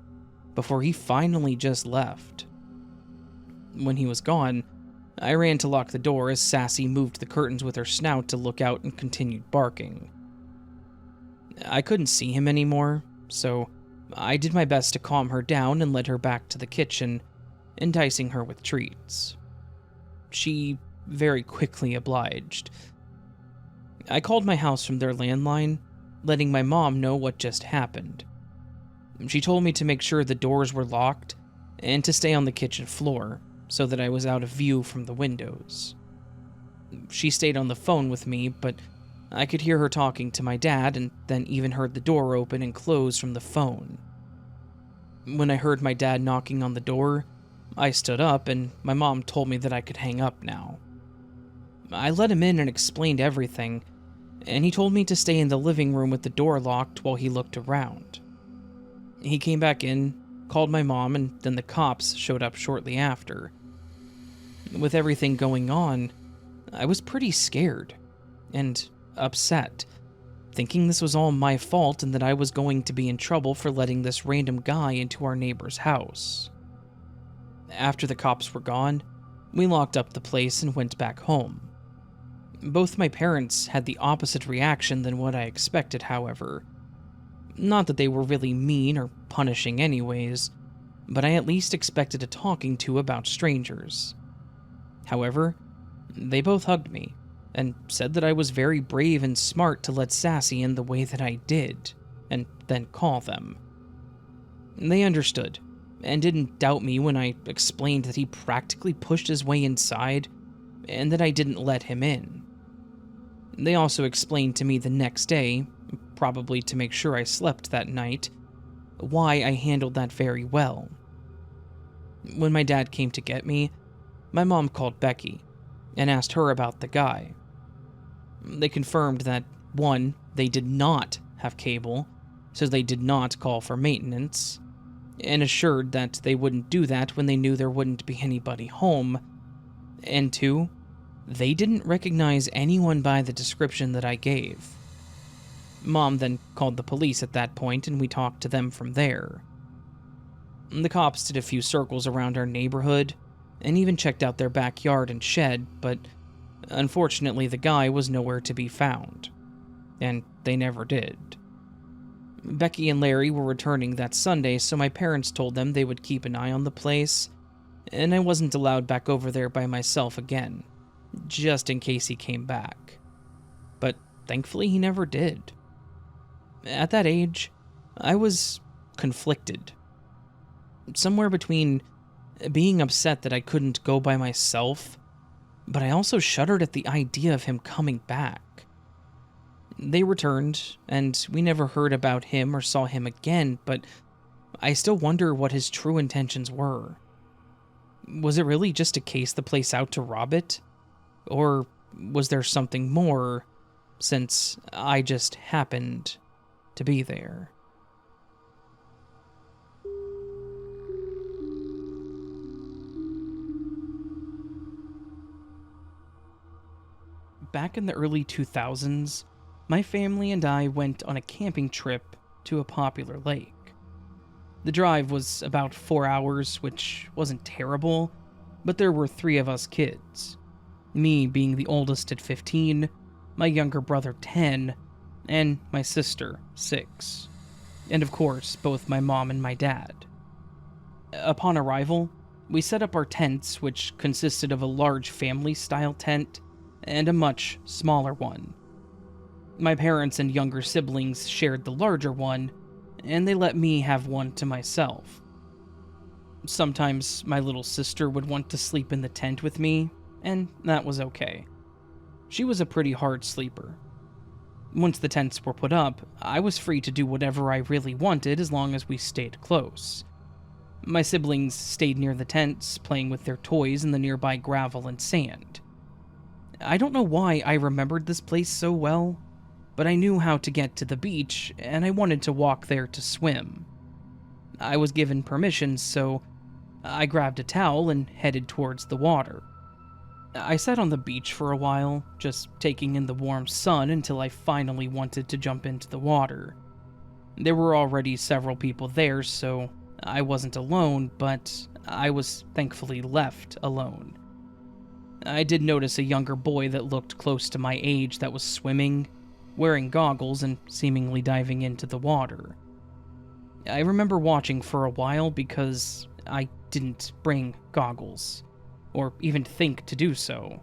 before he finally just left. When he was gone, I ran to lock the door as Sassy moved the curtains with her snout to look out and continued barking. I couldn't see him anymore, so I did my best to calm her down and led her back to the kitchen, enticing her with treats. She very quickly obliged. I called my house from their landline, letting my mom know what just happened. She told me to make sure the doors were locked and to stay on the kitchen floor so that I was out of view from the windows. She stayed on the phone with me, but I could hear her talking to my dad and then even heard the door open and close from the phone. When I heard my dad knocking on the door, I stood up and my mom told me that I could hang up now. I let him in and explained everything, and he told me to stay in the living room with the door locked while he looked around. He came back in, called my mom, and then the cops showed up shortly after. With everything going on, I was pretty scared and upset, thinking this was all my fault and that I was going to be in trouble for letting this random guy into our neighbor's house. After the cops were gone, we locked up the place and went back home. Both my parents had the opposite reaction than what I expected, however. Not that they were really mean or punishing anyways, but I at least expected a talking to about strangers. However, they both hugged me and said that I was very brave and smart to let Sassy in the way that I did, and then call them. They understood, and didn't doubt me when I explained that he practically pushed his way inside, and that I didn't let him in. They also explained to me the next day, probably to make sure I slept that night, why I handled that very well. When my dad came to get me, my mom called Becky and asked her about the guy. They confirmed that, 1, they did not have cable, so they did not call for maintenance, and assured that they wouldn't do that when they knew there wouldn't be anybody home, and 2, they didn't recognize anyone by the description that I gave. Mom then called the police at that point, and we talked to them from there. The cops did a few circles around our neighborhood, and even checked out their backyard and shed, but unfortunately the guy was nowhere to be found, and they never did. Becky and Larry were returning that Sunday, so my parents told them they would keep an eye on the place, and I wasn't allowed back over there by myself again, just in case he came back. But thankfully he never did. At that age, I was conflicted. Somewhere between being upset that I couldn't go by myself, but I also shuddered at the idea of him coming back. They returned, and we never heard about him or saw him again, but I still wonder what his true intentions were. Was it really just to case the place out to rob it? Or was there something more since I just happened to be there. Back in the early 2000s, my family and I went on a camping trip to a popular lake. The drive was about 4 hours, which wasn't terrible, but there were 3 of us kids. Me being the oldest at 15, my younger brother 10, and my sister 6. And of course, both my mom and my dad. Upon arrival, we set up our tents, which consisted of a large family-style tent and a much smaller one. My parents and younger siblings shared the larger one, and they let me have one to myself. Sometimes my little sister would want to sleep in the tent with me, and that was okay. She was a pretty hard sleeper. Once the tents were put up, I was free to do whatever I really wanted as long as we stayed close. My siblings stayed near the tents, playing with their toys in the nearby gravel and sand. I don't know why I remembered this place so well, but I knew how to get to the beach, and I wanted to walk there to swim. I was given permission, so I grabbed a towel and headed towards the water. I sat on the beach for a while, just taking in the warm sun until I finally wanted to jump into the water. There were already several people there, so I wasn't alone, but I was thankfully left alone. I did notice a younger boy that looked close to my age that was swimming, wearing goggles and seemingly diving into the water. I remember watching for a while because I didn't bring goggles, or even think to do so.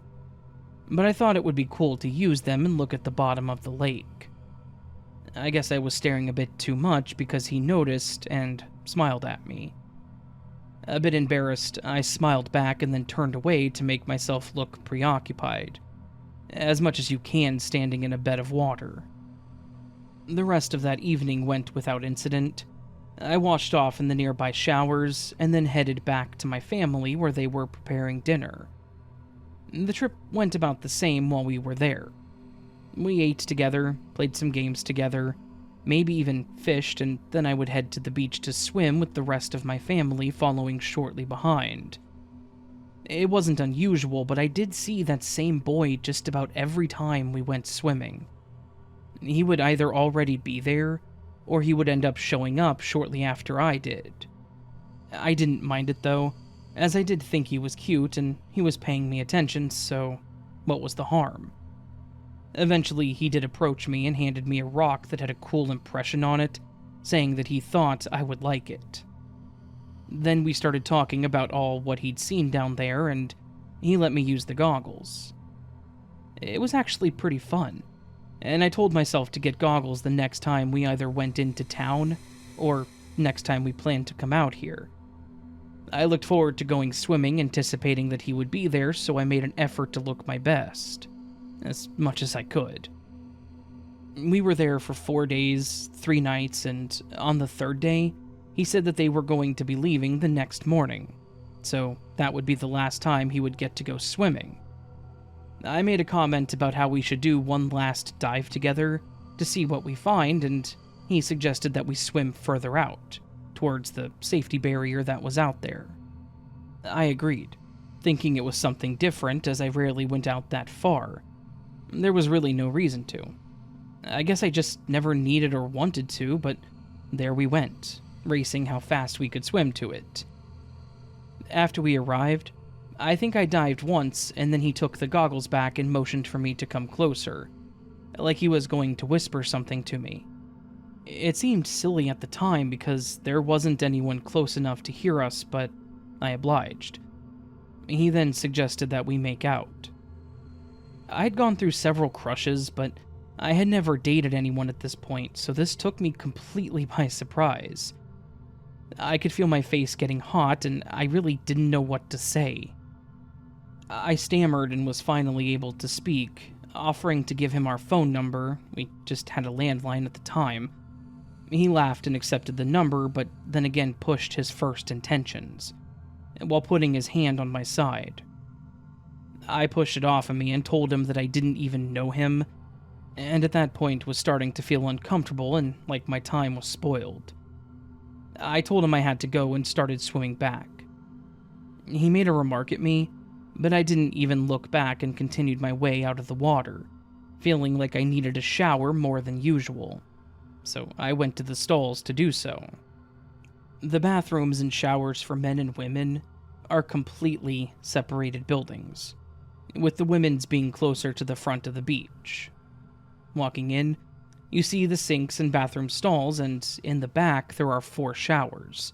But I thought it would be cool to use them and look at the bottom of the lake. I guess I was staring a bit too much because he noticed and smiled at me. A bit embarrassed, I smiled back and then turned away to make myself look preoccupied, as much as you can standing in a bed of water. The rest of that evening went without incident. I washed off in the nearby showers and then headed back to my family where they were preparing dinner. The trip went about the same while we were there. We ate together, played some games together, maybe even fished, and then I would head to the beach to swim with the rest of my family following shortly behind. It wasn't unusual, but I did see that same boy just about every time we went swimming. He would either already be there, or he would end up showing up shortly after I did. I didn't mind it though, as I did think he was cute and he was paying me attention, so what was the harm? Eventually, he did approach me and handed me a rock that had a cool impression on it, saying that he thought I would like it. Then we started talking about all what he'd seen down there, and he let me use the goggles. It was actually pretty fun, and I told myself to get goggles the next time we either went into town, or next time we planned to come out here. I looked forward to going swimming, anticipating that he would be there, so I made an effort to look my best, as much as I could. We were there for 4 days, 3 nights, and on the 3rd day, he said that they were going to be leaving the next morning, so that would be the last time he would get to go swimming. I made a comment about how we should do one last dive together to see what we find, and he suggested that we swim further out, towards the safety barrier that was out there. I agreed, thinking it was something different as I rarely went out that far. There was really no reason to. I guess I just never needed or wanted to, but there we went, racing how fast we could swim to it. After we arrived, I think I dived once, and then he took the goggles back and motioned for me to come closer, like he was going to whisper something to me. It seemed silly at the time because there wasn't anyone close enough to hear us, but I obliged. He then suggested that we make out. I'd gone through several crushes, but I had never dated anyone at this point, so this took me completely by surprise. I could feel my face getting hot, and I really didn't know what to say. I stammered and was finally able to speak, offering to give him our phone number. We just had a landline at the time. He laughed and accepted the number, but then again pushed his first intentions, while putting his hand on my side. I pushed it off of me and told him that I didn't even know him, and at that point was starting to feel uncomfortable and like my time was spoiled. I told him I had to go and started swimming back. He made a remark at me, but I didn't even look back and continued my way out of the water, feeling like I needed a shower more than usual. So I went to the stalls to do so. The bathrooms and showers for men and women are completely separated buildings, with the women's being closer to the front of the beach. Walking in, you see the sinks and bathroom stalls, and in the back there are 4 showers.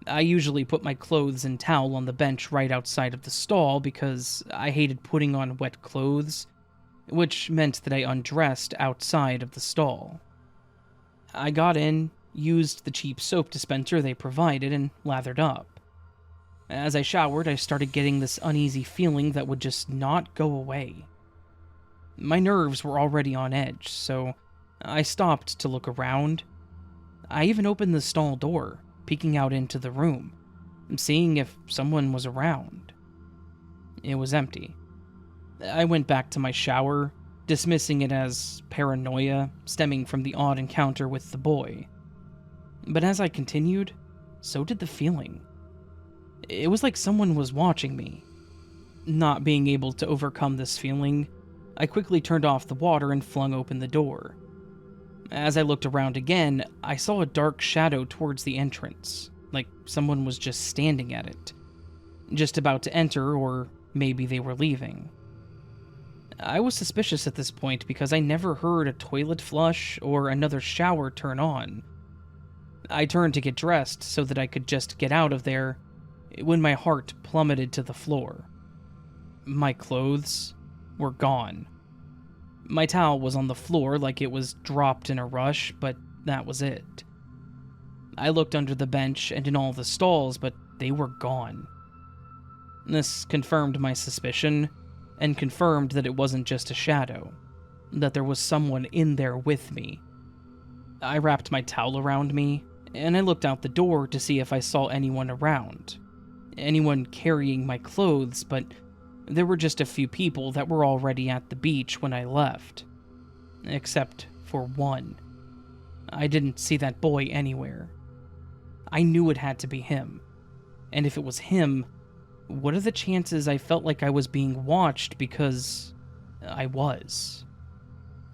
I usually put my clothes and towel on the bench right outside of the stall because I hated putting on wet clothes, which meant that I undressed outside of the stall. I got in, used the cheap soap dispenser they provided, and lathered up. As I showered, I started getting this uneasy feeling that would just not go away. My nerves were already on edge, so I stopped to look around. I even opened the stall door, peeking out into the room, seeing if someone was around. It was empty. I went back to my shower, dismissing it as paranoia stemming from the odd encounter with the boy. But as I continued, so did the feeling. It was like someone was watching me. Not being able to overcome this feeling, I quickly turned off the water and flung open the door. As I looked around again, I saw a dark shadow towards the entrance, like someone was just standing at it, just about to enter, or maybe they were leaving. I was suspicious at this point because I never heard a toilet flush or another shower turn on. I turned to get dressed so that I could just get out of there when my heart plummeted to the floor. My clothes were gone. My towel was on the floor like it was dropped in a rush, but that was it. I looked under the bench and in all the stalls, but they were gone. This confirmed my suspicion, and confirmed that it wasn't just a shadow, that there was someone in there with me. I wrapped my towel around me, and I looked out the door to see if I saw anyone around, anyone carrying my clothes, but there were just a few people that were already at the beach when I left. Except for one. I didn't see that boy anywhere. I knew it had to be him. And if it was him, what are the chances I felt like I was being watched, because I was?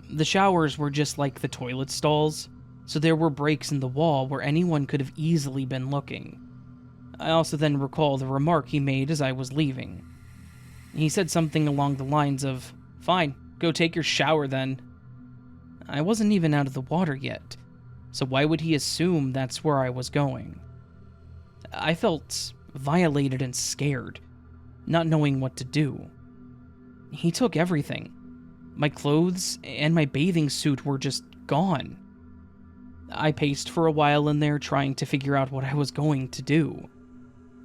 The showers were just like the toilet stalls, so there were breaks in the wall where anyone could have easily been looking. I also then recall the remark he made as I was leaving. He said something along the lines of, "Fine, go take your shower then." I wasn't even out of the water yet, so why would he assume that's where I was going? I felt violated and scared, not knowing what to do. He took everything. My clothes and my bathing suit were just gone. I paced for a while in there trying to figure out what I was going to do.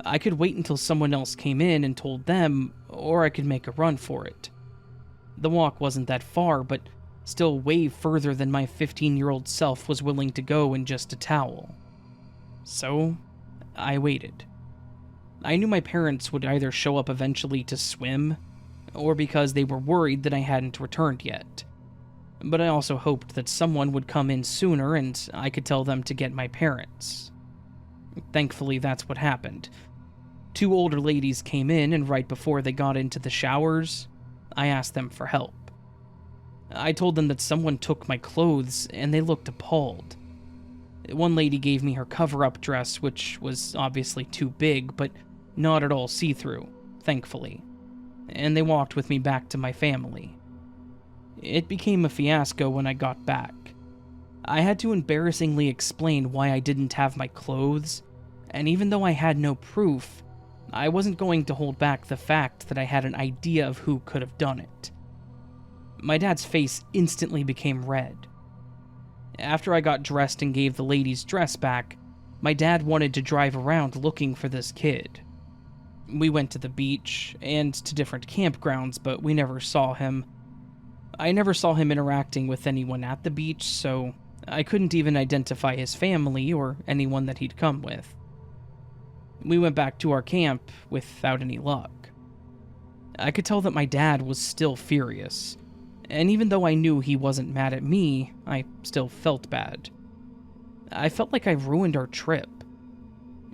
I could wait until someone else came in and told them, or I could make a run for it. The walk wasn't that far, but still way further than my 15-year-old self was willing to go in just a towel. So, I waited. I knew my parents would either show up eventually to swim, or because they were worried that I hadn't returned yet. But I also hoped that someone would come in sooner and I could tell them to get my parents. Thankfully, that's what happened. 2 older ladies came in, and right before they got into the showers, I asked them for help. I told them that someone took my clothes, and they looked appalled. One lady gave me her cover-up dress, which was obviously too big, but not at all see-through, thankfully, and they walked with me back to my family. It became a fiasco when I got back. I had to embarrassingly explain why I didn't have my clothes, and even though I had no proof, I wasn't going to hold back the fact that I had an idea of who could have done it. My dad's face instantly became red. After I got dressed and gave the lady's dress back, my dad wanted to drive around looking for this kid. We went to the beach and to different campgrounds, but we never saw him. I never saw him interacting with anyone at the beach, so I couldn't even identify his family or anyone that he'd come with. We went back to our camp without any luck. I could tell that my dad was still furious, And even though I knew he wasn't mad at me, I still felt bad. I felt like I ruined our trip.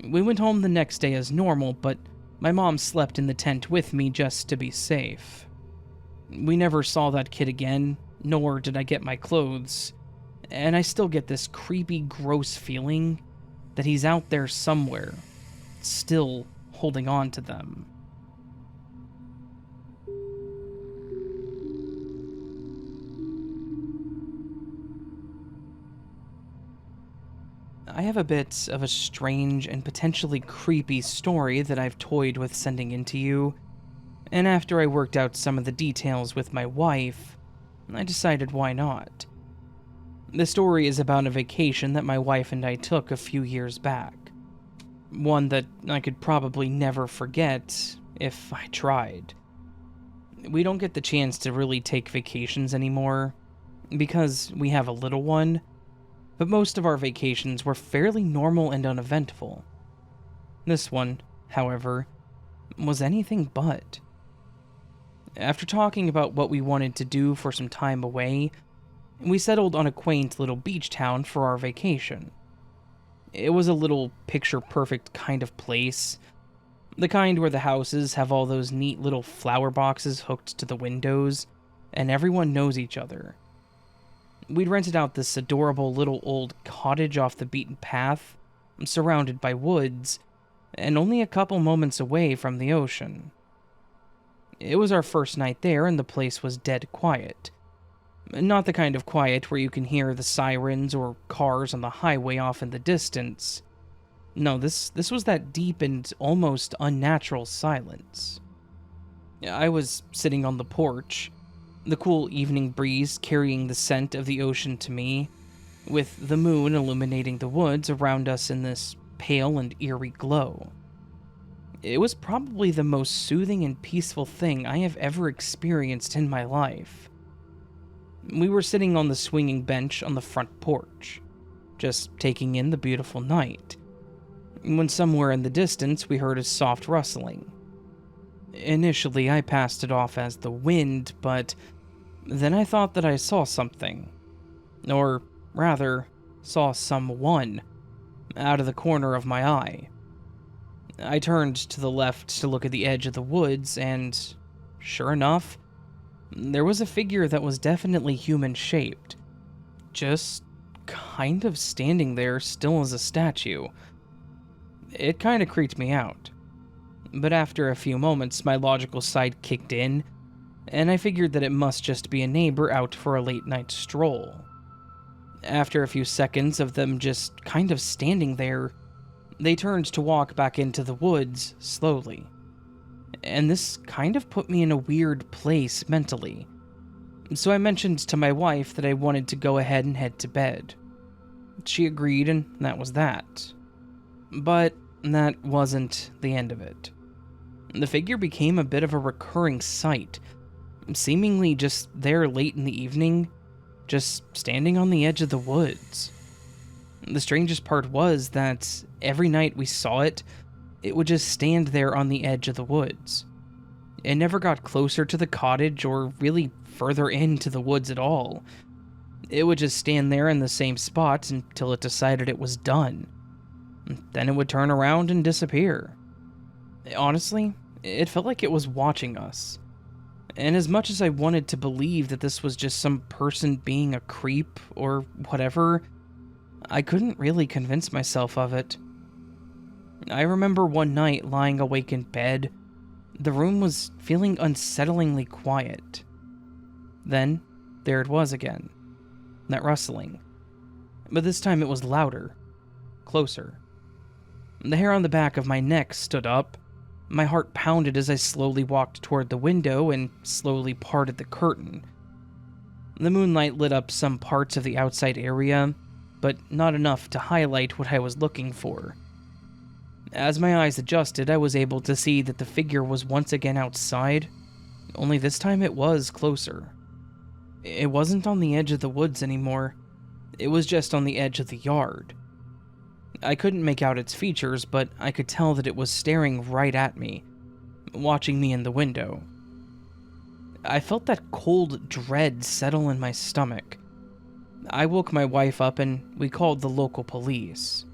We went home the next day as normal, but my mom slept in the tent with me just to be safe. We never saw that kid again, nor did I get my clothes, and I still get this creepy, gross feeling that he's out there somewhere, still holding on to them. I have a bit of a strange and potentially creepy story that I've toyed with sending in to you, and after I worked out some of the details with my wife, I decided why not. The story is about a vacation that my wife and I took a few years back. One that I could probably never forget if I tried. We don't get the chance to really take vacations anymore because we have a little one, but most of our vacations were fairly normal and uneventful. This one, however, was anything but. After talking about what we wanted to do for some time away, we settled on a quaint little beach town for our vacation. It was a little picture-perfect kind of place, the kind where the houses have all those neat little flower boxes hooked to the windows, and everyone knows each other. We'd rented out this adorable little old cottage off the beaten path, surrounded by woods, and only a couple moments away from the ocean. It was our first night there, and the place was dead quiet. Not the kind of quiet where you can hear the sirens or cars on the highway off in the distance. No, this was that deep and almost unnatural silence. I was sitting on the porch, the cool evening breeze carrying the scent of the ocean to me, with the moon illuminating the woods around us in this pale and eerie glow. It was probably the most soothing and peaceful thing I have ever experienced in my life. We were sitting on the swinging bench on the front porch, just taking in the beautiful night, when somewhere in the distance we heard a soft rustling. Initially, I passed it off as the wind, but then I thought that I saw something. Or rather, saw someone out of the corner of my eye. I turned to the left to look at the edge of the woods, and sure enough, there was a figure that was definitely human-shaped, just kind of standing there still as a statue. It kind of creeped me out. But after a few moments, my logical side kicked in, and I figured that it must just be a neighbor out for a late-night stroll. After a few seconds of them just kind of standing there, they turned to walk back into the woods slowly. And this kind of put me in a weird place mentally. So I mentioned to my wife that I wanted to go ahead and head to bed. She agreed, and that was that. But that wasn't the end of it. The figure became a bit of a recurring sight, seemingly just there late in the evening, just standing on the edge of the woods. The strangest part was that every night we saw it, it would just stand there on the edge of the woods. It never got closer to the cottage or really further into the woods at all. It would just stand there in the same spot until it decided it was done. Then it would turn around and disappear. Honestly, it felt like it was watching us. And as much as I wanted to believe that this was just some person being a creep or whatever, I couldn't really convince myself of it. I remember one night lying awake in bed, the room was feeling unsettlingly quiet. Then, there it was again, that rustling. But this time it was louder, closer. The hair on the back of my neck stood up. My heart pounded as I slowly walked toward the window and slowly parted the curtain. The moonlight lit up some parts of the outside area, but not enough to highlight what I was looking for. As my eyes adjusted, I was able to see that the figure was once again outside, only this time it was closer. It wasn't on the edge of the woods anymore, it was just on the edge of the yard. I couldn't make out its features, but I could tell that it was staring right at me, watching me in the window. I felt that cold dread settle in my stomach. I woke my wife up and we called the local police.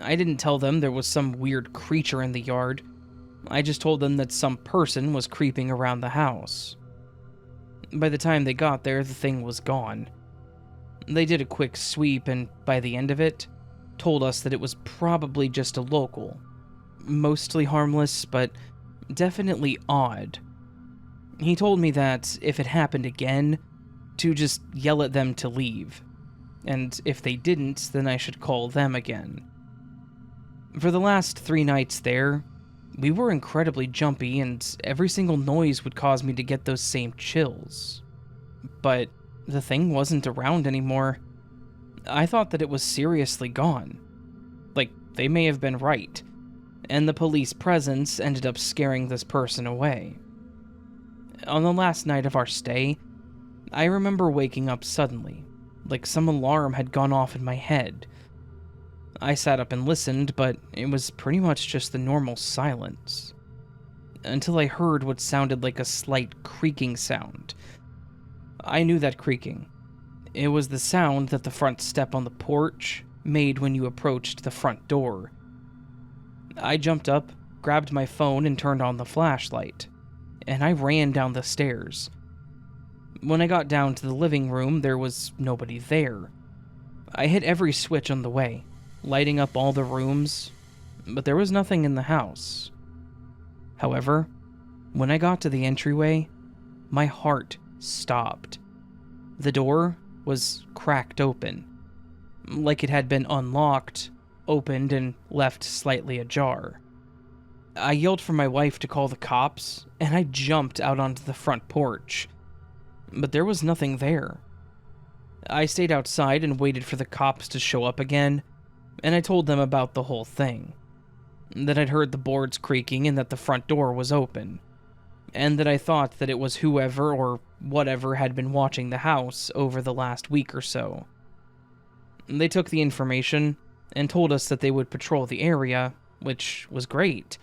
I didn't tell them there was some weird creature in the yard. I just told them that some person was creeping around the house. By the time they got there, the thing was gone. They did a quick sweep and by the end of it, told us that it was probably just a local. Mostly harmless, but definitely odd. He told me that if it happened again, to just yell at them to leave. And if they didn't, then I should call them again. For the last 3 nights there, we were incredibly jumpy and every single noise would cause me to get those same chills. But the thing wasn't around anymore. I thought that it was seriously gone. Like, they may have been right. And the police presence ended up scaring this person away. On the last night of our stay, I remember waking up suddenly, like some alarm had gone off in my head. I sat up and listened, but it was pretty much just the normal silence. Until I heard what sounded like a slight creaking sound. I knew that creaking. It was the sound that the front step on the porch made when you approached the front door. I jumped up, grabbed my phone, and turned on the flashlight, and I ran down the stairs. When I got down to the living room, there was nobody there. I hit every switch on the way, lighting up all the rooms, but there was nothing in the house. However, when I got to the entryway, my heart stopped. The door was cracked open, like it had been unlocked, opened, and left slightly ajar. I yelled for my wife to call the cops, and I jumped out onto the front porch. But there was nothing there. I stayed outside and waited for the cops to show up again, and I told them about the whole thing. That I'd heard the boards creaking and that the front door was open, and that I thought that it was whoever or whatever had been watching the house over the last week or so. They took the information and told us that they would patrol the area, which was great,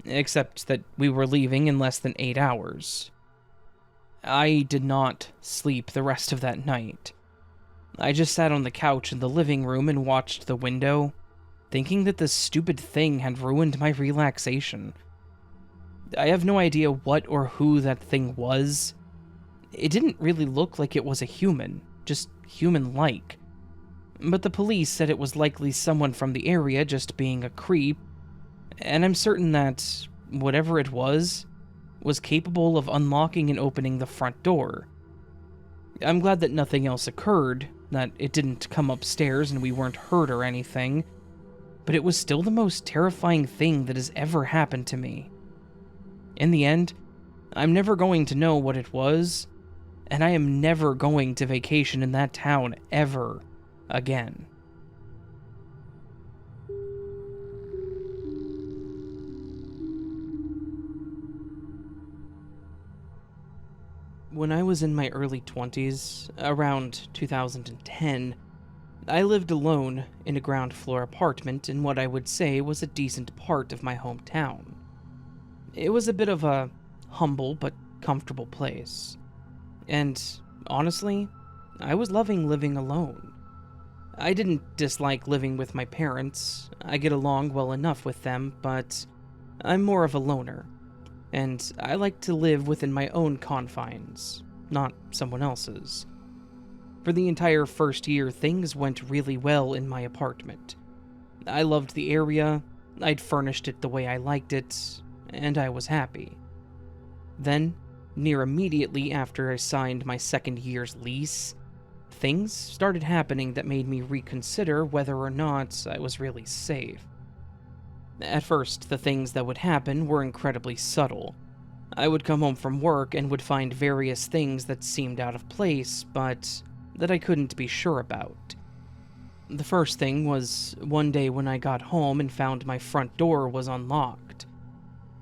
except that we were leaving in less than 8 hours. I did not sleep the rest of that night. I just sat on the couch in the living room and watched the window, thinking that this stupid thing had ruined my relaxation. I have no idea what or who that thing was. It didn't really look like it was a human, just human-like. But the police said it was likely someone from the area just being a creep, and I'm certain that whatever it was capable of unlocking and opening the front door. I'm glad that nothing else occurred, that it didn't come upstairs and we weren't hurt or anything, but it was still the most terrifying thing that has ever happened to me. In the end, I'm never going to know what it was, and I am never going to vacation in that town ever again. When I was in my early 20s, around 2010, I lived alone in a ground floor apartment in what I would say was a decent part of my hometown. It was a bit of a humble but comfortable place. And honestly, I was loving living alone. I didn't dislike living with my parents. I get along well enough with them, but I'm more of a loner. And I like to live within my own confines, not someone else's. For the entire first year, things went really well in my apartment. I loved the area, I'd furnished it the way I liked it, and I was happy. Then, near immediately after I signed my second year's lease, things started happening that made me reconsider whether or not I was really safe. At first, the things that would happen were incredibly subtle. I would come home from work and would find various things that seemed out of place, but that I couldn't be sure about. The first thing was one day when I got home and found my front door was unlocked.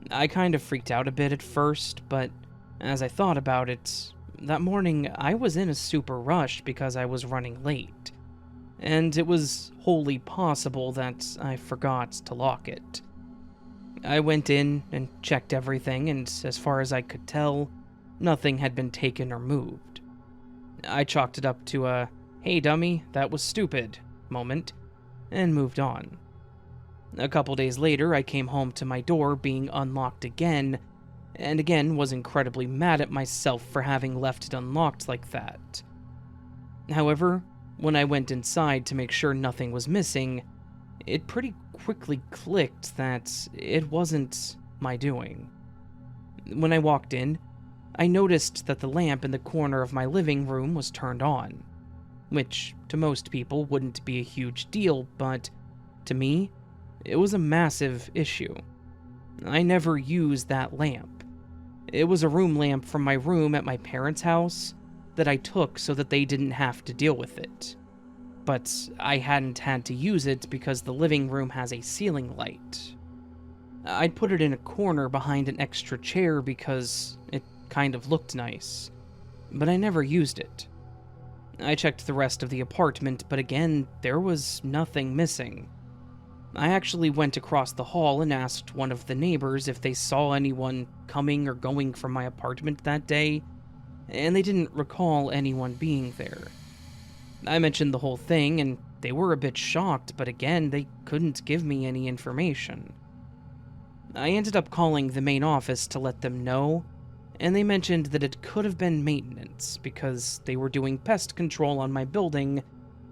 I kind of freaked out a bit at first, but as I thought about it, that morning I was in a super rush because I was running late. And it was wholly possible that I forgot to lock it. I went in and checked everything, and as far as I could tell, nothing had been taken or moved. I chalked it up to a, "hey dummy, that was stupid" moment, and moved on. A couple days later, I came home to my door being unlocked again, and again was incredibly mad at myself for having left it unlocked like that. However, when I went inside to make sure nothing was missing, it pretty quickly clicked that it wasn't my doing. When I walked in, I noticed that the lamp in the corner of my living room was turned on, which to most people wouldn't be a huge deal, but to me, it was a massive issue. I never used that lamp. It was a room lamp from my room at my parents' house that I took so that they didn't have to deal with it. But I hadn't had to use it because the living room has a ceiling light. I'd put it in a corner behind an extra chair because it kind of looked nice, but I never used it. I checked the rest of the apartment, but again, there was nothing missing. I actually went across the hall and asked one of the neighbors if they saw anyone coming or going from my apartment that day, and they didn't recall anyone being there. I mentioned the whole thing, and they were a bit shocked, but again, they couldn't give me any information. I ended up calling the main office to let them know, and they mentioned that it could have been maintenance because they were doing pest control on my building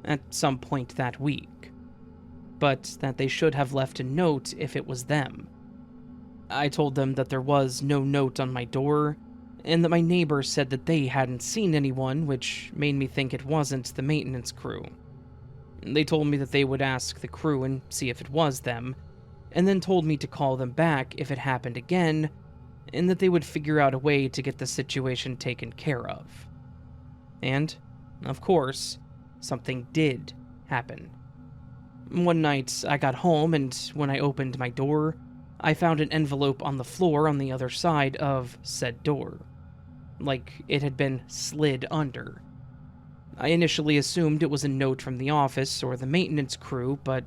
at some point that week, but that they should have left a note if it was them. I told them that there was no note on my door, and that my neighbor said that they hadn't seen anyone, which made me think it wasn't the maintenance crew. They told me that they would ask the crew and see if it was them, and then told me to call them back if it happened again, and that they would figure out a way to get the situation taken care of. And, of course, something did happen. One night, I got home, and when I opened my door, I found an envelope on the floor on the other side of said door, like it had been slid under. I initially assumed it was a note from the office or the maintenance crew, but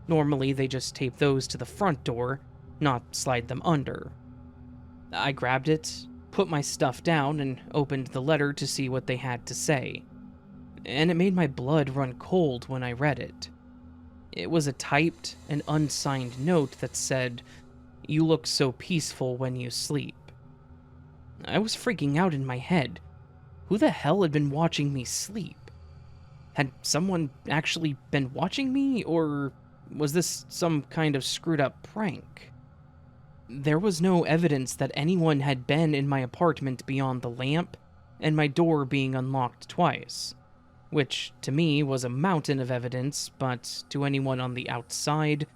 normally they just tape those to the front door, not slide them under. I grabbed it, put my stuff down, and opened the letter to see what they had to say, and it made my blood run cold when I read it. It was a typed and unsigned note that said, "You look so peaceful when you sleep." I was freaking out in my head. Who the hell had been watching me sleep? Had someone actually been watching me, or was this some kind of screwed up prank? There was no evidence that anyone had been in my apartment beyond the lamp and my door being unlocked twice, which to me was a mountain of evidence, but to anyone on the outside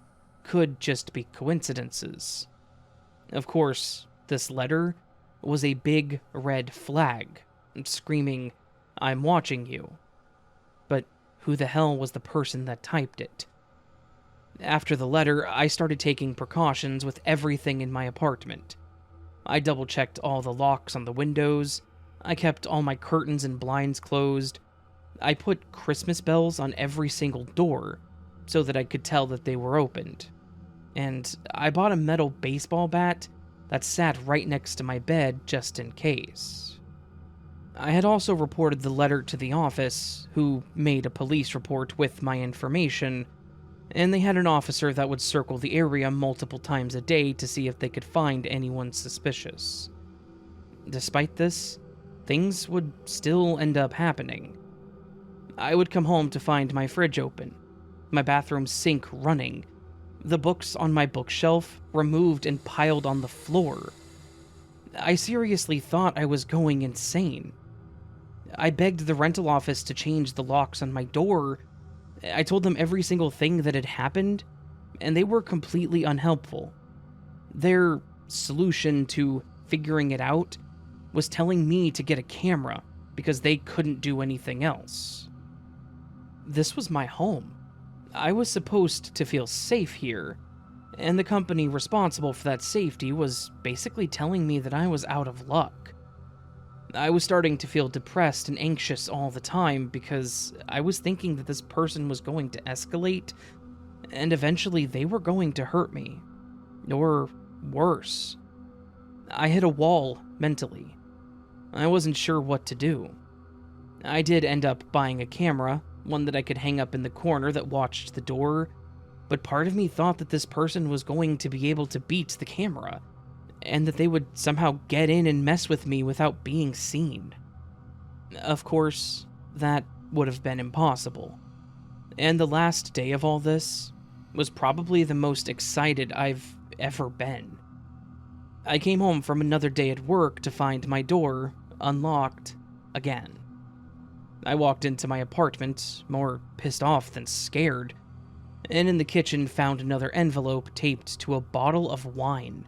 could just be coincidences. Of course, this letter was a big red flag, screaming, "I'm watching you." But who the hell was the person that typed it? After the letter, I started taking precautions with everything in my apartment. I double-checked all the locks on the windows, I kept all my curtains and blinds closed, I put Christmas bells on every single door so that I could tell that they were opened, and I bought a metal baseball bat that sat right next to my bed just in case. I had also reported the letter to the office, who made a police report with my information, and they had an officer that would circle the area multiple times a day to see if they could find anyone suspicious. Despite this, things would still end up happening. I would come home to find my fridge open, my bathroom sink running, the books on my bookshelf removed and piled on the floor. I seriously thought I was going insane. I begged the rental office to change the locks on my door. I told them every single thing that had happened, and they were completely unhelpful. Their solution to figuring it out was telling me to get a camera because they couldn't do anything else. This was my home. I was supposed to feel safe here, and the company responsible for that safety was basically telling me that I was out of luck. I was starting to feel depressed and anxious all the time because I was thinking that this person was going to escalate, and eventually they were going to hurt me. Or worse. I hit a wall mentally. I wasn't sure what to do. I did end up buying a camera, one that I could hang up in the corner that watched the door, but part of me thought that this person was going to be able to beat the camera, and that they would somehow get in and mess with me without being seen. Of course, that would have been impossible. And the last day of all this was probably the most excited I've ever been. I came home from another day at work to find my door unlocked again. I walked into my apartment, more pissed off than scared, and in the kitchen found another envelope taped to a bottle of wine.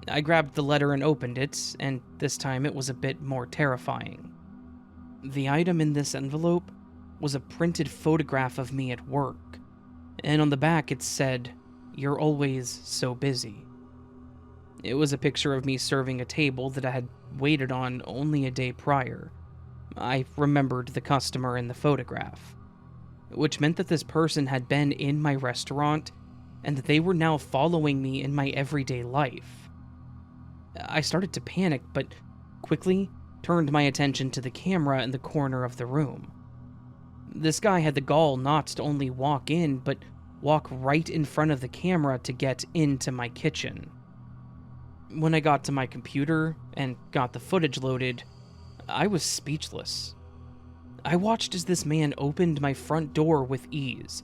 I grabbed the letter and opened it, and this time it was a bit more terrifying. The item in this envelope was a printed photograph of me at work, and on the back it said, "You're always so busy." It was a picture of me serving a table that I had waited on only a day prior. I remembered the customer in the photograph, which meant that this person had been in my restaurant and that they were now following me in my everyday life. I started to panic, but quickly turned my attention to the camera in the corner of the room. This guy had the gall not to only walk in, but walk right in front of the camera to get into my kitchen. When I got to my computer and got the footage loaded, I was speechless. I watched as this man opened my front door with ease,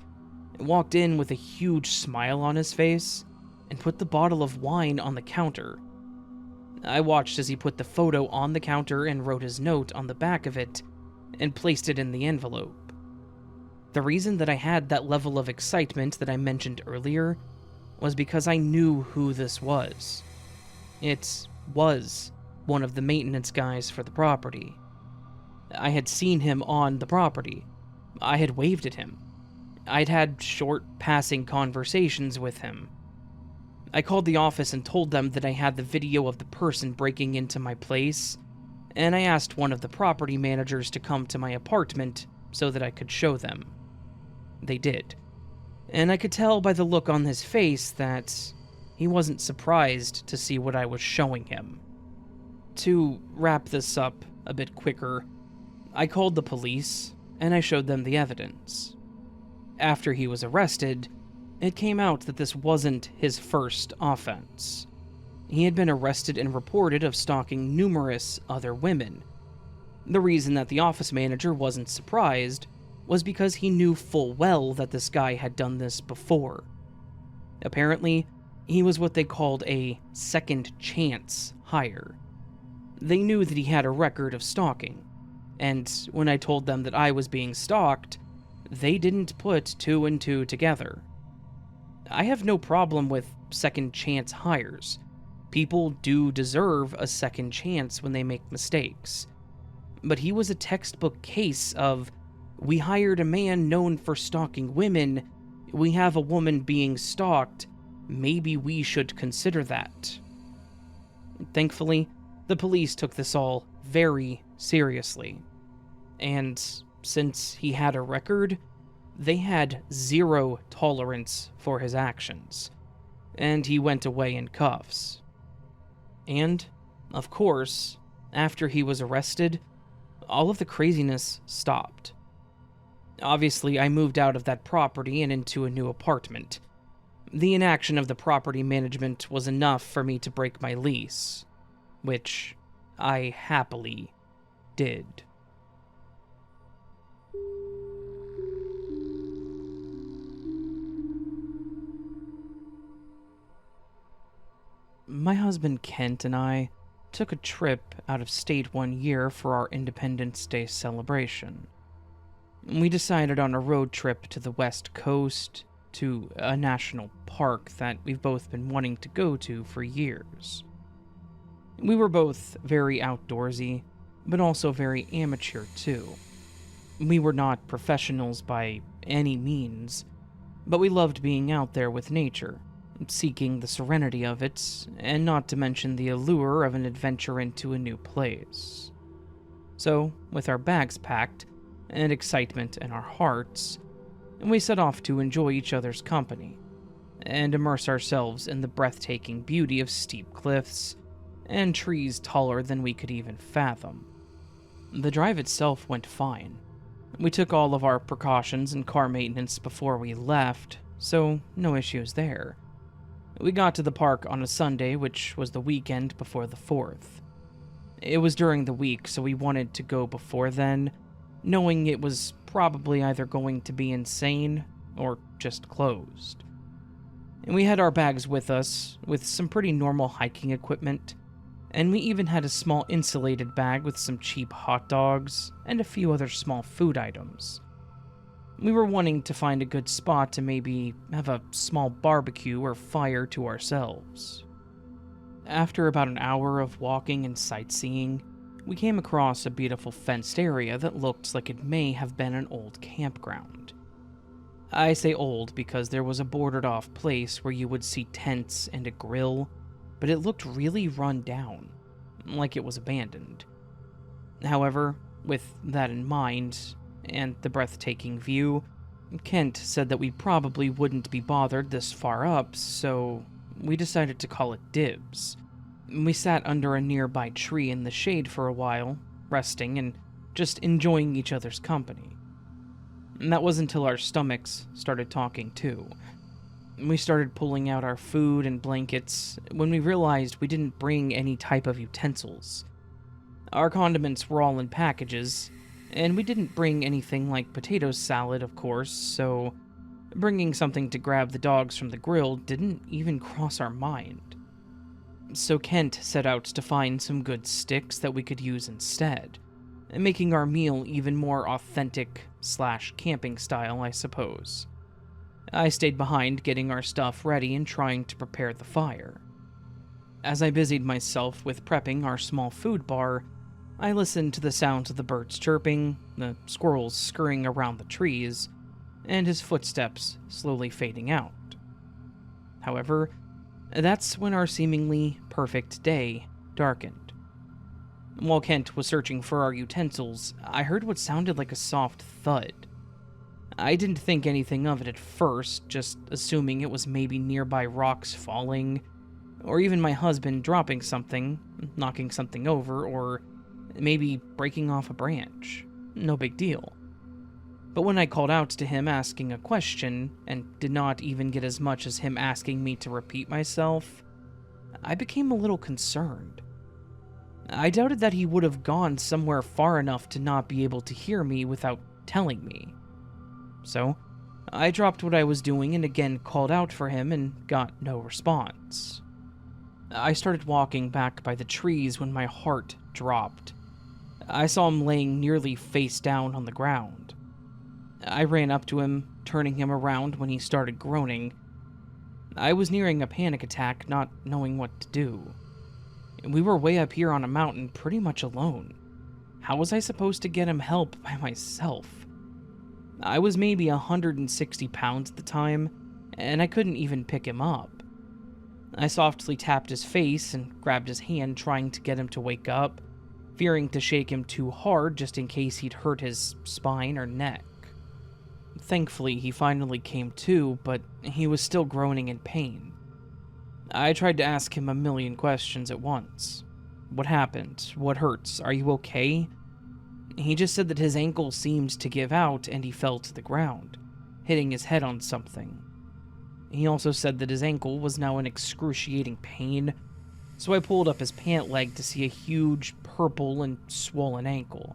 walked in with a huge smile on his face, and put the bottle of wine on the counter. I watched as he put the photo on the counter and wrote his note on the back of it, and placed it in the envelope. The reason that I had that level of excitement that I mentioned earlier was because I knew who this was. It was one of the maintenance guys for the property. I had seen him on the property. I had waved at him. I'd had short, passing conversations with him. I called the office and told them that I had the video of the person breaking into my place, and I asked one of the property managers to come to my apartment so that I could show them. They did, and I could tell by the look on his face that he wasn't surprised to see what I was showing him. To wrap this up a bit quicker, I called the police, and I showed them the evidence. After he was arrested, it came out that this wasn't his first offense. He had been arrested and reported of stalking numerous other women. The reason that the office manager wasn't surprised was because he knew full well that this guy had done this before. Apparently, he was what they called a second chance hire. They knew that he had a record of stalking, and when I told them that I was being stalked, they didn't put two and two together. I have no problem with second chance hires. People do deserve a second chance when they make mistakes. But he was a textbook case of, we hired a man known for stalking women, we have a woman being stalked, maybe we should consider that. Thankfully, the police took this all very seriously. And since he had a record, they had zero tolerance for his actions, and he went away in cuffs. And, of course, after he was arrested, all of the craziness stopped. Obviously, I moved out of that property and into a new apartment. The inaction of the property management was enough for me to break my lease, which I happily did. My husband Kent and I took a trip out of state one year for our Independence Day celebration. We decided on a road trip to the West Coast, to a national park that we've both been wanting to go to for years. We were both very outdoorsy, but also very amateur too. We were not professionals by any means, but we loved being out there with nature, seeking the serenity of it, and not to mention the allure of an adventure into a new place. So, with our bags packed, and excitement in our hearts, we set off to enjoy each other's company, and immerse ourselves in the breathtaking beauty of steep cliffs, and trees taller than we could even fathom. The drive itself went fine. We took all of our precautions and car maintenance before we left, so no issues there. We got to the park on a Sunday, which was the weekend before the 4th. It was during the week, so we wanted to go before then, knowing it was probably either going to be insane or just closed. And we had our bags with us, with some pretty normal hiking equipment, and we even had a small insulated bag with some cheap hot dogs and a few other small food items. We were wanting to find a good spot to maybe have a small barbecue or fire to ourselves. After about an hour of walking and sightseeing, we came across a beautiful fenced area that looked like it may have been an old campground. I say old because there was a boarded off place where you would see tents and a grill, but it looked really run down, like it was abandoned. However, with that in mind, and the breathtaking view, Kent said that we probably wouldn't be bothered this far up, so we decided to call it dibs. We sat under a nearby tree in the shade for a while, resting and just enjoying each other's company. And that was until our stomachs started talking too. We started pulling out our food and blankets when we realized we didn't bring any type of utensils. Our condiments were all in packages, and we didn't bring anything like potato salad, of course, so bringing something to grab the dogs from the grill didn't even cross our mind. So Kent set out to find some good sticks that we could use instead, making our meal even more authentic/camping style, I suppose. I stayed behind getting our stuff ready and trying to prepare the fire. As I busied myself with prepping our small food bar, I listened to the sounds of the birds chirping, the squirrels scurrying around the trees, and his footsteps slowly fading out. However, that's when our seemingly perfect day darkened. While Kent was searching for our utensils, I heard what sounded like a soft thud. I didn't think anything of it at first, just assuming it was maybe nearby rocks falling, or even my husband dropping something, knocking something over, or maybe breaking off a branch. No big deal. But when I called out to him asking a question, and did not even get as much as him asking me to repeat myself, I became a little concerned. I doubted that he would have gone somewhere far enough to not be able to hear me without telling me. So, I dropped what I was doing and again called out for him and got no response. I started walking back by the trees when my heart dropped. I saw him laying nearly face down on the ground. I ran up to him, turning him around when he started groaning. I was nearing a panic attack, not knowing what to do. We were way up here on a mountain pretty much alone. How was I supposed to get him help by myself? I was maybe 160 pounds at the time, and I couldn't even pick him up. I softly tapped his face and grabbed his hand, trying to get him to wake up, fearing to shake him too hard just in case he'd hurt his spine or neck. Thankfully, he finally came to, but he was still groaning in pain. I tried to ask him a million questions at once. What happened? What hurts? Are you okay? He just said that his ankle seemed to give out and he fell to the ground, hitting his head on something. He also said that his ankle was now in excruciating pain, so I pulled up his pant leg to see a huge purple and swollen ankle.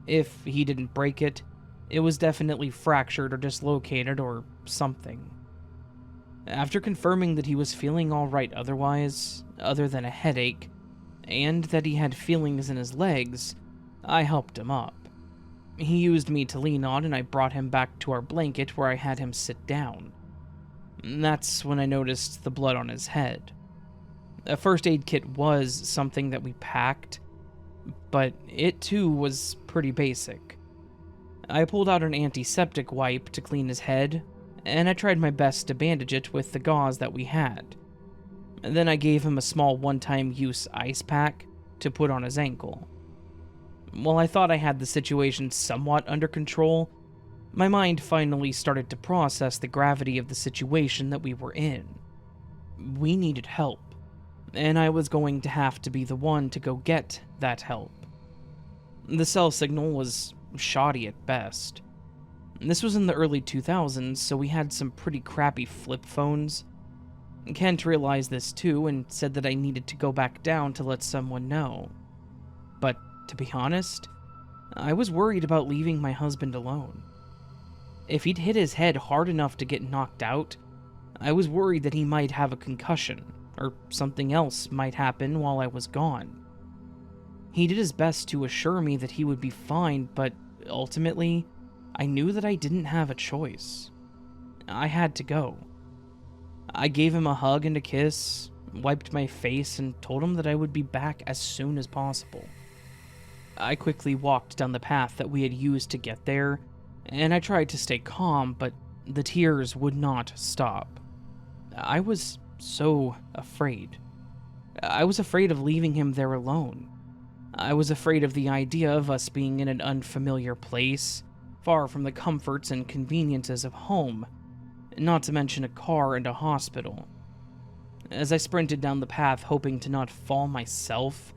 If he didn't break it, it was definitely fractured or dislocated or something. After confirming that he was feeling alright otherwise, other than a headache, and that he had feelings in his legs, I helped him up. He used me to lean on and I brought him back to our blanket where I had him sit down. That's when I noticed the blood on his head. A first aid kit was something that we packed, but it too was pretty basic. I pulled out an antiseptic wipe to clean his head, and I tried my best to bandage it with the gauze that we had. And then I gave him a small one-time use ice pack to put on his ankle. While I thought I had the situation somewhat under control, my mind finally started to process the gravity of the situation that we were in. We needed help. and I was going to have to be the one to go get that help. The cell signal was shoddy at best. This was in the early 2000s, so we had some pretty crappy flip phones. Kent realized this too and said that I needed to go back down to let someone know. But to be honest, I was worried about leaving my husband alone. If he'd hit his head hard enough to get knocked out, I was worried that he might have a concussion, or something else might happen while I was gone. He did his best to assure me that he would be fine, but ultimately, I knew that I didn't have a choice. I had to go. I gave him a hug and a kiss, wiped my face, and told him that I would be back as soon as possible. I quickly walked down the path that we had used to get there, and I tried to stay calm, but the tears would not stop. I was so afraid. I was afraid of leaving him there alone. I was afraid of the idea of us being in an unfamiliar place, far from the comforts and conveniences of home, not to mention a car and a hospital. As I sprinted down the path hoping to not fall myself,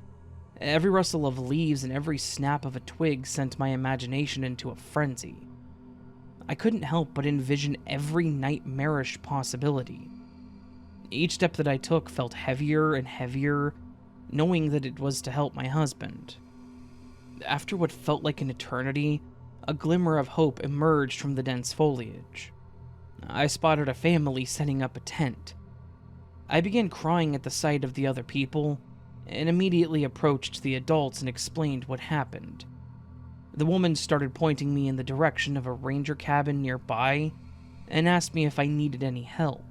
every rustle of leaves and every snap of a twig sent my imagination into a frenzy. I couldn't help but envision every nightmarish possibility. Each step that I took felt heavier and heavier, knowing that it was to help my husband. After what felt like an eternity, a glimmer of hope emerged from the dense foliage. I spotted a family setting up a tent. I began crying at the sight of the other people, and immediately approached the adults and explained what happened. The woman started pointing me in the direction of a ranger cabin nearby, and asked me if I needed any help.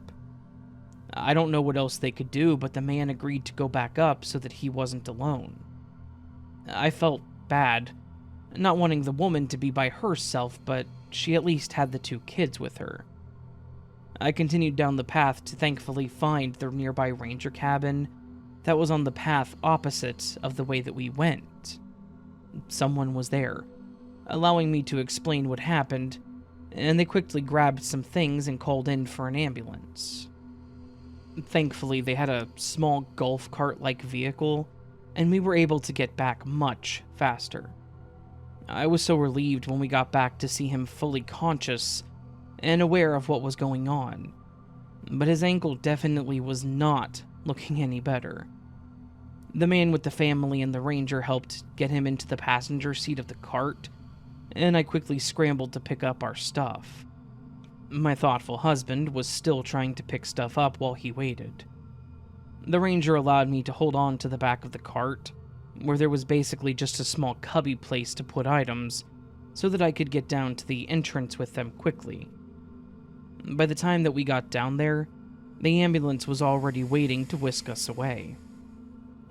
I don't know what else they could do, but the man agreed to go back up so that he wasn't alone. I felt bad, not wanting the woman to be by herself, but she at least had the 2 kids with her. I continued down the path to thankfully find the nearby ranger cabin that was on the path opposite of the way that we went. Someone was there, allowing me to explain what happened, and they quickly grabbed some things and called in for an ambulance. Thankfully, they had a small golf cart-like vehicle, and we were able to get back much faster. I was so relieved when we got back to see him fully conscious and aware of what was going on, but his ankle definitely was not looking any better. The man with the family and the ranger helped get him into the passenger seat of the cart, and I quickly scrambled to pick up our stuff. My thoughtful husband was still trying to pick stuff up while he waited. The ranger allowed me to hold on to the back of the cart, where there was basically just a small cubby place to put items, so that I could get down to the entrance with them quickly. By the time that we got down there, the ambulance was already waiting to whisk us away.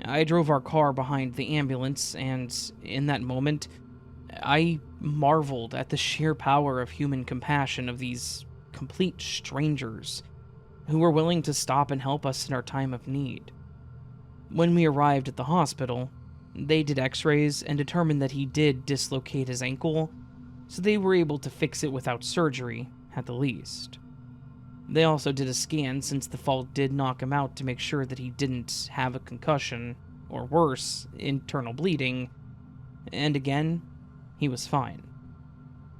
I drove our car behind the ambulance, and in that moment, I marveled at the sheer power of human compassion of these complete strangers who were willing to stop and help us in our time of need. When we arrived at the hospital, they did x-rays and determined that he did dislocate his ankle, so they were able to fix it without surgery, at the least. They also did a scan since the fall did knock him out to make sure that he didn't have a concussion, or worse, internal bleeding, and again, he was fine.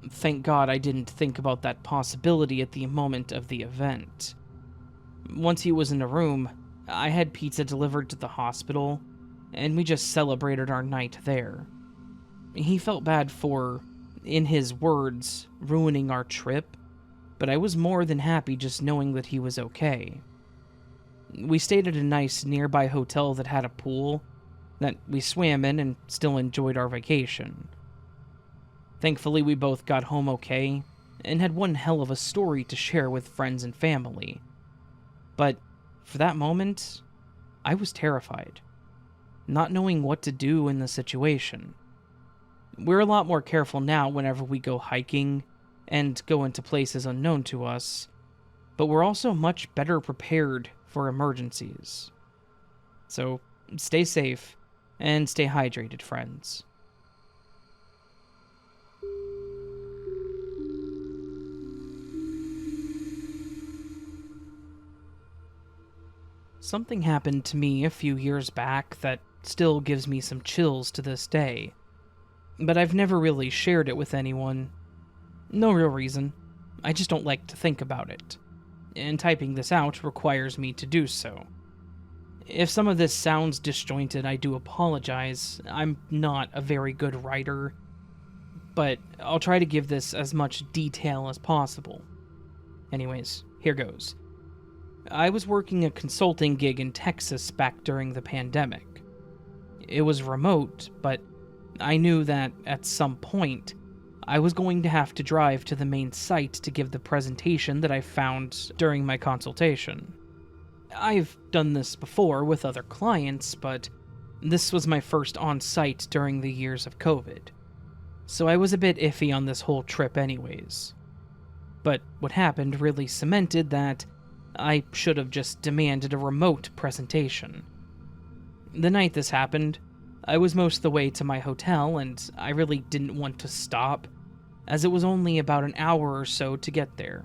Thank God I didn't think about that possibility at the moment of the event. Once he was in a room, I had pizza delivered to the hospital, and we just celebrated our night there. He felt bad for, in his words, ruining our trip, but I was more than happy just knowing that he was okay. We stayed at a nice nearby hotel that had a pool that we swam in and still enjoyed our vacation. Thankfully, we both got home okay and had one hell of a story to share with friends and family. But for that moment, I was terrified, not knowing what to do in the situation. We're a lot more careful now whenever we go hiking and go into places unknown to us, but we're also much better prepared for emergencies. So stay safe and stay hydrated, friends. Something happened to me a few years back that still gives me some chills to this day, but I've never really shared it with anyone. No real reason. I just don't like to think about it, and typing this out requires me to do so. If some of this sounds disjointed, I do apologize. I'm not a very good writer, but I'll try to give this as much detail as possible. Anyways, here goes. I was working a consulting gig in Texas back during the pandemic. It was remote, but I knew that at some point, I was going to have to drive to the main site to give the presentation that I found during my consultation. I've done this before with other clients, but this was my first on-site during the years of COVID, so I was a bit iffy on this whole trip anyways. But what happened really cemented that I should have just demanded a remote presentation. The night this happened, I was most of the way to my hotel, and I really didn't want to stop, as it was only about an hour or so to get there.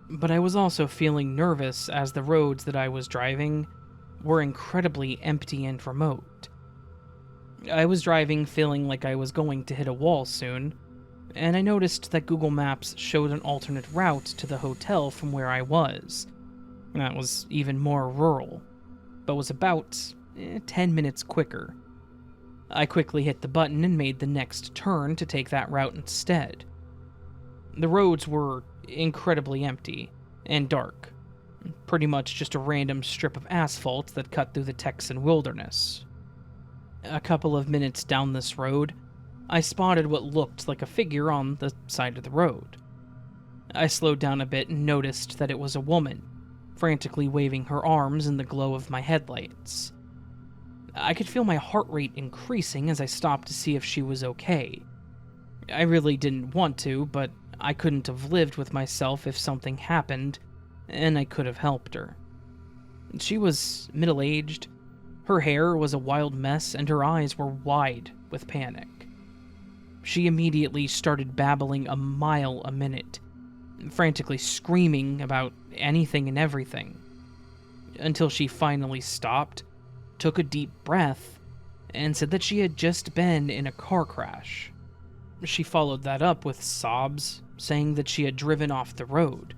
But I was also feeling nervous as the roads that I was driving were incredibly empty and remote. I was driving feeling like I was going to hit a wall soon, and I noticed that Google Maps showed an alternate route to the hotel from where I was. That was even more rural, but was about 10 minutes quicker. I quickly hit the button and made the next turn to take that route instead. The roads were incredibly empty and dark, pretty much just a random strip of asphalt that cut through the Texan wilderness. A couple of minutes down this road, I spotted what looked like a figure on the side of the road. I slowed down a bit and noticed that it was a woman, frantically waving her arms in the glow of my headlights. I could feel my heart rate increasing as I stopped to see if she was okay. I really didn't want to, but I couldn't have lived with myself if something happened, and I could have helped her. She was middle-aged, her hair was a wild mess, and her eyes were wide with panic. She immediately started babbling a mile a minute, frantically screaming about anything and everything, until she finally stopped, took a deep breath, and said that she had just been in a car crash. She followed that up with sobs, saying that she had driven off the road,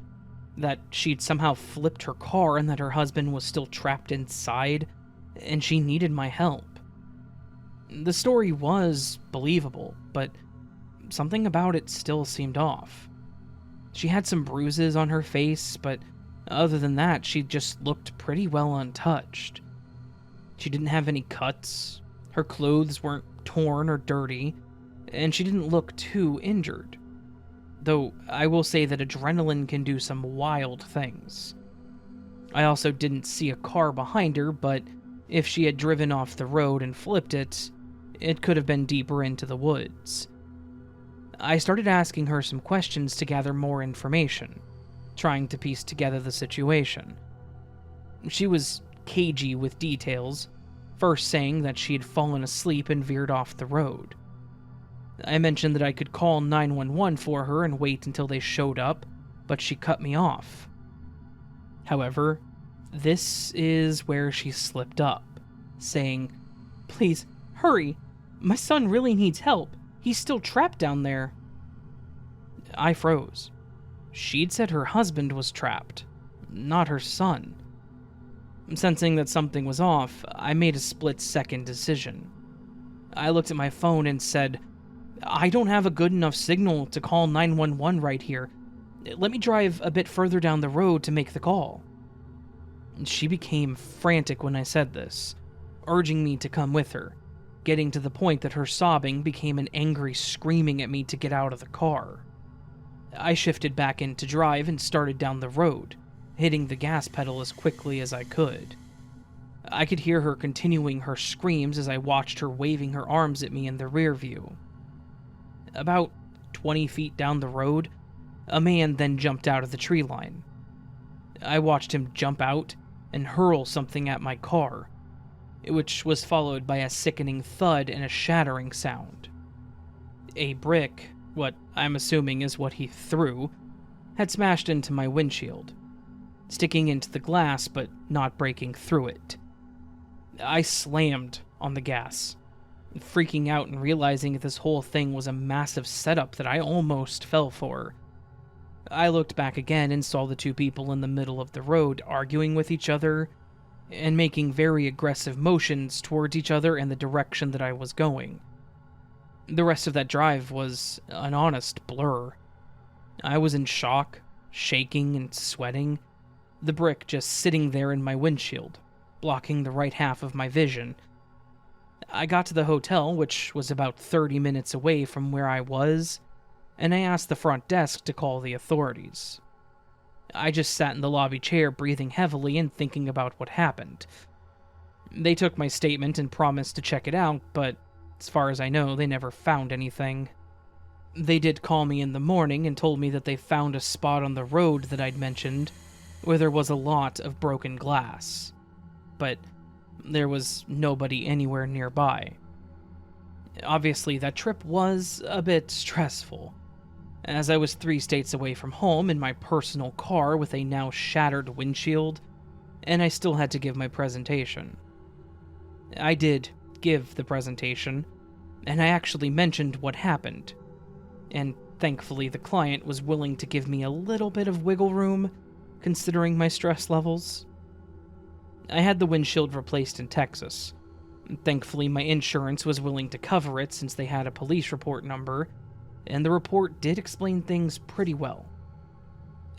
that she'd somehow flipped her car and that her husband was still trapped inside, and she needed my help. The story was believable, but something about it still seemed off. She had some bruises on her face, but other than that, she just looked pretty well untouched. She didn't have any cuts, her clothes weren't torn or dirty, and she didn't look too injured. Though I will say that adrenaline can do some wild things. I also didn't see a car behind her, but if she had driven off the road and flipped it, it could have been deeper into the woods. I started asking her some questions to gather more information, trying to piece together the situation. She was cagey with details, first saying that she had fallen asleep and veered off the road. I mentioned that I could call 911 for her and wait until they showed up, but she cut me off. However, this is where she slipped up, saying, "Please, hurry! My son really needs help. He's still trapped down there." I froze. She'd said her husband was trapped, not her son. Sensing that something was off, I made a split-second decision. I looked at my phone and said, "I don't have a good enough signal to call 911 right here. Let me drive a bit further down the road to make the call." She became frantic when I said this, urging me to come with her, getting to the point that her sobbing became an angry screaming at me to get out of the car. I shifted back into drive and started down the road, hitting the gas pedal as quickly as I could. I could hear her continuing her screams as I watched her waving her arms at me in the rear view. About 20 feet down the road, a man then jumped out of the tree line. I watched him jump out and hurl something at my car, which was followed by a sickening thud and a shattering sound. A brick, what I'm assuming is what he threw, had smashed into my windshield. sticking into the glass but not breaking through it. I slammed on the gas, freaking out and realizing that this whole thing was a massive setup that I almost fell for. I looked back again and saw the two people in the middle of the road arguing with each other and making very aggressive motions towards each other in the direction that I was going. The rest of that drive was an honest blur. I was in shock, shaking and sweating, the brick just sitting there in my windshield, blocking the right half of my vision. I got to the hotel, which was about 30 minutes away from where I was, and I asked the front desk to call the authorities. I just sat in the lobby chair breathing heavily and thinking about what happened. They took my statement and promised to check it out, but as far as I know, they never found anything. They did call me in the morning and told me that they found a spot on the road that I'd mentioned where there was a lot of broken glass, but there was nobody anywhere nearby. Obviously, that trip was a bit stressful, as I was 3 states away from home in my personal car with a now shattered windshield, and I still had to give my presentation. I did give the presentation, and I actually mentioned what happened, and thankfully the client was willing to give me a little bit of wiggle room, considering my stress levels. I had the windshield replaced in Texas. Thankfully, my insurance was willing to cover it since they had a police report number, and the report did explain things pretty well.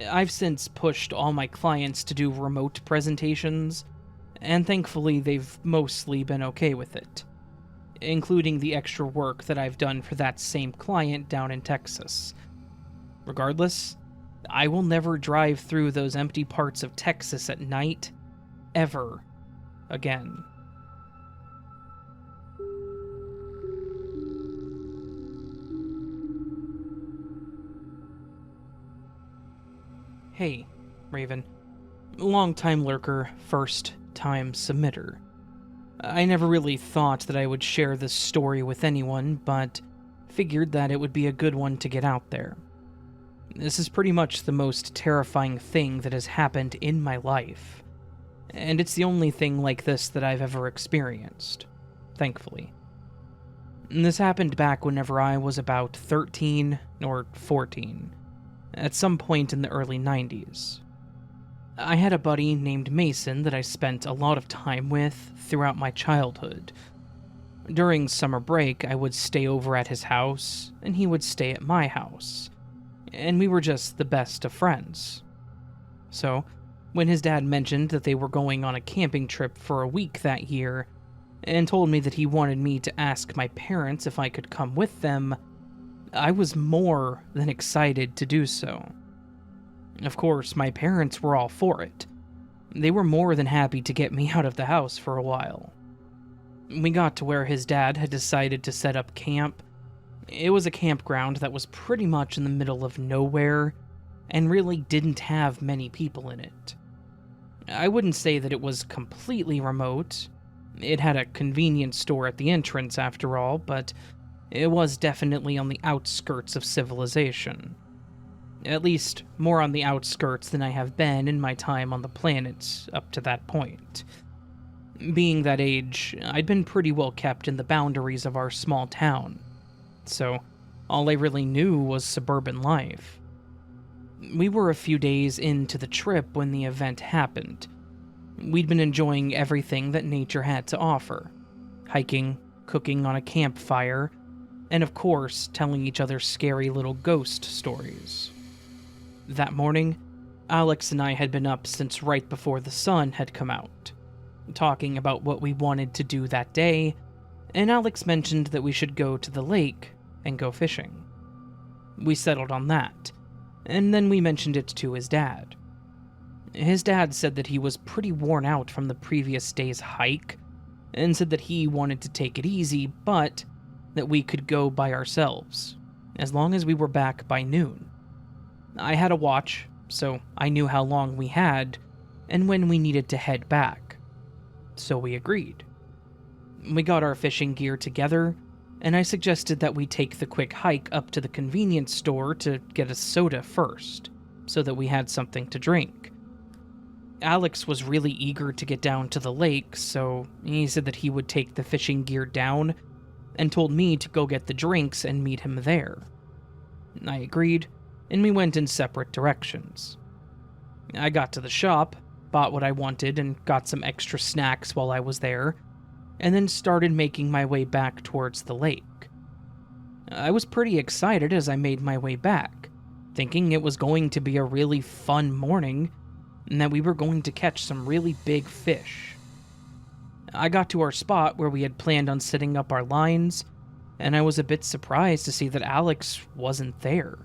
I've since pushed all my clients to do remote presentations, and thankfully they've mostly been okay with it, including the extra work that I've done for that same client down in Texas. Regardless, I will never drive through those empty parts of Texas at night, ever again. Hey, Raven. Long-time lurker, first-time submitter. I never really thought that I would share this story with anyone, but figured that it would be a good one to get out there. This is pretty much the most terrifying thing that has happened in my life, and it's the only thing like this that I've ever experienced, thankfully. And this happened back whenever I was about 13 or 14, at some point in the early 90s. I had a buddy named Mason that I spent a lot of time with throughout my childhood. During summer break, I would stay over at his house, and he would stay at my house, and we were just the best of friends. So, when his dad mentioned that they were going on a camping trip for a week that year, and told me that he wanted me to ask my parents if I could come with them, I was more than excited to do so. Of course, my parents were all for it. They were more than happy to get me out of the house for a while. We got to where his dad had decided to set up camp. It was a campground that was pretty much in the middle of nowhere, and really didn't have many people in it. I wouldn't say that it was completely remote. It had a convenience store at the entrance after all, but it was definitely on the outskirts of civilization. At least, more on the outskirts than I have been in my time on the planet up to that point. Being that age, I'd been pretty well kept in the boundaries of our small town, so all I really knew was suburban life. We were a few days into the trip when the event happened. We'd been enjoying everything that nature had to offer. Hiking, cooking on a campfire, and of course, telling each other scary little ghost stories. That morning, Alex and I had been up since right before the sun had come out, talking about what we wanted to do that day, and Alex mentioned that we should go to the lake and go fishing. We settled on that, and then we mentioned it to his dad. His dad said that he was pretty worn out from the previous day's hike, and said that he wanted to take it easy, but that we could go by ourselves, as long as we were back by noon. I had a watch, so I knew how long we had, and when we needed to head back. So we agreed. We got our fishing gear together, and I suggested that we take the quick hike up to the convenience store to get a soda first, so that we had something to drink. Alex was really eager to get down to the lake, so he said that he would take the fishing gear down and told me to go get the drinks and meet him there. I agreed, and we went in separate directions. I got to the shop, bought what I wanted, and got some extra snacks while I was there, and then started making my way back towards the lake. I was pretty excited as I made my way back, thinking it was going to be a really fun morning and that we were going to catch some really big fish. I got to our spot where we had planned on setting up our lines, and I was a bit surprised to see that Alex wasn't there.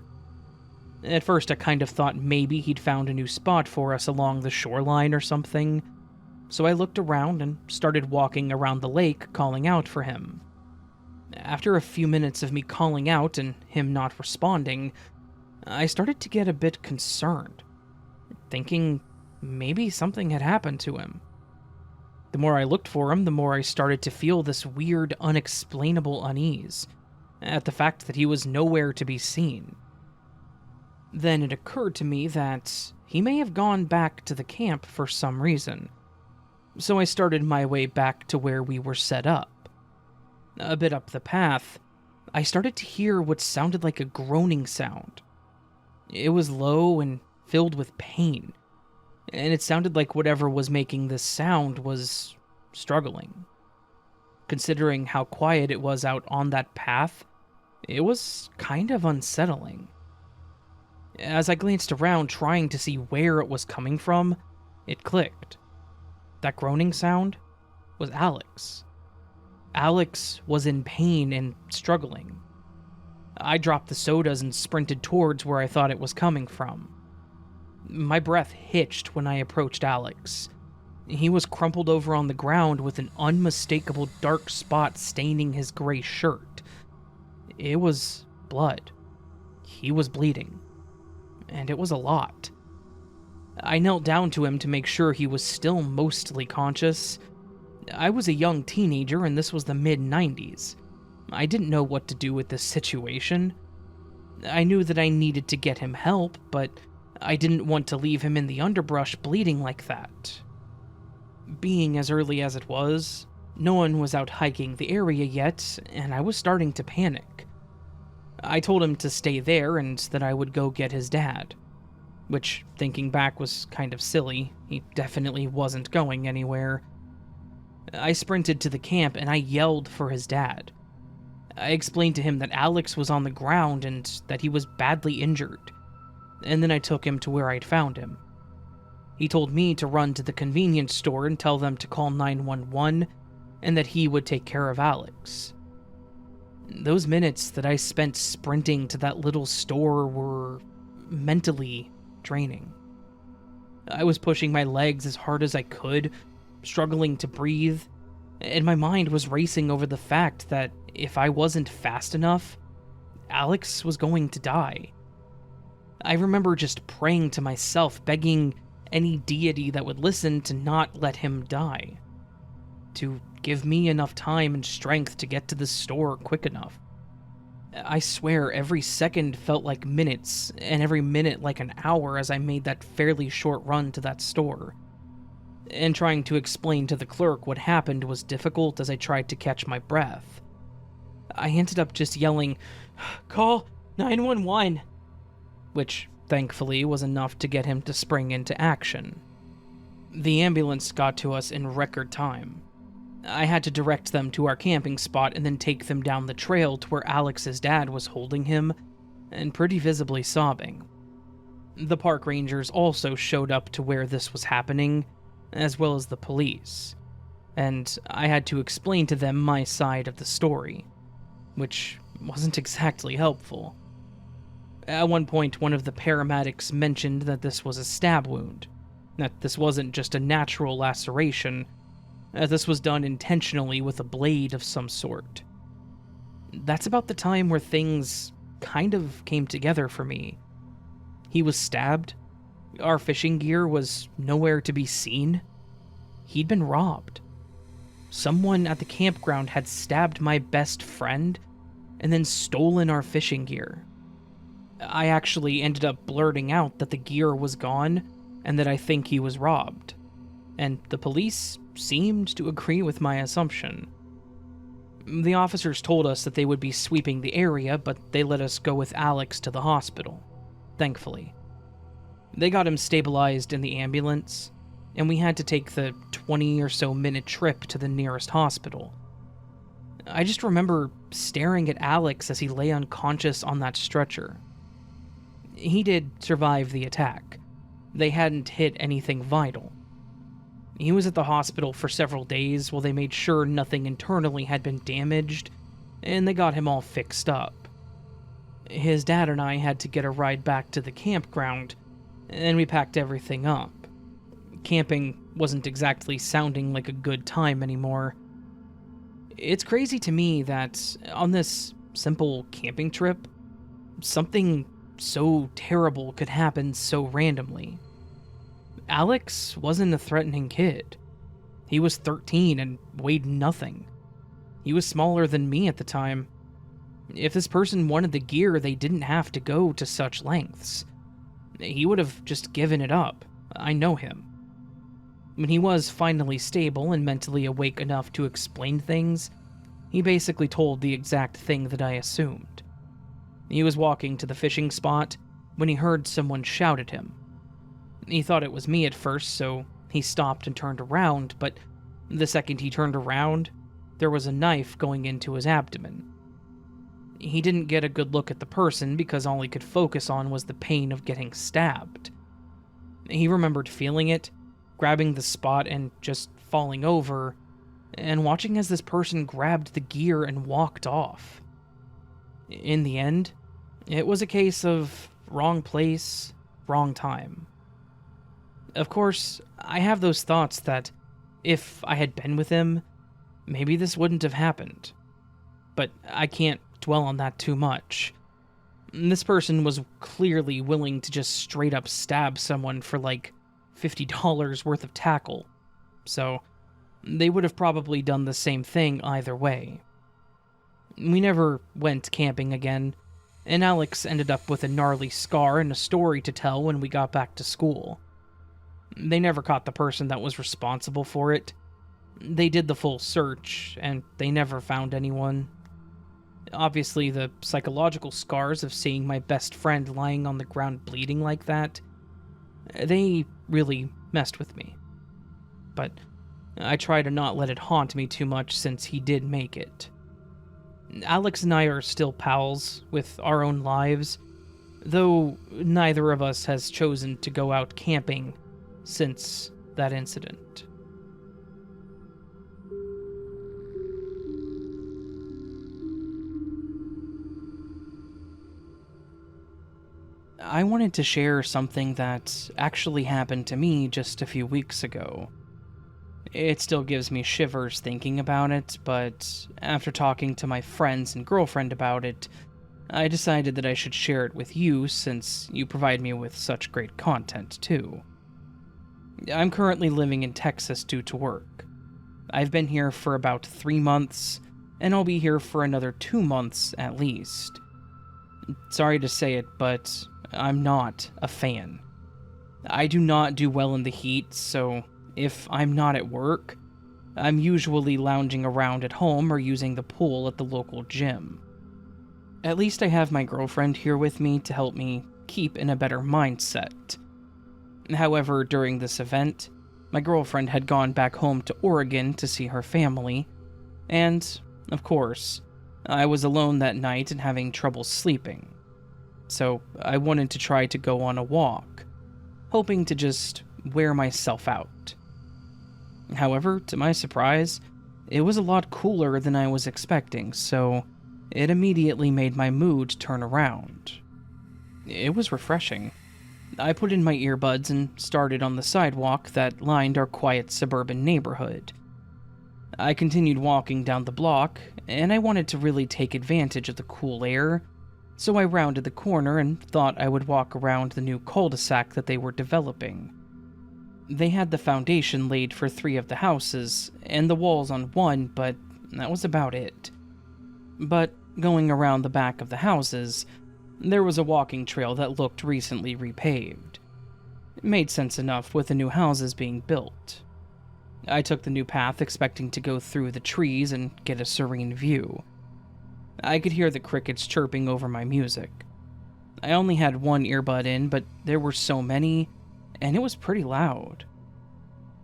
At first, I kind of thought maybe he'd found a new spot for us along the shoreline or something, so I looked around and started walking around the lake calling out for him. After a few minutes of me calling out and him not responding, I started to get a bit concerned, thinking maybe something had happened to him. The more I looked for him, the more I started to feel this weird, unexplainable unease at the fact that he was nowhere to be seen. Then it occurred to me that he may have gone back to the camp for some reason, so I started my way back to where we were set up. A bit up the path, I started to hear what sounded like a groaning sound. It was low and filled with pain, and it sounded like whatever was making this sound was struggling. Considering how quiet it was out on that path, it was kind of unsettling. As I glanced around trying to see where it was coming from, it clicked. That groaning sound was Alex. Alex was in pain and struggling. I dropped the sodas and sprinted towards where I thought it was coming from. My breath hitched when I approached Alex. He was crumpled over on the ground with an unmistakable dark spot staining his gray shirt. It was blood. He was bleeding. And it was a lot. I knelt down to him to make sure he was still mostly conscious. I was a young teenager and this was the mid-90s. I didn't know what to do with this situation. I knew that I needed to get him help, but I didn't want to leave him in the underbrush bleeding like that. Being as early as it was, no one was out hiking the area yet, and I was starting to panic. I told him to stay there and that I would go get his dad. Which, thinking back, was kind of silly. He definitely wasn't going anywhere. I sprinted to the camp and I yelled for his dad. I explained to him that Alex was on the ground and that he was badly injured, and then I took him to where I'd found him. He told me to run to the convenience store and tell them to call 911 and that he would take care of Alex. Those minutes that I spent sprinting to that little store were mentally draining. I was pushing my legs as hard as I could, struggling to breathe, and my mind was racing over the fact that if I wasn't fast enough, Alex was going to die. I remember just praying to myself, begging any deity that would listen to not let him die, to give me enough time and strength to get to the store quick enough. I swear every second felt like minutes, and every minute like an hour as I made that fairly short run to that store. And trying to explain to the clerk what happened was difficult as I tried to catch my breath. I ended up just yelling, "Call 911!" which thankfully was enough to get him to spring into action. The ambulance got to us in record time. I had to direct them to our camping spot and then take them down the trail to where Alex's dad was holding him and pretty visibly sobbing. The park rangers also showed up to where this was happening, as well as the police, and I had to explain to them my side of the story, which wasn't exactly helpful. At one point, one of the paramedics mentioned that this was a stab wound, that this wasn't just a natural laceration, that this was done intentionally with a blade of some sort. That's about the time where things kind of came together for me. He was stabbed. Our fishing gear was nowhere to be seen. He'd been robbed. Someone at the campground had stabbed my best friend and then stolen our fishing gear. I actually ended up blurting out that the gear was gone and that I think he was robbed, and the police seemed to agree with my assumption. The officers told us that they would be sweeping the area, but they let us go with Alex to the hospital, thankfully. They got him stabilized in the ambulance, and we had to take the 20 or so minute trip to the nearest hospital. I just remember staring at Alex as he lay unconscious on that stretcher. He did survive the attack. They hadn't hit anything vital. He was at the hospital for several days while they made sure nothing internally had been damaged, and they got him all fixed up. His dad and I had to get a ride back to the campground, and we packed everything up. Camping wasn't exactly sounding like a good time anymore. It's crazy to me that on this simple camping trip, something so terrible could happen so randomly. Alex wasn't a threatening kid. He was 13 and weighed nothing. He was smaller than me at the time. If this person wanted the gear, they didn't have to go to such lengths. He would have just given it up. I know him. When he was finally stable and mentally awake enough to explain things, he basically told the exact thing that I assumed. He was walking to the fishing spot when he heard someone shout at him. He thought it was me at first, so he stopped and turned around, but the second he turned around, there was a knife going into his abdomen. He didn't get a good look at the person because all he could focus on was the pain of getting stabbed. He remembered feeling it, grabbing the spot and just falling over, and watching as this person grabbed the gear and walked off. In the end, it was a case of wrong place, wrong time. Of course, I have those thoughts that if I had been with him, maybe this wouldn't have happened. But I can't dwell on that too much. This person was clearly willing to just straight up stab someone for like $50 worth of tackle, so they would have probably done the same thing either way. We never went camping again, and Alex ended up with a gnarly scar and a story to tell when we got back to school. They never caught the person that was responsible for it. They did the full search, and they never found anyone. Obviously, the psychological scars of seeing my best friend lying on the ground bleeding like that, they really messed with me. But I try to not let it haunt me too much since he did make it. Alex and I are still pals with our own lives, though neither of us has chosen to go out camping since that incident. I wanted to share something that actually happened to me just a few weeks ago. It still gives me shivers thinking about it, but after talking to my friends and girlfriend about it, I decided that I should share it with you since you provide me with such great content too. I'm currently living in Texas due to work. I've been here for about 3 months, and I'll be here for another 2 months at least. Sorry to say it, but I'm not a fan. I do not do well in the heat, so if I'm not at work, I'm usually lounging around at home or using the pool at the local gym. At least I have my girlfriend here with me to help me keep in a better mindset. However, during this event, my girlfriend had gone back home to Oregon to see her family, and, of course, I was alone that night and having trouble sleeping. So I wanted to try to go on a walk, hoping to just wear myself out. However, to my surprise, it was a lot cooler than I was expecting, so it immediately made my mood turn around. It was refreshing. I put in my earbuds and started on the sidewalk that lined our quiet suburban neighborhood. I continued walking down the block, and I wanted to really take advantage of the cool air, so I rounded the corner and thought I would walk around the new cul-de-sac that they were developing. They had the foundation laid for 3 of the houses, and the walls on 1, but that was about it. But going around the back of the houses, there was a walking trail that looked recently repaved. made sense enough with the new houses being built. I took the new path expecting to go through the trees and get a serene view. I could hear the crickets chirping over my music. I only had one earbud in, but there were so many, and it was pretty loud.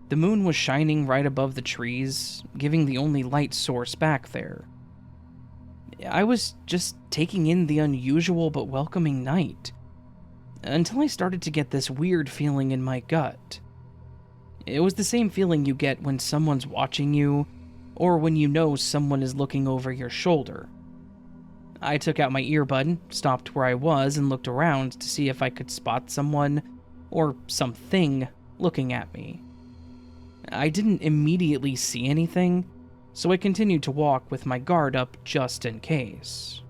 The moon was shining right above the trees, giving the only light source back there. I was just taking in the unusual but welcoming night, until I started to get this weird feeling in my gut. It was the same feeling you get when someone's watching you, or when you know someone is looking over your shoulder. I took out my earbud, stopped where I was, and looked around to see if I could spot someone, or something, looking at me. I didn't immediately see anything, so I continued to walk with my guard up just in case.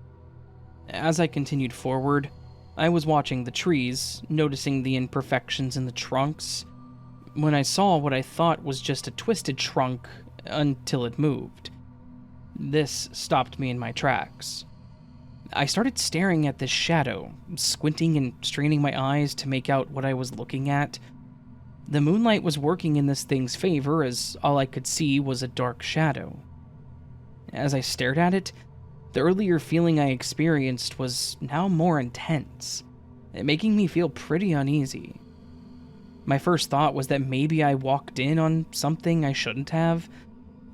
As I continued forward, I was watching the trees, noticing the imperfections in the trunks, when I saw what I thought was just a twisted trunk until it moved. This stopped me in my tracks. I started staring at this shadow, squinting and straining my eyes to make out what I was looking at. The moonlight was working in this thing's favor, as all I could see was a dark shadow. As I stared at it, the earlier feeling I experienced was now more intense, making me feel pretty uneasy. My first thought was that maybe I walked in on something I shouldn't have.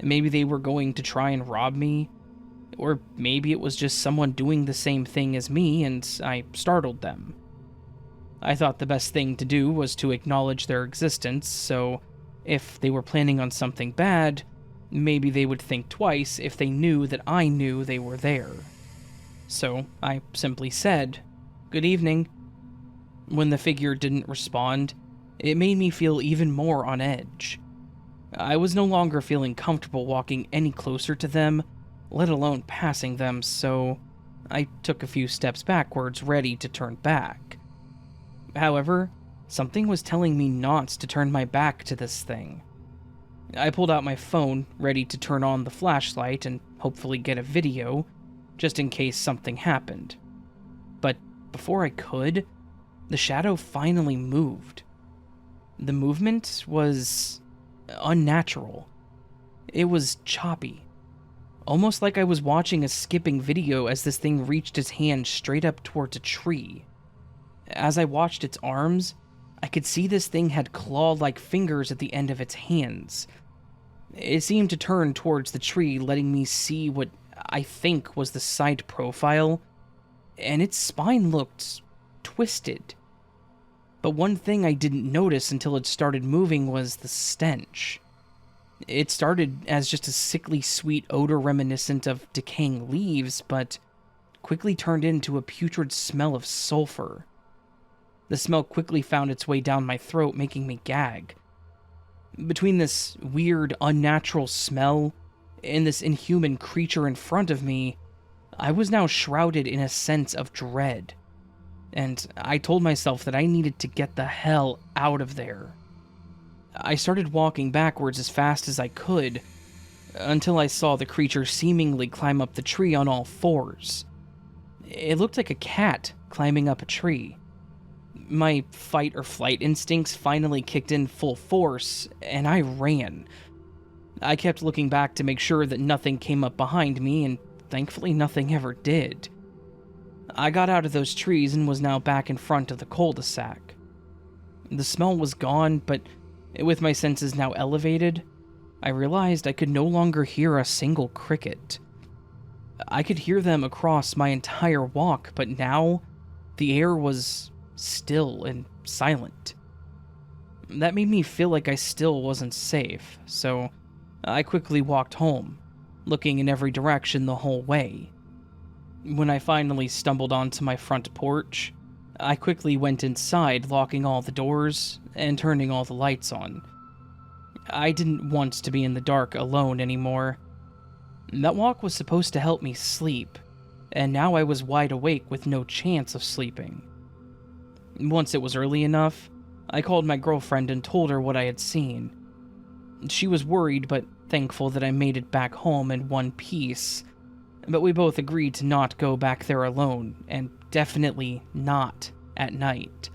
Maybe they were going to try and rob me. Or maybe it was just someone doing the same thing as me and I startled them. I thought the best thing to do was to acknowledge their existence, so if they were planning on something bad, maybe they would think twice if they knew that I knew they were there. So I simply said, "Good evening." When the figure didn't respond, it made me feel even more on edge. I was no longer feeling comfortable walking any closer to them, let alone passing them, so I took a few steps backwards, ready to turn back. However, something was telling me not to turn my back to this thing. I pulled out my phone, ready to turn on the flashlight and hopefully get a video, just in case something happened. But before I could, the shadow finally moved. The movement was unnatural. It was choppy. Almost like I was watching a skipping video as this thing reached its hand straight up towards a tree. As I watched its arms, I could see this thing had claw-like fingers at the end of its hands. It seemed to turn towards the tree, letting me see what I think was the side profile, and its spine looked twisted. But one thing I didn't notice until it started moving was the stench. It started as just a sickly sweet odor reminiscent of decaying leaves, but quickly turned into a putrid smell of sulfur. The smell quickly found its way down my throat, making me gag. Between this weird, unnatural smell and this inhuman creature in front of me, I was now shrouded in a sense of dread, and I told myself that I needed to get the hell out of there. I started walking backwards as fast as I could, until I saw the creature seemingly climb up the tree on all fours. It looked like a cat climbing up a tree. My fight or flight instincts finally kicked in full force, and I ran. I kept looking back to make sure that nothing came up behind me, and thankfully nothing ever did. I got out of those trees and was now back in front of the cul-de-sac. The smell was gone, but with my senses now elevated, I realized I could no longer hear a single cricket. I could hear them across my entire walk, but now the air was still and silent. That made me feel like I still wasn't safe, so I quickly walked home, looking in every direction the whole way. When I finally stumbled onto my front porch, I quickly went inside, locking all the doors and turning all the lights on. I didn't want to be in the dark alone anymore. That walk was supposed to help me sleep, and now I was wide awake with no chance of sleeping. Once it was early enough, I called my girlfriend and told her what I had seen. She was worried but thankful that I made it back home in one piece, but we both agreed to not go back there alone, and definitely not at night.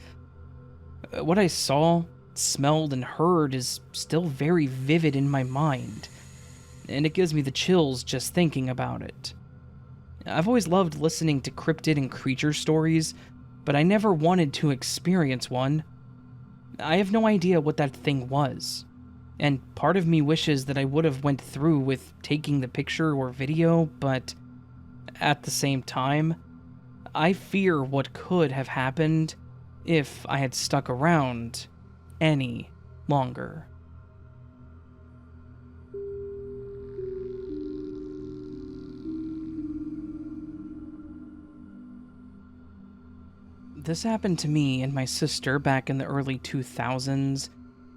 What I saw, smelled, and heard is still very vivid in my mind, and it gives me the chills just thinking about it. I've always loved listening to cryptid and creature stories, but I never wanted to experience one. I have no idea what that thing was, and part of me wishes that I would have went through with taking the picture or video, but at the same time, I fear what could have happened if I had stuck around any longer. This happened to me and my sister back in the early 2000s,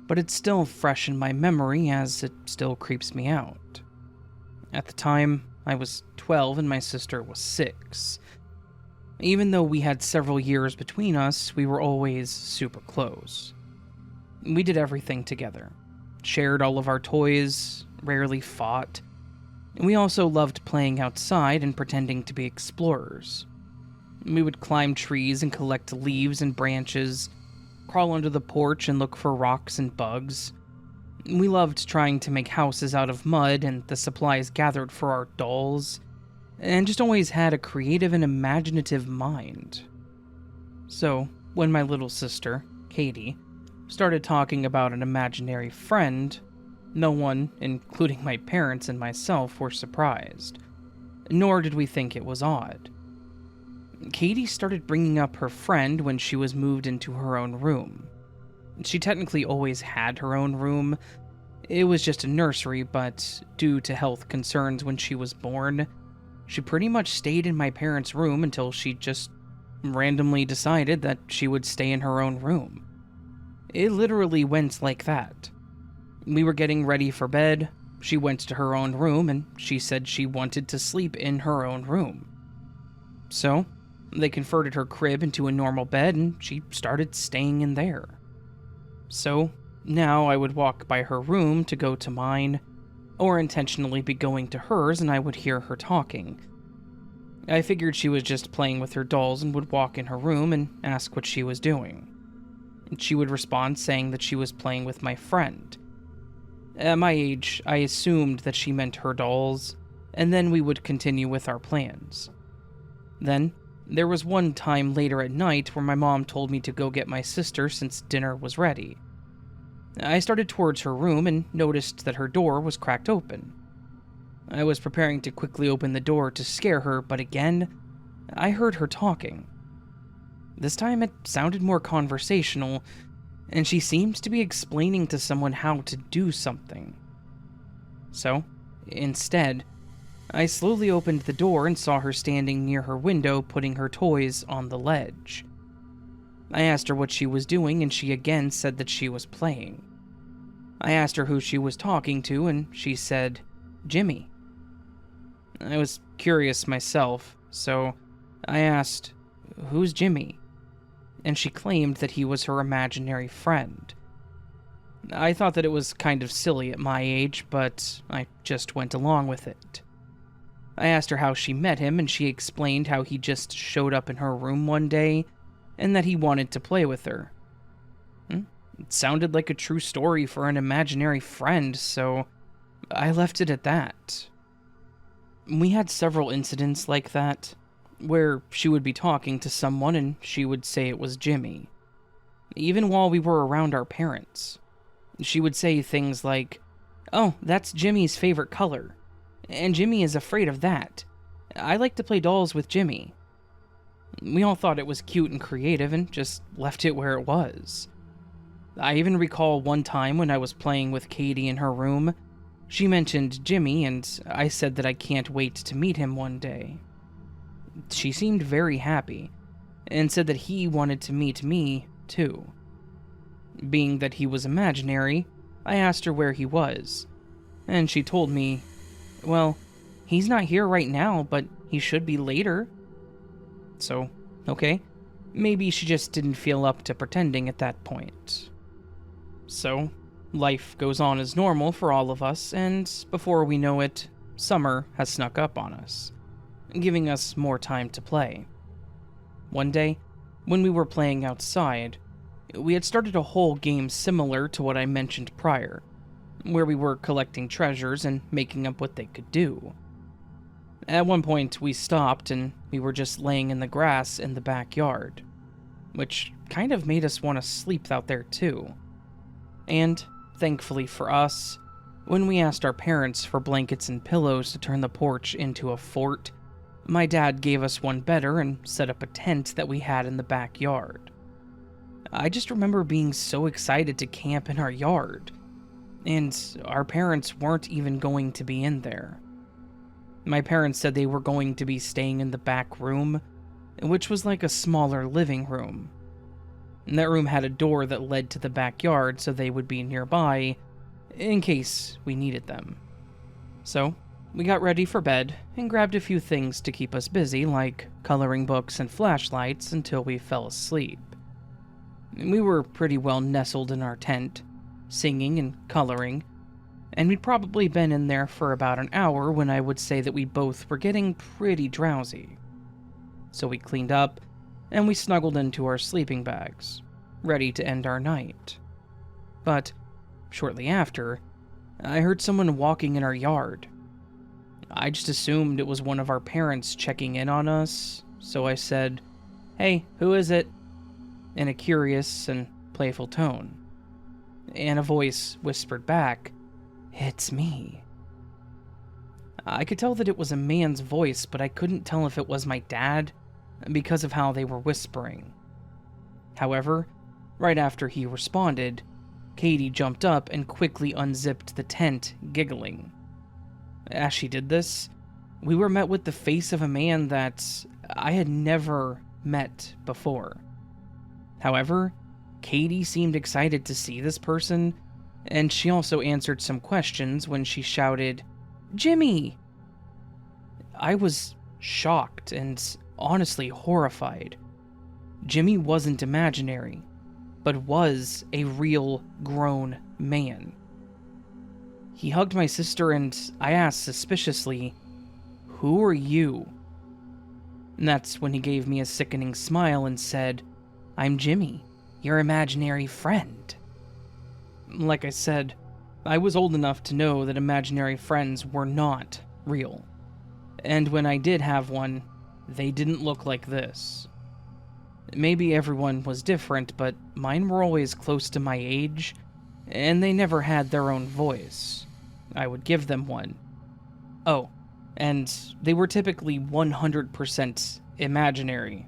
but it's still fresh in my memory as it still creeps me out. At the time, I was 12 and my sister was 6. Even though we had several years between us, we were always super close. We did everything together, shared all of our toys, rarely fought, and we also loved playing outside and pretending to be explorers. We would climb trees and collect leaves and branches, crawl under the porch and look for rocks and bugs. We loved trying to make houses out of mud and the supplies gathered for our dolls, and just always had a creative and imaginative mind. So, when my little sister, Katie, started talking about an imaginary friend, no one, including my parents and myself, were surprised, nor did we think it was odd. Katie started bringing up her friend when she was moved into her own room. She technically always had her own room. It was just a nursery, but due to health concerns when she was born, she pretty much stayed in my parents' room until she just randomly decided that she would stay in her own room. It literally went like that. We were getting ready for bed, she went to her own room, and she said she wanted to sleep in her own room. So, they converted her crib into a normal bed, and she started staying in there. So, now I would walk by her room to go to mine, or intentionally be going to hers, and I would hear her talking. I figured she was just playing with her dolls and would walk in her room and ask what she was doing. She would respond saying that she was playing with my friend. At my age, I assumed that she meant her dolls, and then we would continue with our plans. Then, there was one time later at night where my mom told me to go get my sister since dinner was ready. I started towards her room and noticed that her door was cracked open. I was preparing to quickly open the door to scare her, but again, I heard her talking. This time it sounded more conversational, and she seemed to be explaining to someone how to do something. So, instead, I slowly opened the door and saw her standing near her window putting her toys on the ledge. I asked her what she was doing, and she again said that she was playing. I asked her who she was talking to, and she said, Jimmy. I was curious myself, so I asked, who's Jimmy? And she claimed that he was her imaginary friend. I thought that it was kind of silly at my age, but I just went along with it. I asked her how she met him, and she explained how he just showed up in her room one day, and that he wanted to play with her. It sounded like a true story for an imaginary friend, so I left it at that. We had several incidents like that, where she would be talking to someone and she would say it was Jimmy. Even while we were around our parents. She would say things like, oh, that's Jimmy's favorite color, and Jimmy is afraid of that. I like to play dolls with Jimmy. We all thought it was cute and creative and just left it where it was. I even recall one time when I was playing with Katie in her room, she mentioned Jimmy and I said that I can't wait to meet him one day. She seemed very happy and said that he wanted to meet me too. Being that he was imaginary, I asked her where he was, and she told me, well, he's not here right now, but he should be later. So, okay, maybe she just didn't feel up to pretending at that point. So, life goes on as normal for all of us, and before we know it, summer has snuck up on us, giving us more time to play. One day, when we were playing outside, We had started a whole game similar to what I mentioned prior, where we were collecting treasures and making up what they could do. At one point, we stopped and we were just laying in the grass in the backyard, which kind of made us want to sleep out there too. And, thankfully for us, when we asked our parents for blankets and pillows to turn the porch into a fort, my dad gave us one better and set up a tent that we had in the backyard. I just remember being so excited to camp in our yard, and our parents weren't even going to be in there. My parents said they were going to be staying in the back room, which was like a smaller living room. And that room had a door that led to the backyard, so they would be nearby in case we needed them. So, we got ready for bed and grabbed a few things to keep us busy, like coloring books and flashlights, until we fell asleep. We were pretty well nestled in our tent, singing and coloring, and we'd probably been in there for about an hour when I would say that we both were getting pretty drowsy. So we cleaned up, and we snuggled into our sleeping bags, ready to end our night. But, shortly after, I heard someone walking in our yard. I just assumed it was one of our parents checking in on us, so I said, "Hey, who is it?" in a curious and playful tone. And a voice whispered back, "It's me." I could tell that it was a man's voice, but I couldn't tell if it was my dad because of how they were whispering. However, right after he responded, Katie jumped up and quickly unzipped the tent, giggling. As she did this, we were met with the face of a man that I had never met before. However, Katie seemed excited to see this person, and she also answered some questions when she shouted, "Jimmy!" I was shocked and honestly horrified. Jimmy wasn't imaginary, but was a real grown man. He hugged my sister and I asked suspiciously, "Who are you?" And that's when he gave me a sickening smile and said, "I'm Jimmy, your imaginary friend." Like I said, I was old enough to know that imaginary friends were not real. And when I did have one, they didn't look like this. Maybe everyone was different, but mine were always close to my age, and they never had their own voice. I would give them one. Oh, and they were typically 100% imaginary.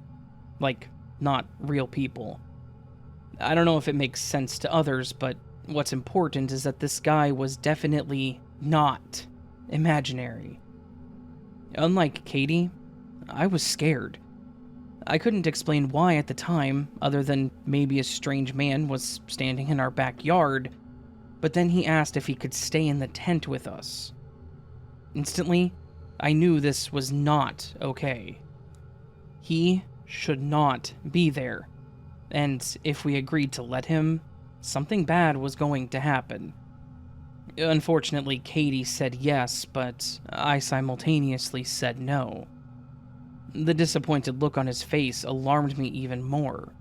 Like, not real people. I don't know if it makes sense to others, but what's important is that this guy was definitely not imaginary. Unlike Katie, I was scared. I couldn't explain why at the time, other than maybe a strange man was standing in our backyard, but then he asked if he could stay in the tent with us. Instantly, I knew this was not okay. He should not be there, and if we agreed to let him, something bad was going to happen. Unfortunately, Katie said yes, but I simultaneously said no. The disappointed look on his face alarmed me even more.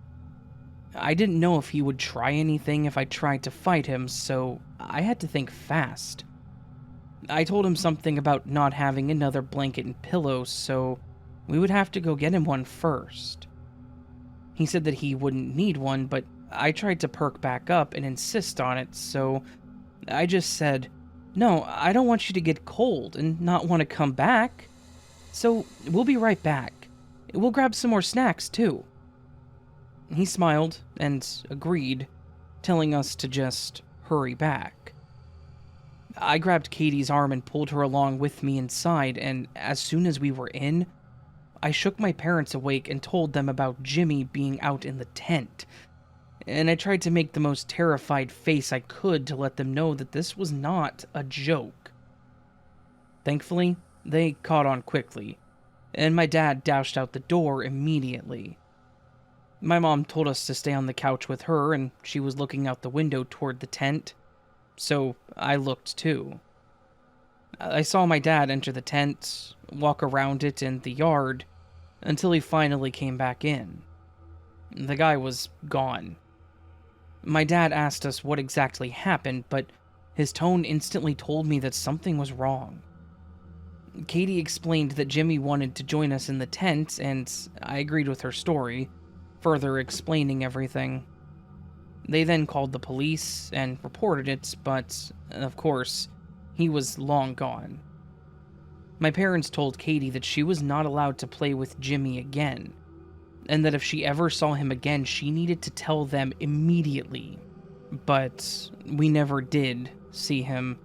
I didn't know if he would try anything if I tried to fight him, so I had to think fast. I told him something about not having another blanket and pillow, so we would have to go get him one first. He said that he wouldn't need one, but I tried to perk back up and insist on it, so I just said, "No, I don't want you to get cold and not want to come back. So we'll be right back. We'll grab some more snacks, too." He smiled and agreed, telling us to just hurry back. I grabbed Katie's arm and pulled her along with me inside, and as soon as we were in, I shook my parents awake and told them about Jimmy being out in the tent. And I tried to make the most terrified face I could to let them know that this was not a joke. Thankfully, they caught on quickly, and my dad dashed out the door immediately. My mom told us to stay on the couch with her, and she was looking out the window toward the tent, so I looked too. I saw my dad enter the tent, walk around it and the yard, until he finally came back in. The guy was gone. My dad asked us what exactly happened, but his tone instantly told me that something was wrong. Katie explained that Jimmy wanted to join us in the tent, and I agreed with her story, further explaining everything. They then called the police and reported it, but, of course, he was long gone. My parents told Katie that she was not allowed to play with Jimmy again, and that if she ever saw him again, she needed to tell them immediately. But we never did see him.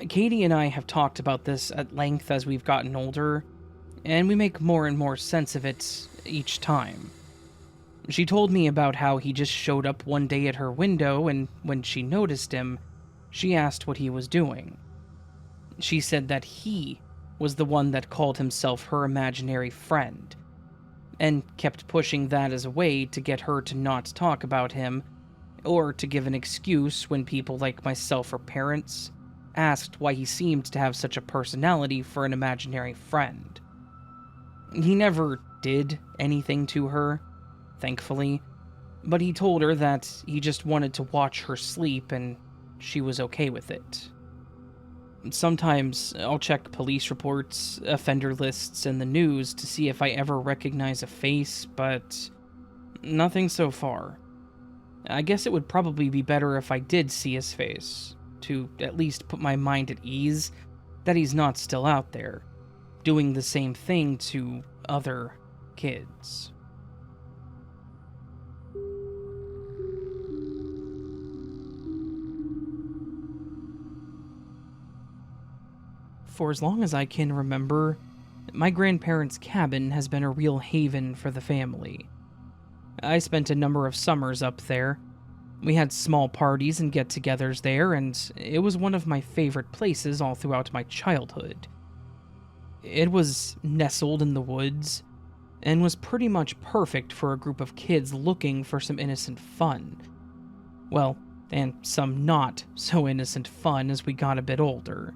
Katie and I have talked about this at length as we've gotten older, and we make more and more sense of it each time. She told me about how he just showed up one day at her window, and when she noticed him, she asked what he was doing. She said that he was the one that called himself her imaginary friend, and kept pushing that as a way to get her to not talk about him, or to give an excuse when people like myself or parents asked why he seemed to have such a personality for an imaginary friend. He never did anything to her, thankfully, but he told her that he just wanted to watch her sleep and she was okay with it. Sometimes I'll check police reports, offender lists, and the news to see if I ever recognize a face, but nothing so far. I guess it would probably be better if I did see his face, to at least put my mind at ease that he's not still out there, doing the same thing to other kids. For as long as I can remember, my grandparents' cabin has been a real haven for the family. I spent a number of summers up there. We had small parties and get-togethers there, and it was one of my favorite places all throughout my childhood. It was nestled in the woods, and was pretty much perfect for a group of kids looking for some innocent fun. Well, and some not so innocent fun as we got a bit older.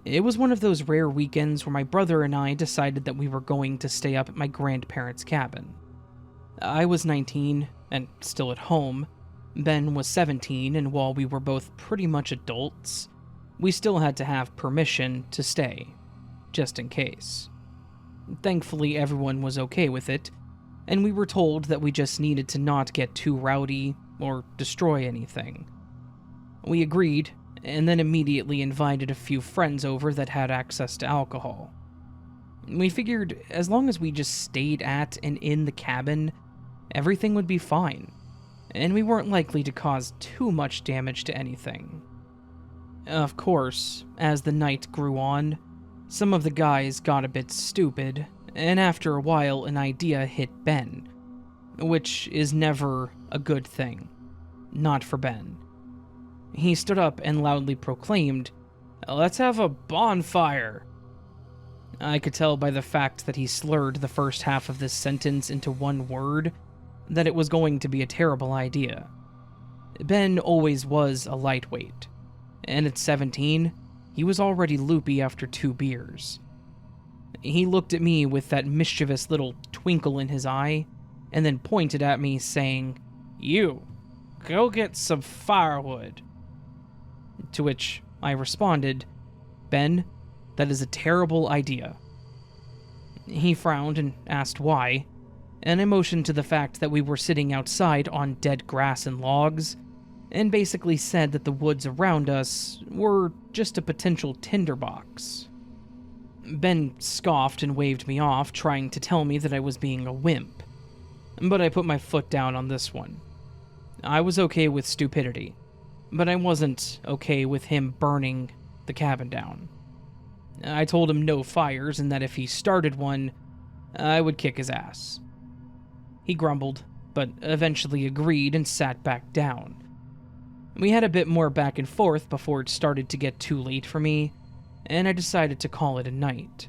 It was one of those rare weekends where my brother and I decided that we were going to stay up at my grandparents' cabin. I was 19, and still at home. Ben was 17, and while we were both pretty much adults, we still had to have permission to stay, just in case. Thankfully, everyone was okay with it, and we were told that we just needed to not get too rowdy or destroy anything. We agreed, and then immediately invited a few friends over that had access to alcohol. We figured as long as we just stayed at and in the cabin, everything would be fine, and we weren't likely to cause too much damage to anything. Of course, as the night grew on, some of the guys got a bit stupid, and after a while an idea hit Ben, which is never a good thing. Not for Ben. He stood up and loudly proclaimed, "Let's have a bonfire." I could tell by the fact that he slurred the first half of this sentence into one word that it was going to be a terrible idea. Ben always was a lightweight, and at 17, he was already loopy after 2 beers. He looked at me with that mischievous little twinkle in his eye, and then pointed at me saying, "You, go get some firewood." To which I responded, "Ben, that is a terrible idea." He frowned and asked why, and I motioned to the fact that we were sitting outside on dead grass and logs, and basically said that the woods around us were just a potential tinderbox. Ben scoffed and waved me off, trying to tell me that I was being a wimp, but I put my foot down on this one. I was okay with stupidity, but I wasn't okay with him burning the cabin down. I told him no fires and that if he started one, I would kick his ass. He grumbled, but eventually agreed and sat back down. We had a bit more back and forth before it started to get too late for me, and I decided to call it a night.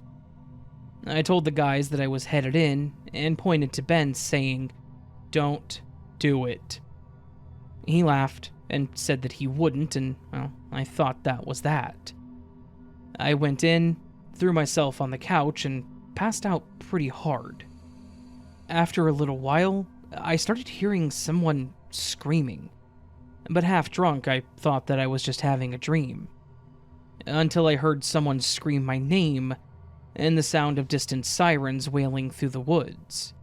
I told the guys that I was headed in and pointed to Ben, saying, "Don't do it." He laughed and said that he wouldn't, and, well, I thought that was that. I went in, threw myself on the couch, and passed out pretty hard. After a little while, I started hearing someone screaming. But half drunk, I thought that I was just having a dream. Until I heard someone scream my name and the sound of distant sirens wailing through the woods.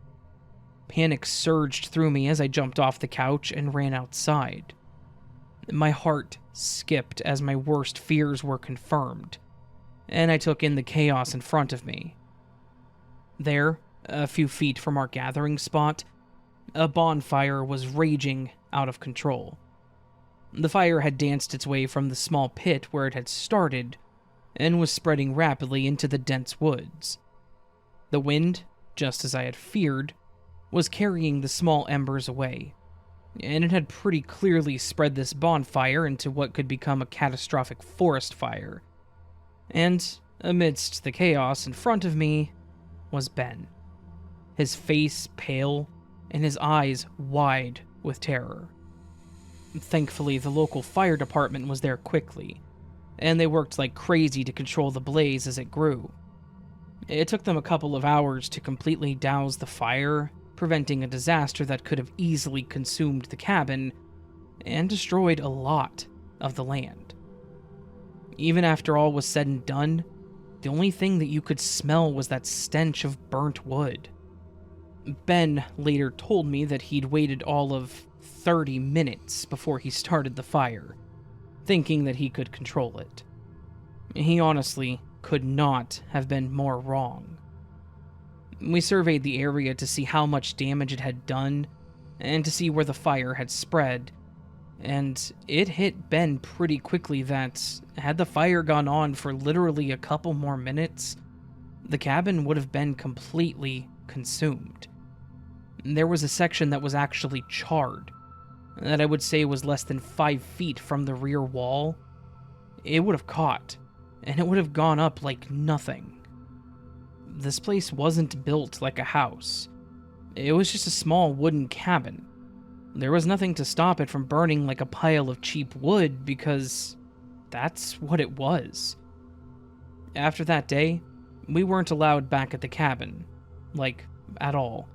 Panic surged through me as I jumped off the couch and ran outside. My heart skipped as my worst fears were confirmed, and I took in the chaos in front of me. There, a few feet from our gathering spot, a bonfire was raging out of control. The fire had danced its way from the small pit where it had started and was spreading rapidly into the dense woods. The wind, just as I had feared, was carrying the small embers away, and it had pretty clearly spread this bonfire into what could become a catastrophic forest fire. And amidst the chaos in front of me was Ben, his face pale and his eyes wide with terror. Thankfully, the local fire department was there quickly, and they worked like crazy to control the blaze as it grew. It took them a couple of hours to completely douse the fire, preventing a disaster that could have easily consumed the cabin and destroyed a lot of the land. Even after all was said and done, the only thing that you could smell was that stench of burnt wood. Ben later told me that he'd waited all of 30 minutes before he started the fire, thinking that he could control it. He honestly could not have been more wrong. We surveyed the area to see how much damage it had done, and to see where the fire had spread, and it hit Ben pretty quickly that, had the fire gone on for literally a couple more minutes, the cabin would have been completely consumed. There was a section that was actually charred, that I would say was less than 5 feet from the rear wall. It would have caught, and it would have gone up like nothing. This place wasn't built like a house. It was just a small wooden cabin. There was nothing to stop it from burning like a pile of cheap wood because that's what it was. After that day, we weren't allowed back at the cabin. Like, at all.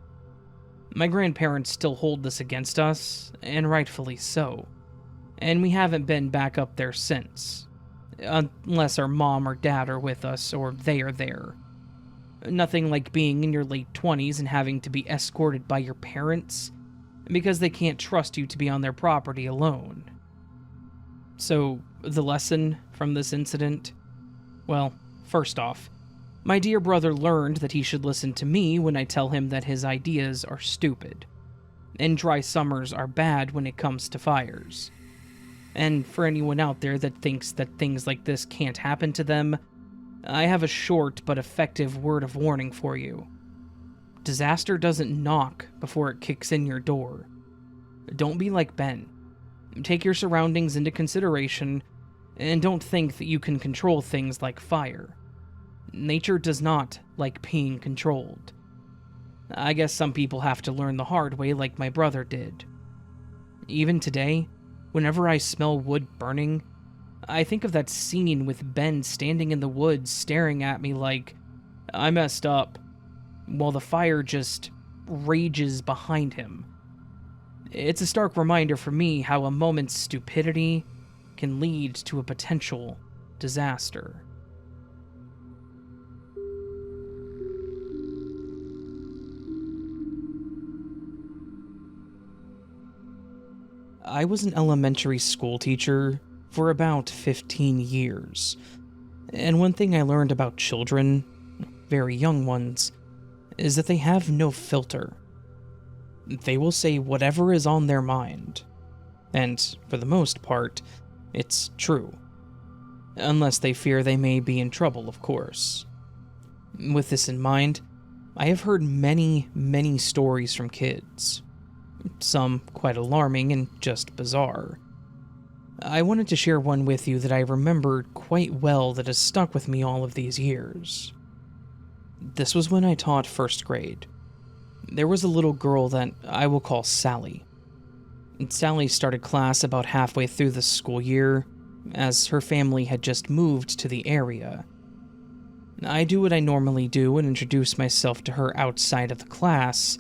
My grandparents still hold this against us, and rightfully so. And we haven't been back up there since. Unless our mom or dad are with us, or they are there. Nothing like being in your late 20s and having to be escorted by your parents because they can't trust you to be on their property alone. So, the lesson from this incident? Well, first off, my dear brother learned that he should listen to me when I tell him that his ideas are stupid, and dry summers are bad when it comes to fires. And for anyone out there that thinks that things like this can't happen to them, I have a short but effective word of warning for you. Disaster doesn't knock before it kicks in your door. Don't be like Ben. Take your surroundings into consideration, and don't think that you can control things like fire. Nature does not like being controlled. I guess some people have to learn the hard way like my brother did. Even today, whenever I smell wood burning, I think of that scene with Ben standing in the woods staring at me like I messed up, while the fire just rages behind him. It's a stark reminder for me how a moment's stupidity can lead to a potential disaster. I was an elementary school teacher for about 15 years, and one thing I learned about children, very young ones, is that they have no filter. They will say whatever is on their mind, and for the most part, it's true. Unless they fear they may be in trouble, of course. With this in mind, I have heard many, many stories from kids. Some quite alarming and just bizarre. I wanted to share one with you that I remembered quite well that has stuck with me all of these years. This was when I taught first grade. There was a little girl that I will call Sally. Sally started class about halfway through the school year, as her family had just moved to the area. I do what I normally do and introduce myself to her outside of the class,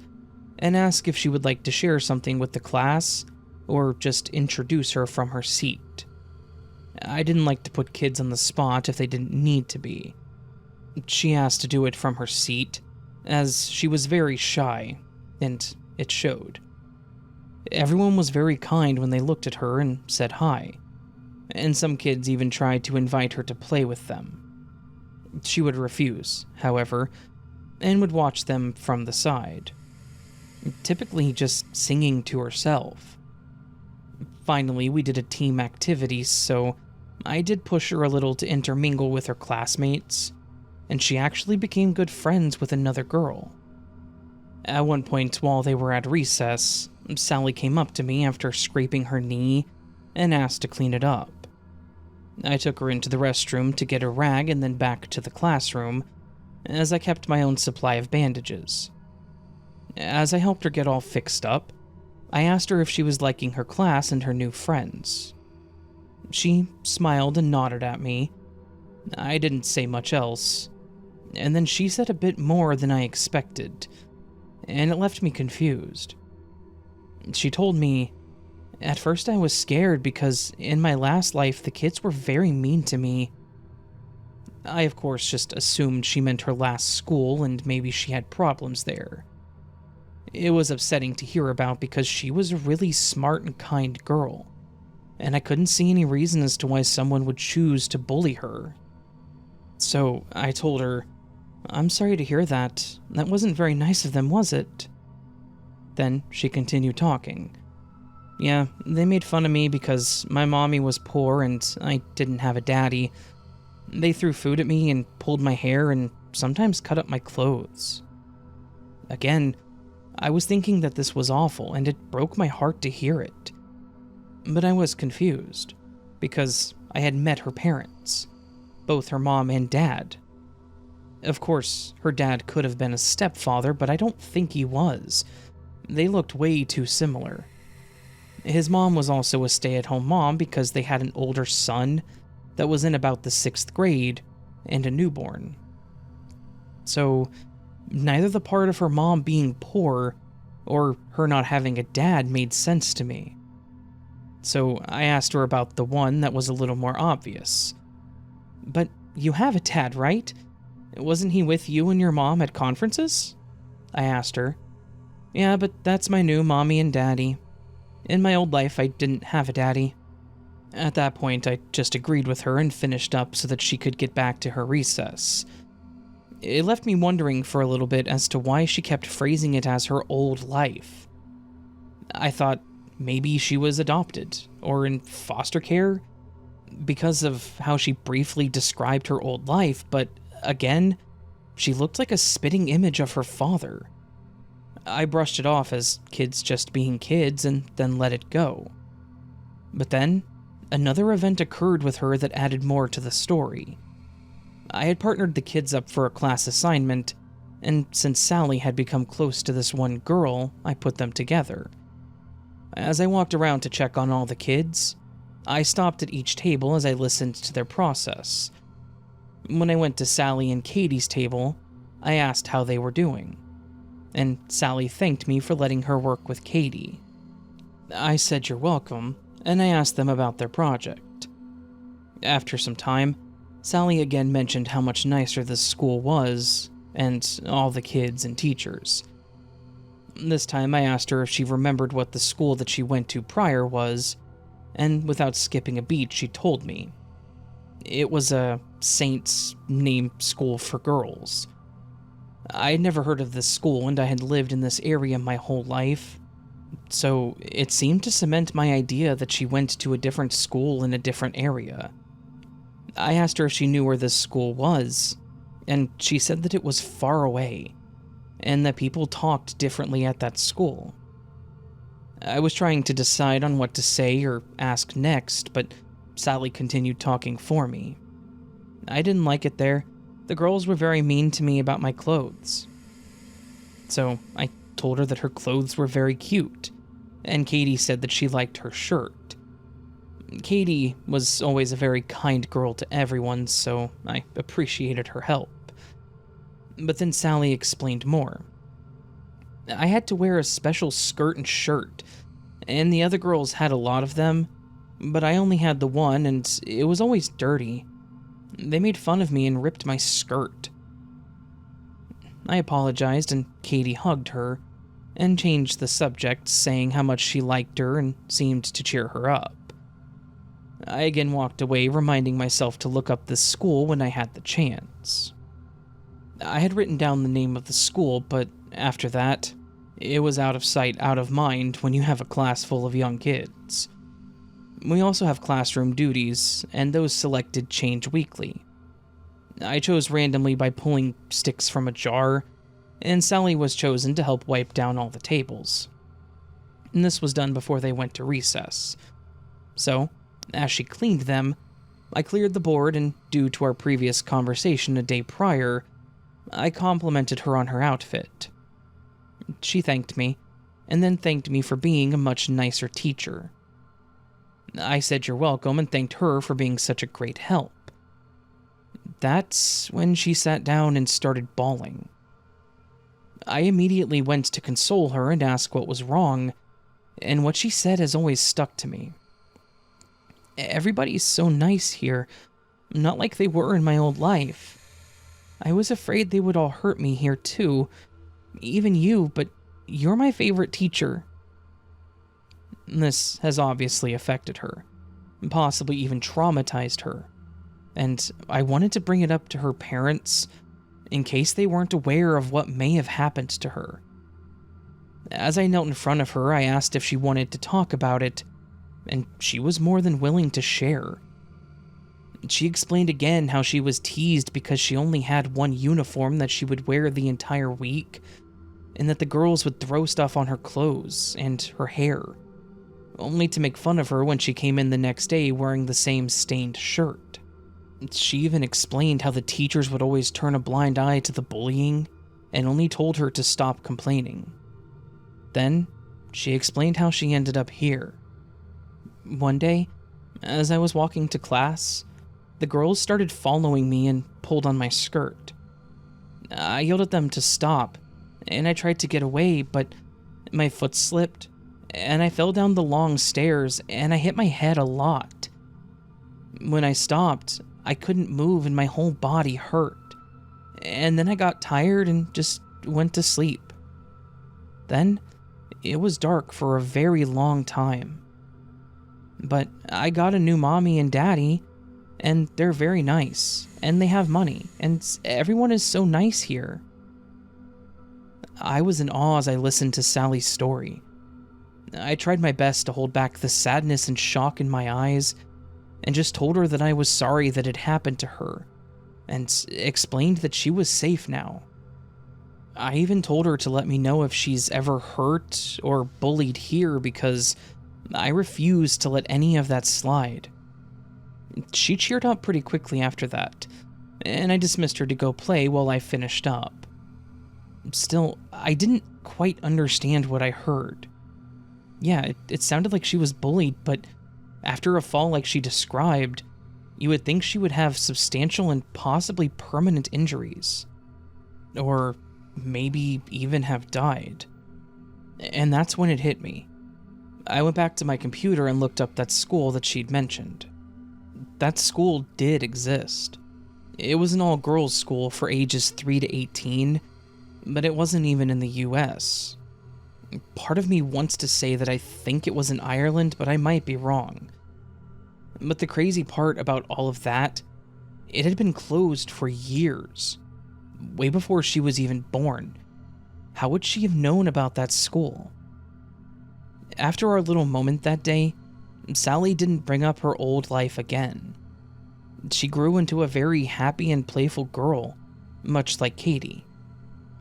and ask if she would like to share something with the class or just introduce her from her seat. I didn't like to put kids on the spot if they didn't need to be. She asked to do it from her seat, as she was very shy, and it showed. Everyone was very kind when they looked at her and said hi, and some kids even tried to invite her to play with them. She would refuse, however, and would watch them from the side, typically just singing to herself. Finally, we did a team activity, so I did push her a little to intermingle with her classmates, and she actually became good friends with another girl. At one point, while they were at recess, Sally came up to me after scraping her knee and asked to clean it up. I took her into the restroom to get a rag and then back to the classroom, as I kept my own supply of bandages. As I helped her get all fixed up, I asked her if she was liking her class and her new friends. She smiled and nodded at me. I didn't say much else, and then she said a bit more than I expected, and it left me confused. She told me, "At first I was scared because in my last life the kids were very mean to me." I of course just assumed she meant her last school and maybe she had problems there. It was upsetting to hear about because she was a really smart and kind girl, and I couldn't see any reason as to why someone would choose to bully her. So I told her, "I'm sorry to hear that. That wasn't very nice of them, was it?" Then she continued talking. "Yeah, they made fun of me because my mommy was poor and I didn't have a daddy. They threw food at me and pulled my hair and sometimes cut up my clothes." Again, I was thinking that this was awful and it broke my heart to hear it. But I was confused, because I had met her parents, both her mom and dad. Of course, her dad could have been a stepfather, but I don't think he was. They looked way too similar. His mom was also a stay-at-home mom because they had an older son that was in about the 6th grade and a newborn. So, neither the part of her mom being poor or her not having a dad made sense to me. So I asked her about the one that was a little more obvious. "But you have a dad, right? Wasn't he with you and your mom at conferences?" I asked her. "Yeah, but that's my new mommy and daddy. In my old life, I didn't have a daddy." At that point, I just agreed with her and finished up so that she could get back to her recess. It left me wondering for a little bit as to why she kept phrasing it as her old life. I thought maybe she was adopted, or in foster care, because of how she briefly described her old life, but again, she looked like a spitting image of her father. I brushed it off as kids just being kids and then let it go. But then, another event occurred with her that added more to the story. I had partnered the kids up for a class assignment, and since Sally had become close to this one girl, I put them together. As I walked around to check on all the kids, I stopped at each table as I listened to their process. When I went to Sally and Katie's table, I asked how they were doing, and Sally thanked me for letting her work with Katie. I said you're welcome, and I asked them about their project. After some time, Sally again mentioned how much nicer this school was, and all the kids and teachers. This time I asked her if she remembered what the school that she went to prior was, and without skipping a beat, she told me. It was a Saints named school for girls. I had never heard of this school, and I had lived in this area my whole life, so it seemed to cement my idea that she went to a different school in a different area. I asked her if she knew where this school was, and she said that it was far away, and that people talked differently at that school. I was trying to decide on what to say or ask next, but Sally continued talking for me. I didn't like it there. The girls were very mean to me about my clothes. So I told her that her clothes were very cute, and Katie said that she liked her shirt. Katie was always a very kind girl to everyone, so I appreciated her help. But then Sally explained more. I had to wear a special skirt and shirt, and the other girls had a lot of them, but I only had the one, and it was always dirty. They made fun of me and ripped my skirt. I apologized, and Katie hugged her and changed the subject, saying how much she liked her and seemed to cheer her up. I again walked away, reminding myself to look up this school when I had the chance. I had written down the name of the school, but after that, it was out of sight, out of mind when you have a class full of young kids. We also have classroom duties, and those selected change weekly. I chose randomly by pulling sticks from a jar, and Sally was chosen to help wipe down all the tables. And this was done before they went to recess. So, as she cleaned them, I cleared the board, and due to our previous conversation a day prior, I complimented her on her outfit. She thanked me, and then thanked me for being a much nicer teacher. I said you're welcome and thanked her for being such a great help. That's when she sat down and started bawling. I immediately went to console her and ask what was wrong, and what she said has always stuck to me. Everybody's so nice here, not like they were in my old life. I was afraid they would all hurt me here too, even you, but you're my favorite teacher. This has obviously affected her, possibly even traumatized her, and I wanted to bring it up to her parents in case they weren't aware of what may have happened to her. As I knelt in front of her, I asked if she wanted to talk about it, and she was more than willing to share. She explained again how she was teased because she only had one uniform that she would wear the entire week, and that the girls would throw stuff on her clothes and her hair, only to make fun of her when she came in the next day wearing the same stained shirt. She even explained how the teachers would always turn a blind eye to the bullying and only told her to stop complaining. Then, she explained how she ended up here. One day, as I was walking to class, the girls started following me and pulled on my skirt. I yelled at them to stop, and I tried to get away, but my foot slipped, and I fell down the long stairs, and I hit my head a lot. When I stopped, I couldn't move and my whole body hurt, and then I got tired and just went to sleep. Then, it was dark for a very long time. But I got a new mommy and daddy, and they're very nice, and they have money, and everyone is so nice here. I was in awe as I listened to Sally's story. I tried my best to hold back the sadness and shock in my eyes, and just told her that I was sorry that it happened to her, and explained that she was safe now. I even told her to let me know if she's ever hurt or bullied here because I refused to let any of that slide. She cheered up pretty quickly after that, and I dismissed her to go play while I finished up. Still, I didn't quite understand what I heard. Yeah, it sounded like she was bullied, but after a fall like she described, you would think she would have substantial and possibly permanent injuries. Or maybe even have died. And that's when it hit me. I went back to my computer and looked up that school that she'd mentioned. That school did exist. It was an all-girls school for ages 3 to 18, but it wasn't even in the US. Part of me wants to say that I think it was in Ireland, but I might be wrong. But the crazy part about all of that, it had been closed for years, way before she was even born. How would she have known about that school? After our little moment that day, Sally didn't bring up her old life again. She grew into a very happy and playful girl, much like Katie,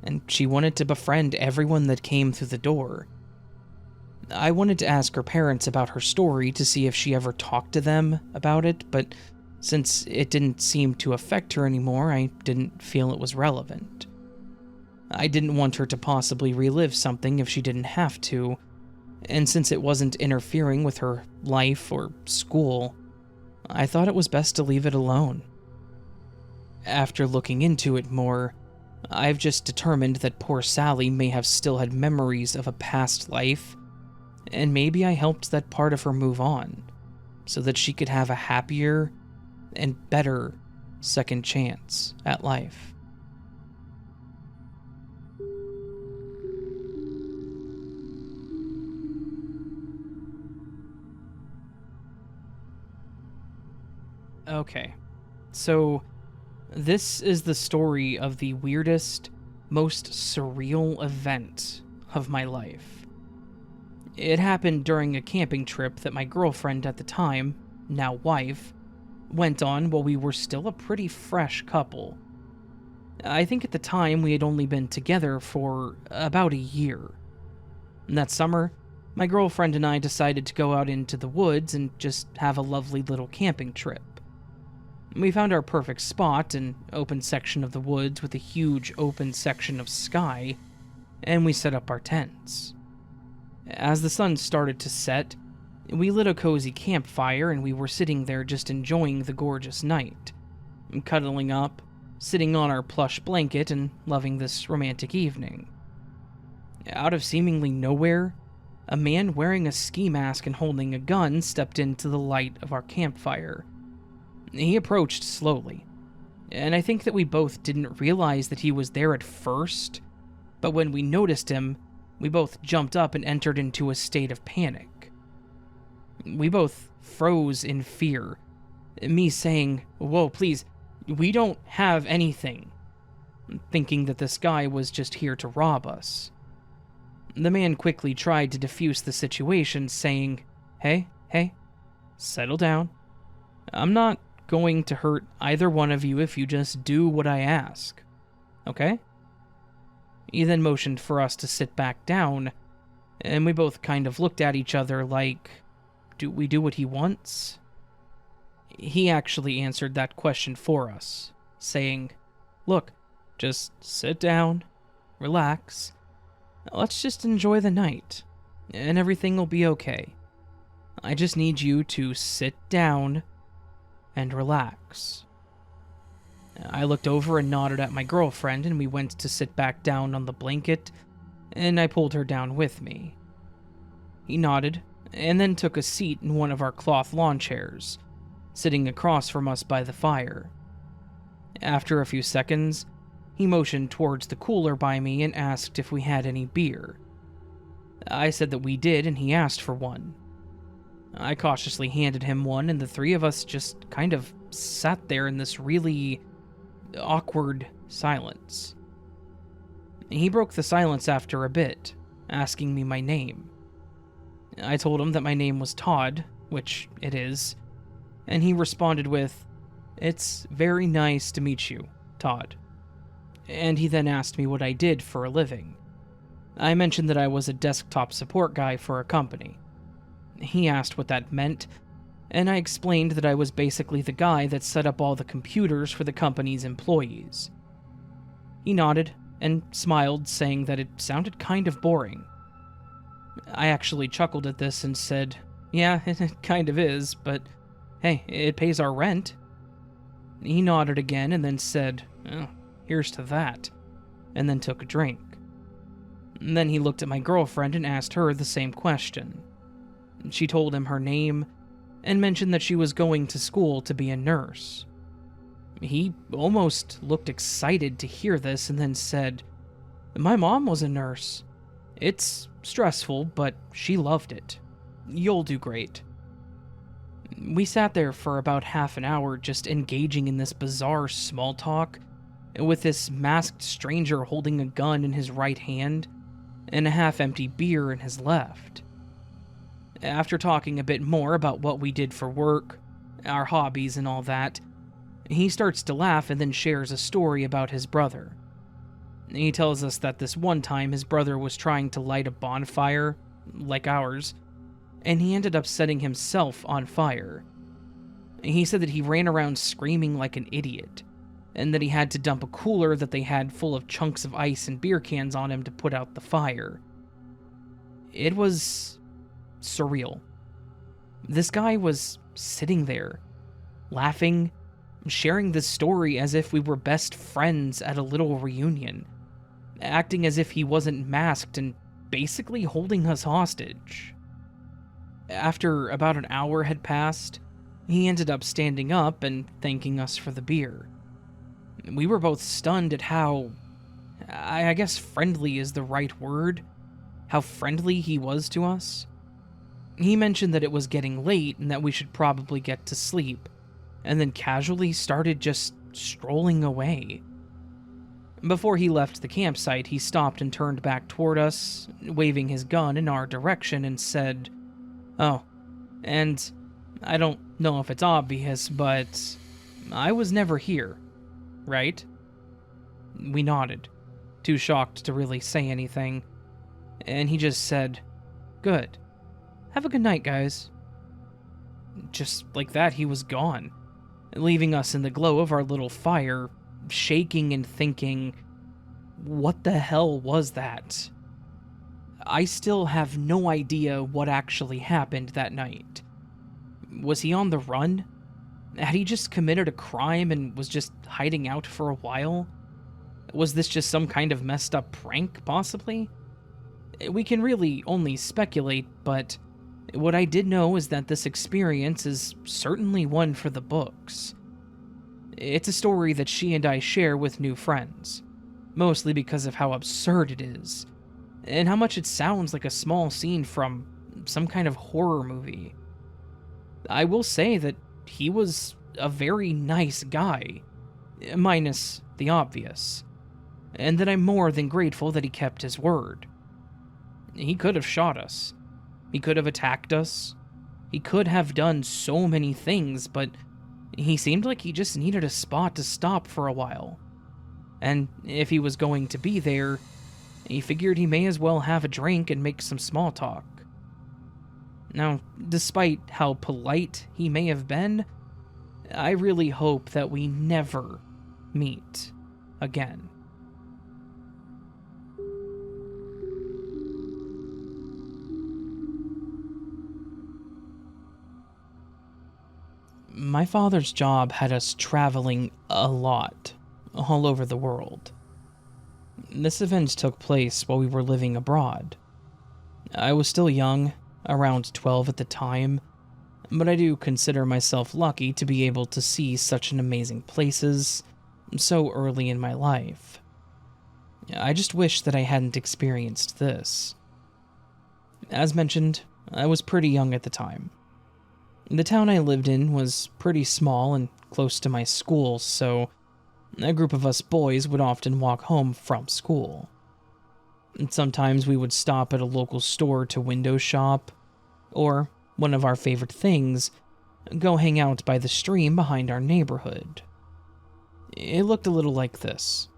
and she wanted to befriend everyone that came through the door. I wanted to ask her parents about her story to see if she ever talked to them about it, but since it didn't seem to affect her anymore, I didn't feel it was relevant. I didn't want her to possibly relive something if she didn't have to, and since it wasn't interfering with her life or school, I thought it was best to leave it alone. After looking into it more, I've just determined that poor Sally may have still had memories of a past life, and maybe I helped that part of her move on so that she could have a happier and better second chance at life. Okay, so this is the story of the weirdest, most surreal event of my life. It happened during a camping trip that my girlfriend at the time, now wife, went on while we were still a pretty fresh couple. I think at the time we had only been together for about a year. That summer, my girlfriend and I decided to go out into the woods and just have a lovely little camping trip. We found our perfect spot, an open section of the woods with a huge open section of sky, and we set up our tents. As the sun started to set, we lit a cozy campfire and we were sitting there just enjoying the gorgeous night, cuddling up, sitting on our plush blanket and loving this romantic evening. Out of seemingly nowhere, a man wearing a ski mask and holding a gun stepped into the light of our campfire. He approached slowly, and I think that we both didn't realize that he was there at first, but when we noticed him, we both jumped up and entered into a state of panic. We both froze in fear, me saying, "Whoa, please, we don't have anything," thinking that this guy was just here to rob us. The man quickly tried to defuse the situation, saying, Hey, settle down. I'm not going to hurt either one of you if you just do what I ask, okay?" He then motioned for us to sit back down, and we both kind of looked at each other like, do we do what he wants? He actually answered that question for us, saying, "Look, just sit down, relax, let's just enjoy the night, and everything will be okay. I just need you to sit down and relax." I looked over and nodded at my girlfriend, and we went to sit back down on the blanket, and I pulled her down with me. He nodded, and then took a seat in one of our cloth lawn chairs, sitting across from us by the fire. After a few seconds, he motioned towards the cooler by me and asked if we had any beer. I said that we did, and he asked for one. I cautiously handed him one, and the three of us just kind of sat there in this really awkward silence. He broke the silence after a bit, asking me my name. I told him that my name was Todd, which it is, and he responded with, "It's very nice to meet you, Todd." And he then asked me what I did for a living. I mentioned that I was a desktop support guy for a company. He asked what that meant, and I explained that I was basically the guy that set up all the computers for the company's employees. He nodded and smiled, saying that it sounded kind of boring. I actually chuckled at this and said, "Yeah, it kind of is, but hey, it pays our rent." He nodded again and then said, "Oh, here's to that," and then took a drink. And then he looked at my girlfriend and asked her the same question. She told him her name and mentioned that she was going to school to be a nurse. He almost looked excited to hear this and then said, "My mom was a nurse. It's stressful, but she loved it. You'll do great." We sat there for about half an hour just engaging in this bizarre small talk, with this masked stranger holding a gun in his right hand and a half-empty beer in his left. After talking a bit more about what we did for work, our hobbies and all that, he starts to laugh and then shares a story about his brother. He tells us that this one time his brother was trying to light a bonfire, like ours, and he ended up setting himself on fire. He said that he ran around screaming like an idiot, and that he had to dump a cooler that they had full of chunks of ice and beer cans on him to put out the fire. It was surreal. This guy was sitting there, laughing, sharing this story as if we were best friends at a little reunion, acting as if he wasn't masked and basically holding us hostage. After about an hour had passed, he ended up standing up and thanking us for the beer. We were both stunned at how, I guess friendly is the right word, how friendly he was to us. He mentioned that it was getting late and that we should probably get to sleep, and then casually started just strolling away. Before he left the campsite, he stopped and turned back toward us, waving his gun in our direction, and said, "Oh, and I don't know if it's obvious, but I was never here, right?" We nodded, too shocked to really say anything, and he just said, "Good. Have a good night, guys." Just like that, he was gone, leaving us in the glow of our little fire, shaking and thinking, what the hell was that? I still have no idea what actually happened that night. Was he on the run? Had he just committed a crime and was just hiding out for a while? Was this just some kind of messed up prank, possibly? We can really only speculate, but what I did know is that this experience is certainly one for the books. It's a story that she and I share with new friends, mostly because of how absurd it is, and how much it sounds like a small scene from some kind of horror movie. I will say that he was a very nice guy, minus the obvious, and that I'm more than grateful that he kept his word. He could have shot us. He could have attacked us. He could have done so many things, but he seemed like he just needed a spot to stop for a while. And if he was going to be there, he figured he may as well have a drink and make some small talk. Now, despite how polite he may have been, I really hope that we never meet again. My father's job had us traveling a lot, all over the world. This event took place while we were living abroad. I was still young, around 12 at the time, but I do consider myself lucky to be able to see such an amazing places so early in my life. I just wish that I hadn't experienced this. As mentioned, I was pretty young at the time. The town I lived in was pretty small and close to my school, so a group of us boys would often walk home from school. And sometimes we would stop at a local store to window shop, or, one of our favorite things, go hang out by the stream behind our neighborhood. It looked a little like this.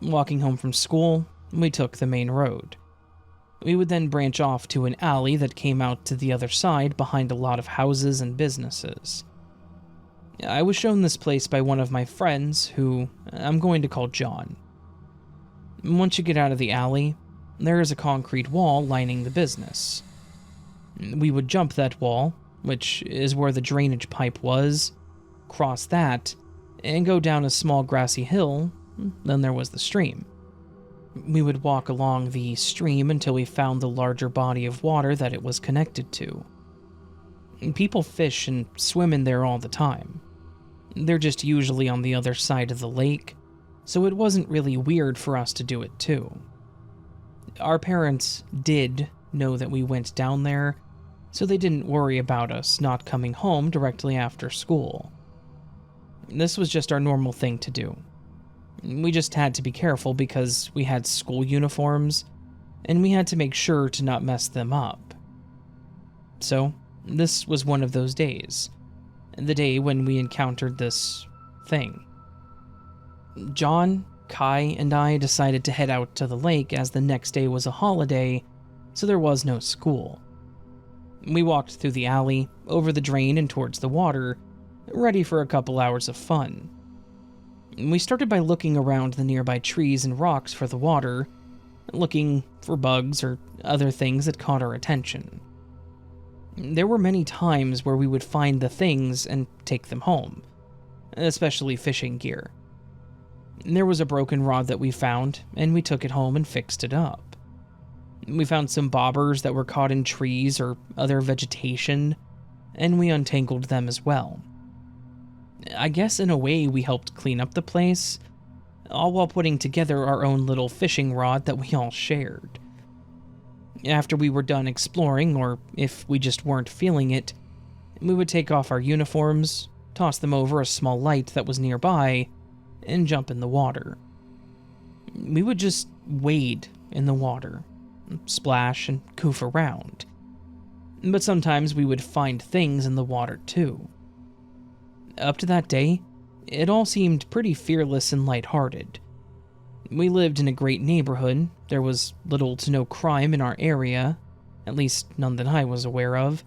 Walking home from school, we took the main road. We would then branch off to an alley that came out to the other side behind a lot of houses and businesses. I was shown this place by one of my friends, who I'm going to call John. Once you get out of the alley, there is a concrete wall lining the business. We would jump that wall, which is where the drainage pipe was, cross that, and go down a small grassy hill. Then there was the stream. We would walk along the stream until we found the larger body of water that it was connected to. People fish and swim in there all the time. They're just usually on the other side of the lake, so it wasn't really weird for us to do it too. Our parents did know that we went down there, so they didn't worry about us not coming home directly after school. This was just our normal thing to do. We just had to be careful because we had school uniforms, and we had to make sure to not mess them up. So, this was one of those days. The day when we encountered this thing. John, Kai, and I decided to head out to the lake as the next day was a holiday, so there was no school. We walked through the alley, over the drain and towards the water, ready for a couple hours of fun. We started by looking around the nearby trees and rocks for the water, looking for bugs or other things that caught our attention. There were many times where we would find the things and take them home, especially fishing gear. There was a broken rod that we found, and we took it home and fixed it up. We found some bobbers that were caught in trees or other vegetation, and we untangled them as well. I guess in a way we helped clean up the place, all while putting together our own little fishing rod that we all shared. After we were done exploring, or if we just weren't feeling it, we would take off our uniforms, toss them over a small light that was nearby, and jump in the water. We would just wade in the water, splash and goof around. But sometimes we would find things in the water too. Up to that day, it all seemed pretty fearless and lighthearted. We lived in a great neighborhood, there was little to no crime in our area, at least none that I was aware of,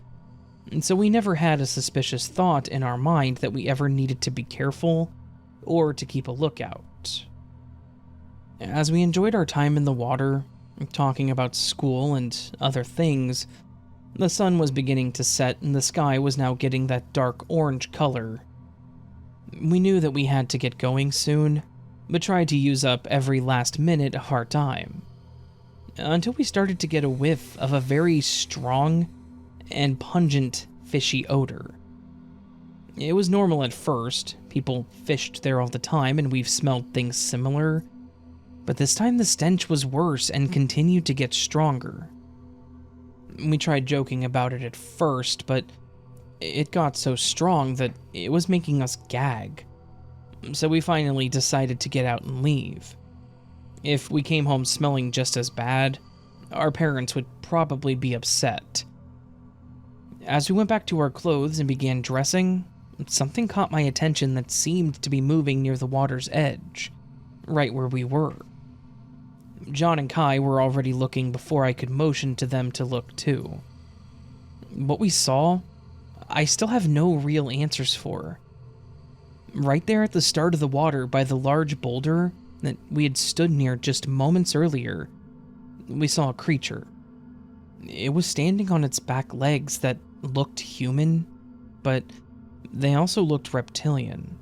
and so we never had a suspicious thought in our mind that we ever needed to be careful or to keep a lookout. As we enjoyed our time in the water, talking about school and other things, the sun was beginning to set and the sky was now getting that dark orange color. We knew that we had to get going soon, but tried to use up every last minute of our time, until we started to get a whiff of a very strong and pungent fishy odor. It was normal at first, people fished there all the time and we've smelled things similar, but this time the stench was worse and continued to get stronger. We tried joking about it at first, but it got so strong that it was making us gag. So we finally decided to get out and leave. If we came home smelling just as bad, our parents would probably be upset. As we went back to our clothes and began dressing, something caught my attention that seemed to be moving near the water's edge, right where we were. John and Kai were already looking before I could motion to them to look too. What we saw, I still have no real answers for. Right there at the start of the water by the large boulder that we had stood near just moments earlier, we saw a creature. It was standing on its back legs that looked human, but they also looked reptilian.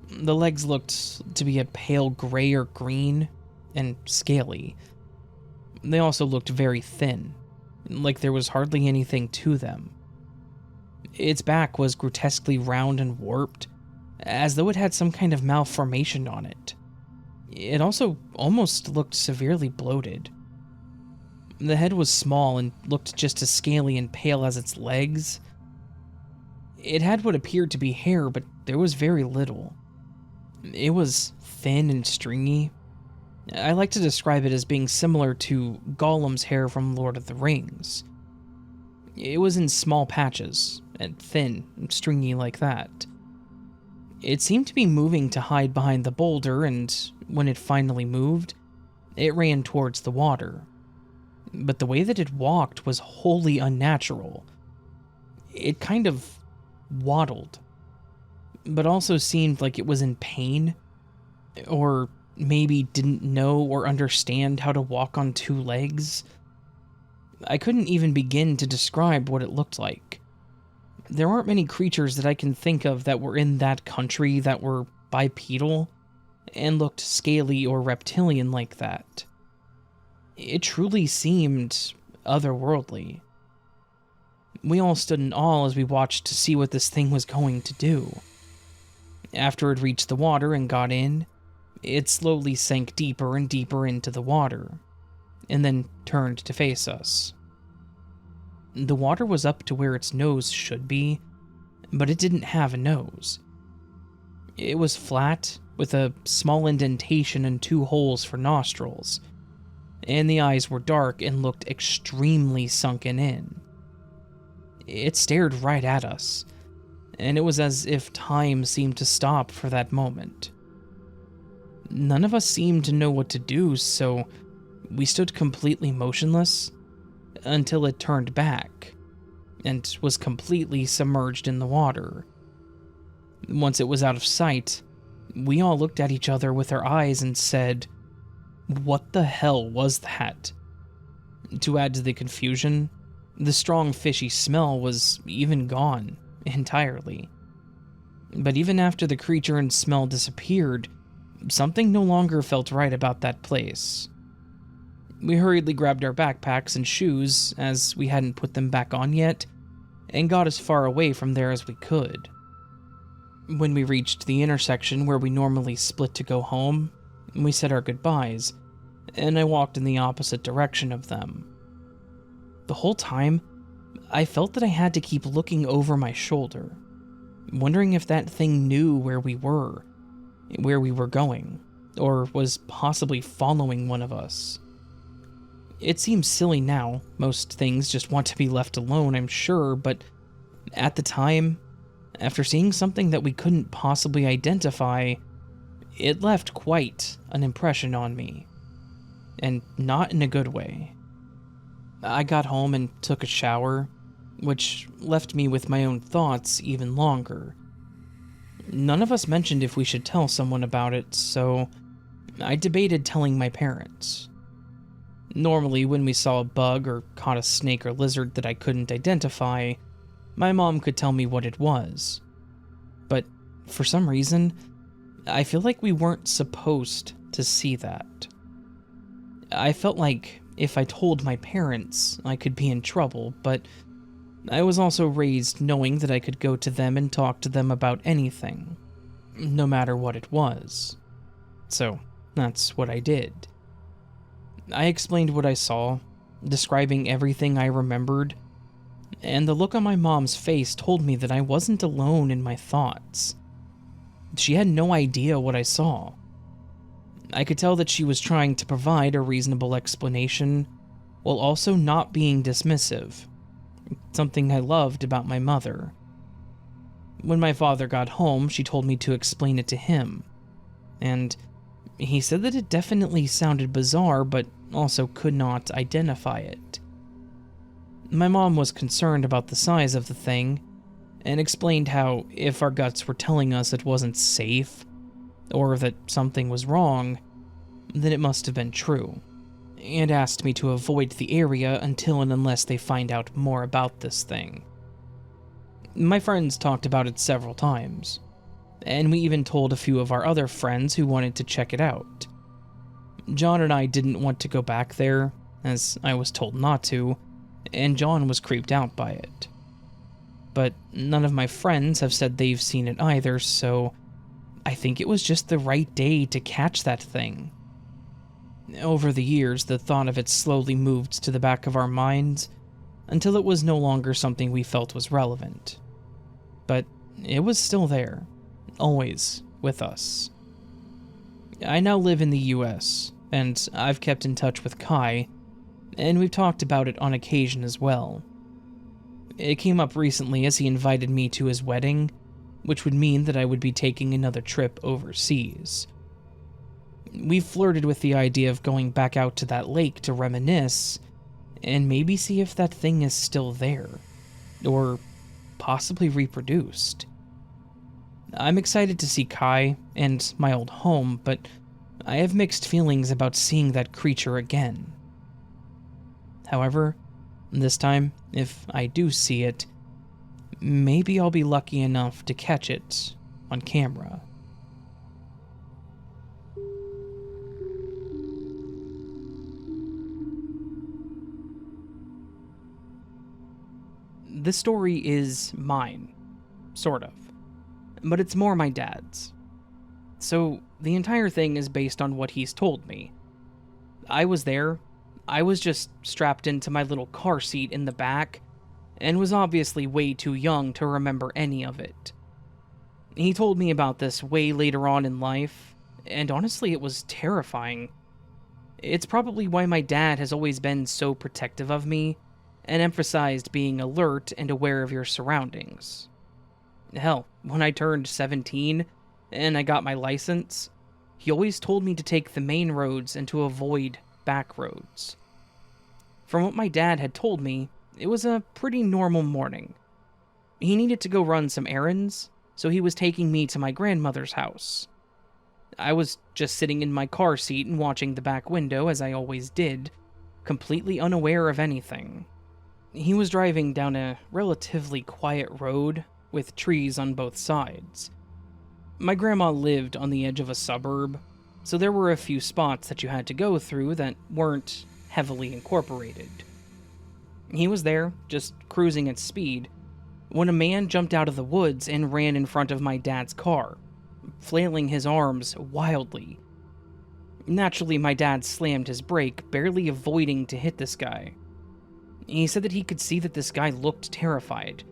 The legs looked to be a pale gray or green, and scaly. They also looked very thin, like there was hardly anything to them. Its back was grotesquely round and warped, as though it had some kind of malformation on it. It also almost looked severely bloated. The head was small and looked just as scaly and pale as its legs. It had what appeared to be hair, but there was very little. It was thin and stringy. I like to describe it as being similar to Gollum's hair from Lord of the Rings. It was in small patches, and thin and stringy like that. It seemed to be moving to hide behind the boulder, and when it finally moved, it ran towards the water. But the way that it walked was wholly unnatural. It kind of waddled, but also seemed like it was in pain, or maybe didn't know or understand how to walk on two legs. I couldn't even begin to describe what it looked like. There aren't many creatures that I can think of that were in that country that were bipedal and looked scaly or reptilian like that. It truly seemed otherworldly. We all stood in awe as we watched to see what this thing was going to do. After it reached the water and got in, it slowly sank deeper and deeper into the water, and then turned to face us. The water was up to where its nose should be, but it didn't have a nose. It was flat, with a small indentation and two holes for nostrils, and the eyes were dark and looked extremely sunken in. It stared right at us, and it was as if time seemed to stop for that moment. None of us seemed to know what to do, so we stood completely motionless until it turned back and was completely submerged in the water. Once it was out of sight, we all looked at each other with our eyes and said, "What the hell was that?" To add to the confusion, the strong fishy smell was even gone entirely. But even after the creature and smell disappeared, something no longer felt right about that place. We hurriedly grabbed our backpacks and shoes, as we hadn't put them back on yet, and got as far away from there as we could. When we reached the intersection where we normally split to go home, we said our goodbyes, and I walked in the opposite direction of them. The whole time, I felt that I had to keep looking over my shoulder, wondering if that thing knew where we were going, or was possibly following one of us. It seems silly now, most things just want to be left alone, I'm sure, but at the time, after seeing something that we couldn't possibly identify, it left quite an impression on me, and not in a good way. I got home and took a shower, which left me with my own thoughts even longer. None of us mentioned if we should tell someone about it, so I debated telling my parents. Normally, when we saw a bug or caught a snake or lizard that I couldn't identify, my mom could tell me what it was. But for some reason, I feel like we weren't supposed to see that. I felt like if I told my parents, I could be in trouble, but I was also raised knowing that I could go to them and talk to them about anything, no matter what it was. So that's what I did. I explained what I saw, describing everything I remembered, and the look on my mom's face told me that I wasn't alone in my thoughts. She had no idea what I saw. I could tell that she was trying to provide a reasonable explanation, while also not being dismissive, something I loved about my mother. When my father got home, she told me to explain it to him, and he said that it definitely sounded bizarre, but also could not identify it. My mom was concerned about the size of the thing, and explained how if our guts were telling us it wasn't safe, or that something was wrong, then it must have been true, and asked me to avoid the area until and unless they find out more about this thing. My friends talked about it several times, and we even told a few of our other friends who wanted to check it out. John and I didn't want to go back there, as I was told not to, and John was creeped out by it. But none of my friends have said they've seen it either, so I think it was just the right day to catch that thing. Over the years, the thought of it slowly moved to the back of our minds, until it was no longer something we felt was relevant. But it was still there, always with us. I now live in the US, and I've kept in touch with Kai, and we've talked about it on occasion as well. It came up recently as he invited me to his wedding, which would mean that I would be taking another trip overseas. We've flirted with the idea of going back out to that lake to reminisce, and maybe see if that thing is still there, or possibly reproduced. I'm excited to see Kai and my old home, but I have mixed feelings about seeing that creature again. However, this time, if I do see it, maybe I'll be lucky enough to catch it on camera. This story is mine, sort of, but it's more my dad's. So the entire thing is based on what he's told me. I was there. I was just strapped into my little car seat in the back, and was obviously way too young to remember any of it. He told me about this way later on in life, and honestly it was terrifying. It's probably why my dad has always been so protective of me, and emphasized being alert and aware of your surroundings. Hell, when I turned 17, and I got my license, he always told me to take the main roads and to avoid back roads. From what my dad had told me, it was a pretty normal morning. He needed to go run some errands, so he was taking me to my grandmother's house. I was just sitting in my car seat and watching the back window as I always did, completely unaware of anything. He was driving down a relatively quiet road with trees on both sides. My grandma lived on the edge of a suburb, so there were a few spots that you had to go through that weren't heavily incorporated. He was there, just cruising at speed, when a man jumped out of the woods and ran in front of my dad's car, flailing his arms wildly. Naturally, my dad slammed his brake, barely avoiding to hit this guy. He said that he could see that this guy looked terrified,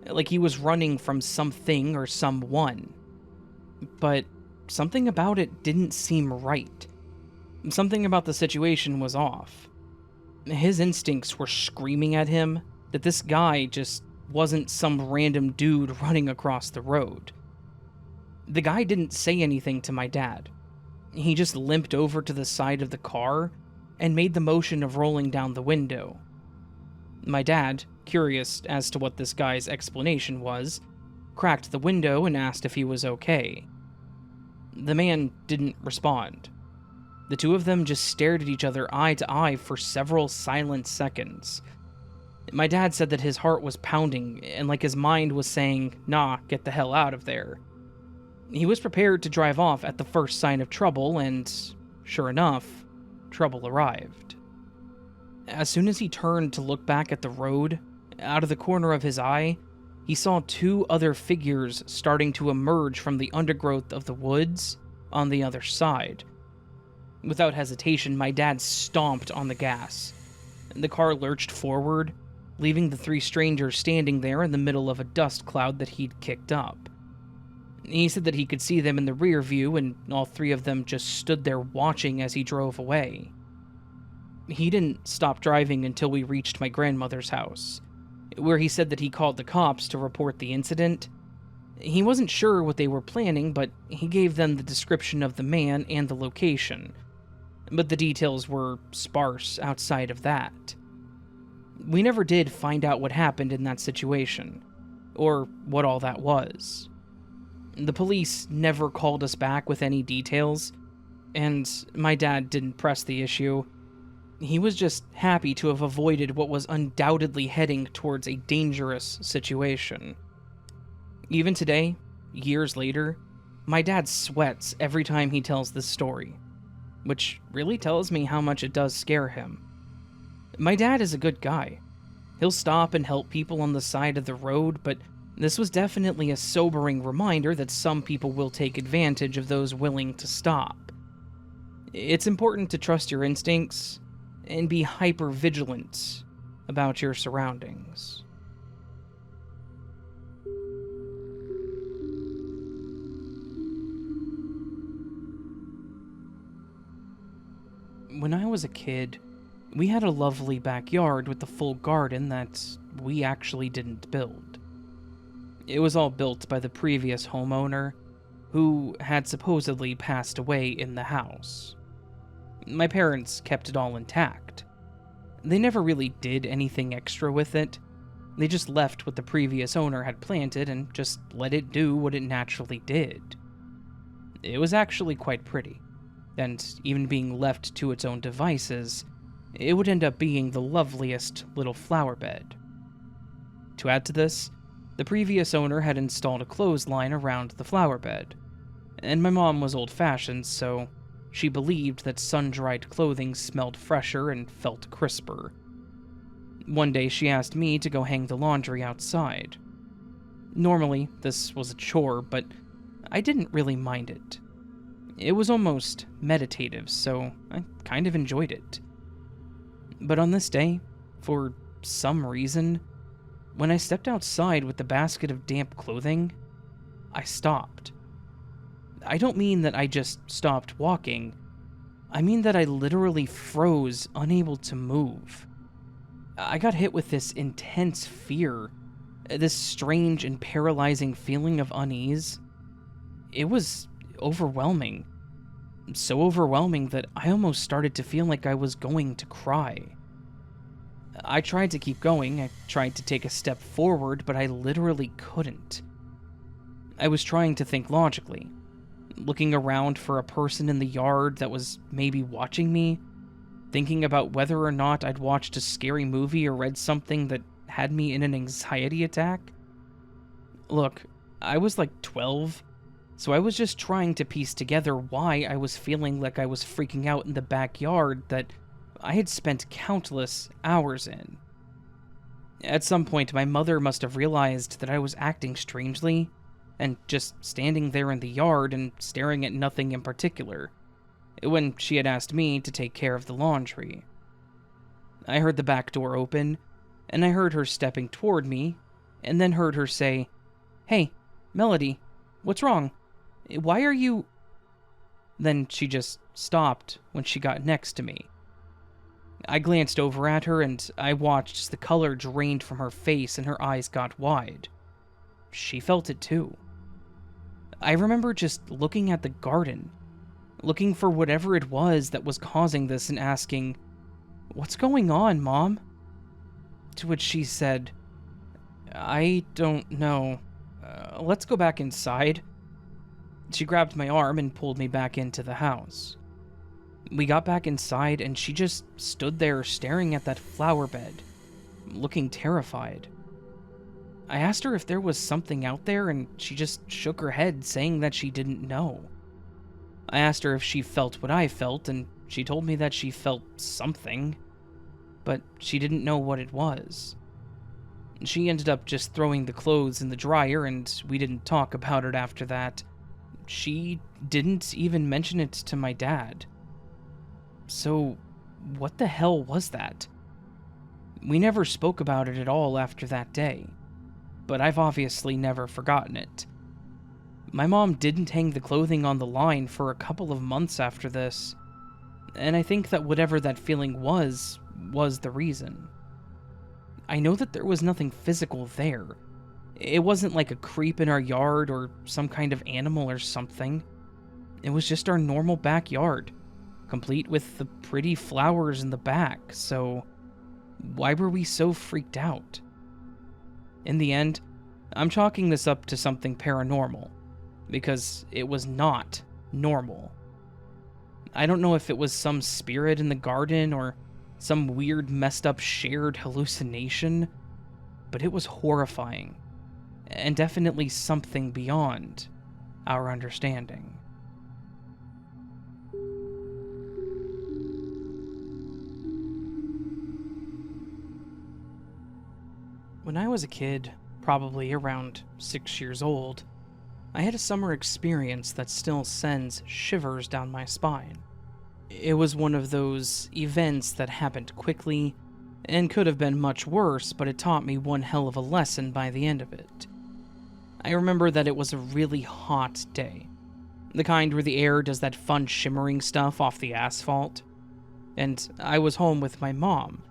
like he was running from something or someone. But something about it didn't seem right. Something about the situation was off. His instincts were screaming at him that this guy just wasn't some random dude running across the road. The guy didn't say anything to my dad. He just limped over to the side of the car and made the motion of rolling down the window. My dad, curious as to what this guy's explanation was, cracked the window and asked if he was okay. The man didn't respond. The two of them just stared at each other eye to eye for several silent seconds. My dad said that his heart was pounding and like his mind was saying, "Nah, get the hell out of there." He was prepared to drive off at the first sign of trouble, and sure enough, trouble arrived. As soon as he turned to look back at the road, out of the corner of his eye, he saw two other figures starting to emerge from the undergrowth of the woods on the other side. Without hesitation, my dad stomped on the gas. The car lurched forward, leaving the three strangers standing there in the middle of a dust cloud that he'd kicked up. He said that he could see them in the rear view, and all three of them just stood there watching as he drove away. He didn't stop driving until we reached my grandmother's house, where he said that he called the cops to report the incident. He wasn't sure what they were planning, but he gave them the description of the man and the location, but the details were sparse outside of that. We never did find out what happened in that situation, or what all that was. The police never called us back with any details, and my dad didn't press the issue. He was just happy to have avoided what was undoubtedly heading towards a dangerous situation. Even today, years later, my dad sweats every time he tells this story, which really tells me how much it does scare him. My dad is a good guy. He'll stop and help people on the side of the road, but this was definitely a sobering reminder that some people will take advantage of those willing to stop. It's important to trust your instincts and be hyper-vigilant about your surroundings. When I was a kid, we had a lovely backyard with a full garden that we actually didn't build. It was all built by the previous homeowner, who had supposedly passed away in the house. My parents kept it all intact. They never really did anything extra with it. They just left what the previous owner had planted and just let it do what it naturally did. It was actually quite pretty, and even being left to its own devices, it would end up being the loveliest little flower bed. To add to this, the previous owner had installed a clothesline around the flower bed, and my mom was old-fashioned, so she believed that sun-dried clothing smelled fresher and felt crisper. One day she asked me to go hang the laundry outside. Normally, this was a chore, but I didn't really mind it. It was almost meditative, so I kind of enjoyed it. But on this day, for some reason, when I stepped outside with the basket of damp clothing, I stopped. I don't mean that I just stopped walking. I mean that I literally froze, unable to move. I got hit with this intense fear, this strange and paralyzing feeling of unease. It was overwhelming. So overwhelming that I almost started to feel like I was going to cry. I tried to keep going, I tried to take a step forward, but I literally couldn't. I was trying to think logically, looking around for a person in the yard that was maybe watching me, thinking about whether or not I'd watched a scary movie or read something that had me in an anxiety attack. Look, I was like 12, so I was just trying to piece together why I was feeling like I was freaking out in the backyard that I had spent countless hours in. At some point, my mother must have realized that I was acting strangely, and just standing there in the yard and staring at nothing in particular, when she had asked me to take care of the laundry. I heard the back door open, and I heard her stepping toward me, and then heard her say, "Hey, Melody, what's wrong? Why are you..." Then she just stopped when she got next to me. I glanced over at her, and I watched as the color drained from her face and her eyes got wide. She felt it too. I remember just looking at the garden, looking for whatever it was that was causing this and asking, "What's going on, Mom?" To which she said, "I don't know. Let's go back inside." She grabbed my arm and pulled me back into the house. We got back inside, and she just stood there staring at that flower bed, looking terrified. I asked her if there was something out there, and she just shook her head, saying that she didn't know. I asked her if she felt what I felt, and she told me that she felt something, but she didn't know what it was. She ended up just throwing the clothes in the dryer, and we didn't talk about it after that. She didn't even mention it to my dad. So, what the hell was that? We never spoke about it at all after that day, but I've obviously never forgotten it. My mom didn't hang the clothing on the line for a couple of months after this, and I think that whatever that feeling was the reason. I know that there was nothing physical there. It wasn't like a creep in our yard or some kind of animal or something. It was just our normal backyard, complete with the pretty flowers in the back, so why were we so freaked out? In the end, I'm chalking this up to something paranormal, because it was not normal. I don't know if it was some spirit in the garden or some weird messed up shared hallucination, but it was horrifying, and definitely something beyond our understanding. When I was a kid, probably around 6 years old, I had a summer experience that still sends shivers down my spine. It was one of those events that happened quickly and could have been much worse, but it taught me one hell of a lesson by the end of it. I remember that it was a really hot day, the kind where the air does that fun shimmering stuff off the asphalt, and I was home with my mom.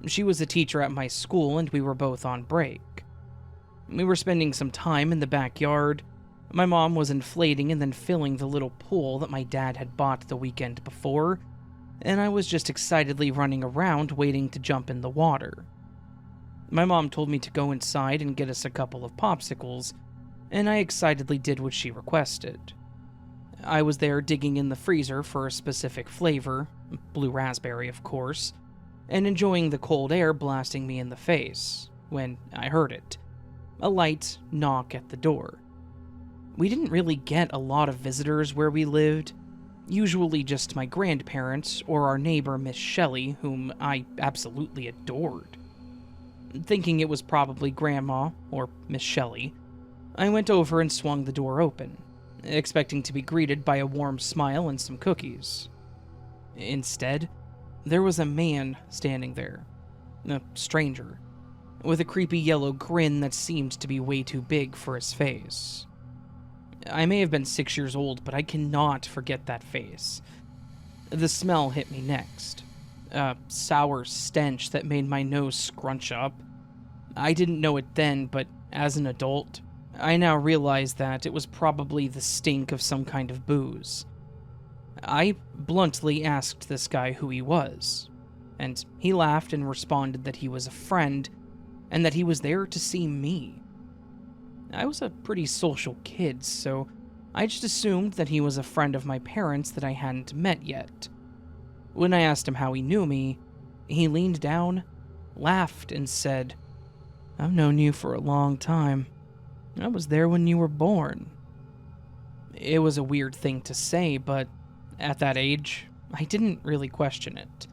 She was a teacher at my school, and we were both on break. We were spending some time in the backyard. My mom was inflating and then filling the little pool that my dad had bought the weekend before, and I was just excitedly running around waiting to jump in the water. My mom told me to go inside and get us a couple of popsicles, and I excitedly did what she requested. I was there digging in the freezer for a specific flavor, blue raspberry of course, and enjoying the cold air blasting me in the face, when I heard it. A light knock at the door. We didn't really get a lot of visitors where we lived, usually just my grandparents or our neighbor Miss Shelley, whom I absolutely adored. Thinking it was probably Grandma or Miss Shelley, I went over and swung the door open, expecting to be greeted by a warm smile and some cookies. Instead, there was a man standing there, a stranger, with a creepy yellow grin that seemed to be way too big for his face. I may have been 6 years old, but I cannot forget that face. The smell hit me next, a sour stench that made my nose scrunch up. I didn't know it then, but as an adult, I now realize that it was probably the stink of some kind of booze. I bluntly asked this guy who he was, and he laughed and responded that he was a friend, and that he was there to see me. I was a pretty social kid, so I just assumed that he was a friend of my parents that I hadn't met yet. When I asked him how he knew me, he leaned down, laughed, and said, "I've known you for a long time. I was there when you were born." It was a weird thing to say, but at that age, I didn't really question it.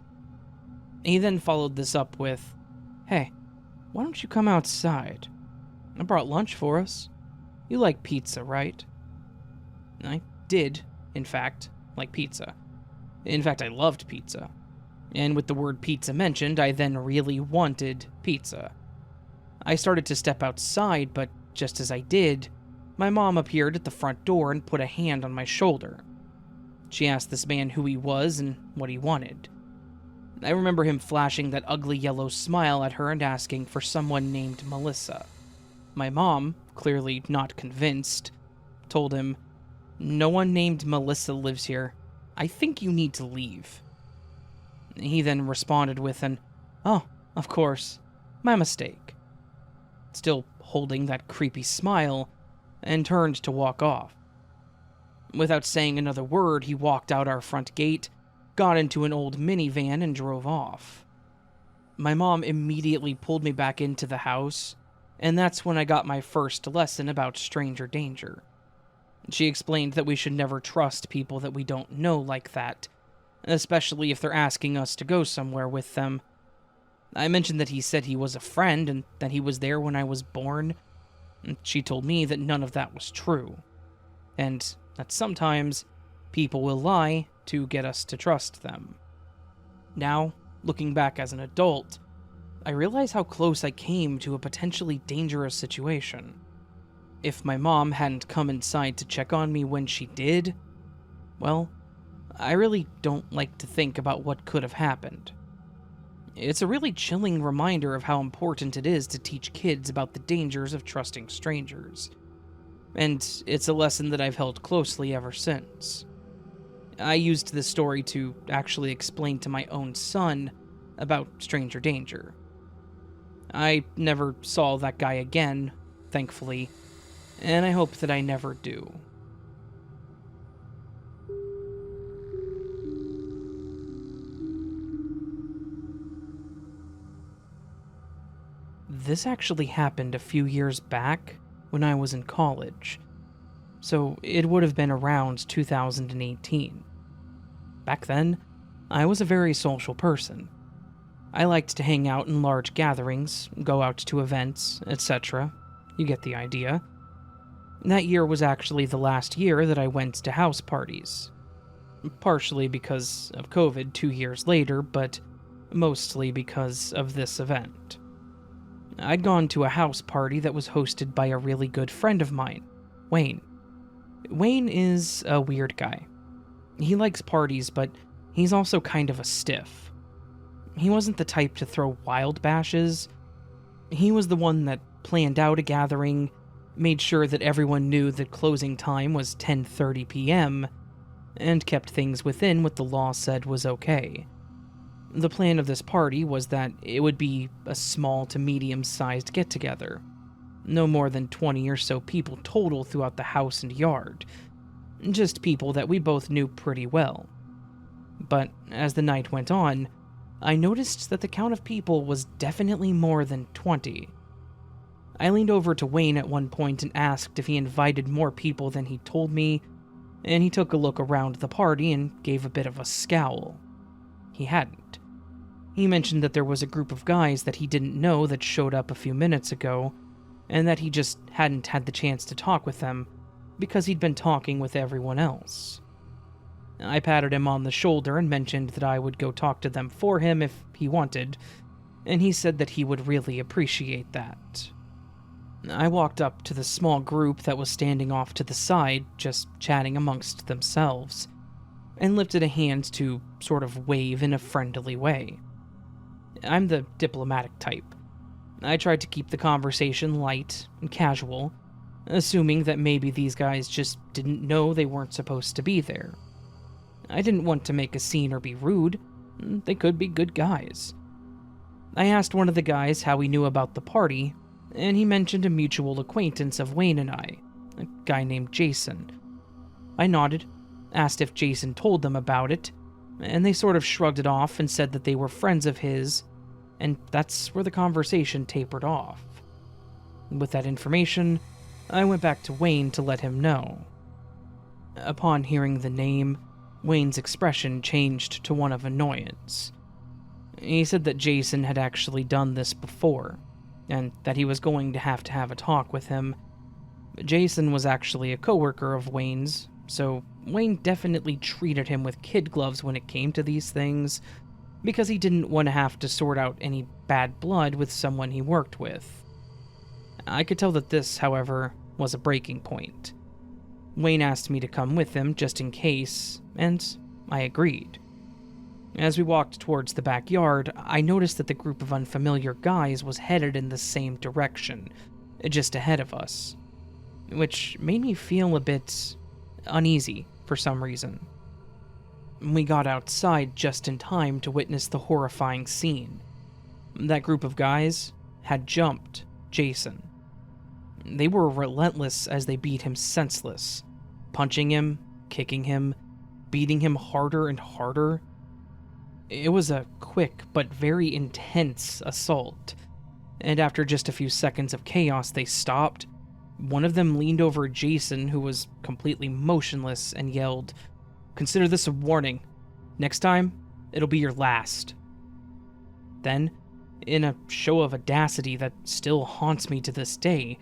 He then followed this up with, "Hey, why don't you come outside? I brought lunch for us. You like pizza, right?" I did, in fact, like pizza. In fact, I loved pizza. And with the word pizza mentioned, I then really wanted pizza. I started to step outside, but just as I did, my mom appeared at the front door and put a hand on my shoulder. She asked this man who he was and what he wanted. I remember him flashing that ugly yellow smile at her and asking for someone named Melissa. My mom, clearly not convinced, told him, "No one named Melissa lives here. I think you need to leave." He then responded with an, "Oh, of course, my mistake," still holding that creepy smile, and turned to walk off. Without saying another word, he walked out our front gate, got into an old minivan, and drove off. My mom immediately pulled me back into the house, and that's when I got my first lesson about stranger danger. She explained that we should never trust people that we don't know like that, especially if they're asking us to go somewhere with them. I mentioned that he said he was a friend and that he was there when I was born. She told me that none of that was true, and that sometimes people will lie to get us to trust them. Now, looking back as an adult, I realize how close I came to a potentially dangerous situation. If my mom hadn't come inside to check on me when she did, well, I really don't like to think about what could have happened. It's a really chilling reminder of how important it is to teach kids about the dangers of trusting strangers. And it's a lesson that I've held closely ever since. I used this story to actually explain to my own son about stranger danger. I never saw that guy again, thankfully, and I hope that I never do. This actually happened a few years back when I was in college, so it would have been around 2018. Back then, I was a very social person. I liked to hang out in large gatherings, go out to events, etc. You get the idea. That year was actually the last year that I went to house parties. Partially because of COVID 2 years later, but mostly because of this event. I'd gone to a house party that was hosted by a really good friend of mine, Wayne. Wayne is a weird guy. He likes parties, but he's also kind of a stiff. He wasn't the type to throw wild bashes. He was the one that planned out a gathering, made sure that everyone knew that closing time was 10:30 p.m., and kept things within what the law said was okay. The plan of this party was that it would be a small to medium-sized get-together. No more than 20 or so people total throughout the house and yard. Just people that we both knew pretty well. But as the night went on, I noticed that the count of people was definitely more than 20. I leaned over to Wayne at one point and asked if he invited more people than he told me, and he took a look around the party and gave a bit of a scowl. He hadn't. He mentioned that there was a group of guys that he didn't know that showed up a few minutes ago, and that he just hadn't had the chance to talk with them because he'd been talking with everyone else. I patted him on the shoulder and mentioned that I would go talk to them for him if he wanted, and he said that he would really appreciate that. I walked up to the small group that was standing off to the side, just chatting amongst themselves, and lifted a hand to sort of wave in a friendly way. I'm the diplomatic type. I tried to keep the conversation light and casual, assuming that maybe these guys just didn't know they weren't supposed to be there. I didn't want to make a scene or be rude. They could be good guys. I asked one of the guys how he knew about the party, and he mentioned a mutual acquaintance of Wayne and I, a guy named Jason. I nodded, asked if Jason told them about it, and they sort of shrugged it off and said that they were friends of his, and that's where the conversation tapered off. With that information, I went back to Wayne to let him know. Upon hearing the name, Wayne's expression changed to one of annoyance. He said that Jason had actually done this before, and that he was going to have a talk with him. Jason was actually a coworker of Wayne's, so Wayne definitely treated him with kid gloves when it came to these things, because he didn't want to have to sort out any bad blood with someone he worked with. I could tell that this, however, was a breaking point. Wayne asked me to come with him just in case, and I agreed. As we walked towards the backyard, I noticed that the group of unfamiliar guys was headed in the same direction, just ahead of us, which made me feel a bit uneasy for some reason. We got outside just in time to witness the horrifying scene. That group of guys had jumped Jason. They were relentless as they beat him senseless, punching him, kicking him, beating him harder and harder. It was a quick but very intense assault, and after just a few seconds of chaos, they stopped. One of them leaned over Jason, who was completely motionless, and yelled, "Consider this a warning. Next time, it'll be your last." Then, in a show of audacity that still haunts me to this day,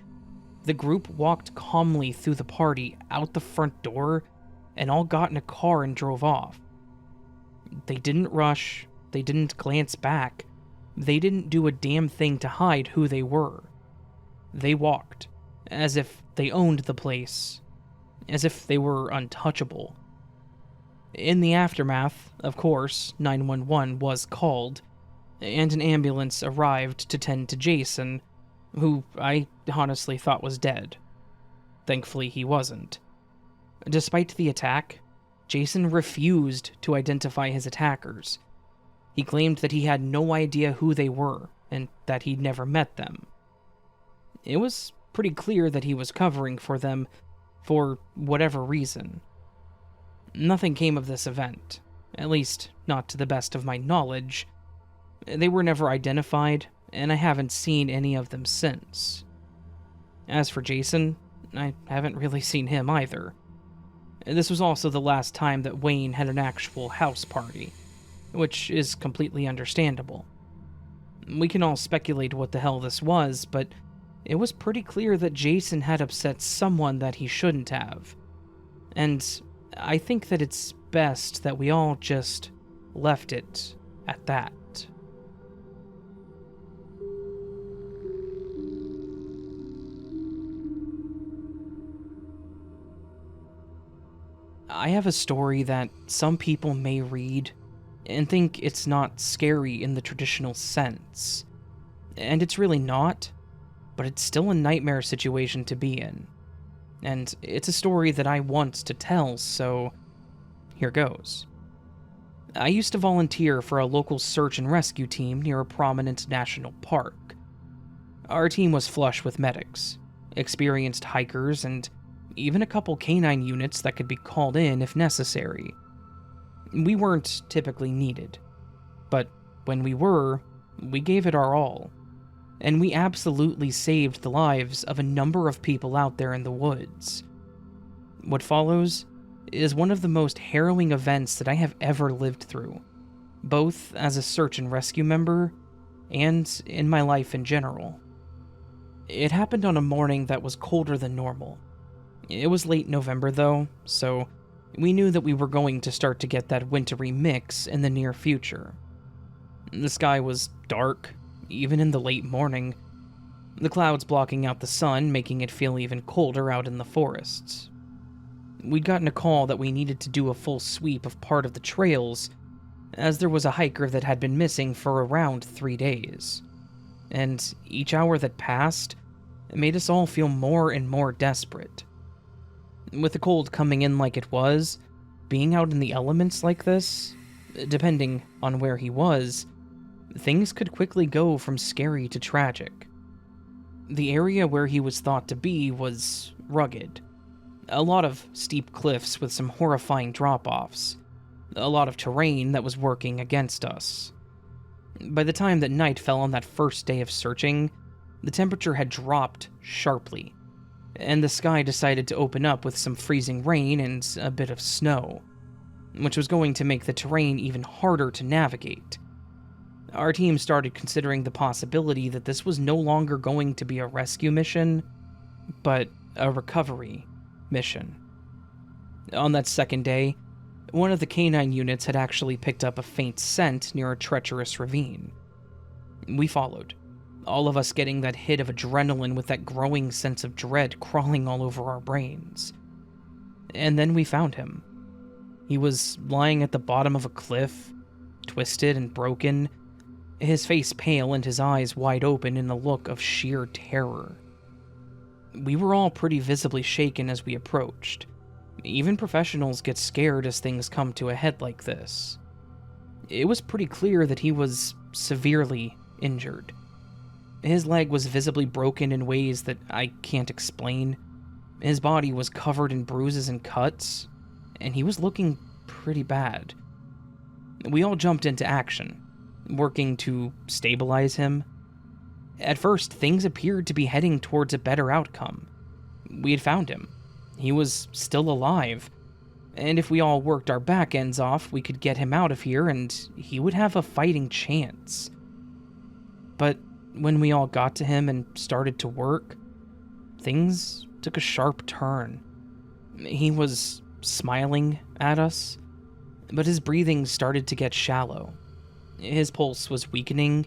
the group walked calmly through the party, out the front door, and all got in a car and drove off. They didn't rush, they didn't glance back, they didn't do a damn thing to hide who they were. They walked, as if they owned the place, as if they were untouchable. In the aftermath, of course, 911 was called, and an ambulance arrived to tend to Jason, who I honestly thought was dead. Thankfully, he wasn't. Despite the attack, Jason refused to identify his attackers. He claimed that he had no idea who they were, and that he'd never met them. It was pretty clear that he was covering for them, for whatever reason. Nothing came of this event, at least not to the best of my knowledge. They were never identified, and I haven't seen any of them since. As for Jason, I haven't really seen him either. This was also the last time that Wayne had an actual house party, which is completely understandable. We can all speculate what the hell this was, but it was pretty clear that Jason had upset someone that he shouldn't have. And I think that it's best that we all just left it at that. I have a story that some people may read and think it's not scary in the traditional sense. And it's really not, but it's still a nightmare situation to be in. And it's a story that I want to tell, so here goes. I used to volunteer for a local search and rescue team near a prominent national park. Our team was flush with medics, experienced hikers, and even a couple canine units that could be called in if necessary. We weren't typically needed, but when we were, we gave it our all. And we absolutely saved the lives of a number of people out there in the woods. What follows is one of the most harrowing events that I have ever lived through, both as a search and rescue member and in my life in general. It happened on a morning that was colder than normal. It was late November though, so we knew that we were going to start to get that wintry mix in the near future. The sky was dark, even in the late morning, the clouds blocking out the sun, making it feel even colder out in the forests. We'd gotten a call that we needed to do a full sweep of part of the trails, as there was a hiker that had been missing for around 3 days. And each hour that passed made us all feel more and more desperate. With the cold coming in like it was, being out in the elements like this, depending on where he was, things could quickly go from scary to tragic. The area where he was thought to be was rugged. A lot of steep cliffs with some horrifying drop-offs. A lot of terrain that was working against us. By the time that night fell on that first day of searching, the temperature had dropped sharply, and the sky decided to open up with some freezing rain and a bit of snow, which was going to make the terrain even harder to navigate. Our team started considering the possibility that this was no longer going to be a rescue mission, but a recovery mission. On that second day, one of the canine units had actually picked up a faint scent near a treacherous ravine. We followed, all of us getting that hit of adrenaline with that growing sense of dread crawling all over our brains. And then we found him. He was lying at the bottom of a cliff, twisted and broken, his face pale and his eyes wide open in a look of sheer terror. We were all pretty visibly shaken as we approached. Even professionals get scared as things come to a head like this. It was pretty clear that he was severely injured. His leg was visibly broken in ways that I can't explain. His body was covered in bruises and cuts, and he was looking pretty bad. We all jumped into action, working to stabilize him. At first, things appeared to be heading towards a better outcome. We had found him. He was still alive, and if we all worked our back ends off, we could get him out of here and he would have a fighting chance. But when we all got to him and started to work, things took a sharp turn. He was smiling at us, but his breathing started to get shallow. His pulse was weakening,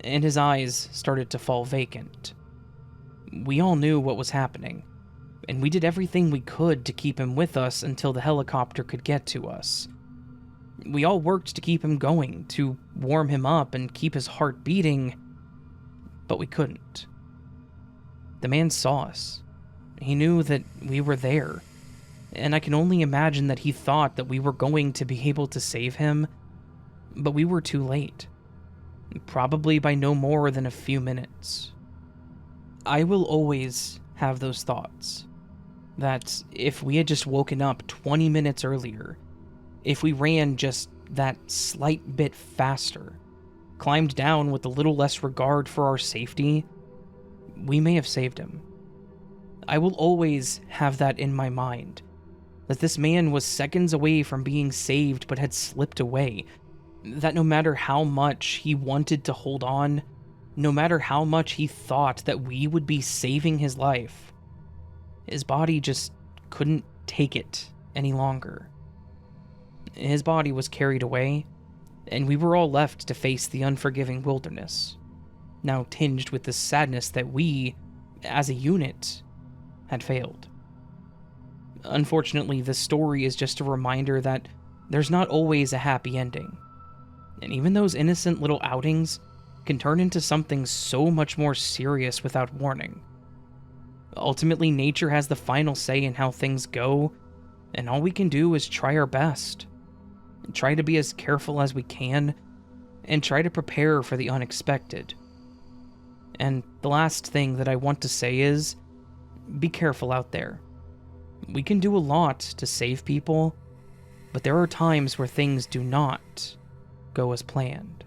and his eyes started to fall vacant. We all knew what was happening, and we did everything we could to keep him with us until the helicopter could get to us. We all worked to keep him going, to warm him up and keep his heart beating, but we couldn't. The man saw us. He knew that we were there, and I can only imagine that he thought that we were going to be able to save him, but we were too late. Probably by no more than a few minutes. I will always have those thoughts. That if we had just woken up 20 minutes earlier, if we ran just that slight bit faster, climbed down with a little less regard for our safety, we may have saved him. I will always have that in my mind, that this man was seconds away from being saved but had slipped away, that no matter how much he wanted to hold on, no matter how much he thought that we would be saving his life, his body just couldn't take it any longer. His body was carried away, and we were all left to face the unforgiving wilderness, now tinged with the sadness that we, as a unit, had failed. Unfortunately, this story is just a reminder that there's not always a happy ending, and even those innocent little outings can turn into something so much more serious without warning. Ultimately, nature has the final say in how things go, and all we can do is try our best. Try to be as careful as we can, and try to prepare for the unexpected. And the last thing that I want to say is, be careful out there. We can do a lot to save people, but there are times where things do not go as planned.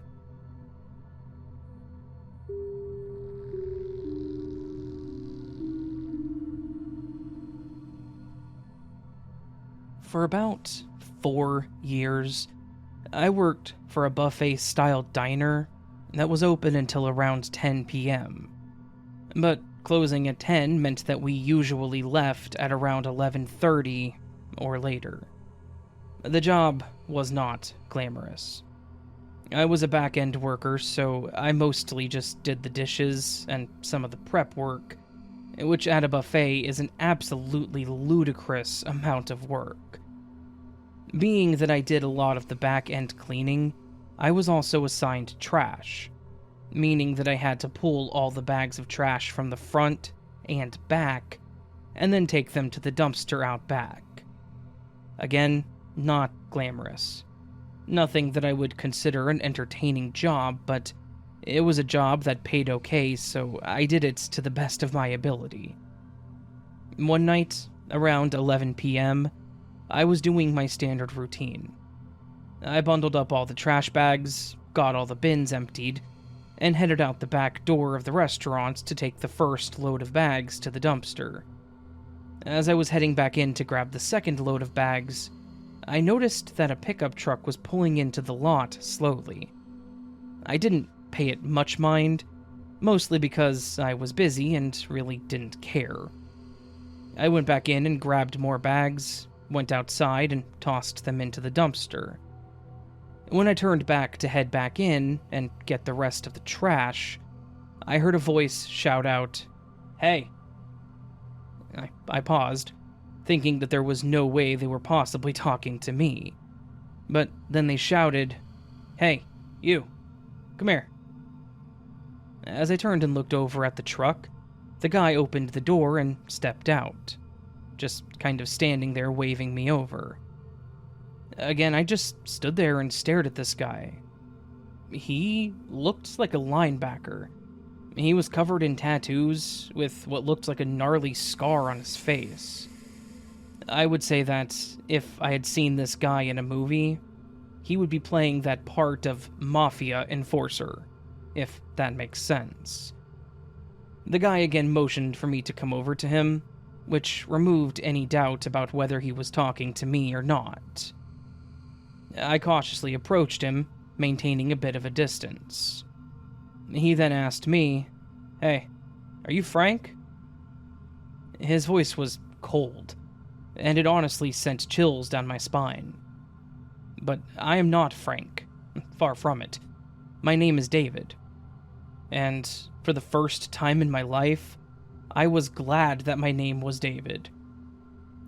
For about 4 years, I worked for a buffet-style diner that was open until around 10 p.m. But closing at 10 meant that we usually left at around 11:30 or later. The job was not glamorous. I was a back-end worker, so I mostly just did the dishes and some of the prep work, which at a buffet is an absolutely ludicrous amount of work. Being that I did a lot of the back-end cleaning, I was also assigned trash, meaning that I had to pull all the bags of trash from the front and back, and then take them to the dumpster out back. Again, not glamorous. Nothing that I would consider an entertaining job, but it was a job that paid okay, so I did it to the best of my ability. One night, around 11 p.m., I was doing my standard routine. I bundled up all the trash bags, got all the bins emptied, and headed out the back door of the restaurant to take the first load of bags to the dumpster. As I was heading back in to grab the second load of bags, I noticed that a pickup truck was pulling into the lot slowly. I didn't pay it much mind, mostly because I was busy and really didn't care. I went back in and grabbed more bags, went outside and tossed them into the dumpster. When I turned back to head back in and get the rest of the trash, I heard a voice shout out, "Hey!" I paused, thinking that there was no way they were possibly talking to me. But then they shouted, "Hey, you, come here." As I turned and looked over at the truck, the guy opened the door and stepped out, just kind of standing there waving me over. Again, I just stood there and stared at this guy. He looked like a linebacker. He was covered in tattoos, with what looked like a gnarly scar on his face. I would say that if I had seen this guy in a movie, he would be playing that part of mafia enforcer, if that makes sense. The guy again motioned for me to come over to him, which removed any doubt about whether he was talking to me or not. I cautiously approached him, maintaining a bit of a distance. He then asked me, "Hey, are you Frank?" His voice was cold, and it honestly sent chills down my spine. But I am not Frank. Far from it. My name is David. And for the first time in my life, I was glad that my name was David.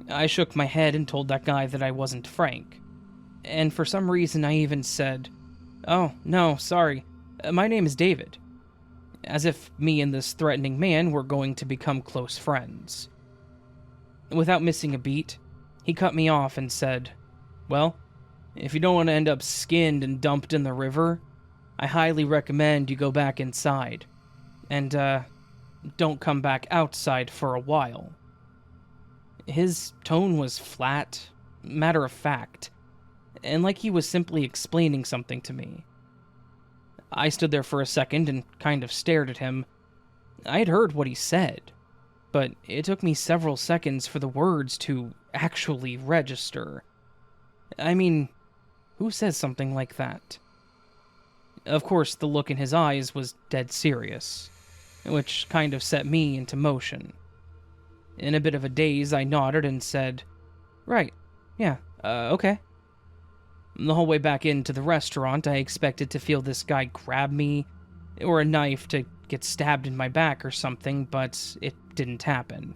I shook my head and told that guy that I wasn't Frank. And for some reason I even said, "Oh, no, sorry. My name is David." As if me and this threatening man were going to become close friends. Without missing a beat, he cut me off and said, "Well, if you don't want to end up skinned and dumped in the river, I highly recommend you go back inside. And, don't come back outside for a while." His tone was flat, matter of fact, and like he was simply explaining something to me. I stood there for a second and kind of stared at him. I had heard what he said, but it took me several seconds for the words to actually register. I mean, who says something like that? Of course, the look in his eyes was dead serious, which kind of set me into motion. In a bit of a daze, I nodded and said, "Right, yeah, okay." The whole way back into the restaurant, I expected to feel this guy grab me, or a knife to get stabbed in my back or something, but it didn't happen.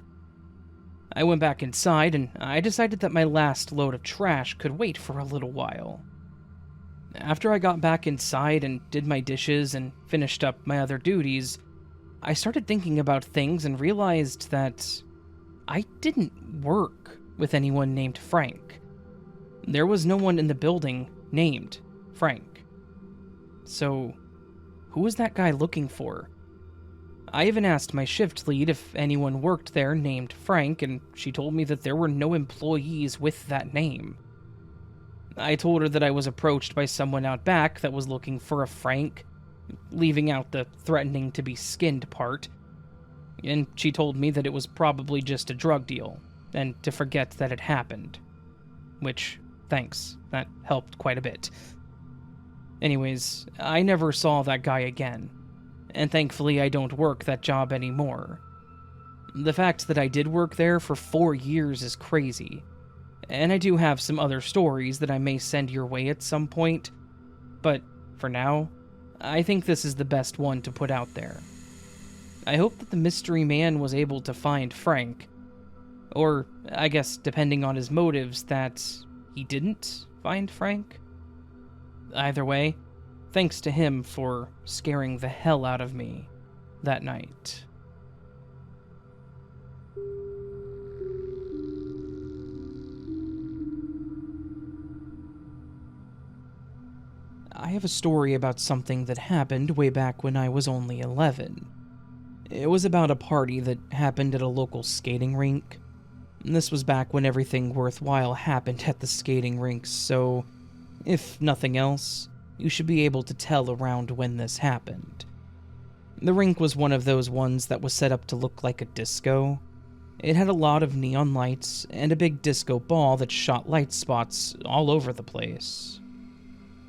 I went back inside, and I decided that my last load of trash could wait for a little while. After I got back inside and did my dishes and finished up my other duties, I started thinking about things and realized that I didn't work with anyone named Frank. There was no one in the building named Frank. So, who was that guy looking for? I even asked my shift lead if anyone worked there named Frank, and she told me that there were no employees with that name. I told her that I was approached by someone out back that was looking for a Frank, leaving out the threatening to be skinned part, and she told me that it was probably just a drug deal, and to forget that it happened. Which, thanks, that helped quite a bit. Anyways, I never saw that guy again, and thankfully I don't work that job anymore. The fact that I did work there for 4 years is crazy, and I do have some other stories that I may send your way at some point, but for now, I think this is the best one to put out there. I hope that the mystery man was able to find Frank, or I guess depending on his motives that he didn't find Frank. Either way, thanks to him for scaring the hell out of me that night. I have a story about something that happened way back when I was only 11. It was about a party that happened at a local skating rink. This was back when everything worthwhile happened at the skating rinks, so if nothing else, you should be able to tell around when this happened. The rink was one of those ones that was set up to look like a disco. It had a lot of neon lights and a big disco ball that shot light spots all over the place.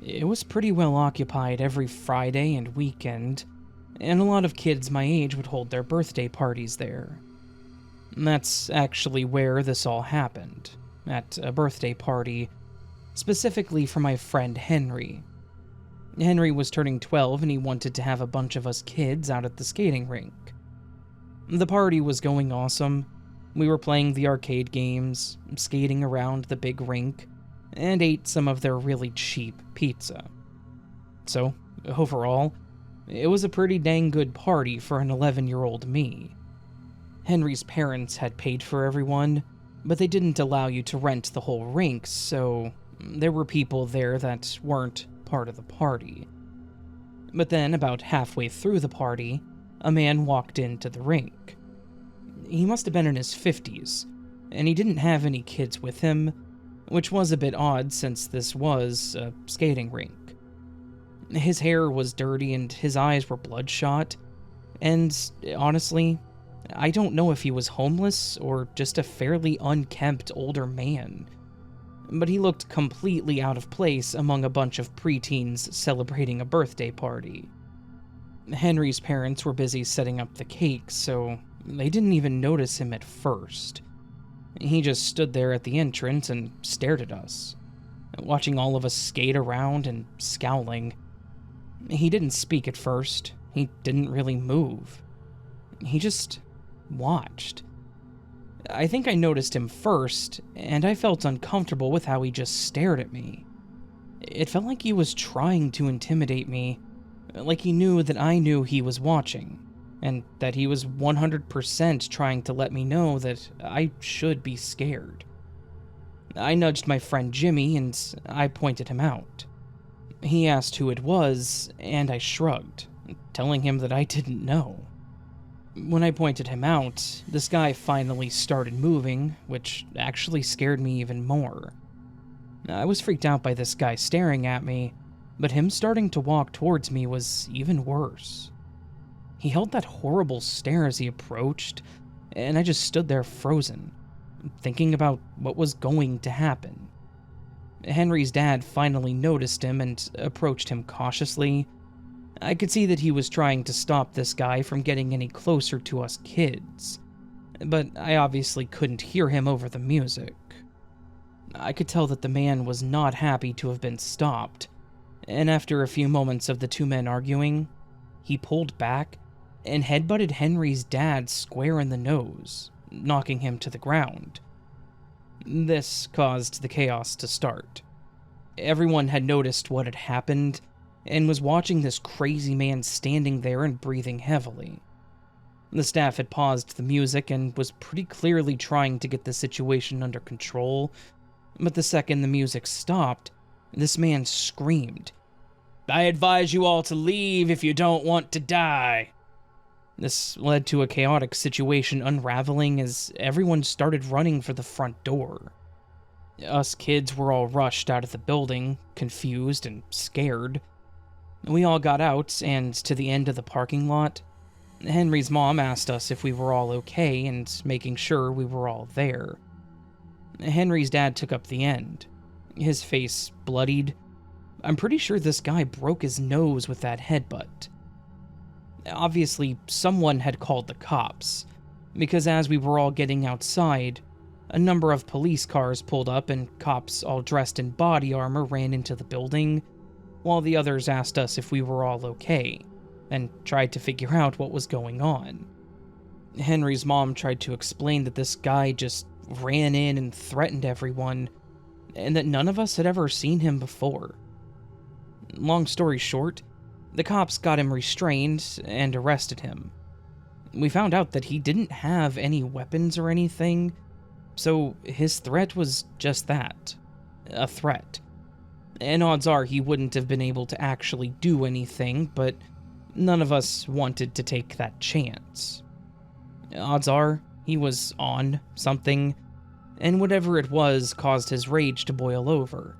It was pretty well occupied every Friday and weekend, and a lot of kids my age would hold their birthday parties there. That's actually where this all happened, at a birthday party, specifically for my friend Henry. Henry was turning 12 and he wanted to have a bunch of us kids out at the skating rink. The party was going awesome. We were playing the arcade games, skating around the big rink, and ate some of their really cheap pizza. So, overall, it was a pretty dang good party for an 11-year-old me. Henry's parents had paid for everyone, but they didn't allow you to rent the whole rink, so there were people there that weren't part of the party. But then, about halfway through the party, a man walked into the rink. He must have been in his 50s, and he didn't have any kids with him, which was a bit odd since this was a skating rink. His hair was dirty and his eyes were bloodshot, and honestly, I don't know if he was homeless or just a fairly unkempt older man, but he looked completely out of place among a bunch of preteens celebrating a birthday party. Henry's parents were busy setting up the cake, so they didn't even notice him at first. He just stood there at the entrance and stared at us, watching all of us skate around and scowling. He didn't speak at first. He didn't really move. He just watched. I think I noticed him first, and I felt uncomfortable with how he just stared at me. It felt like he was trying to intimidate me, like he knew that I knew he was watching, and that he was 100% trying to let me know that I should be scared. I nudged my friend Jimmy, and I pointed him out. He asked who it was, and I shrugged, telling him that I didn't know. When I pointed him out, this guy finally started moving, which actually scared me even more. I was freaked out by this guy staring at me, but him starting to walk towards me was even worse. He held that horrible stare as he approached, and I just stood there frozen, thinking about what was going to happen. Henry's dad finally noticed him and approached him cautiously. I could see that he was trying to stop this guy from getting any closer to us kids, but I obviously couldn't hear him over the music. I could tell that the man was not happy to have been stopped, and after a few moments of the two men arguing, he pulled back and headbutted Henry's dad square in the nose, knocking him to the ground. This caused the chaos to start. Everyone had noticed what had happened and was watching this crazy man standing there and breathing heavily. The staff had paused the music and was pretty clearly trying to get the situation under control, but the second the music stopped, this man screamed, "I advise you all to leave if you don't want to die." This led to a chaotic situation unraveling as everyone started running for the front door. Us kids were all rushed out of the building, confused and scared. We all got out and to the end of the parking lot. Henry's mom asked us if we were all okay and making sure we were all there. Henry's dad took up the end, his face bloodied. I'm pretty sure this guy broke his nose with that headbutt. Obviously, someone had called the cops, because as we were all getting outside, a number of police cars pulled up and cops all dressed in body armor ran into the building, while the others asked us if we were all okay, and tried to figure out what was going on. Henry's mom tried to explain that this guy just ran in and threatened everyone, and that none of us had ever seen him before. Long story short, the cops got him restrained and arrested him. We found out that he didn't have any weapons or anything, so his threat was just that, a threat. And odds are he wouldn't have been able to actually do anything, but none of us wanted to take that chance. Odds are he was on something, and whatever it was caused his rage to boil over,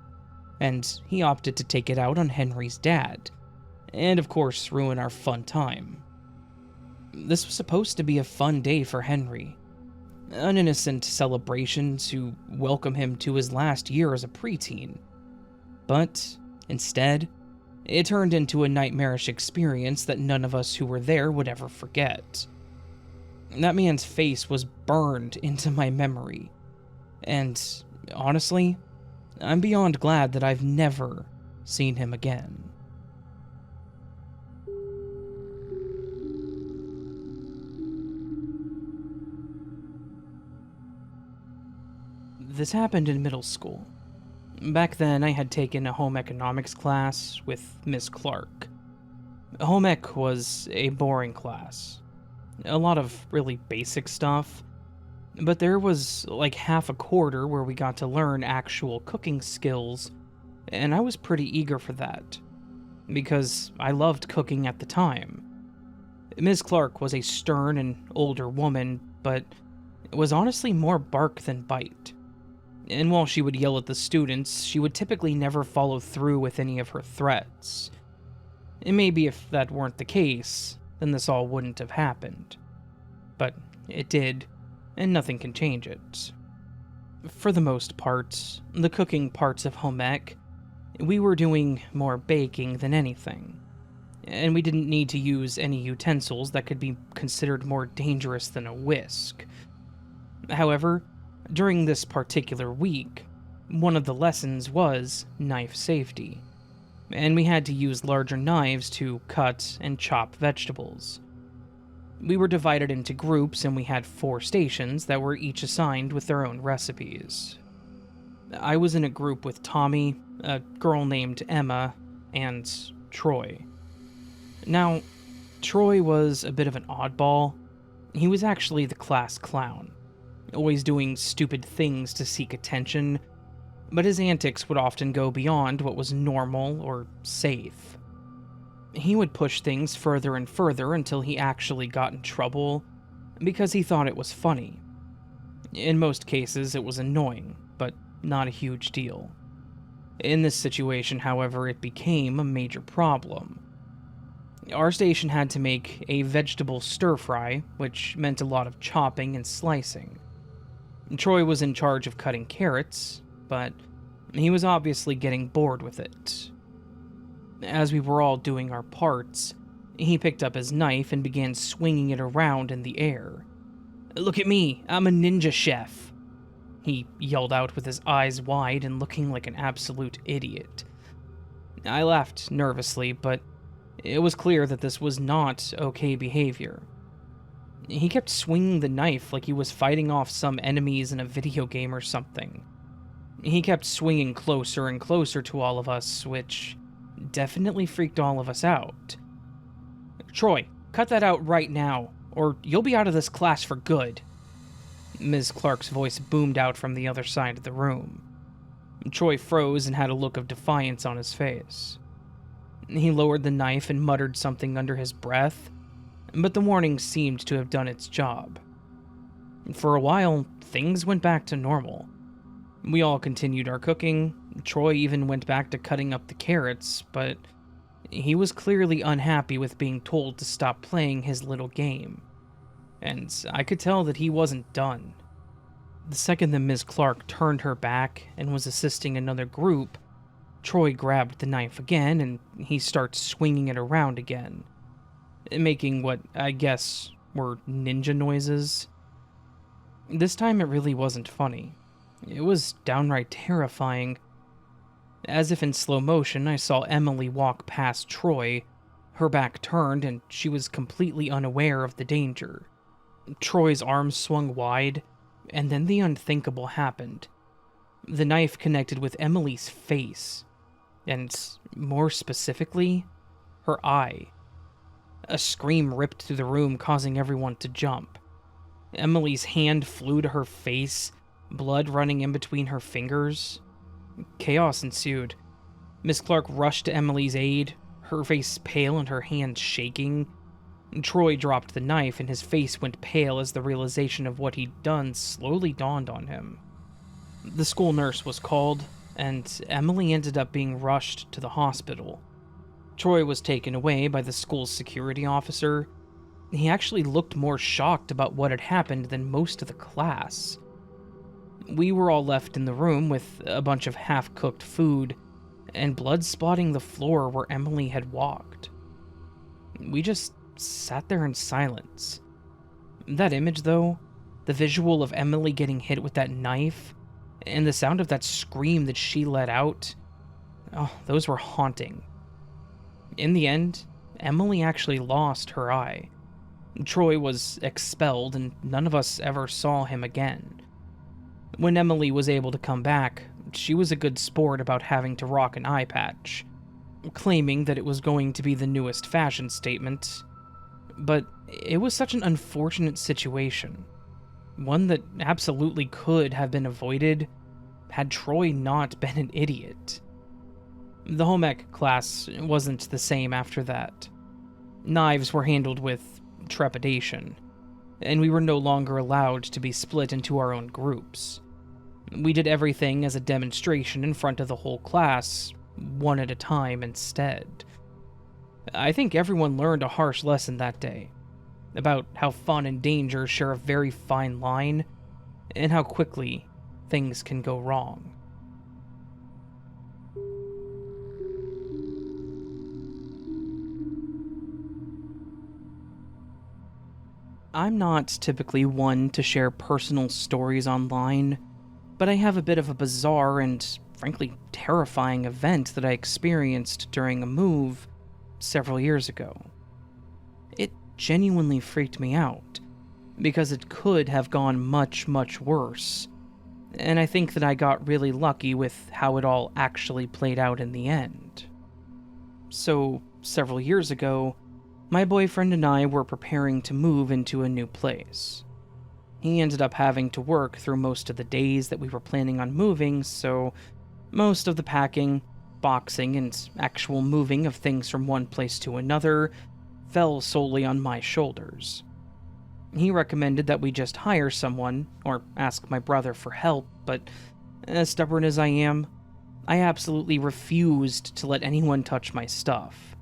and he opted to take it out on Henry's dad, and of course ruin our fun time. This was supposed to be a fun day for Henry, an innocent celebration to welcome him to his last year as a preteen, but Instead, it turned into a nightmarish experience that none of us who were there would ever forget. That man's face was burned into my memory, and honestly, I'm beyond glad that I've never seen him again. This happened in middle school. Back then, I had taken a home economics class with Miss Clark. Home ec was a boring class. A lot of really basic stuff, but there was like half a quarter where we got to learn actual cooking skills, and I was pretty eager for that, because I loved cooking at the time. Ms. Clark was a stern and older woman, but was honestly more bark than bite. And while she would yell at the students, she would typically never follow through with any of her threats. And maybe if that weren't the case, then this all wouldn't have happened. But it did, and nothing can change it. For the most part, the cooking parts of home ec, we were doing more baking than anything. And we didn't need to use any utensils that could be considered more dangerous than a whisk. However, during this particular week, one of the lessons was knife safety, and we had to use larger knives to cut and chop vegetables. We were divided into groups, and we had 4 stations that were each assigned with their own recipes. I was in a group with Tommy, a girl named Emma, and Troy. Now, Troy was a bit of an oddball. He was actually the class clown, always doing stupid things to seek attention, but his antics would often go beyond what was normal or safe. He would push things further and further until he actually got in trouble because he thought it was funny. In most cases, it was annoying, but not a huge deal. In this situation, however, it became a major problem. Our station had to make a vegetable stir-fry, which meant a lot of chopping and slicing. Troy was in charge of cutting carrots, but he was obviously getting bored with it. As we were all doing our parts, he picked up his knife and began swinging it around in the air. "Look at me, I'm a ninja chef," he yelled out with his eyes wide and looking like an absolute idiot. I laughed nervously, but it was clear that this was not okay behavior. He kept swinging the knife like he was fighting off some enemies in a video game or something. He kept swinging closer and closer to all of us, which definitely freaked all of us out. "Troy, cut that out right now, or you'll be out of this class for good." Ms. Clark's voice boomed out from the other side of the room. Troy froze and had a look of defiance on his face. He lowered the knife and muttered something under his breath, but the warning seemed to have done its job. For a while, things went back to normal. We all continued our cooking. Troy even went back to cutting up the carrots, but he was clearly unhappy with being told to stop playing his little game. And I could tell that he wasn't done. The second that Ms. Clark turned her back and was assisting another group, Troy grabbed the knife again and he starts swinging it around again, making what I guess were ninja noises. This time it really wasn't funny. It was downright terrifying. As if in slow motion, I saw Emily walk past Troy, her back turned, and she was completely unaware of the danger. Troy's arms swung wide, and then the unthinkable happened. The knife connected with Emily's face, and more specifically, her eye. A scream ripped through the room, causing everyone to jump. Emily's hand flew to her face, blood running in between her fingers. Chaos ensued. Miss Clark rushed to Emily's aid, her face pale and her hands shaking. Troy dropped the knife and his face went pale as the realization of what he'd done slowly dawned on him. The school nurse was called, and Emily ended up being rushed to the hospital. Troy was taken away by the school's security officer. He actually looked more shocked about what had happened than most of the class. We were all left in the room with a bunch of half-cooked food, and blood spotting the floor where Emily had walked. We just sat there in silence. That image, though, the visual of Emily getting hit with that knife, and the sound of that scream that she let out, oh, those were haunting. In the end, Emily actually lost her eye. Troy was expelled, and none of us ever saw him again. When Emily was able to come back, she was a good sport about having to rock an eye patch, claiming that it was going to be the newest fashion statement. But it was such an unfortunate situation, one that absolutely could have been avoided had Troy not been an idiot. The home ec class wasn't the same after that. Knives were handled with trepidation, and we were no longer allowed to be split into our own groups. We did everything as a demonstration in front of the whole class, one at a time instead. I think everyone learned a harsh lesson that day, about how fun and danger share a very fine line, and how quickly things can go wrong. I'm not typically one to share personal stories online, but I have a bit of a bizarre and, frankly, terrifying event that I experienced during a move several years ago. It genuinely freaked me out, because it could have gone much, much worse, and I think that I got really lucky with how it all actually played out in the end. So, several years ago, my boyfriend and I were preparing to move into a new place. He ended up having to work through most of the days that we were planning on moving, so most of the packing, boxing, and actual moving of things from one place to another fell solely on my shoulders. He recommended that we just hire someone, or ask my brother for help, but as stubborn as I am, I absolutely refused to let anyone touch my stuff.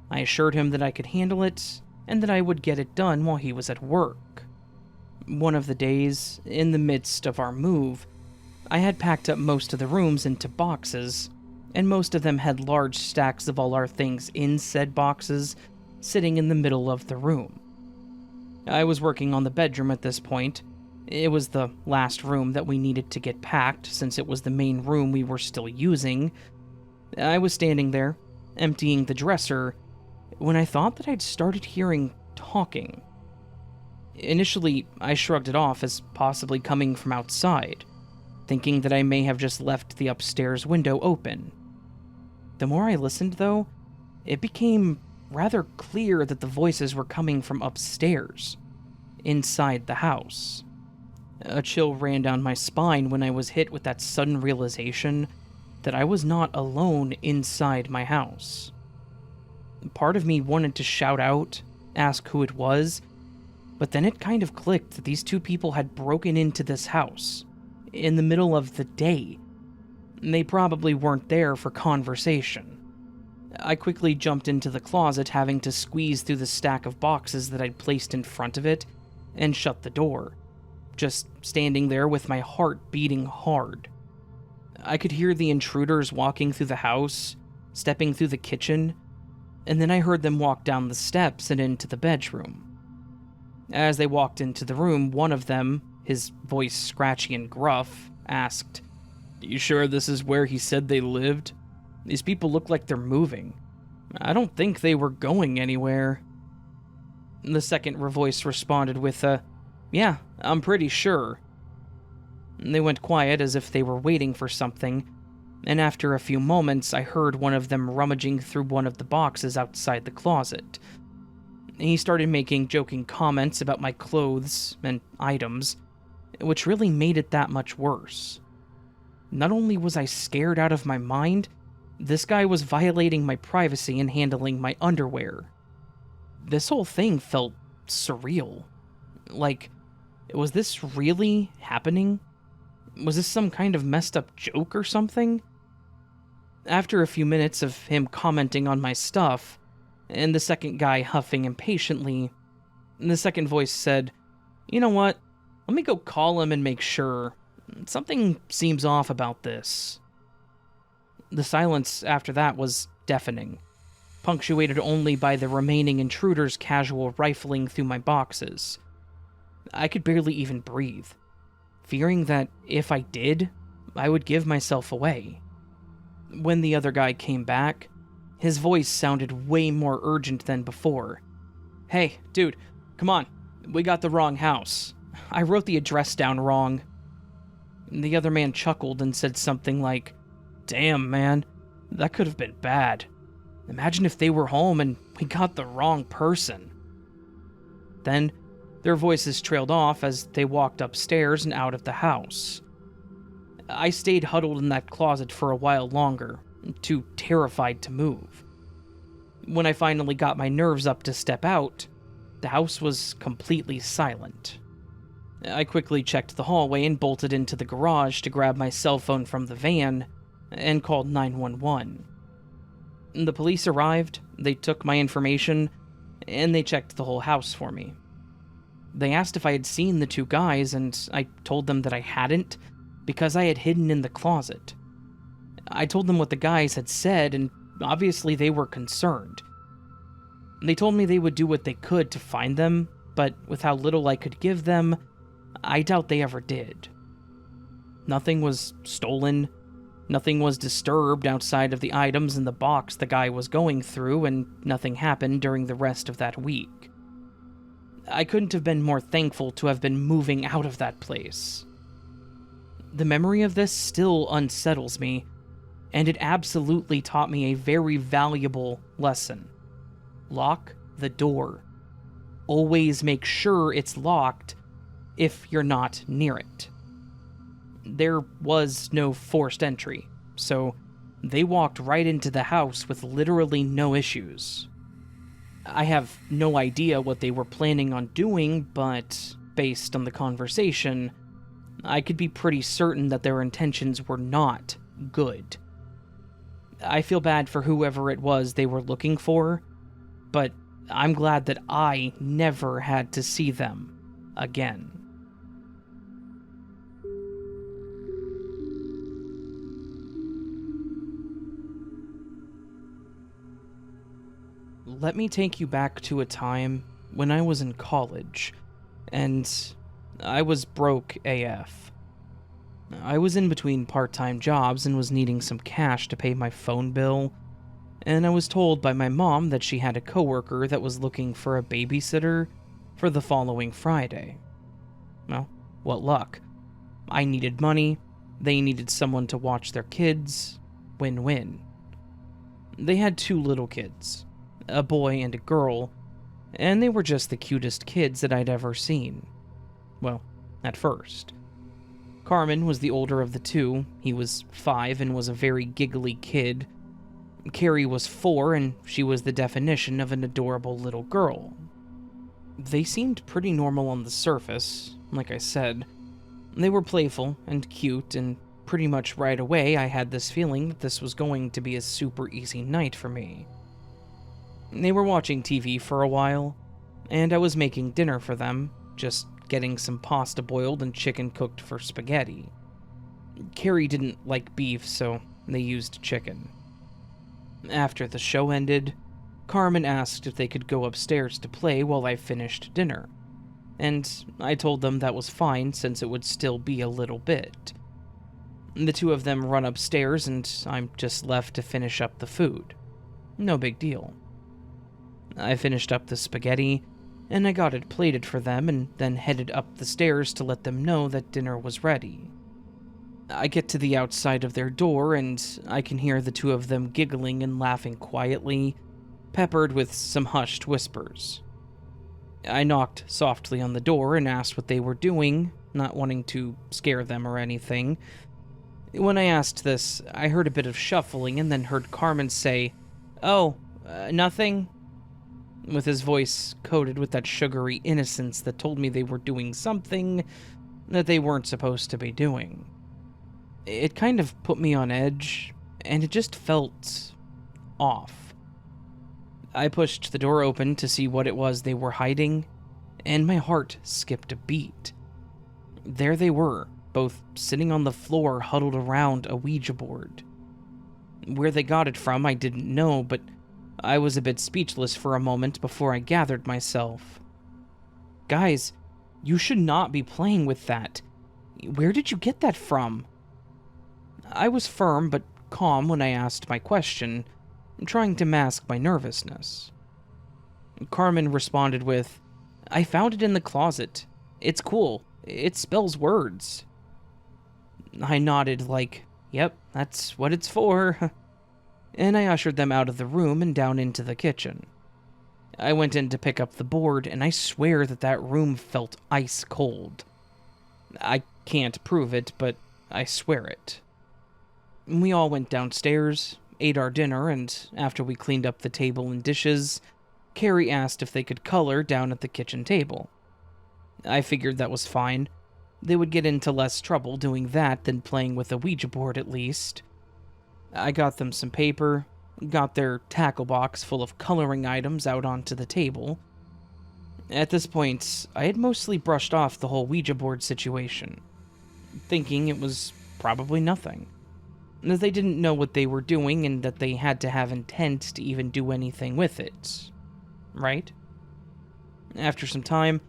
I assured him that I could handle it, and that I would get it done while he was at work. One of the days, in the midst of our move, I had packed up most of the rooms into boxes, and most of them had large stacks of all our things in said boxes, sitting in the middle of the room. I was working on the bedroom at this point. It was the last room that we needed to get packed, since it was the main room we were still using. I was standing there, emptying the dresser, when I thought that I'd started hearing talking. Initially, I shrugged it off as possibly coming from outside, thinking that I may have just left the upstairs window open. The more I listened, though, it became rather clear that the voices were coming from upstairs, inside the house. A chill ran down my spine when I was hit with that sudden realization that I was not alone inside my house. Part of me wanted to shout out, ask who it was, but then it kind of clicked that these two people had broken into this house in the middle of the day. They probably weren't there for conversation. I quickly jumped into the closet, having to squeeze through the stack of boxes that I'd placed in front of it, and shut the door, just standing there with my heart beating hard. I could hear the intruders walking through the house, stepping through the kitchen, and then I heard them walk down the steps and into the bedroom. As they walked into the room, one of them, his voice scratchy and gruff, asked, "You sure this is where he said they lived? These people look like they're moving. I don't think they were going anywhere." The second voice responded with a, "Yeah, I'm pretty sure." They went quiet as if they were waiting for something, and after a few moments I heard one of them rummaging through one of the boxes outside the closet. He started making joking comments about my clothes and items, which really made it that much worse. Not only was I scared out of my mind, this guy was violating my privacy and handling my underwear. This whole thing felt surreal. Like, was this really happening? Was this some kind of messed up joke or something? After a few minutes of him commenting on my stuff, and the second guy huffing impatiently, the second voice said, "You know what? Let me go call him and make sure. Something seems off about this." The silence after that was deafening, punctuated only by the remaining intruders' casual rifling through my boxes. I could barely even breathe, fearing that if I did, I would give myself away. When the other guy came back, his voice sounded way more urgent than before. "Hey, dude, come on, we got the wrong house. I wrote the address down wrong." The other man chuckled and said something like, "Damn, man, that could have been bad. Imagine if they were home and we got the wrong person." Then, their voices trailed off as they walked upstairs and out of the house. I stayed huddled in that closet for a while longer, too terrified to move. When I finally got my nerves up to step out, the house was completely silent. I quickly checked the hallway and bolted into the garage to grab my cell phone from the van and called 911. The police arrived, they took my information, and they checked the whole house for me. They asked if I had seen the two guys, and I told them that I hadn't, because I had hidden in the closet. I told them what the guys had said, and obviously they were concerned. They told me they would do what they could to find them, but with how little I could give them, I doubt they ever did. Nothing was stolen, nothing was disturbed outside of the items in the box the guy was going through, and nothing happened during the rest of that week. I couldn't have been more thankful to have been moving out of that place. The memory of this still unsettles me, and it absolutely taught me a very valuable lesson. Lock the door. Always make sure it's locked if you're not near it. There was no forced entry, so they walked right into the house with literally no issues. I have no idea what they were planning on doing, but based on the conversation, I could be pretty certain that their intentions were not good. I feel bad for whoever it was they were looking for, but I'm glad that I never had to see them again. Let me take you back to a time when I was in college, and I was broke AF. I was in between part-time jobs and was needing some cash to pay my phone bill, and I was told by my mom that she had a coworker that was looking for a babysitter for the following Friday. Well, what luck. I needed money, they needed someone to watch their kids. Win-win. They had two little kids, a boy and a girl, and they were just the cutest kids that I'd ever seen. Well, at first. Carmen was the older of the two. He was 5 and was a very giggly kid. Carrie was 4, and she was the definition of an adorable little girl. They seemed pretty normal on the surface, like I said. They were playful and cute, and pretty much right away I had this feeling that this was going to be a super easy night for me. They were watching TV for a while, and I was making dinner for them, just getting some pasta boiled and chicken cooked for spaghetti. Carrie didn't like beef, so they used chicken. After the show ended, Carmen asked if they could go upstairs to play while I finished dinner, and I told them that was fine since it would still be a little bit. The two of them run upstairs and I'm just left to finish up the food. No big deal. I finished up the spaghetti, and I got it plated for them and then headed up the stairs to let them know that dinner was ready. I get to the outside of their door and I can hear the two of them giggling and laughing quietly, peppered with some hushed whispers. I knocked softly on the door and asked what they were doing, not wanting to scare them or anything. When I asked this, I heard a bit of shuffling and then heard Carmen say, "Oh, nothing?" with his voice coated with that sugary innocence that told me they were doing something that they weren't supposed to be doing. It kind of put me on edge, and it just felt off. I pushed the door open to see what it was they were hiding, and my heart skipped a beat. There they were, both sitting on the floor huddled around a Ouija board. Where they got it from, I didn't know, but I was a bit speechless for a moment before I gathered myself. Guys, you should not be playing with that. Where did you get that from? I was firm but calm when I asked my question, trying to mask my nervousness. Carmen responded with, I found it in the closet. It's cool. It spells words. I nodded like, yep, that's what it's for. And I ushered them out of the room and down into the kitchen. I went in to pick up the board, and I swear that room felt ice cold. I can't prove it, but I swear it. We all went downstairs, ate our dinner, and after we cleaned up the table and dishes, Carrie asked if they could color down at the kitchen table. I figured that was fine. They would get into less trouble doing that than playing with a Ouija board at least. I got them some paper, got their tackle box full of coloring items out onto the table. At this point, I had mostly brushed off the whole Ouija board situation, thinking it was probably nothing. That they didn't know what they were doing and that they had to have intent to even do anything with it. Right? After some time,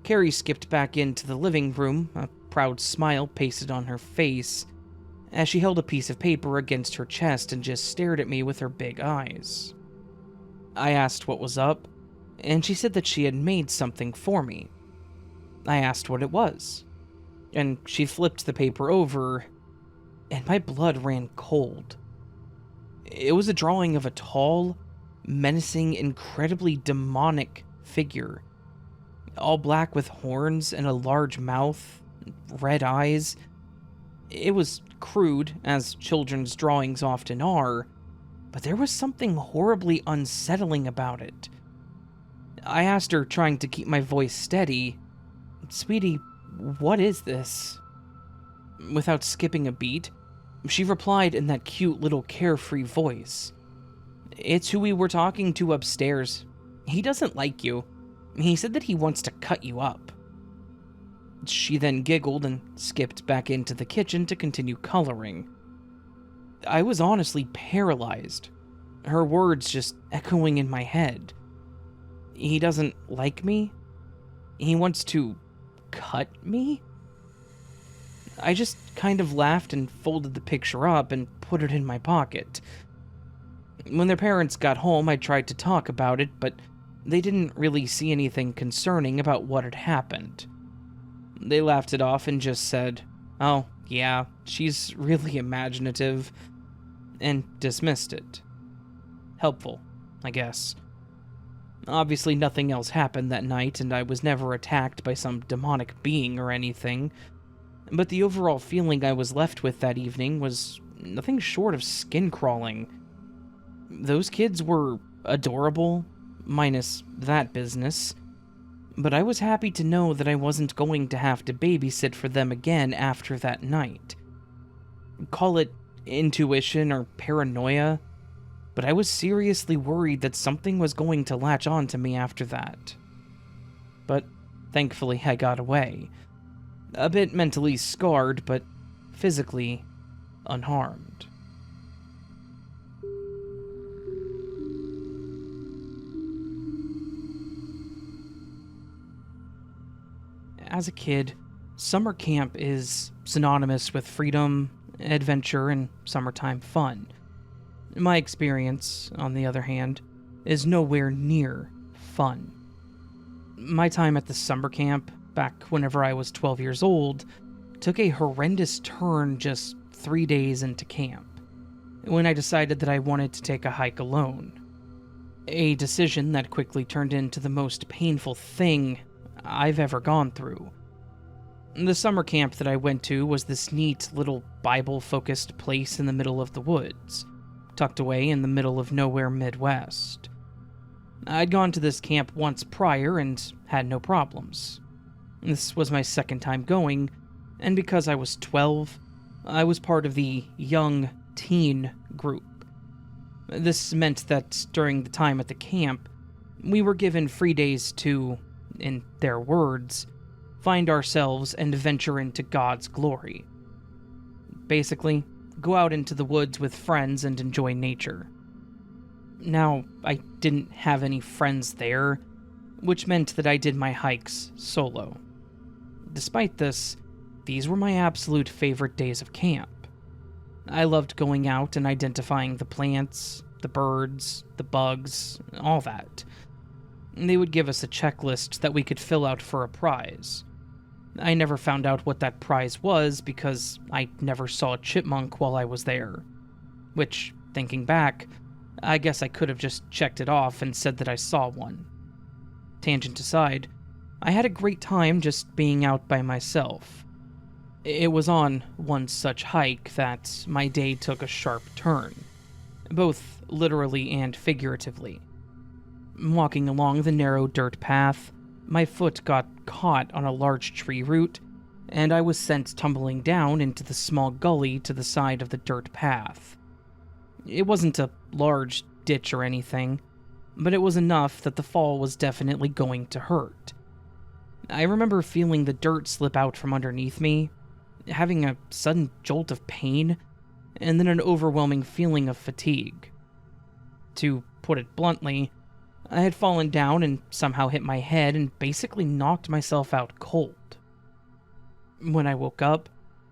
Carrie skipped back into the living room, a proud smile pasted on her face, as she held a piece of paper against her chest and just stared at me with her big eyes. I asked what was up, and she said that she had made something for me. I asked what it was, and she flipped the paper over, and my blood ran cold. It was a drawing of a tall, menacing, incredibly demonic figure, all black with horns and a large mouth, red eyes. It was crude, as children's drawings often are, but there was something horribly unsettling about it. I asked her, trying to keep my voice steady, "Sweetie, what is this?" Without skipping a beat, she replied in that cute little carefree voice, "It's who we were talking to upstairs. He doesn't like you. He said that he wants to cut you up." She then giggled and skipped back into the kitchen to continue coloring. I was honestly paralyzed, her words just echoing in my head. He doesn't like me? He wants to cut me? I just kind of laughed and folded the picture up and put it in my pocket. When their parents got home, I tried to talk about it, but they didn't really see anything concerning about what had happened. They laughed it off and just said, "Oh, yeah, she's really imaginative," and dismissed it. Helpful, I guess. Obviously, nothing else happened that night, and I was never attacked by some demonic being or anything, but the overall feeling I was left with that evening was nothing short of skin-crawling. Those kids were adorable, minus that business, but I was happy to know that I wasn't going to have to babysit for them again after that night. Call it intuition or paranoia, but I was seriously worried that something was going to latch on to me after that. But thankfully I got away. A bit mentally scarred, but physically unharmed. As a kid, summer camp is synonymous with freedom, adventure, and summertime fun. My experience, on the other hand, is nowhere near fun. My time at the summer camp, back whenever I was 12 years old, took a horrendous turn just 3 days into camp, when I decided that I wanted to take a hike alone. A decision that quickly turned into the most painful thing I've ever gone through. The summer camp that I went to was this neat little Bible-focused place in the middle of the woods, tucked away in the middle of nowhere Midwest. I'd gone to this camp once prior and had no problems. This was my second time going, and because I was 12, I was part of the young teen group. This meant that during the time at the camp, we were given free days to, in their words, find ourselves and venture into God's glory. Basically, go out into the woods with friends and enjoy nature. Now, I didn't have any friends there, which meant that I did my hikes solo. Despite this, these were my absolute favorite days of camp. I loved going out and identifying the plants, the birds, the bugs, all that. They would give us a checklist that we could fill out for a prize. I never found out what that prize was because I never saw a chipmunk while I was there. Which, thinking back, I guess I could have just checked it off and said that I saw one. Tangent aside, I had a great time just being out by myself. It was on one such hike that my day took a sharp turn, both literally and figuratively. Walking along the narrow dirt path, my foot got caught on a large tree root, and I was sent tumbling down into the small gully to the side of the dirt path. It wasn't a large ditch or anything, but it was enough that the fall was definitely going to hurt. I remember feeling the dirt slip out from underneath me, having a sudden jolt of pain, and then an overwhelming feeling of fatigue. To put it bluntly, I had fallen down and somehow hit my head and basically knocked myself out cold. When I woke up,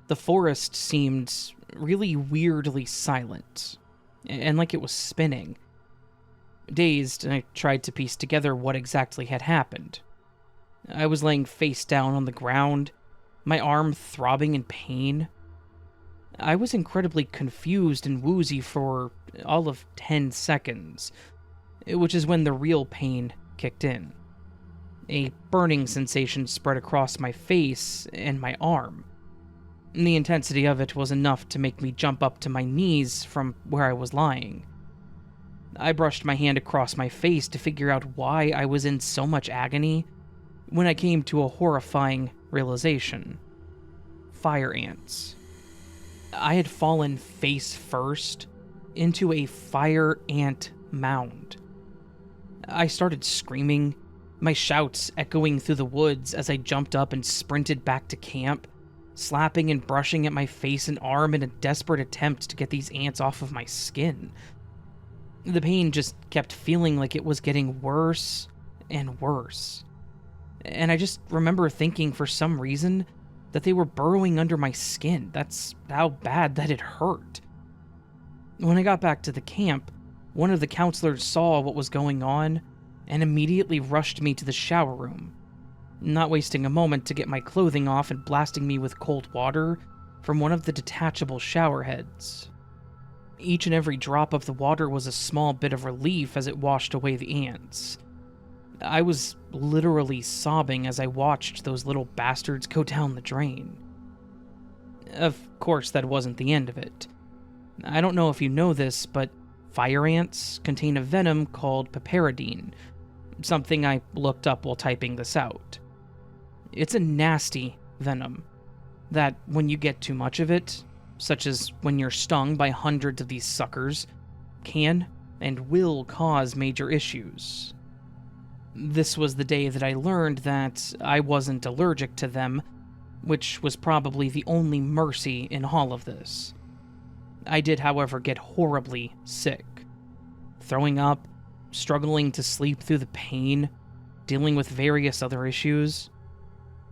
the forest seemed really weirdly silent, and like it was spinning. Dazed, I tried to piece together what exactly had happened. I was laying face down on the ground, my arm throbbing in pain. I was incredibly confused and woozy for all of 10 seconds, which is when the real pain kicked in. A burning sensation spread across my face and my arm. The intensity of it was enough to make me jump up to my knees from where I was lying. I brushed my hand across my face to figure out why I was in so much agony when I came to a horrifying realization. Fire ants. I had fallen face first into a fire ant mound. I started screaming, my shouts echoing through the woods as I jumped up and sprinted back to camp, slapping and brushing at my face and arm in a desperate attempt to get these ants off of my skin. The pain just kept feeling like it was getting worse and worse. And I just remember thinking for some reason that they were burrowing under my skin. That's how bad that it hurt. When I got back to the camp, one of the counselors saw what was going on and immediately rushed me to the shower room, not wasting a moment to get my clothing off and blasting me with cold water from one of the detachable shower heads. Each and every drop of the water was a small bit of relief as it washed away the ants. I was literally sobbing as I watched those little bastards go down the drain. Of course, that wasn't the end of it. I don't know if you know this, but fire ants contain a venom called piperidine, something I looked up while typing this out. It's a nasty venom that, when you get too much of it, such as when you're stung by hundreds of these suckers, can and will cause major issues. This was the day that I learned that I wasn't allergic to them, which was probably the only mercy in all of this. I did, however, get horribly sick. Throwing up, struggling to sleep through the pain, dealing with various other issues.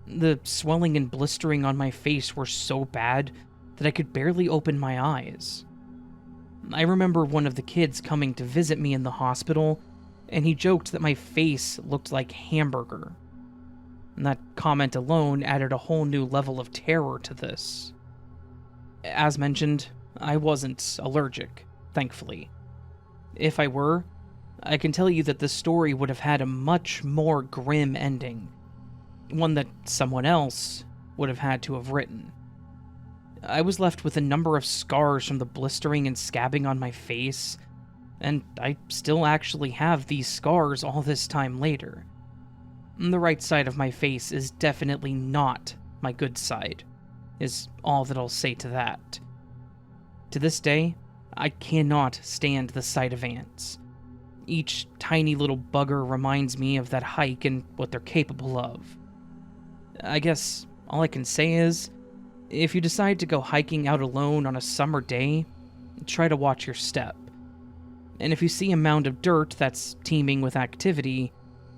The swelling and blistering on my face were so bad that I could barely open my eyes. I remember one of the kids coming to visit me in the hospital, and he joked that my face looked like hamburger. And that comment alone added a whole new level of terror to this. As mentioned, I wasn't allergic, thankfully. If I were, I can tell you that the story would have had a much more grim ending, one that someone else would have had to have written. I was left with a number of scars from the blistering and scabbing on my face, and I still actually have these scars all this time later. The right side of my face is definitely not my good side, is all that I'll say to that. To this day, I cannot stand the sight of ants. Each tiny little bugger reminds me of that hike and what they're capable of. I guess all I can say is, If you decide to go hiking out alone on a summer day, try to watch your step. And if you see a mound of dirt that's teeming with activity,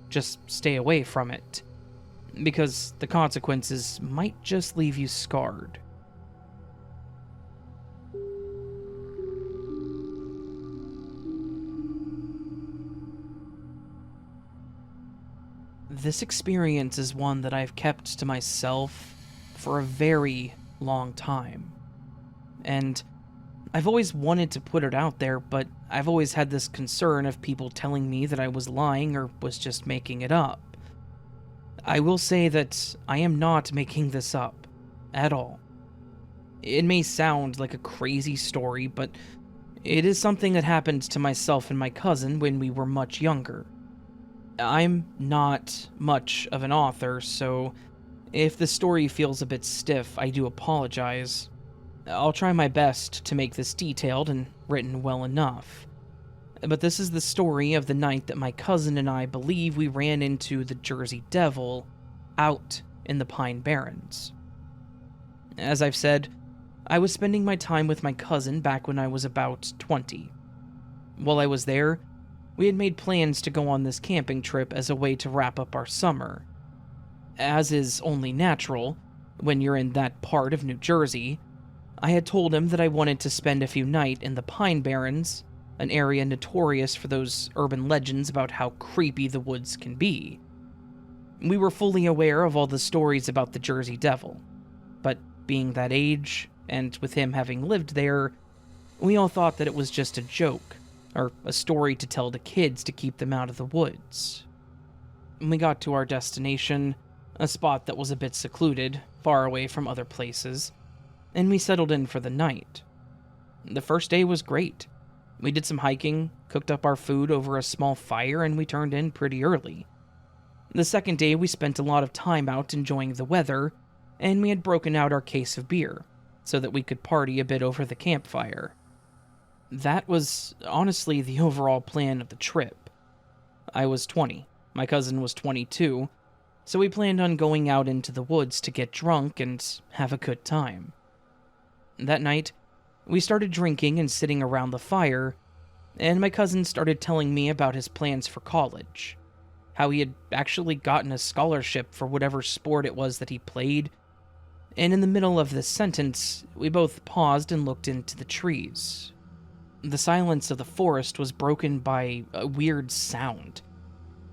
just stay away from it, because the consequences might just leave you scarred. This experience is one that I've kept to myself for a very long time. And I've always wanted to put it out there, but I've always had this concern of people telling me that I was lying or was just making it up. I will say that I am not making this up at all. It may sound like a crazy story, but it is something that happened to myself and my cousin when we were much younger. I'm not much of an author, so if the story feels a bit stiff, I do apologize. I'll try my best to make this detailed and written well enough. But this is the story of the night that my cousin and I believe we ran into the Jersey Devil out in the Pine Barrens. As I've said, I was spending my time with my cousin back when I was about 20. While I was there, we had made plans to go on this camping trip as a way to wrap up our summer. As is only natural, when you're in that part of New Jersey, I had told him that I wanted to spend a few nights in the Pine Barrens, an area notorious for those urban legends about how creepy the woods can be. We were fully aware of all the stories about the Jersey Devil, but being that age, and with him having lived there, we all thought that it was just a joke, or a story to tell the kids to keep them out of the woods. When we got to our destination, a spot that was a bit secluded, far away from other places, and we settled in for the night. The first day was great. We did some hiking, cooked up our food over a small fire, and we turned in pretty early. The second day, we spent a lot of time out enjoying the weather, and we had broken out our case of beer, so that we could party a bit over the campfire. That was honestly the overall plan of the trip. I was 20, my cousin was 22, so we planned on going out into the woods to get drunk and have a good time. That night, we started drinking and sitting around the fire, and my cousin started telling me about his plans for college, how he had actually gotten a scholarship for whatever sport it was that he played, and in the middle of this sentence, we both paused and looked into the trees. The silence of the forest was broken by a weird sound,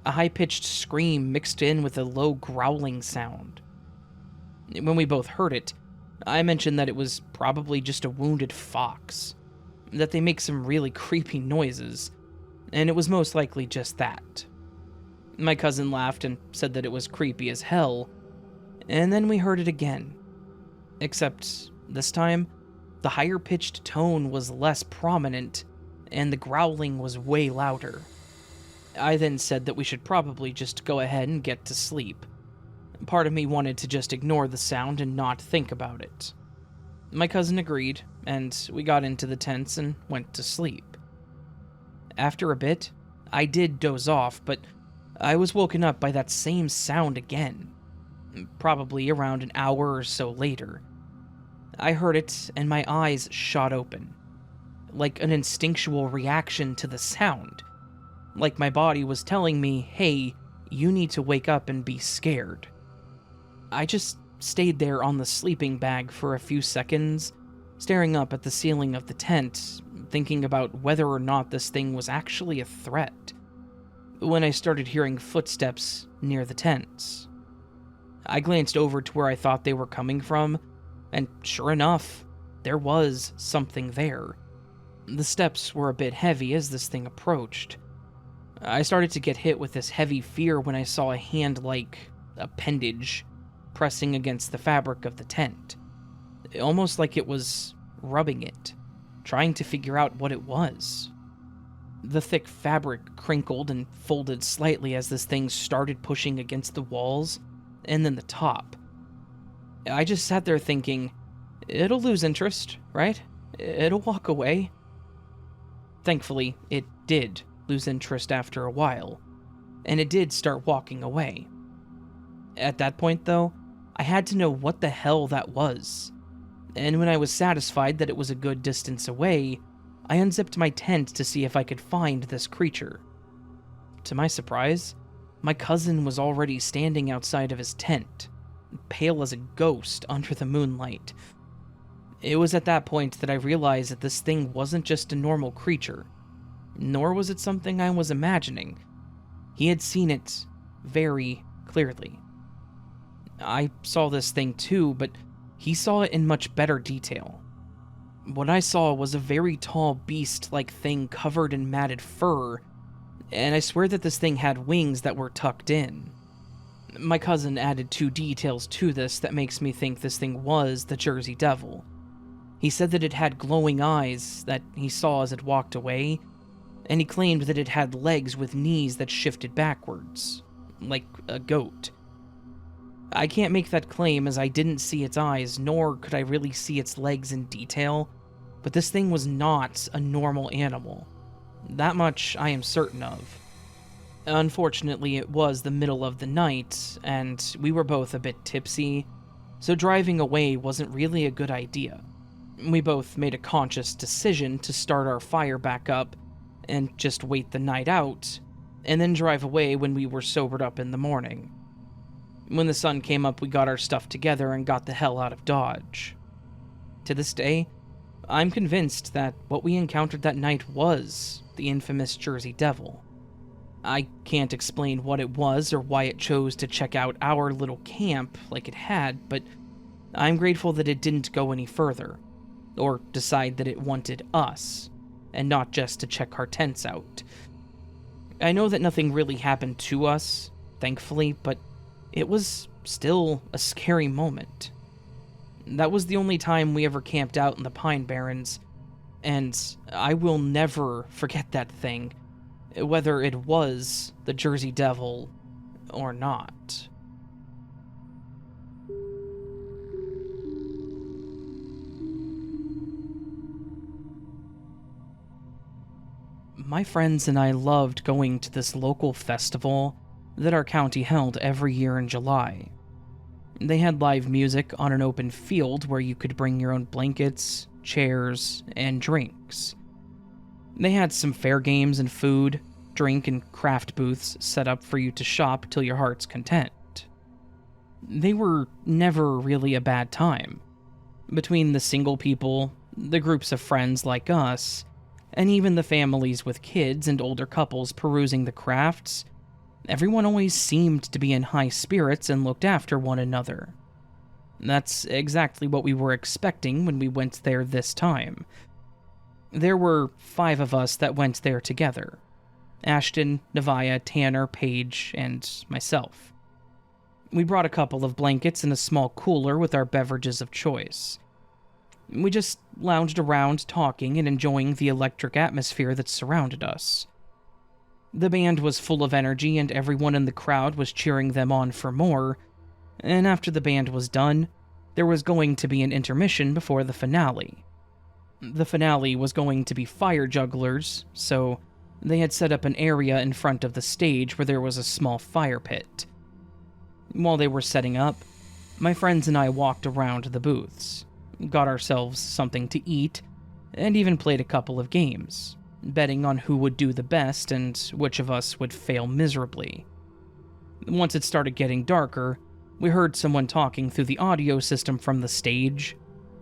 a high-pitched scream mixed in with a low growling sound. When we both heard it, I mentioned that it was probably just a wounded fox, that they make some really creepy noises, and it was most likely just that. My cousin laughed and said that it was creepy as hell, and then we heard it again. Except, this time, the higher-pitched tone was less prominent, and the growling was way louder. I then said that we should probably just go ahead and get to sleep. Part of me wanted to just ignore the sound and not think about it. My cousin agreed, and we got into the tents and went to sleep. After a bit, I did doze off, but I was woken up by that same sound again, probably around an hour or so later. I heard it, and my eyes shot open, like an instinctual reaction to the sound, like my body was telling me, hey, you need to wake up and be scared. I just stayed there on the sleeping bag for a few seconds, staring up at the ceiling of the tent, thinking about whether or not this thing was actually a threat, when I started hearing footsteps near the tents. I glanced over to where I thought they were coming from, and sure enough, there was something there. The steps were a bit heavy as this thing approached. I started to get hit with this heavy fear when I saw a hand-like appendage pressing against the fabric of the tent, almost like it was rubbing it, trying to figure out what it was. The thick fabric crinkled and folded slightly as this thing started pushing against the walls, and then the top. I just sat there thinking, it'll lose interest, right? It'll walk away. Thankfully, it did lose interest after a while, and it did start walking away. At that point, though, I had to know what the hell that was. and when I was satisfied that it was a good distance away, I unzipped my tent to see if I could find this creature. To my surprise, my cousin was already standing outside of his tent, pale as a ghost under the moonlight. It was at that point that I realized that this thing wasn't just a normal creature, nor was it something I was imagining. He had seen it very clearly. I saw this thing too, but he saw it in much better detail. What I saw was a very tall beast-like thing covered in matted fur, and I swear that this thing had wings that were tucked in. My cousin added 2 details to this that makes me think this thing was the Jersey Devil. He said that it had glowing eyes that he saw as it walked away, and he claimed that it had legs with knees that shifted backwards, like a goat. I can't make that claim as I didn't see its eyes, nor could I really see its legs in detail, but this thing was not a normal animal. That much I am certain of. Unfortunately, it was the middle of the night, and we were both a bit tipsy, so driving away wasn't really a good idea. We both made a conscious decision to start our fire back up and just wait the night out, and then drive away when we were sobered up in the morning. When the sun came up, we got our stuff together and got the hell out of Dodge. To this day, I'm convinced that what we encountered that night was the infamous Jersey Devil. I can't explain what it was or why it chose to check out our little camp like it had, but I'm grateful that it didn't go any further, or decide that it wanted us, and not just to check our tents out. I know that nothing really happened to us, thankfully, but it was still a scary moment. That was the only time we ever camped out in the Pine Barrens, and I will never forget that thing, whether it was the Jersey Devil or not. My friends and I loved going to this local festival that our county held every year in July. They had live music on an open field where you could bring your own blankets, chairs, and drinks. They had some fair games and food, drink, and craft booths set up for you to shop till your heart's content. They were never really a bad time. Between the single people, the groups of friends like us, and even the families with kids and older couples perusing the crafts, everyone always seemed to be in high spirits and looked after one another. That's exactly what we were expecting when we went there this time. There were 5 of us that went there together: Ashton, Nevaeh, Tanner, Paige, and myself. We brought a couple of blankets and a small cooler with our beverages of choice. We just lounged around talking and enjoying the electric atmosphere that surrounded us. The band was full of energy and everyone in the crowd was cheering them on for more, and after the band was done, there was going to be an intermission before the finale. The finale was going to be fire jugglers, so they had set up an area in front of the stage where there was a small fire pit. While they were setting up, my friends and I walked around the booths, got ourselves something to eat, and even played a couple of games, betting on who would do the best and which of us would fail miserably. Once it started getting darker, we heard someone talking through the audio system from the stage,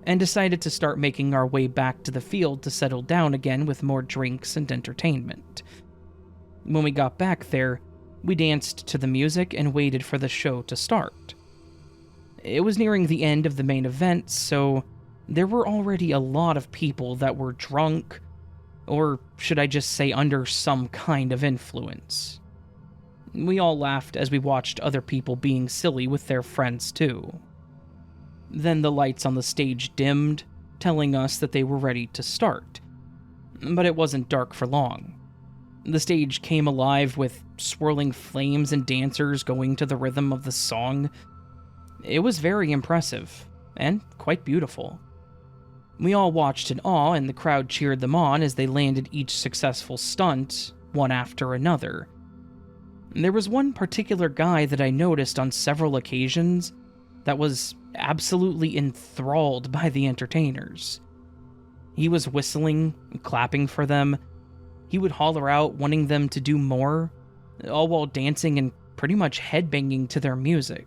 and decided to start making our way back to the field to settle down again with more drinks and entertainment. When we got back there, we danced to the music and waited for the show to start. It was nearing the end of the main event, so there were already a lot of people that were drunk, or should I just say under some kind of influence. We all laughed as we watched other people being silly with their friends too. Then the lights on the stage dimmed, telling us that they were ready to start. But it wasn't dark for long. The stage came alive with swirling flames and dancers going to the rhythm of the song. It was very impressive, and quite beautiful. We all watched in awe, and the crowd cheered them on as they landed each successful stunt, one after another. There was one particular guy that I noticed on several occasions that was absolutely enthralled by the entertainers. He was whistling, clapping for them. He would holler out, wanting them to do more, all while dancing and pretty much headbanging to their music.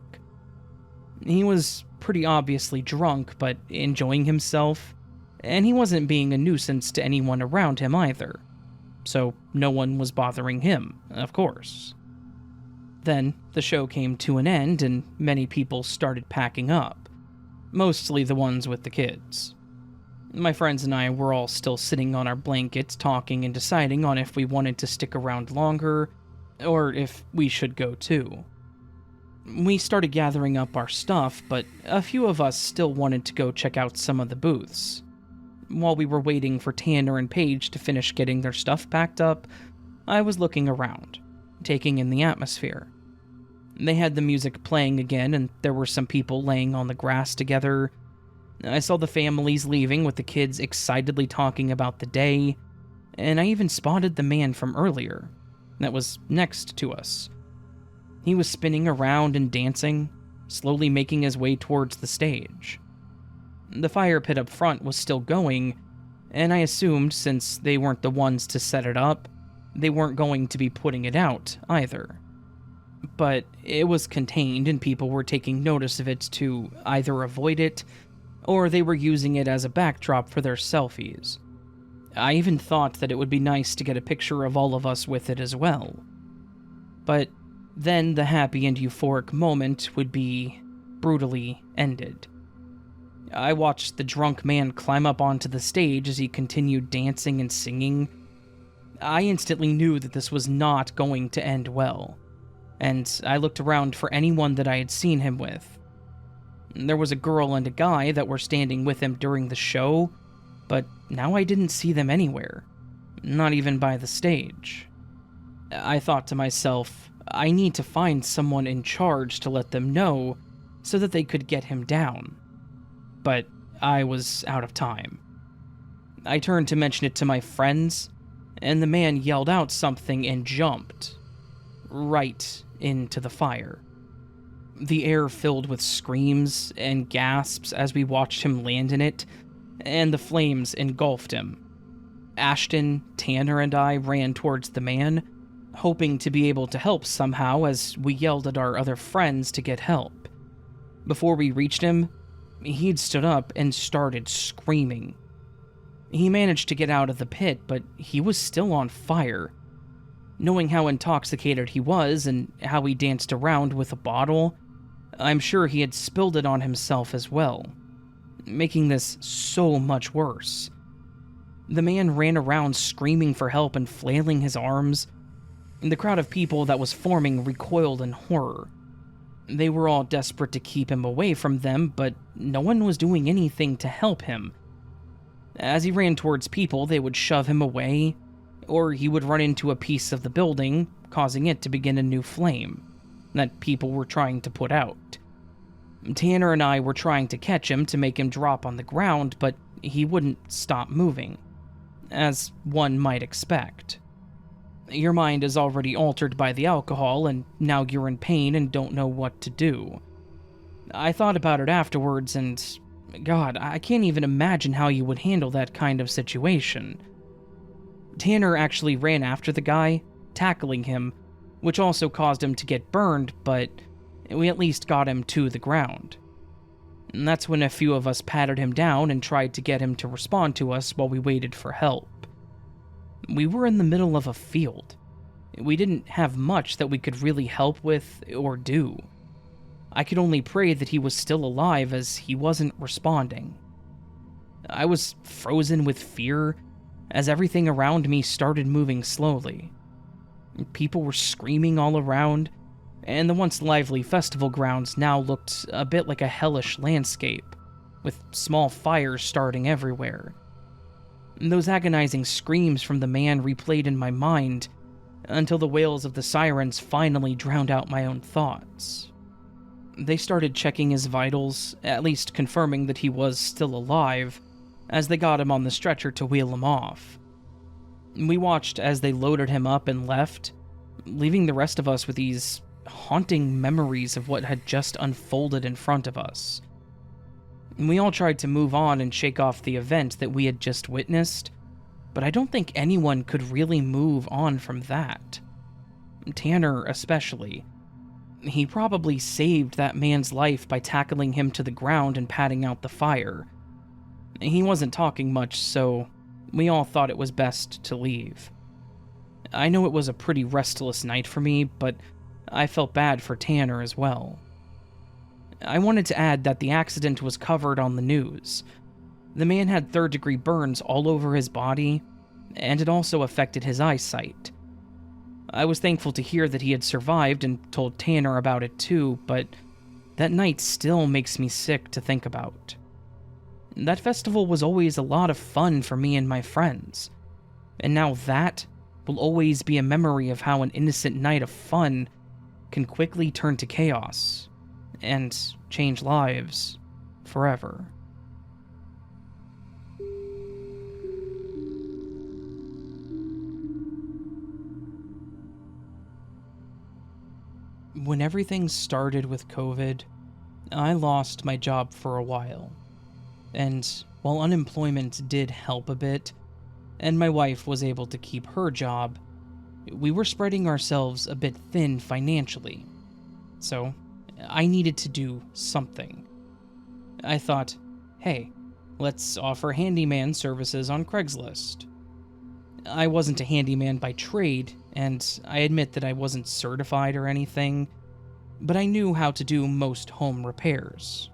He was pretty obviously drunk, but enjoying himself, and he wasn't being a nuisance to anyone around him either, so no one was bothering him, of course. Then the show came to an end and many people started packing up, mostly the ones with the kids. My friends and I were all still sitting on our blankets talking and deciding on if we wanted to stick around longer or if we should go too. We started gathering up our stuff, but a few of us still wanted to go check out some of the booths. While we were waiting for Tanner and Paige to finish getting their stuff packed up, I was looking around, taking in the atmosphere. They had the music playing again, and there were some people laying on the grass together. I saw the families leaving with the kids excitedly talking about the day, and I even spotted the man from earlier that was next to us. He was spinning around and dancing, slowly making his way towards the stage. The fire pit up front was still going, and I assumed since they weren't the ones to set it up, they weren't going to be putting it out either. But it was contained and people were taking notice of it to either avoid it, or they were using it as a backdrop for their selfies. I even thought that it would be nice to get a picture of all of us with it as well. But then the happy and euphoric moment would be brutally ended. I watched the drunk man climb up onto the stage as he continued dancing and singing. I instantly knew that this was not going to end well, and I looked around for anyone that I had seen him with. There was a girl and a guy that were standing with him during the show, but now I didn't see them anywhere, not even by the stage. I thought to myself, I need to find someone in charge to let them know so that they could get him down. But I was out of time. I turned to mention it to my friends, and the man yelled out something and jumped right into the fire. The air filled with screams and gasps as we watched him land in it, and the flames engulfed him. Ashton, Tanner, and I ran towards the man, hoping to be able to help somehow as we yelled at our other friends to get help. Before we reached him, he'd stood up and started screaming. He managed to get out of the pit, but he was still on fire. Knowing how intoxicated he was and how he danced around with a bottle, I'm sure he had spilled it on himself as well, making this so much worse. The man ran around screaming for help and flailing his arms. The crowd of people that was forming recoiled in horror. They were all desperate to keep him away from them, but no one was doing anything to help him. As he ran towards people, they would shove him away, or he would run into a piece of the building, causing it to begin a new flame that people were trying to put out. Tanner and I were trying to catch him to make him drop on the ground, but he wouldn't stop moving, as one might expect. Your mind is already altered by the alcohol, and now you're in pain and don't know what to do. I thought about it afterwards, and God, I can't even imagine how you would handle that kind of situation. Tanner actually ran after the guy, tackling him, which also caused him to get burned, but we at least got him to the ground. And that's when a few of us patted him down and tried to get him to respond to us while we waited for help. We were in the middle of a field. We didn't have much that we could really help with or do. I could only pray that he was still alive as he wasn't responding. I was frozen with fear as everything around me started moving slowly. People were screaming all around, and the once lively festival grounds now looked a bit like a hellish landscape, with small fires starting everywhere. Those agonizing screams from the man replayed in my mind until the wails of the sirens finally drowned out my own thoughts. They started checking his vitals, at least confirming that he was still alive, as they got him on the stretcher to wheel him off. We watched as they loaded him up and left, leaving the rest of us with these haunting memories of what had just unfolded in front of us. We all tried to move on and shake off the event that we had just witnessed, but I don't think anyone could really move on from that. Tanner especially. He probably saved that man's life by tackling him to the ground and patting out the fire. He wasn't talking much, so we all thought it was best to leave. I know it was a pretty restless night for me, but I felt bad for Tanner as well. I wanted to add that the accident was covered on the news. The man had third-degree burns all over his body, and it also affected his eyesight. I was thankful to hear that he had survived and told Tanner about it too, but that night still makes me sick to think about. That festival was always a lot of fun for me and my friends, and now that will always be a memory of how an innocent night of fun can quickly turn to chaos and change lives forever. When everything started with COVID, I lost my job for a while. And while unemployment did help a bit, and my wife was able to keep her job, we were spreading ourselves a bit thin financially. So, I needed to do something. I thought, hey, let's offer handyman services on Craigslist. I wasn't a handyman by trade, and I admit that I wasn't certified or anything, but I knew how to do most home repairs.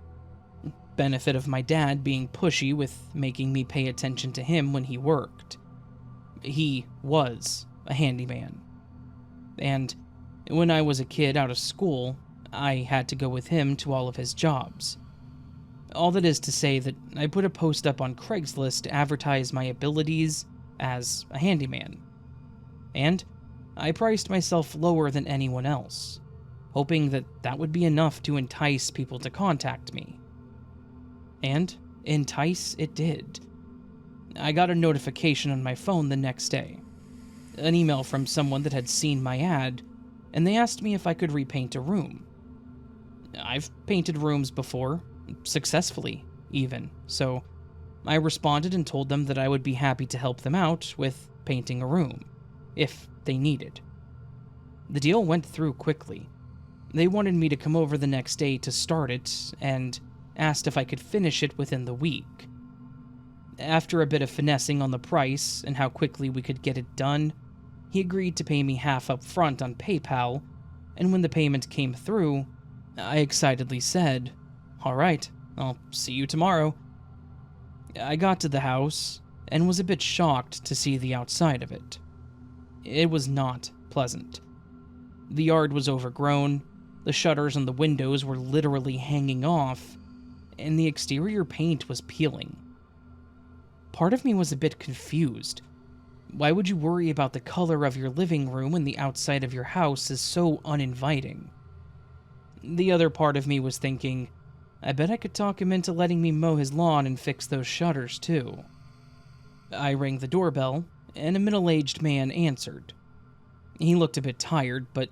Benefit of my dad being pushy with making me pay attention to him when he worked. He was a handyman. And when I was a kid out of school, I had to go with him to all of his jobs. All that is to say that I put a post up on Craigslist to advertise my abilities as a handyman. And I priced myself lower than anyone else, hoping that that would be enough to entice people to contact me. And entice it did. I got a notification on my phone the next day. An email from someone that had seen my ad, and they asked me if I could repaint a room. I've painted rooms before, successfully even, so I responded and told them that I would be happy to help them out with painting a room, if they needed. The deal went through quickly. They wanted me to come over the next day to start it, and asked if I could finish it within the week. After a bit of finessing on the price and how quickly we could get it done, he agreed to pay me half up front on PayPal, and when the payment came through, I excitedly said, "All right, I'll see you tomorrow." I got to the house and was a bit shocked to see the outside of it. It was not pleasant. The yard was overgrown, the shutters on the windows were literally hanging off, and the exterior paint was peeling. Part of me was a bit confused. Why would you worry about the color of your living room when the outside of your house is so uninviting? The other part of me was thinking, I bet I could talk him into letting me mow his lawn and fix those shutters too. I rang the doorbell, and a middle-aged man answered. He looked a bit tired, but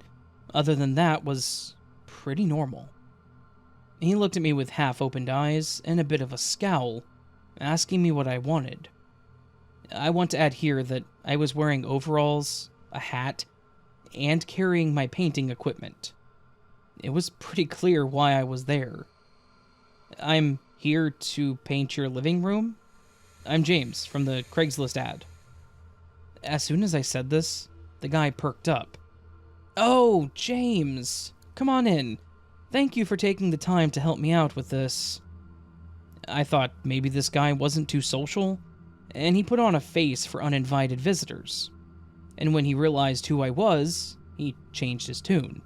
other than that was pretty normal. He looked at me with half-opened eyes and a bit of a scowl, asking me what I wanted. I want to add here that I was wearing overalls, a hat, and carrying my painting equipment. It was pretty clear why I was there. "I'm here to paint your living room? I'm James from the Craigslist ad." As soon as I said this, the guy perked up. "Oh, James, come on in. Thank you for taking the time to help me out with this." I thought maybe this guy wasn't too social, and he put on a face for uninvited visitors. And when he realized who I was, he changed his tune.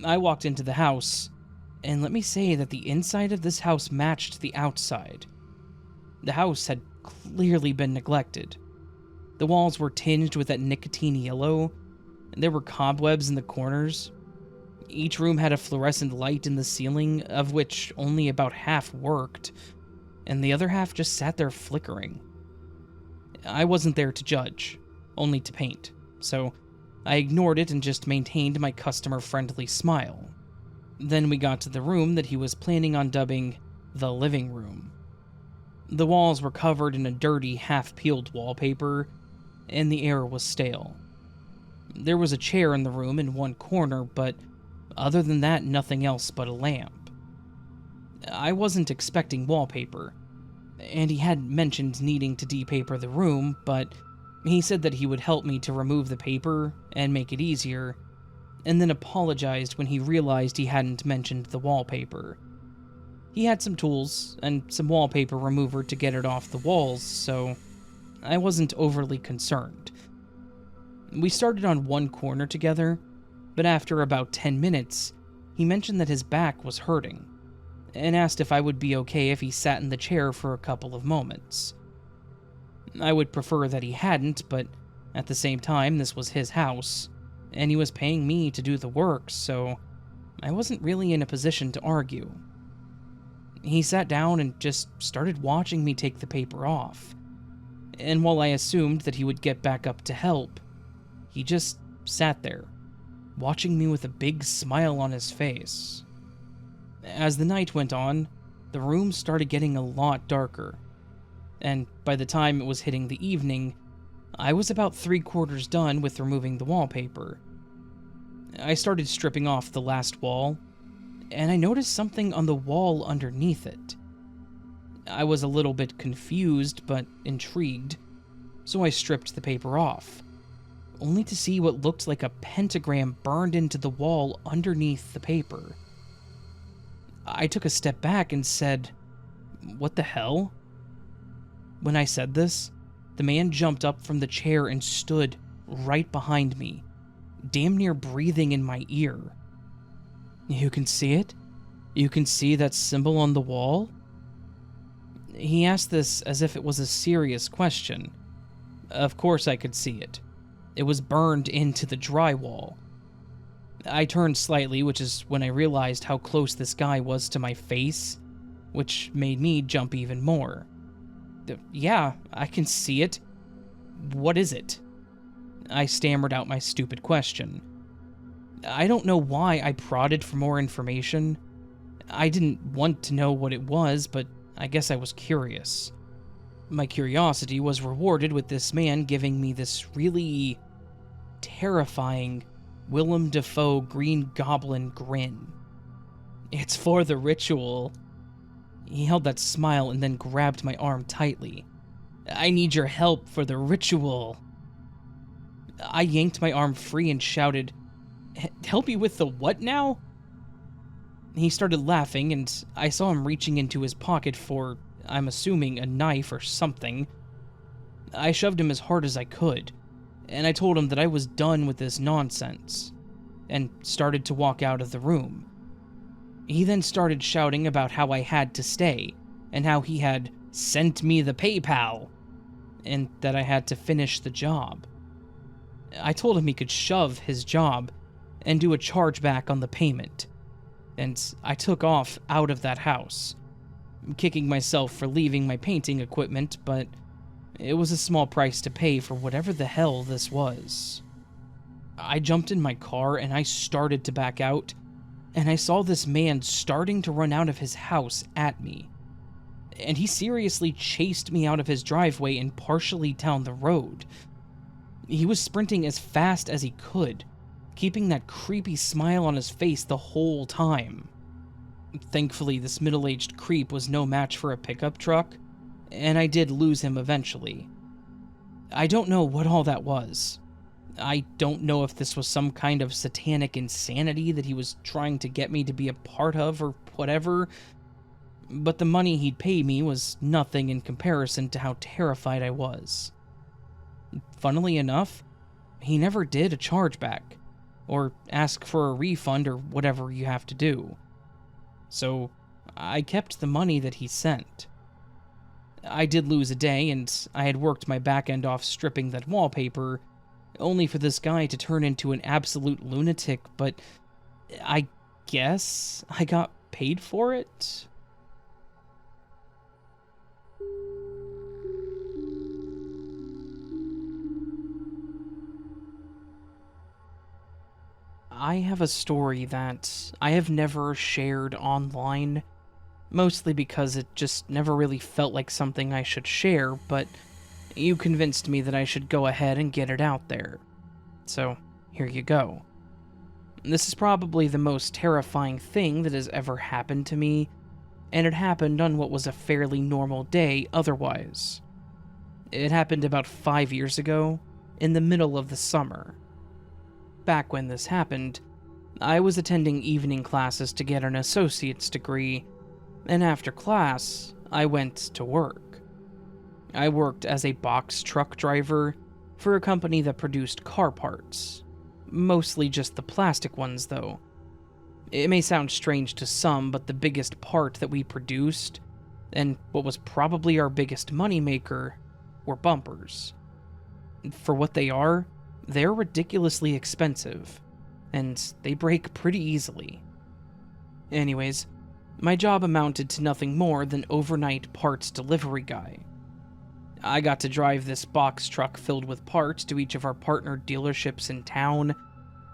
I walked into the house, and let me say that the inside of this house matched the outside. The house had clearly been neglected. The walls were tinged with that nicotine yellow, and there were cobwebs in the corners. Each room had a fluorescent light in the ceiling, of which only about half worked, and the other half just sat there flickering. I wasn't there to judge, only to paint, so I ignored it and just maintained my customer-friendly smile. Then we got to the room that he was planning on dubbing the living room. The walls were covered in a dirty, half-peeled wallpaper, and the air was stale. There was a chair in the room in one corner, but other than that, nothing else but a lamp. I wasn't expecting wallpaper, and he had mentioned needing to depaper the room, but he said that he would help me to remove the paper and make it easier, and then apologized when he realized he hadn't mentioned the wallpaper. He had some tools and some wallpaper remover to get it off the walls, so I wasn't overly concerned. We started on one corner together, but after about 10 minutes, he mentioned that his back was hurting, and asked if I would be okay if he sat in the chair for a couple of moments. I would prefer that he hadn't, but at the same time, this was his house, and he was paying me to do the work, so I wasn't really in a position to argue. He sat down and just started watching me take the paper off, and while I assumed that he would get back up to help, he just sat there, watching me with a big smile on his face. As the night went on, the room started getting a lot darker, and by the time it was hitting the evening, I was about 3/4 done with removing the wallpaper. I started stripping off the last wall, and I noticed something on the wall underneath it. I was a little bit confused, but intrigued, so I stripped the paper off, only to see what looked like a pentagram burned into the wall underneath the paper. I took a step back and said, "What the hell?" When I said this, the man jumped up from the chair and stood right behind me, damn near breathing in my ear. "You can see it? You can see that symbol on the wall?" He asked this as if it was a serious question. Of course I could see it. It was burned into the drywall. I turned slightly, which is when I realized how close this guy was to my face, which made me jump even more. "Yeah, I can see it. What is it?" I stammered out my stupid question. I don't know why I prodded for more information. I didn't want to know what it was, but I guess I was curious. My curiosity was rewarded with this man giving me this really terrifying Willem Dafoe Green Goblin grin. "It's for the ritual." He held that smile and then grabbed my arm tightly. "I need your help for the ritual." I yanked my arm free and shouted, "Help you with the what now?" He started laughing, and I saw him reaching into his pocket for, I'm assuming, a knife or something. I shoved him as hard as I could, and I told him that I was done with this nonsense, and started to walk out of the room. He then started shouting about how I had to stay, and how he had sent me the PayPal, and that I had to finish the job. I told him he could shove his job and do a chargeback on the payment, and I took off out of that house, kicking myself for leaving my painting equipment, but it was a small price to pay for whatever the hell this was. I jumped in my car and I started to back out, and I saw this man starting to run out of his house at me. And he seriously chased me out of his driveway and partially down the road. He was sprinting as fast as he could, keeping that creepy smile on his face the whole time. Thankfully, this middle-aged creep was no match for a pickup truck, and I did lose him eventually. I don't know what all that was. I don't know if this was some kind of satanic insanity that he was trying to get me to be a part of or whatever, but the money he'd pay me was nothing in comparison to how terrified I was. Funnily enough, he never did a chargeback, or ask for a refund or whatever you have to do. So I kept the money that he sent. I did lose a day, and I had worked my back end off stripping that wallpaper, only for this guy to turn into an absolute lunatic, but I guess I got paid for it? I have a story that I have never shared online, mostly because it just never really felt like something I should share, but you convinced me that I should go ahead and get it out there. So, here you go. This is probably the most terrifying thing that has ever happened to me, and it happened on what was a fairly normal day otherwise. It happened about 5 years ago, in the middle of the summer. Back when this happened, I was attending evening classes to get an associate's degree, and after class, I went to work. I worked as a box truck driver for a company that produced car parts. Mostly just the plastic ones, though. It may sound strange to some, but the biggest part that we produced, and what was probably our biggest moneymaker, were bumpers. For what they are, they're ridiculously expensive, and they break pretty easily. Anyways, my job amounted to nothing more than overnight parts delivery guy. I got to drive this box truck filled with parts to each of our partner dealerships in town,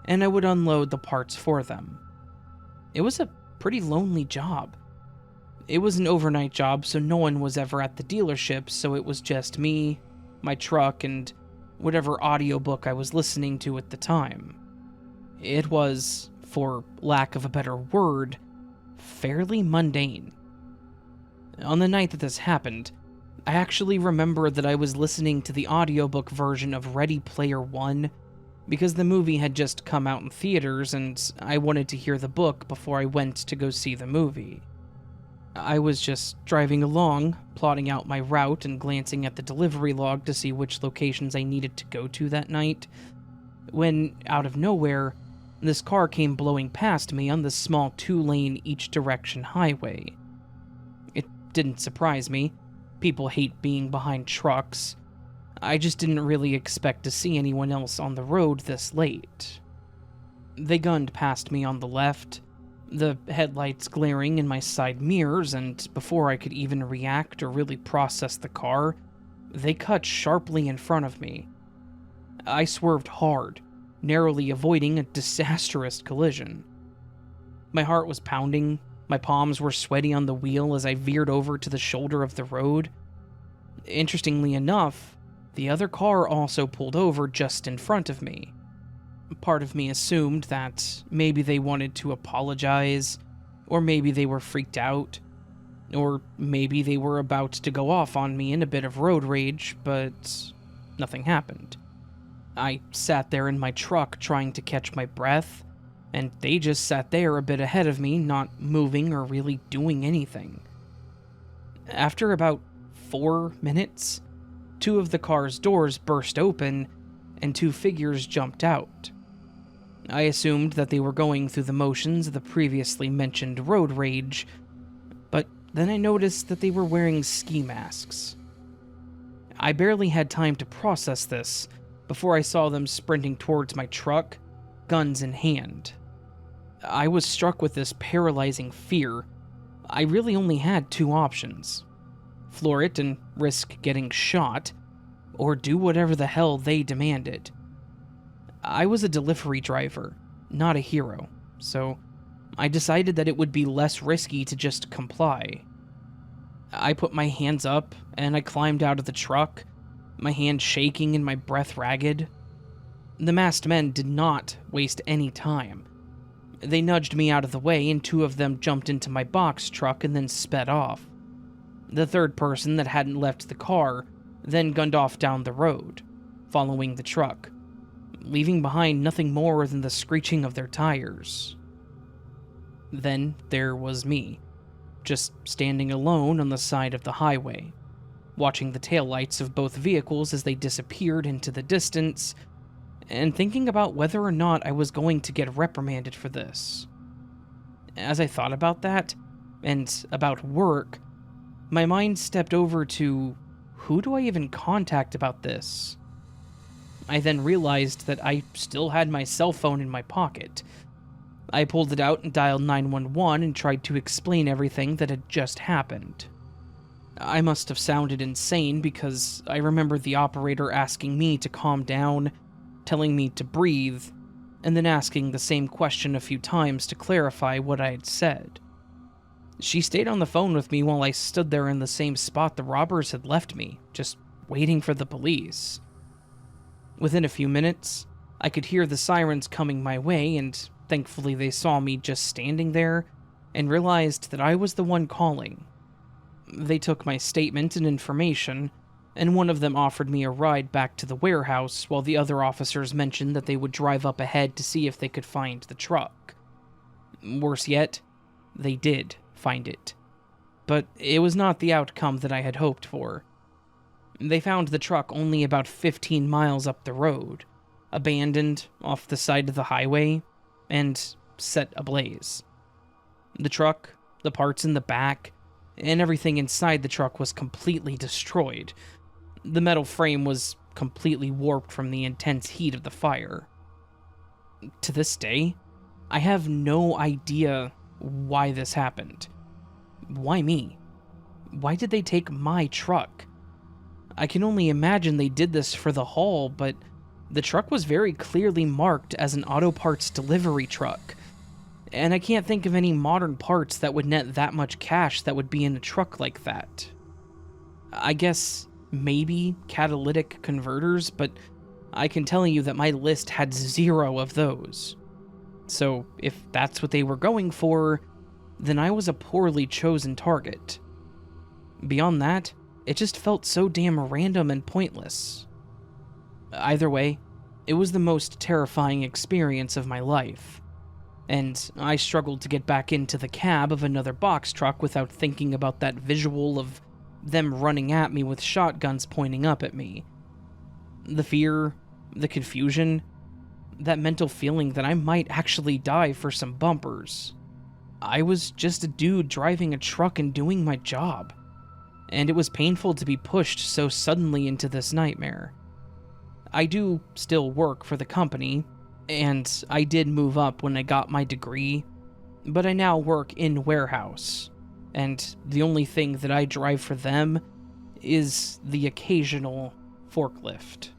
and I would unload the parts for them. It was a pretty lonely job. It was an overnight job, so no one was ever at the dealership, so it was just me, my truck, and whatever audiobook I was listening to at the time. It was, for lack of a better word, fairly mundane. On the night that this happened, I actually remember that I was listening to the audiobook version of Ready Player One because the movie had just come out in theaters and I wanted to hear the book before I went to go see the movie. I was just driving along, plotting out my route and glancing at the delivery log to see which locations I needed to go to that night, when, out of nowhere, this car came blowing past me on the small 2-lane each direction highway. It didn't surprise me. People hate being behind trucks. I just didn't really expect to see anyone else on the road this late. They gunned past me on the left, the headlights glaring in my side mirrors, and before I could even react or really process the car, they cut sharply in front of me. I swerved hard, narrowly avoiding a disastrous collision. My heart was pounding, my palms were sweaty on the wheel as I veered over to the shoulder of the road. Interestingly enough, the other car also pulled over just in front of me. Part of me assumed that maybe they wanted to apologize, or maybe they were freaked out, or maybe they were about to go off on me in a bit of road rage, but nothing happened. I sat there in my truck trying to catch my breath, and they just sat there a bit ahead of me, not moving or really doing anything. After about 4 minutes, 2 of the car's doors burst open, and 2 figures jumped out. I assumed that they were going through the motions of the previously mentioned road rage, but then I noticed that they were wearing ski masks. I barely had time to process this before I saw them sprinting towards my truck, guns in hand. I was struck with this paralyzing fear. I really only had 2 options: floor it and risk getting shot, or do whatever the hell they demanded. I was a delivery driver, not a hero, so I decided that it would be less risky to just comply. I put my hands up and I climbed out of the truck, my hand shaking and my breath ragged. The masked men did not waste any time. They nudged me out of the way and 2 of them jumped into my box truck and then sped off. The third person that hadn't left the car then gunned off down the road, following the truck, leaving behind nothing more than the screeching of their tires. Then there was me, just standing alone on the side of the highway, watching the taillights of both vehicles as they disappeared into the distance, and thinking about whether or not I was going to get reprimanded for this. As I thought about that, and about work, my mind stepped over to, who do I even contact about this? I then realized that I still had my cell phone in my pocket. I pulled it out and dialed 911 and tried to explain everything that had just happened. I must have sounded insane because I remember the operator asking me to calm down, telling me to breathe, and then asking the same question a few times to clarify what I had said. She stayed on the phone with me while I stood there in the same spot the robbers had left me, just waiting for the police. Within a few minutes, I could hear the sirens coming my way, and thankfully they saw me just standing there and realized that I was the one calling. They took my statement and information, and one of them offered me a ride back to the warehouse while the other officers mentioned that they would drive up ahead to see if they could find the truck. Worse yet, they did find it. But it was not the outcome that I had hoped for. They found the truck only about 15 miles up the road, abandoned off the side of the highway, and set ablaze. The truck, the parts in the back, and everything inside the truck was completely destroyed. The metal frame was completely warped from the intense heat of the fire. To this day, I have no idea why this happened. Why me? Why did they take my truck? I can only imagine they did this for the haul, but the truck was very clearly marked as an auto parts delivery truck. And I can't think of any modern parts that would net that much cash that would be in a truck like that. I guess maybe catalytic converters, but I can tell you that my list had 0 of those. So if that's what they were going for, then I was a poorly chosen target. Beyond that, it just felt so damn random and pointless. Either way, it was the most terrifying experience of my life, and I struggled to get back into the cab of another box truck without thinking about that visual of them running at me with shotguns pointing up at me. The fear, the confusion, that mental feeling that I might actually die for some bumpers. I was just a dude driving a truck and doing my job, and it was painful to be pushed so suddenly into this nightmare. I do still work for the company, and I did move up when I got my degree, but I now work in warehouse, and the only thing that I drive for them is the occasional forklift.